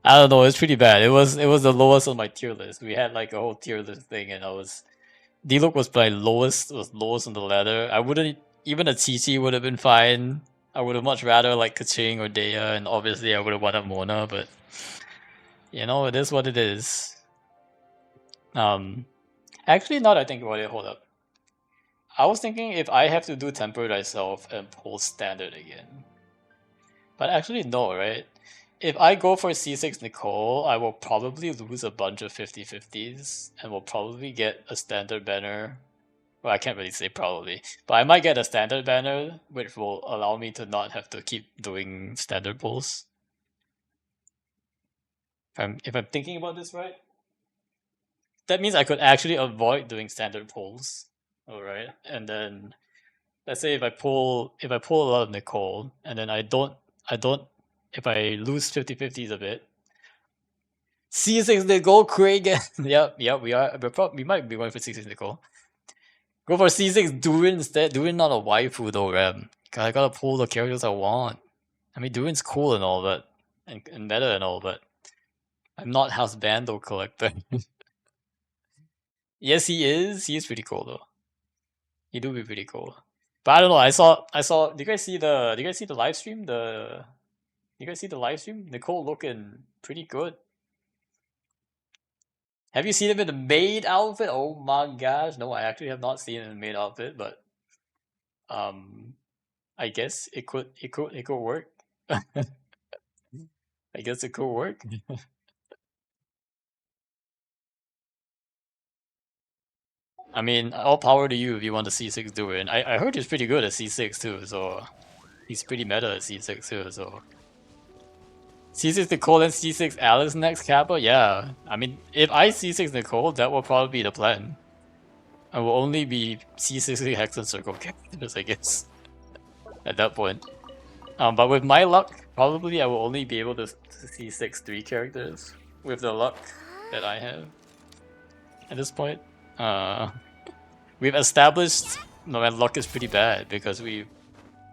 I don't know, it's pretty bad. It was the lowest on my tier list. We had like a whole tier list thing, and D-Look was probably lowest on the ladder. I wouldn't, even a TC would have been fine. I would have much rather like Kaching or Dea, and obviously I would have wanted Mona, but you know, it is what it is. Actually, now that I think about it, hold up. I was thinking if I have to do tempered myself and pull standard again. But actually no, right? If I go for C6 Nicole, I will probably lose a bunch of 50-50s and will probably get a standard banner. Well, I can't really say probably, but I might get a standard banner, which will allow me to not have to keep doing standard pulls. If I'm thinking about this right, that means I could actually avoid doing standard pulls. Alright, and then let's say if I pull a lot of Nicole, and then if I lose 50-50s a bit, C6 Nicole Craig. yep, we might be going for C6 Nicole. Go for C6 Durin instead. Durin not a waifu though, Ram. I gotta pull the characters I want. I mean, Durin's cool and all, but and meta and all, but I'm not House Bando collector. Yes, he is. He is pretty cool though. He do be pretty cool. But I don't know. I saw. Do you guys see the live stream? You guys see the live stream? Nicole looking pretty good. Have you seen him in the maid outfit? Oh my gosh! No, I actually have not seen him in the maid outfit, but I guess it could work. I guess it could work. I mean, all power to you if you want to C6 do it. And I heard he's pretty good at C6 too, so he's pretty meta at C6 too, so C6 Nicole and C6 Alice next Kappa? Yeah. I mean, if I C6 Nicole, that will probably be the plan. I will only be C6 Hex and Circle characters, I guess. At that point. But with my luck, probably I will only be able to C6 3 characters. With the luck that I have. At this point. We've established my luck is pretty bad because we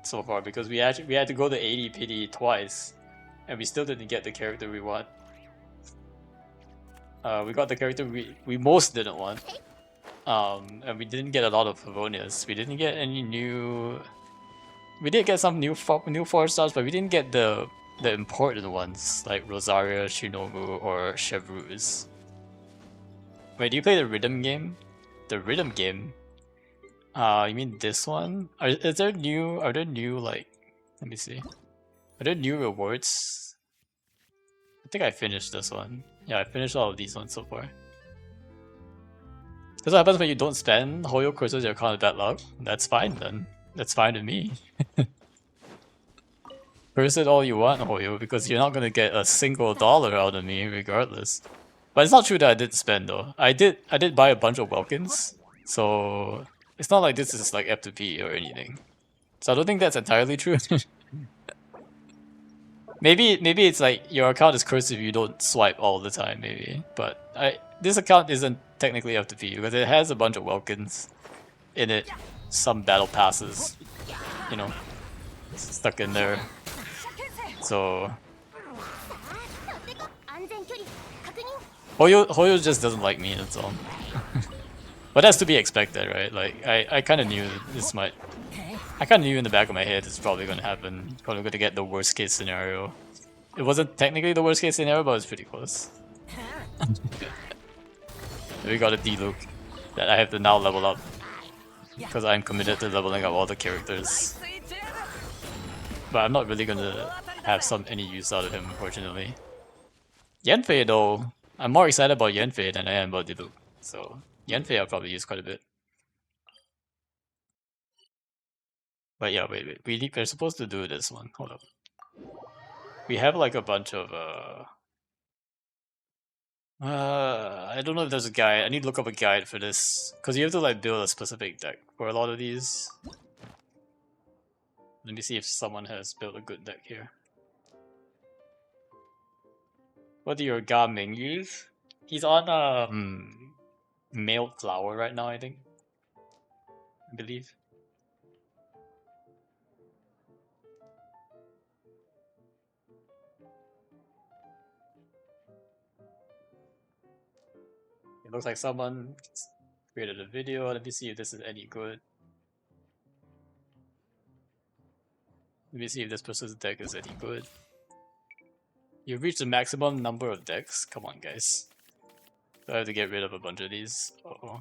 had to go to 80 pity twice. And we still didn't get the character we want. We got the character we most didn't want. And we didn't get a lot of Favonius. We didn't get any new... We did get some new 4-stars, but we didn't get the important ones, like Rosaria, Shinobu, or Chevreuse. Wait, do you play the rhythm game? The rhythm game? You mean this one? Are there new, like... Let me see. Are there new rewards? I think I finished this one. Yeah, I finished all of these ones so far. That's what happens when you don't spend. Hoyo curses your account with bad luck. That's fine then. That's fine with me. Curse it all you want, Hoyo, because you're not gonna get a single dollar out of me regardless. But it's not true that I didn't spend though. I did buy a bunch of Welkins, so it's not like this is like F2P or anything. So I don't think that's entirely true. Maybe it's like your account is cursed if you don't swipe all the time, maybe. But this account isn't technically FTP because it has a bunch of Welkins in it, some battle passes, you know, stuck in there. So Hoyo just doesn't like me, that's all. But that's to be expected, right? Like I kind of knew this might. I kind of knew in the back of my head it's probably gonna happen. Probably gonna get the worst case scenario. It wasn't technically the worst case scenario, but it was pretty close. We got a D-Luke that I have to now level up because I'm committed to leveling up all the characters. But I'm not really gonna have any use out of him, unfortunately. Yanfei though, I'm more excited about Yanfei than I am about D-Luke. So Yanfei I'll probably use quite a bit. But yeah, wait. We're supposed to do this one. Hold up. We have like a bunch of I don't know if there's a guide. I need to look up a guide for this. Because you have to like build a specific deck for a lot of these. Let me see if someone has built a good deck here. What do your Gaming use? He's on Male Flower right now, I think. I believe. It looks like someone created a video. Let me see if this is any good. Let me see if this person's deck is any good. You've reached the maximum number of decks? Come on, guys. Do I have to get rid of a bunch of these? Uh-oh.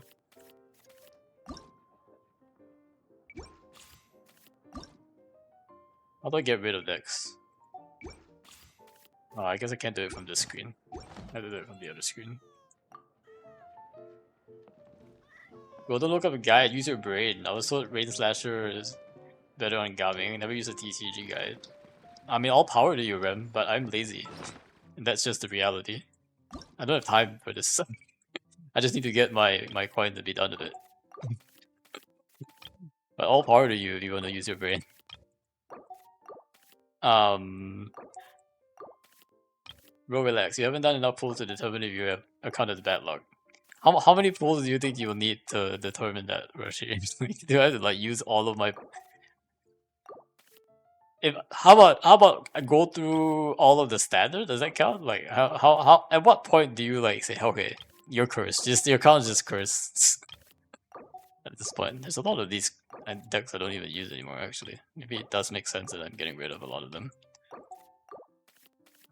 How do I get rid of decks? Oh, I guess I can't do it from this screen. I have to do it from the other screen. Well, don't look up a guide, use your brain. I was told Rain Slasher is better on Gaming. Never use a TCG guide. I mean, all power to you, Rem, but I'm lazy. And that's just the reality. I don't have time for this. I just need to get my coin to be done with it. But all power to you if you want to use your brain. Bro, relax. You haven't done enough pulls to determine if you have account as bad luck. How many pulls do you think you will need to determine that, Roshi? Do I have to like use all of my? How about I go through all of the standard? Does that count? Like how at what point do you like say okay, you're cursed? Just your account is just cursed. At this point, there's a lot of these decks I don't even use anymore. Actually, maybe it does make sense that I'm getting rid of a lot of them.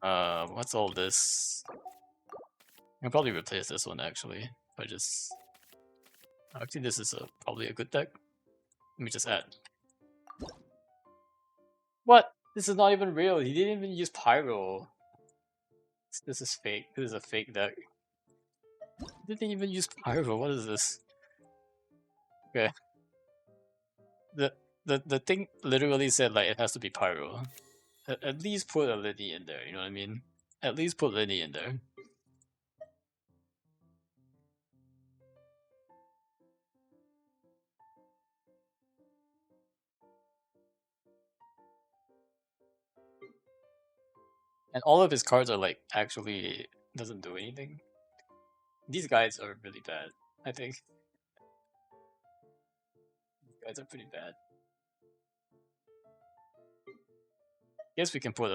What's all this? I can probably replace this one actually. If I just actually this is probably a good deck. Let me just add. What? This is not even real. He didn't even use Pyro. This is fake. This is a fake deck. He didn't even use Pyro. What is this? Okay. The thing literally said like it has to be Pyro. At least put a Liddy in there. You know what I mean? At least put Liddy in there. And all of his cards are like actually doesn't do anything. These guys are really bad, I think. These guys are pretty bad. Guess we can put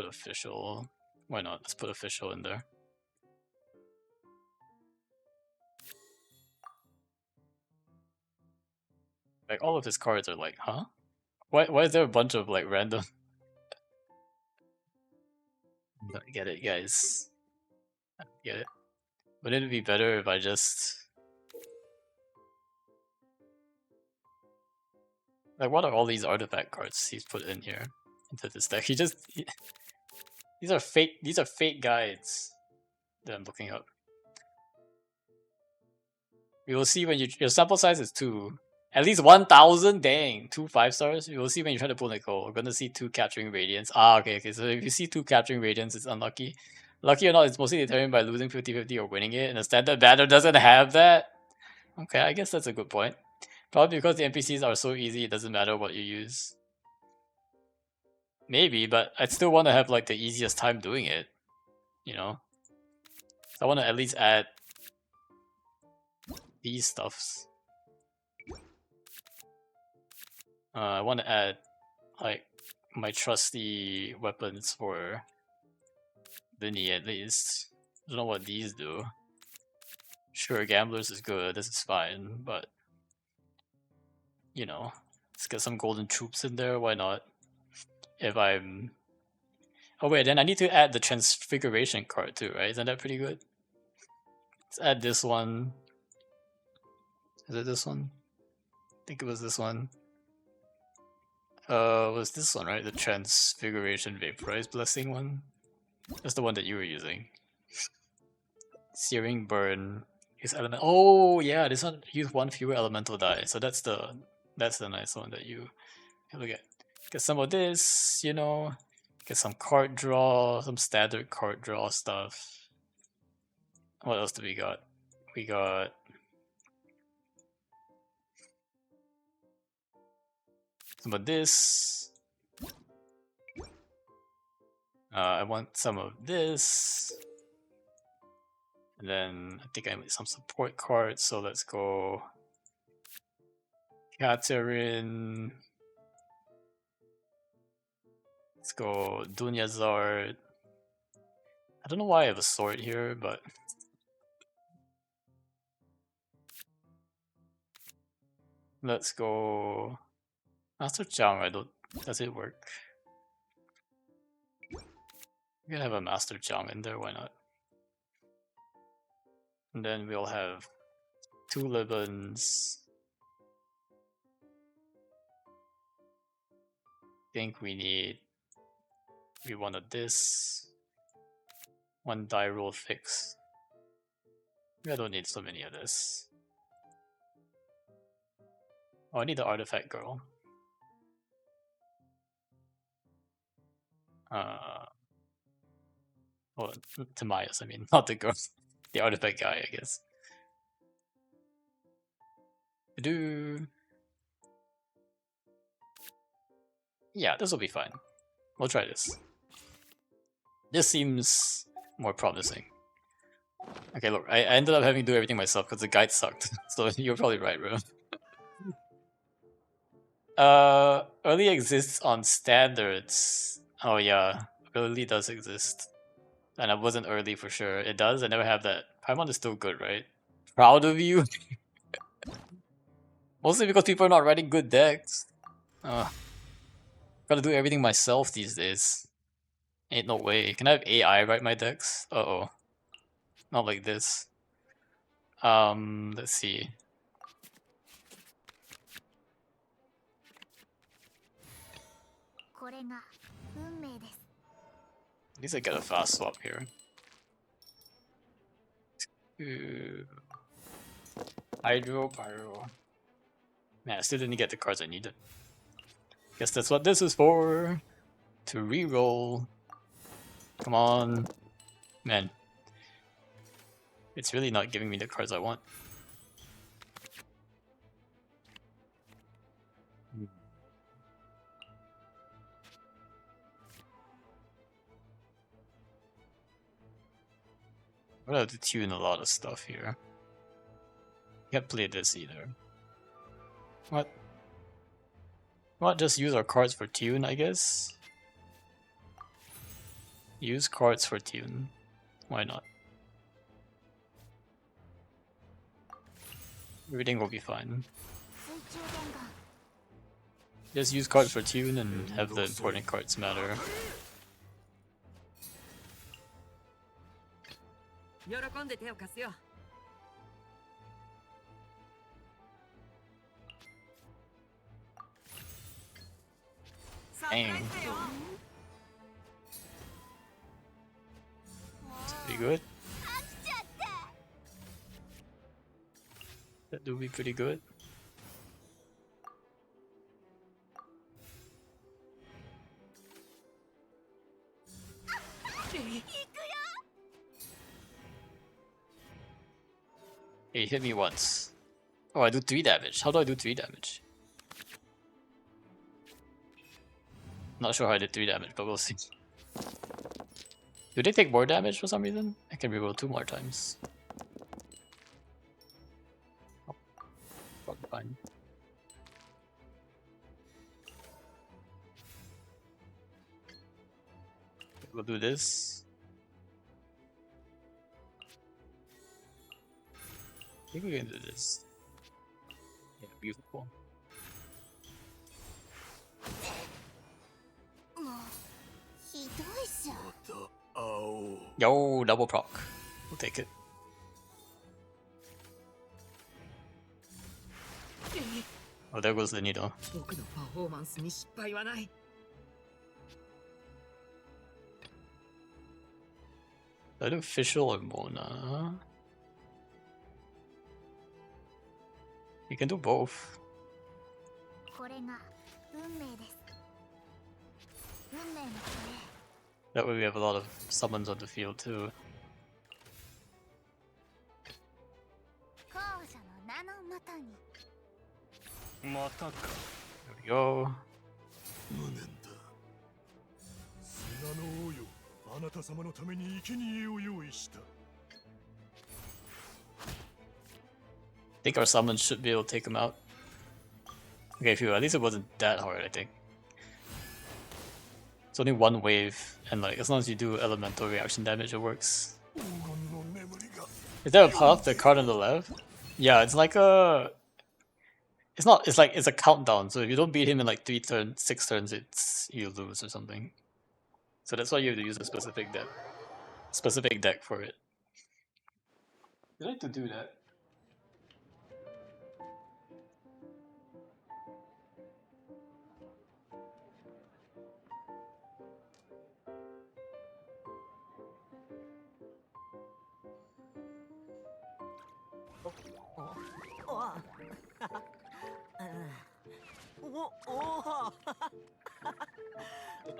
official. Why not? Let's put official in there. Like all of his cards are like, huh? Why is there a bunch of like random? I don't get it, guys. I don't get it. Wouldn't it be better if I just like what are all these artifact cards he's put in here into this deck? These are fake guides that I'm looking up. We will see when your sample size is 2. At least 1,000? Dang, 2 5-stars? We will see when you try to pull Nicole. We're gonna see 2 capturing radiance. Okay, so if you see 2 capturing radiance, it's unlucky. Lucky or not, it's mostly determined by losing 50-50 or winning it, and a standard banner doesn't have that? Okay, I guess that's a good point. Probably because the NPCs are so easy, it doesn't matter what you use. Maybe, but I'd still want to have like the easiest time doing it. You know? So I want to at least add these stuffs. I want to add like my trusty weapons for Vinny at least. I don't know what these do. Sure, Gamblers is good, this is fine, but you know, let's get some golden troops in there, why not? If I'm... Oh wait, then I need to add the transfiguration card too, right? Isn't that pretty good? Let's add this one. Is it this one? I think it was this one. Was this one, right? The Transfiguration Vaporize Blessing one? That's the one that you were using. Searing Burn is element. Oh yeah, this one use one fewer elemental die. So that's the nice one that you look at. Get some of this, you know. Get some card draw, some standard card draw stuff. What else do we got? We got some of this. I want some of this. And then I think I need some support cards, so let's go Katerin. Let's go Dunyazard. I don't know why I have a sword here, but let's go Master Chang. Does it work? We can have a Master Chang in there, why not? And then we'll have 2 Libans. Think we wanted this. 1 die roll fix. I don't need so many of this. Oh, I need the artifact girl. Well, Timaeus, I mean, not the girl. The artifact guy, I guess. Yeah, this will be fine. We'll try this. This seems more promising. Okay, look, I ended up having to do everything myself because the guide sucked. So you're probably right, bro. Early exists on standards. Oh yeah, early does exist. And I wasn't early for sure. It does, I never have that. Paimon is still good, right? Proud of you? Mostly because people are not writing good decks. Gotta do everything myself these days. Ain't no way. Can I have AI write my decks? Uh-oh. Not like this. Let's see. At least I get a fast swap here. Hydro, Pyro. Man, I still didn't get the cards I needed. Guess that's what this is for. To reroll. Come on. Man. It's really not giving me the cards I want. I'm gonna have to tune a lot of stuff here. Can't play this either. What? What? Just use our cards for tune, I guess? Use cards for tune. Why not? Everything will be fine. Just use cards for tune and have the important cards matter. Dang. That's pretty good. That will be pretty good. Hey, hit me once. Oh, I do 3 damage. How do I do 3 damage? Not sure how I did 3 damage, but we'll see. Do they take more damage for some reason? I can reroll 2 more times. We'll do this. I think we can do this. Yeah, beautiful. Yo, double proc. We'll take it. Oh, there goes the needle. Is that official or Mona? You can do both. That way we have a lot of summons on the field too. There we go. I think our summons should be able to take him out. Okay, phew, at least it wasn't that hard, I think. It's only one wave, and like as long as you do elemental reaction damage, it works. Is there a path, the card on the left? Yeah, it's like a... It's not, it's like, it's a countdown, so if you don't beat him in like 3 turns, 6 turns, it's you lose or something. So that's why you have to use a specific deck. Specific deck for it. You like to do that.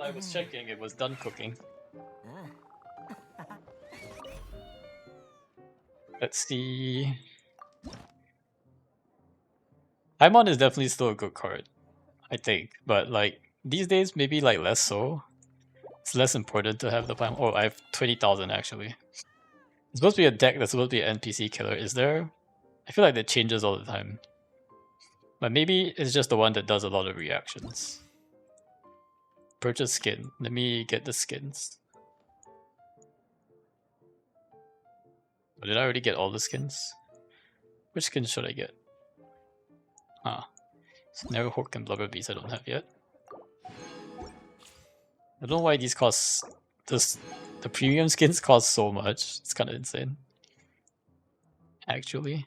I was checking, it was done cooking. Let's see. Paimon is definitely still a good card, I think. But like these days, maybe like less so. It's less important to have the Paimon. Oh, I have 20,000 actually. It's supposed to be a deck that's supposed to be an NPC killer. Is there? I feel like that changes all the time. But maybe it's just the one that does a lot of reactions. Purchase skin. Let me get the skins. Oh, did I already get all the skins? Which skins should I get? Ah. Snare Hook and Blubber Beast I don't have yet. I don't know why these cost... The premium skins cost so much. It's kind of insane. Actually.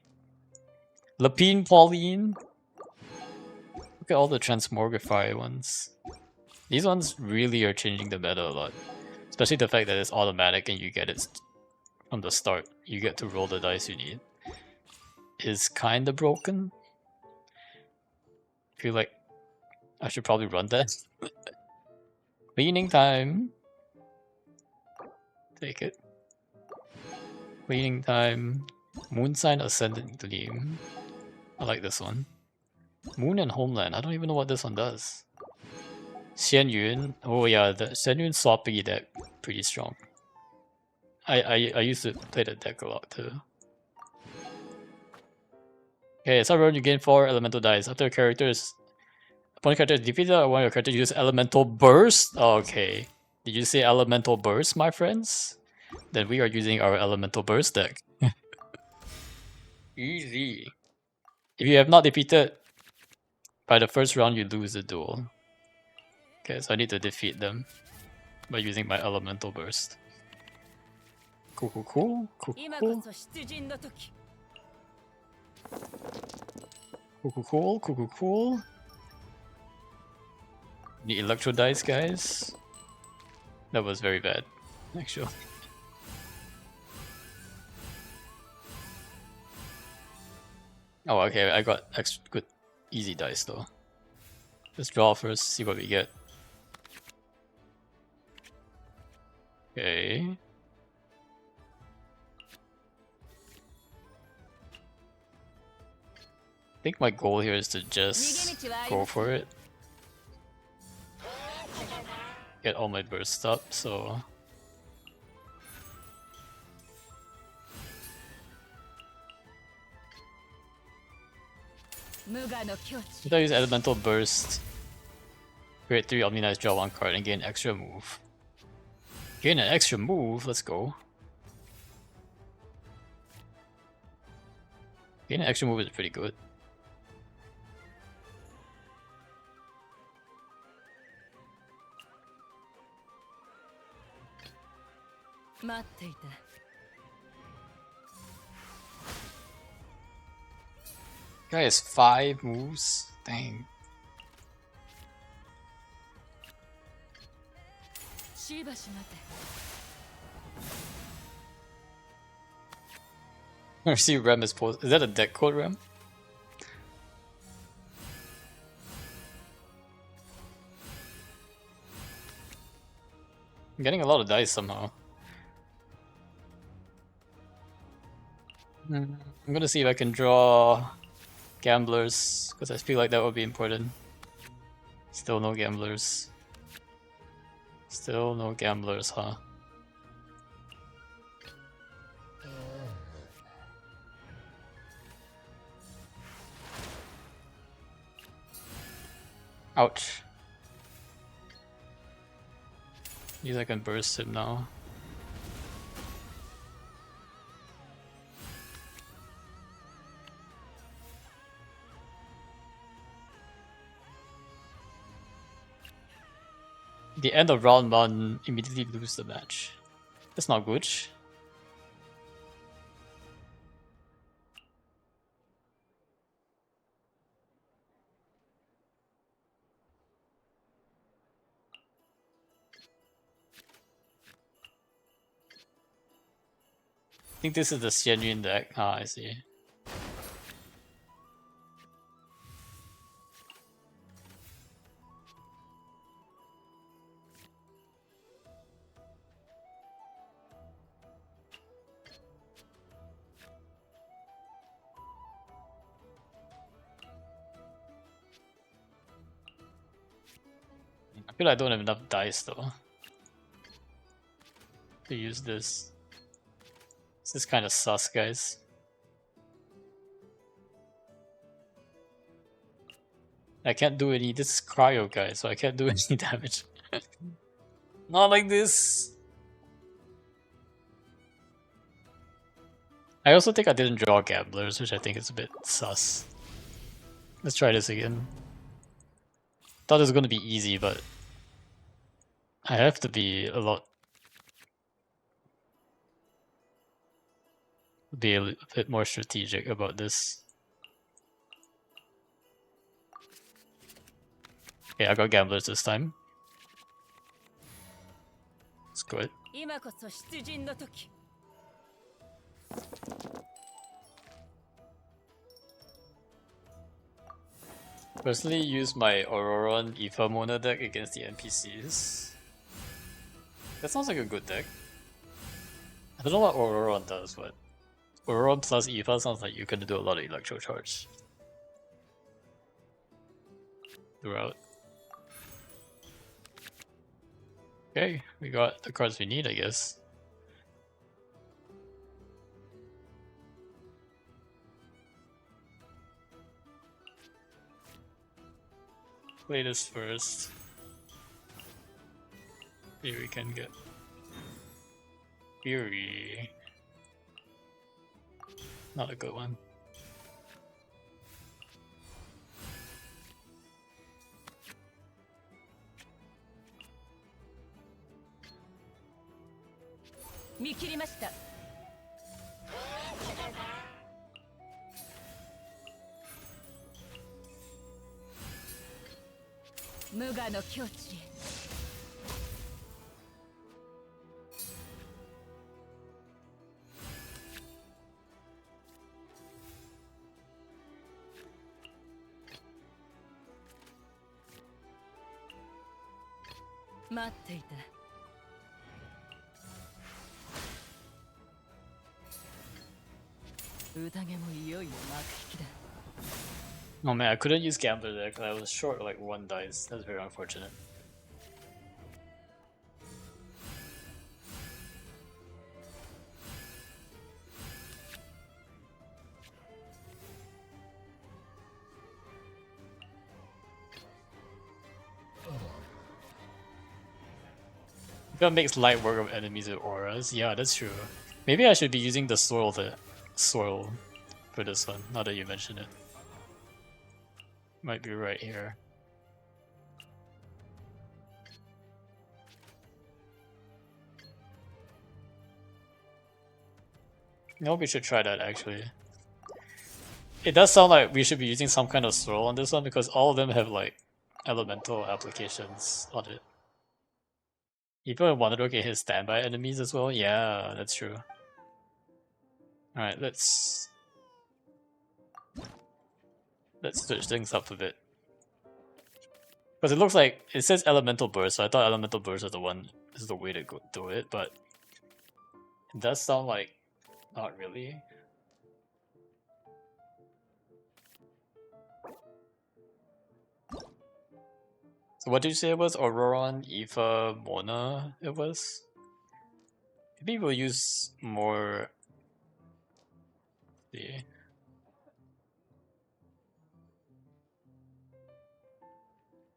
Lapine Pauline. Look at all the Transmogrify ones. These ones really are changing the meta a lot. Especially the fact that it's automatic and you get it from the start. You get to roll the dice you need. Is kinda broken. I feel like I should probably run that. Cleaning time. Take it. Cleaning time. Moon Sign Ascendant Gleam. I like this one. Moon and Homeland. I don't even know what this one does. Xian Yun. Oh yeah, the Xian Yun swappy deck. Pretty strong. I used to play that deck a lot too. Okay, so you gain 4 elemental dice. After a character's opponent character is defeated, or one of your characters use elemental burst? Okay. Did you say elemental burst, my friends? Then we are using our elemental burst deck. Easy. If you have not defeated by the first round, you lose the duel. Okay, so I need to defeat them by using my elemental burst. Cool, cool, cool. Cool, cool. Cool, cool, cool. Cool, cool, cool. Need electro dice, guys. That was very bad, actually. Oh, okay, I got extra good, easy dice though. Let's draw first, see what we get. Okay. I think my goal here is to just go for it. Get all my bursts up, so... If I use Elemental Burst, create 3 Omni Knights, draw 1 card, and gain extra move. Gain an extra move, let's go. Gain an extra move is pretty good. Guy has 5 moves? Dang. I see Rem is post. Is that a deck code, Rem? I'm getting a lot of dice somehow. I'm gonna see if I can draw gamblers, because I feel like that would be important. Still no gamblers. Still no gamblers, huh? Ouch. Maybe I can burst him now. The end of round 1, immediately lose the match. That's not good. I think this is the Xianyun deck. Ah, I see. I feel like I don't have enough dice though to use this. This is kind of sus, guys. I can't do any. This is cryo, guys, so I can't do any damage. Not like this. I also think I didn't draw gamblers, which I think is a bit sus. Let's try this again. Thought it was gonna be easy, but I have to be a bit more strategic about this. Okay, I got gamblers this time. That's good. Personally, use my Auroron Aether Mona deck against the NPCs. That sounds like a good deck. I don't know what Auroron does, but Auroron plus Aether sounds like you can do a lot of Electro Charge throughout. Okay, we got the cards we need, I guess. Play this first. Here we can get Fury. Not a good one. Oh man, I couldn't use Gambler there because I was short like 1 dice. That's very unfortunate. That makes light work of enemies with auras. Yeah, that's true. Maybe I should be using the swirl for this one, now that you mention it. Might be right here. No, we should try that actually. It does sound like we should be using some kind of swirl on this one because all of them have like elemental applications on it. Even Wanderer can hit standby enemies as well. Yeah, that's true. Alright, let's switch things up a bit. Because it looks like it says elemental burst, so I thought elemental burst is the way to go do it, but it does sound like not really. So what did you say it was? Auroron, Eva, Mona it was? Maybe we'll use more. See.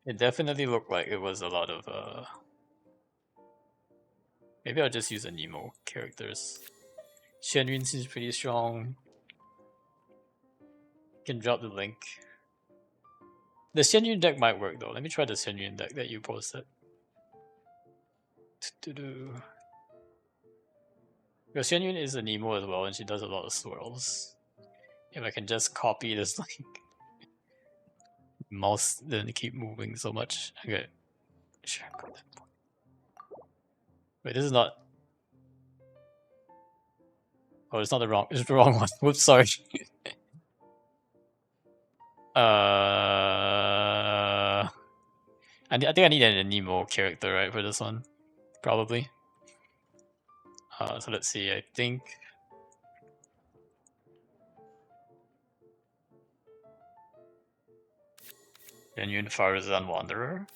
It definitely looked like it was a lot of maybe I'll just use the Nemo characters. Shenryun seems pretty strong. Can drop the link. The Shenryun deck might work though. Let me try the Shenryun deck that you posted. Because Shenryun is a Nemo as well, and she does a lot of swirls. If I can just copy this like mouse, then keep moving so much. Okay. Sure, got that point. Wait, this is not. Oh, it's not the wrong. It's the wrong one. Whoops, sorry. I think I need a Nemo character, right, for this one, probably. So let's see. I think. Genuine Farazan Wanderer.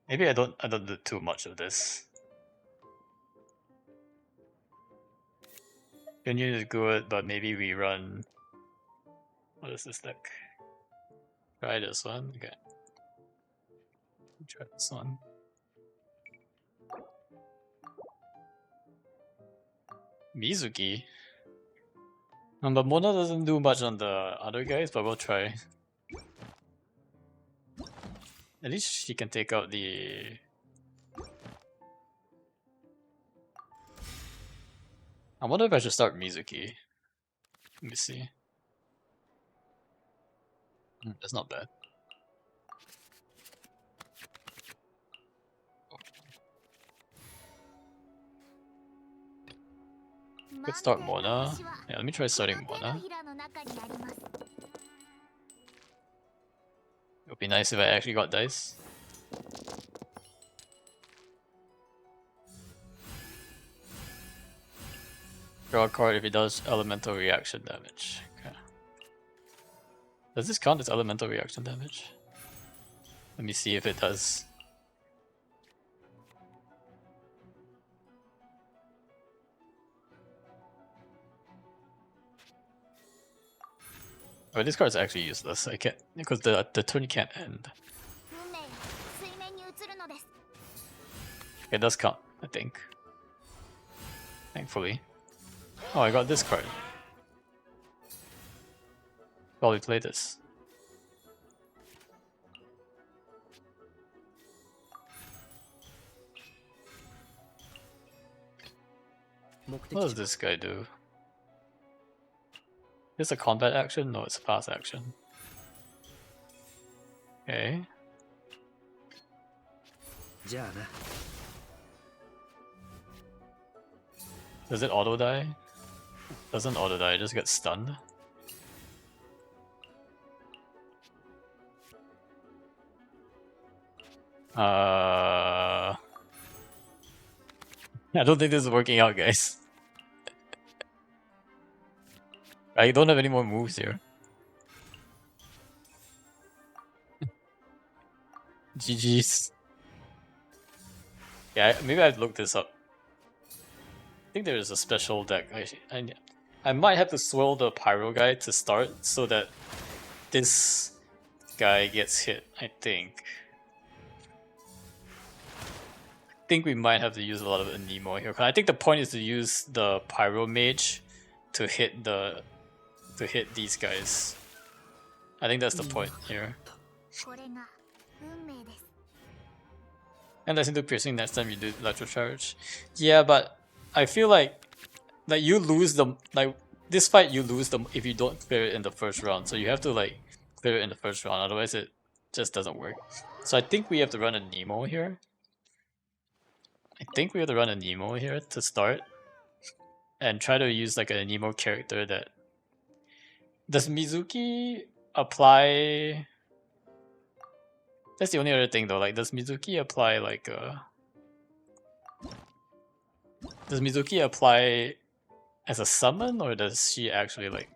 Maybe I don't do too much of this. Genuine is good, but maybe we run. What is this deck? Try this one. Okay. Try this one. Mizuki. But Mona doesn't do much on the other guys, but we'll try. At least she can take out the. I wonder if I should start Mizuki. Let me see. That's not bad. Let's start Mona. Yeah, let me try starting Mona. It would be nice if I actually got dice. Draw a card if it does elemental reaction damage. Okay. Does this count as elemental reaction damage? Let me see if it does. Oh, this card is actually useless. I can't because the turn can't end. It does count, I think. Thankfully. Oh, I got this card. Probably play this. What does this guy do? Is a combat action? No, it's a fast action. Okay. Does it auto die? Doesn't auto die, it just gets stunned. I don't think this is working out, guys. I don't have any more moves here. GG's. Yeah, maybe I've looked this up. I think there is a special deck. I might have to swirl the Pyro guy to start so that this guy gets hit, I think. I think we might have to use a lot of Anemo here. I think the point is to use the Pyro Mage to hit these guys. I think that's the point here. And listen to piercing next time you do electro charge. Yeah, but I feel like you lose them, like this fight you lose them if you don't clear it in the first round. So you have to like clear it in the first round, otherwise it just doesn't work. So I think we have to run a Nemo here. To start. And try to use like a Nemo character that... Does Mizuki apply... That's the only other thing though, like does Mizuki apply like Does Mizuki apply as a summon, or does she actually like...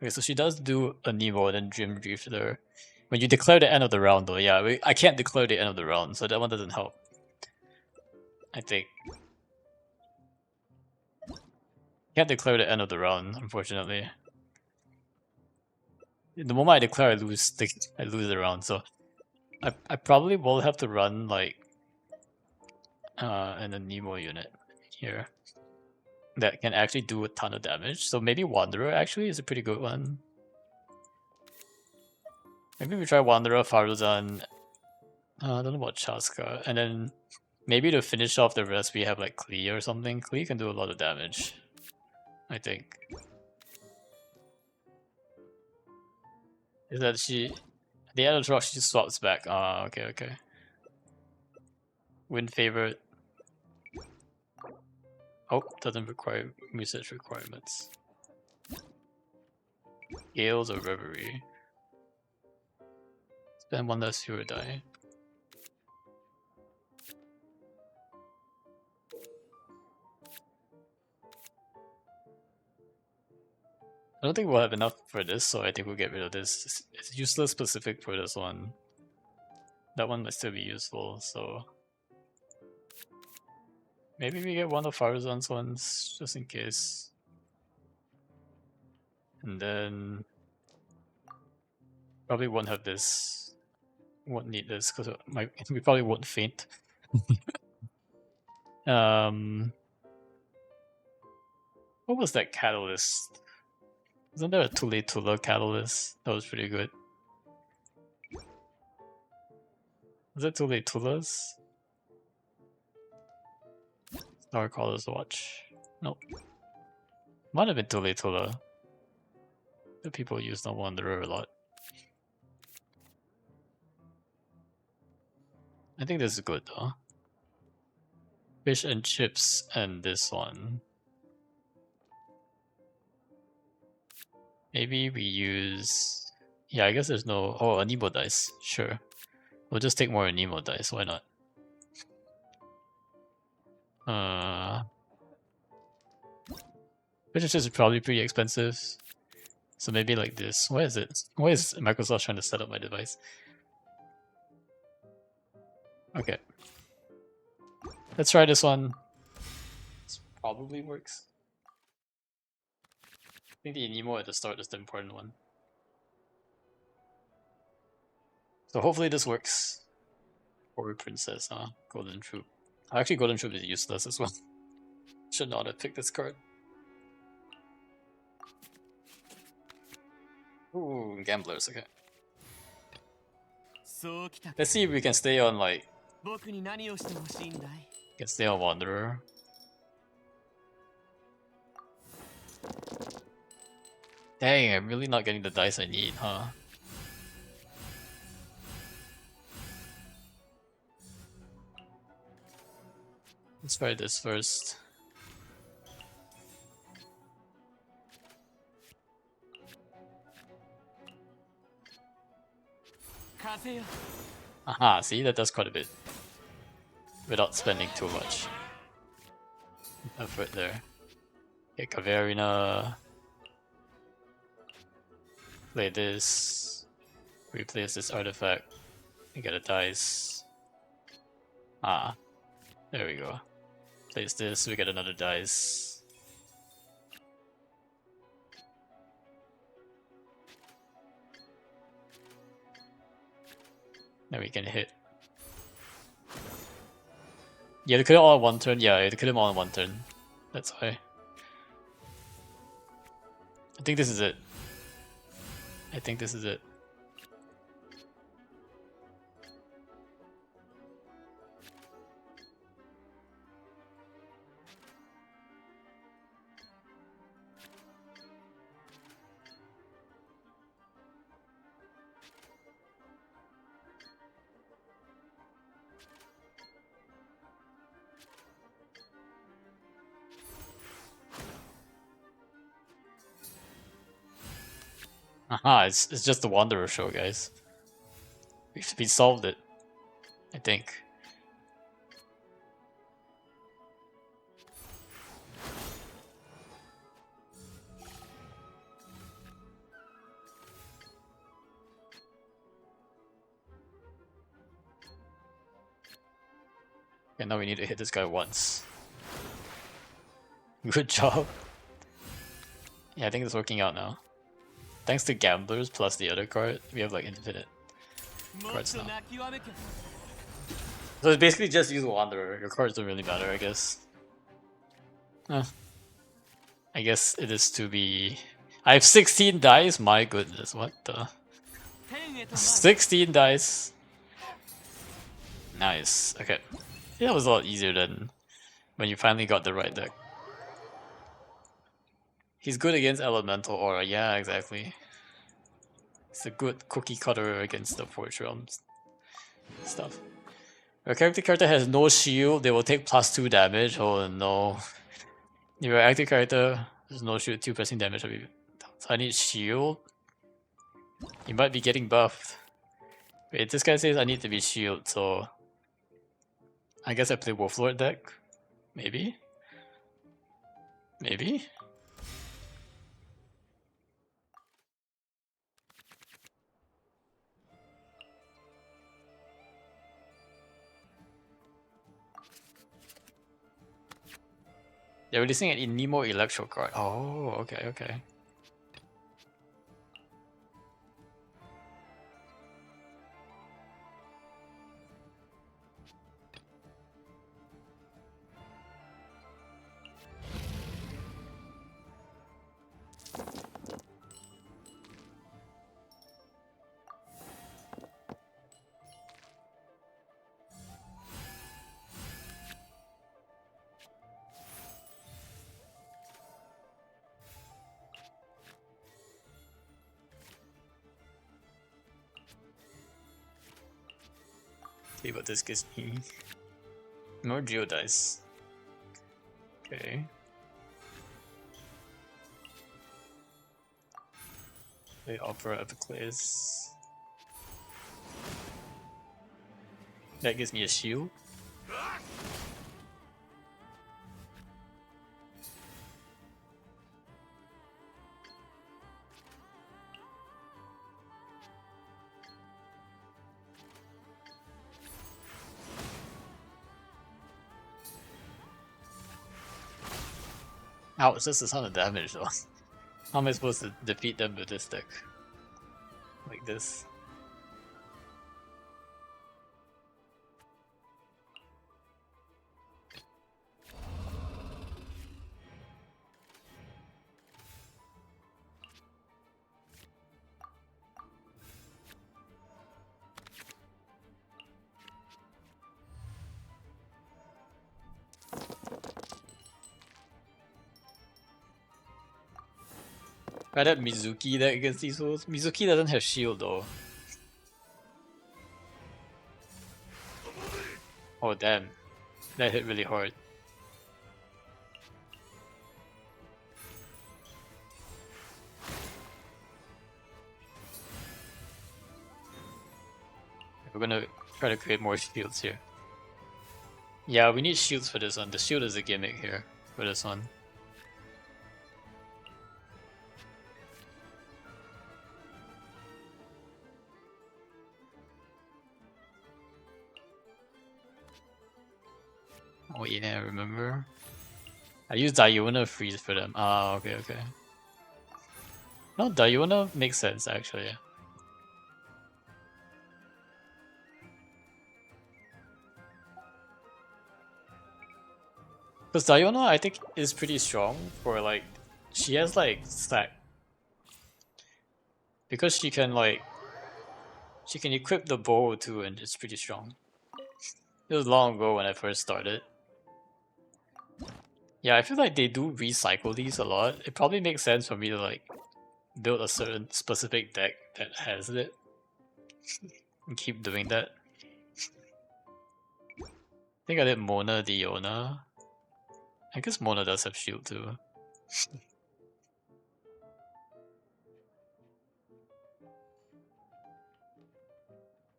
Okay, so she does do a Nemo and then Dream Drifter. When you declare the end of the round though, yeah, I can't declare the end of the round, so that one doesn't help. I think. Can't declare the end of the round, unfortunately. The moment I declare, I lose the round, so I probably will have to run like an Nemo unit here that can actually do a ton of damage. So maybe Wanderer actually is a pretty good one. Maybe we try Wanderer, Faruzan. I don't know about Chaska, and then maybe to finish off the rest we have like Klee or something. Klee can do a lot of damage, I think. Is that she... At the end of the draw she swaps back. Ah, okay. Win favorite. Oh, doesn't require research requirements. Gales or Reverie. Spend one less hero die. I don't think we'll have enough for this, so I think we'll get rid of this. It's useless specific for this one. That one might still be useful, so... Maybe we get one of Faruzan's ones, just in case. And then... Probably won't have this. Won't need this, because we probably won't faint. What was that catalyst? Wasn't there a Tule Tula catalyst? That was pretty good. Was it Tule Tula's? Star Caller's Watch. Nope. Might have been Tule Tula. The people use the Wanderer a lot. I think this is good though. Fish and chips and this one. Maybe we use... Yeah, I guess there's no... Oh, Anemo dice. Sure. We'll just take more Anemo dice. Why not? Fish and chips is probably pretty expensive. So maybe like this. Why is it? Why is Microsoft trying to set up my device? Okay. Let's try this one. This probably works. I think the Anemo at the start is the important one. So hopefully this works. Warrior Princess, huh? Golden Troop. Actually, Golden Troop is useless as well. Should not have picked this card. Ooh, Gamblers, okay. Let's see if we can stay on like... Can stay on Wanderer. Dang, I'm really not getting the dice I need, huh? Let's try this first. Aha, see, that does quite a bit. Without spending too much effort there. Okay, Caverina. Play this. Replace this artifact. You get a dice. Ah. There we go. Place this, we get another dice. Then we can hit. Yeah, they kill it all in one turn. Yeah, they kill them all in one turn. That's why. I think this is it. I think this is it. Aha, it's just the Wanderer show, guys. We solved it, I think. And now we need to hit this guy once. Good job. Yeah, I think it's working out now. Thanks to Gamblers plus the other card, we have like infinite cards now. So it's basically just use Wanderer. Your cards don't really matter, I guess. I guess it is to be... I have 16 dice? My goodness, what the... 16 dice! Nice, okay. Yeah, that was a lot easier than when you finally got the right deck. He's good against Elemental Aura, yeah, exactly. It's a good cookie cutter against the Forge Realms stuff. Your character has no shield, they will take +2 damage. Oh no. If your active character has no shield, 2 pressing damage. So I need shield. You might be getting buffed. Wait, this guy says I need to be shield, so I guess I play Wolflord deck? Maybe? Maybe? They're releasing an Nemo Electro card. Oh, okay, okay. See what this gives me. More Geodice. Okay. They offer Epiclase. That gives me a shield. Ouch, this is a ton of damage though. How am I supposed to defeat them with this deck? Like this? I had Mizuki deck against these fools. Mizuki doesn't have shield though. Oh damn. That hit really hard. We're gonna try to create more shields here. Yeah, we need shields for this one. The shield is a gimmick here for this one. Oh yeah, remember? I used Diona freeze for them. Ah, okay, okay. No, Diona makes sense actually. Because Diona, I think, is pretty strong for like, she has like stack. Because she can like, she can equip the bow too, and it's pretty strong. It was long ago when I first started. Yeah, I feel like they do recycle these a lot. It probably makes sense for me to like build a certain specific deck that has it and keep doing that. I think I did Mona Diona. I guess Mona does have shield too.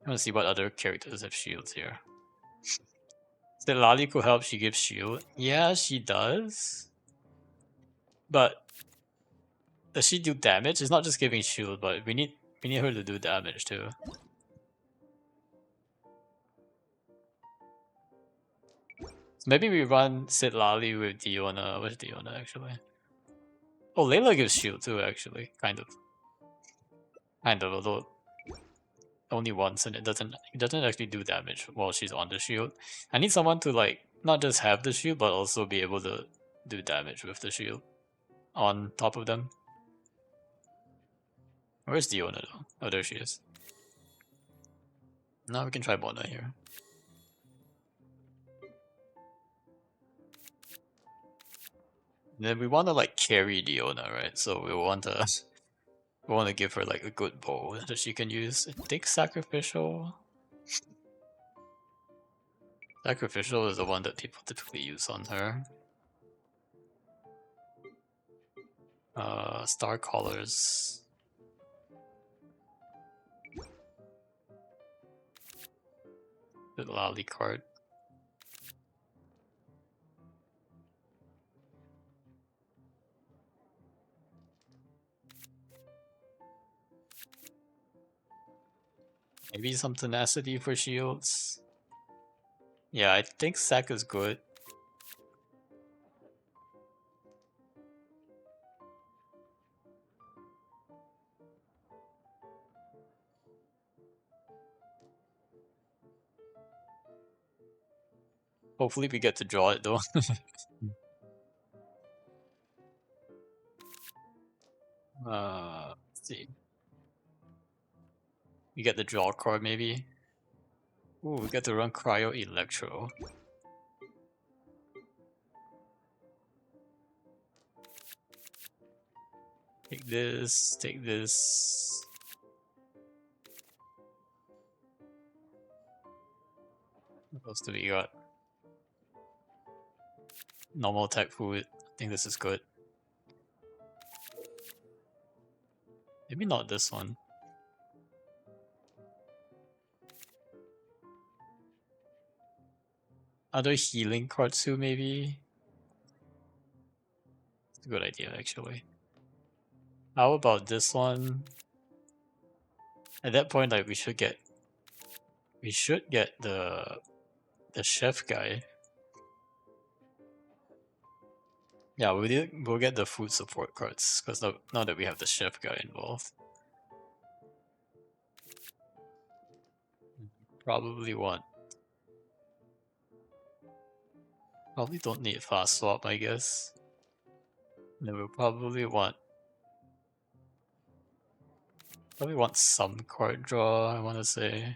I want to see what other characters have shields here. That Lali could help, she gives shield. Yeah, she does. But does she do damage? It's not just giving shield, but we need her to do damage too. So maybe we run Sid Lali with Diona. Where's Diona actually? Oh, Layla gives shield too, actually. Kind of. Although only once, and it doesn't actually do damage while she's on the shield. I need someone to like not just have the shield, but also be able to do damage with the shield on top of them. Where's Diona though? Oh, there she is. Now we can try Mona here. Then we want to like carry Diona, right? So we want to give her like a good bow that she can use. I think sacrificial. Sacrificial is the one that people typically use on her. Star Callers. The Lali card. Maybe some tenacity for shields. Yeah, I think Sack is good. Hopefully we get to draw it though. Let's see. We get the draw card maybe. Ooh, we get to run Cryo Electro. Take this, take this. What else do we got? Normal attack food. I think this is good. Maybe not this one. Other healing cards too, maybe? It's a good idea, actually. How about this one? At that point, like, we should get the chef guy. Yeah, we'll get the food support cards, because now that we have the chef guy involved. Probably don't need fast swap, I guess. Then we'll probably want some card draw, I wanna say.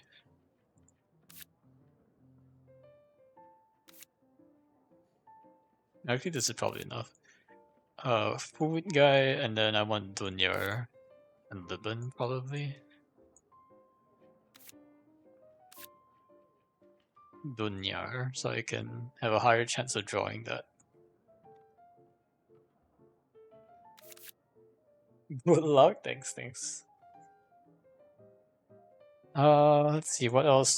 Actually, this is probably enough. Food guy, and then I want Dunyar and Libin, probably. Dunyar, so I can have a higher chance of drawing that. Good luck, thanks. Let's see, what else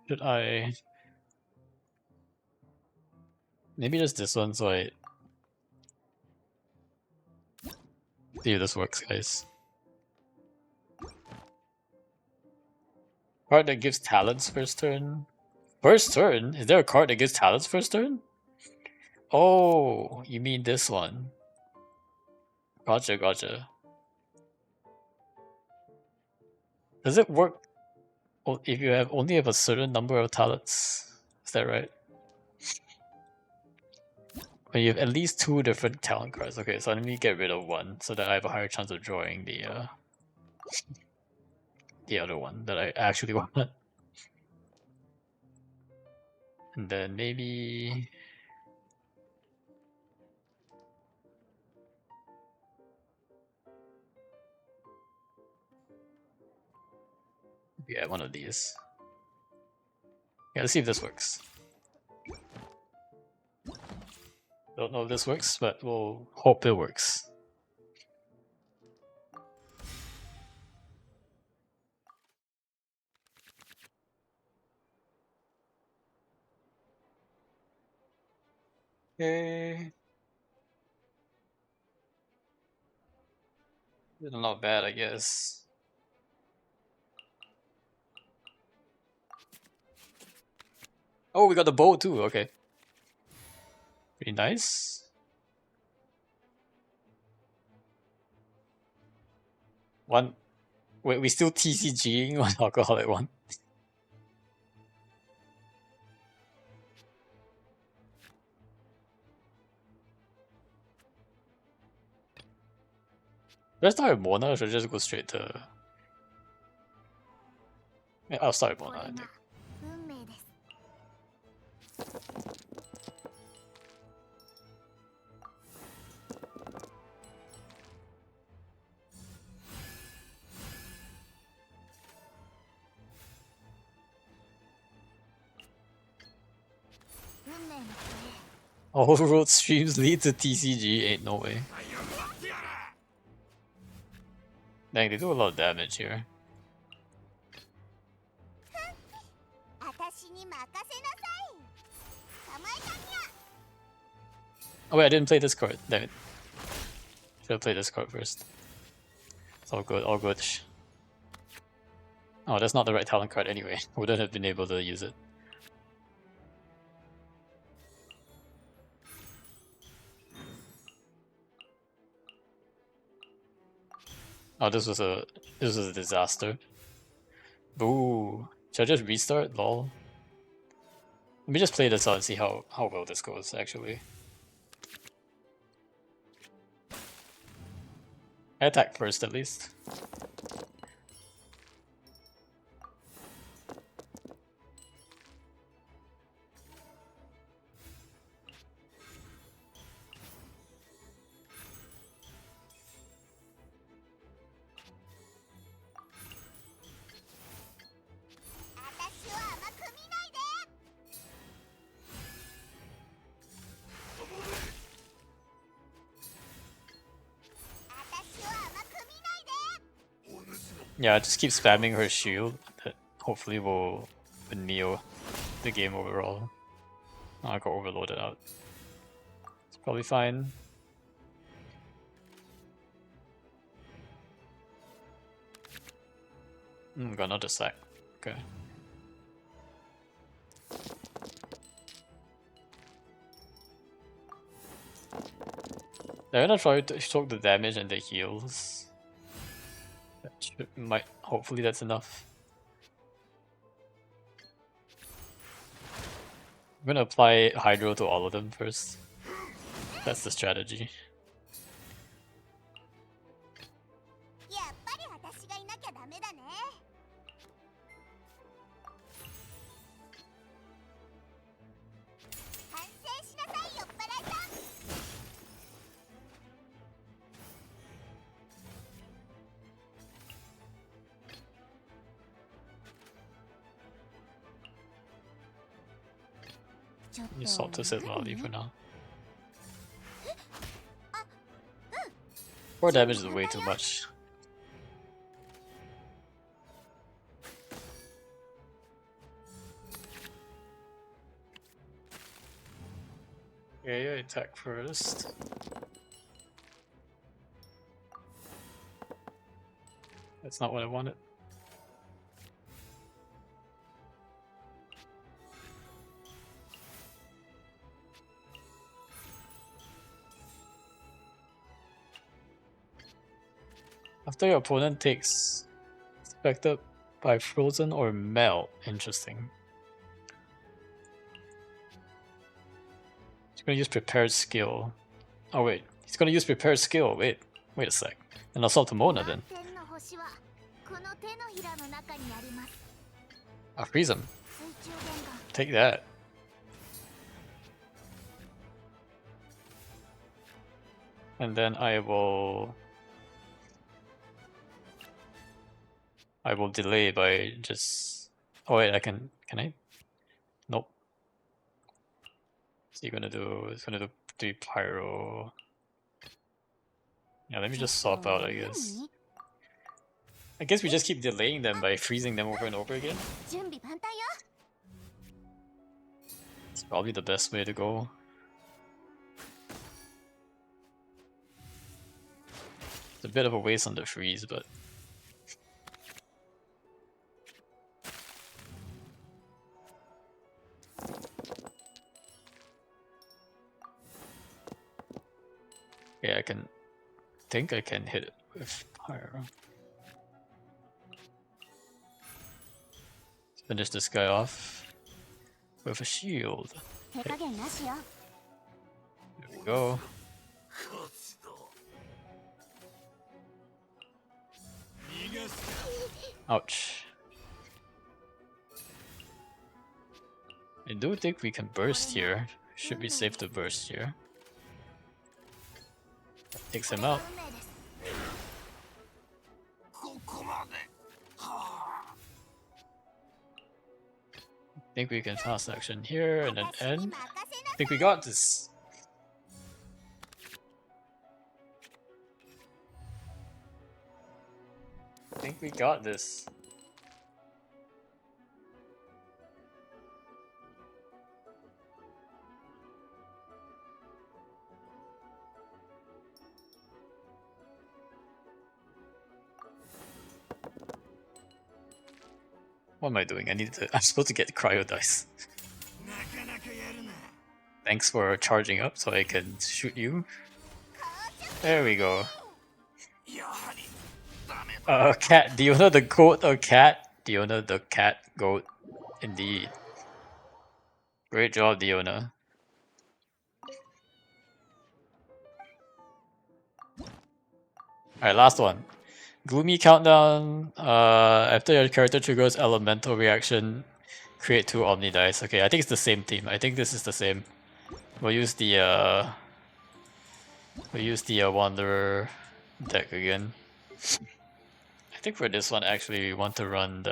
should I... Maybe just this one, so I... See if this works, guys. Card that gives talents first turn? First turn? Is there a card that gives talents first turn? Oh, you mean this one? Gotcha, gotcha. Does it work if you only have a certain number of talents? Is that right? When you have at least 2 different talent cards. Okay, so let me get rid of one so that I have a higher chance of drawing the other one that I actually want. And then maybe add one of these. Yeah, let's see if this works. Don't know if this works, but we'll hope it works. Okay. Not bad, I guess. Oh, we got the bow too, okay. Pretty nice. One. Wait, we still TCGing on Alcoholic one. Let's start with Mona, or should I just go straight to... Yeah, I'll start with Mona, I think. All road streams lead to TCG, ain't no way. Dang, they do a lot of damage here. Oh wait, I didn't play this card, damn it. Should've played this card first. It's all good, all good. Oh, that's not the right talent card anyway. Wouldn't have been able to use it. Oh, this was a disaster. Boo. Should I just restart? Lol. Let me just play this out and see how well this goes, actually. I attack first, at least. Yeah, just keep spamming her shield. That hopefully will win Neo the game overall. Oh, I got overloaded out. It's probably fine. Got another sack. Okay. They're gonna try to choke the damage and the heals. Hopefully that's enough. I'm gonna apply Hydro to all of them first. That's the strategy. You salt to set Lolly for now. 4 damage is way too much. Okay, attack first. That's not what I wanted. After your opponent takes affected by frozen or melt. Interesting. He's gonna use prepared skill. Oh wait, he's gonna use prepared skill. Wait a sec. And assault to Mona then. I'll freeze him. Take that. And then I will delay by just... Oh wait, can I? Nope. So it's gonna do 3 pyro. Yeah, let me just swap out, I guess. I guess we just keep delaying them by freezing them over and over again. It's probably the best way to go. It's a bit of a waste on the freeze, but... Yeah, I think I can hit it with pyro. Finish this guy off with a shield. Okay. There we go. Ouch. I do think we can burst here. Should be safe to burst here. Takes him out. I think we can fast action here and then end. I think we got this. I think we got this. What am I doing? I'm supposed to get cryo dice. Thanks for charging up so I can shoot you. There we go. Cat, do you know the goat or cat? Diona the cat goat. Indeed. Great job, Diona. Alright, last one. Gloomy countdown. After your character triggers elemental reaction, create 2 Omni dice. Okay, I think it's the same team. I think this is the same. We'll use the Wanderer deck again. I think for this one, actually, we want to run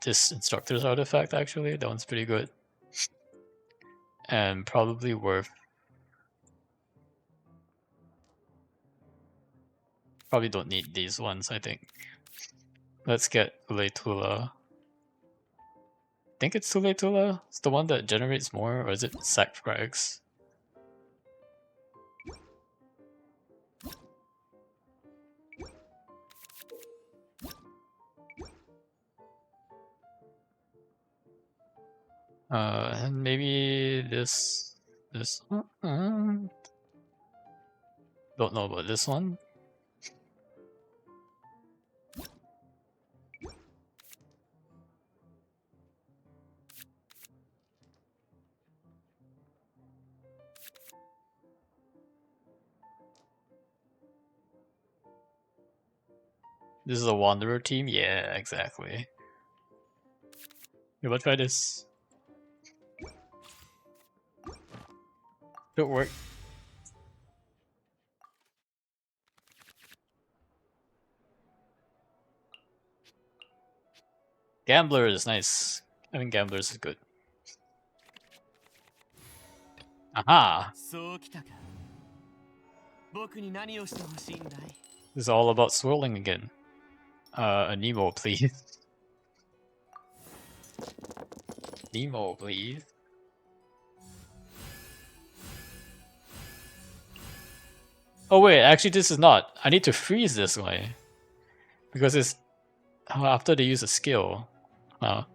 this Instructor's Artifact, actually. That one's pretty good. And probably worth... Probably don't need these ones, I think. Let's get Uletula. I think it's Uletula. It's the one that generates more, or is it Sack Frags? And maybe this one? Don't know about this one. This is a Wanderer team? Yeah, exactly. Yeah, let's try this. Should work. Gambler is nice. I think Gamblers is good. Aha! This is all about swirling again. A Nemo, please. Nemo, please. Oh wait, actually this is not. I need to freeze this guy. Because it's after they use a skill. I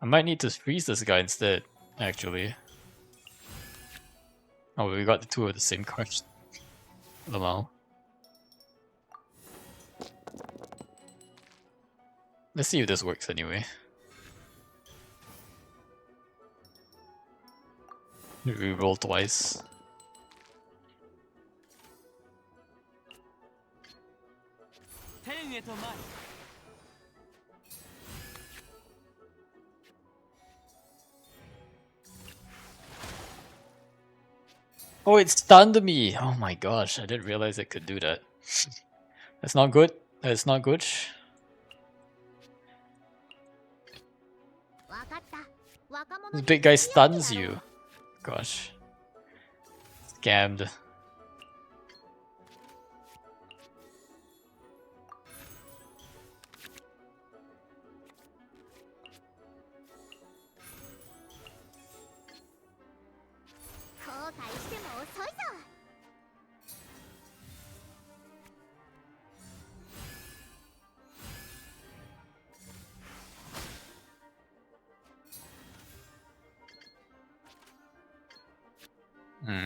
might need to freeze this guy instead, actually. Oh, we got the 2 of the same cards. Lamau. Let's see if this works anyway. Reroll twice. Oh, it stunned me! Oh my gosh, I didn't realize it could do that. That's not good. That's not good. This big guy stuns you. Gosh. Scammed.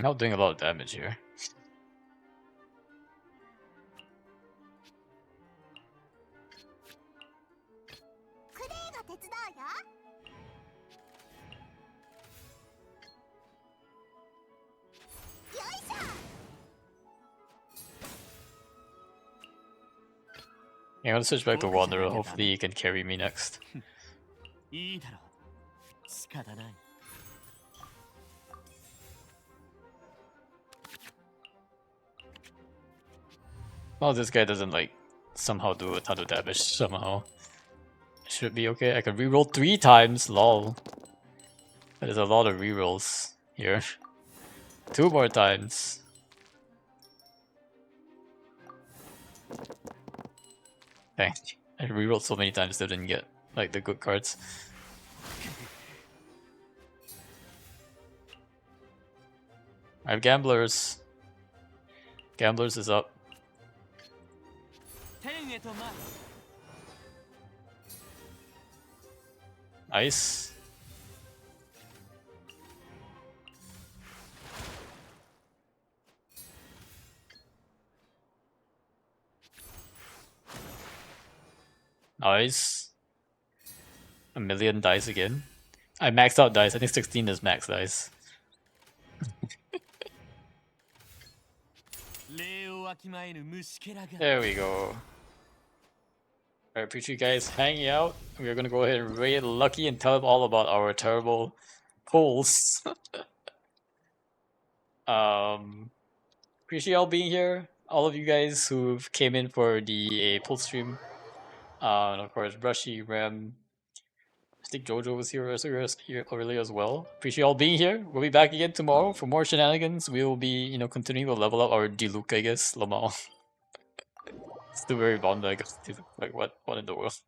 Not doing a lot of damage here. Yeah, I'm gonna switch back to Wanderer. Hopefully he can carry me next. Well, this guy doesn't like somehow do a ton of damage somehow. Should be okay. I can reroll 3 times, lol. There's a lot of rerolls here. 2 more times. Dang, I rerolled so many times, still didn't get like the good cards. I have Gamblers. Gamblers is up. Nice. Nice. A million dice again. I maxed out dice. I think 16 is max dice. There we go. I appreciate you guys hanging out. We're gonna go ahead and raid Lucky and tell him all about our terrible polls. Appreciate y'all being here. All of you guys who've came in for the poll stream. And of course, Brushy, Rem. I think Jojo was here earlier as well. Appreciate y'all being here. We'll be back again tomorrow for more shenanigans. We will be, continuing to level up our Diluc, I guess, Lamau. Still very bummed, I guess. Like, what in the world?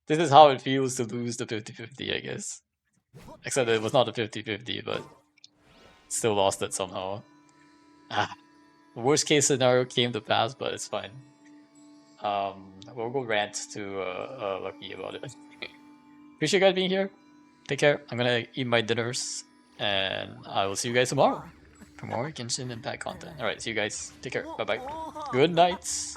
This is how it feels to lose the 50-50, I guess. Except that it was not a 50-50, but still lost it somehow. The worst case scenario came to pass, but it's fine. We'll go rant to Lucky about it. Appreciate you guys being here. Take care. I'm gonna eat my dinners, and I will see you guys tomorrow for more Genshin Impact content. Alright, see you guys. Take care. Bye bye. Good night.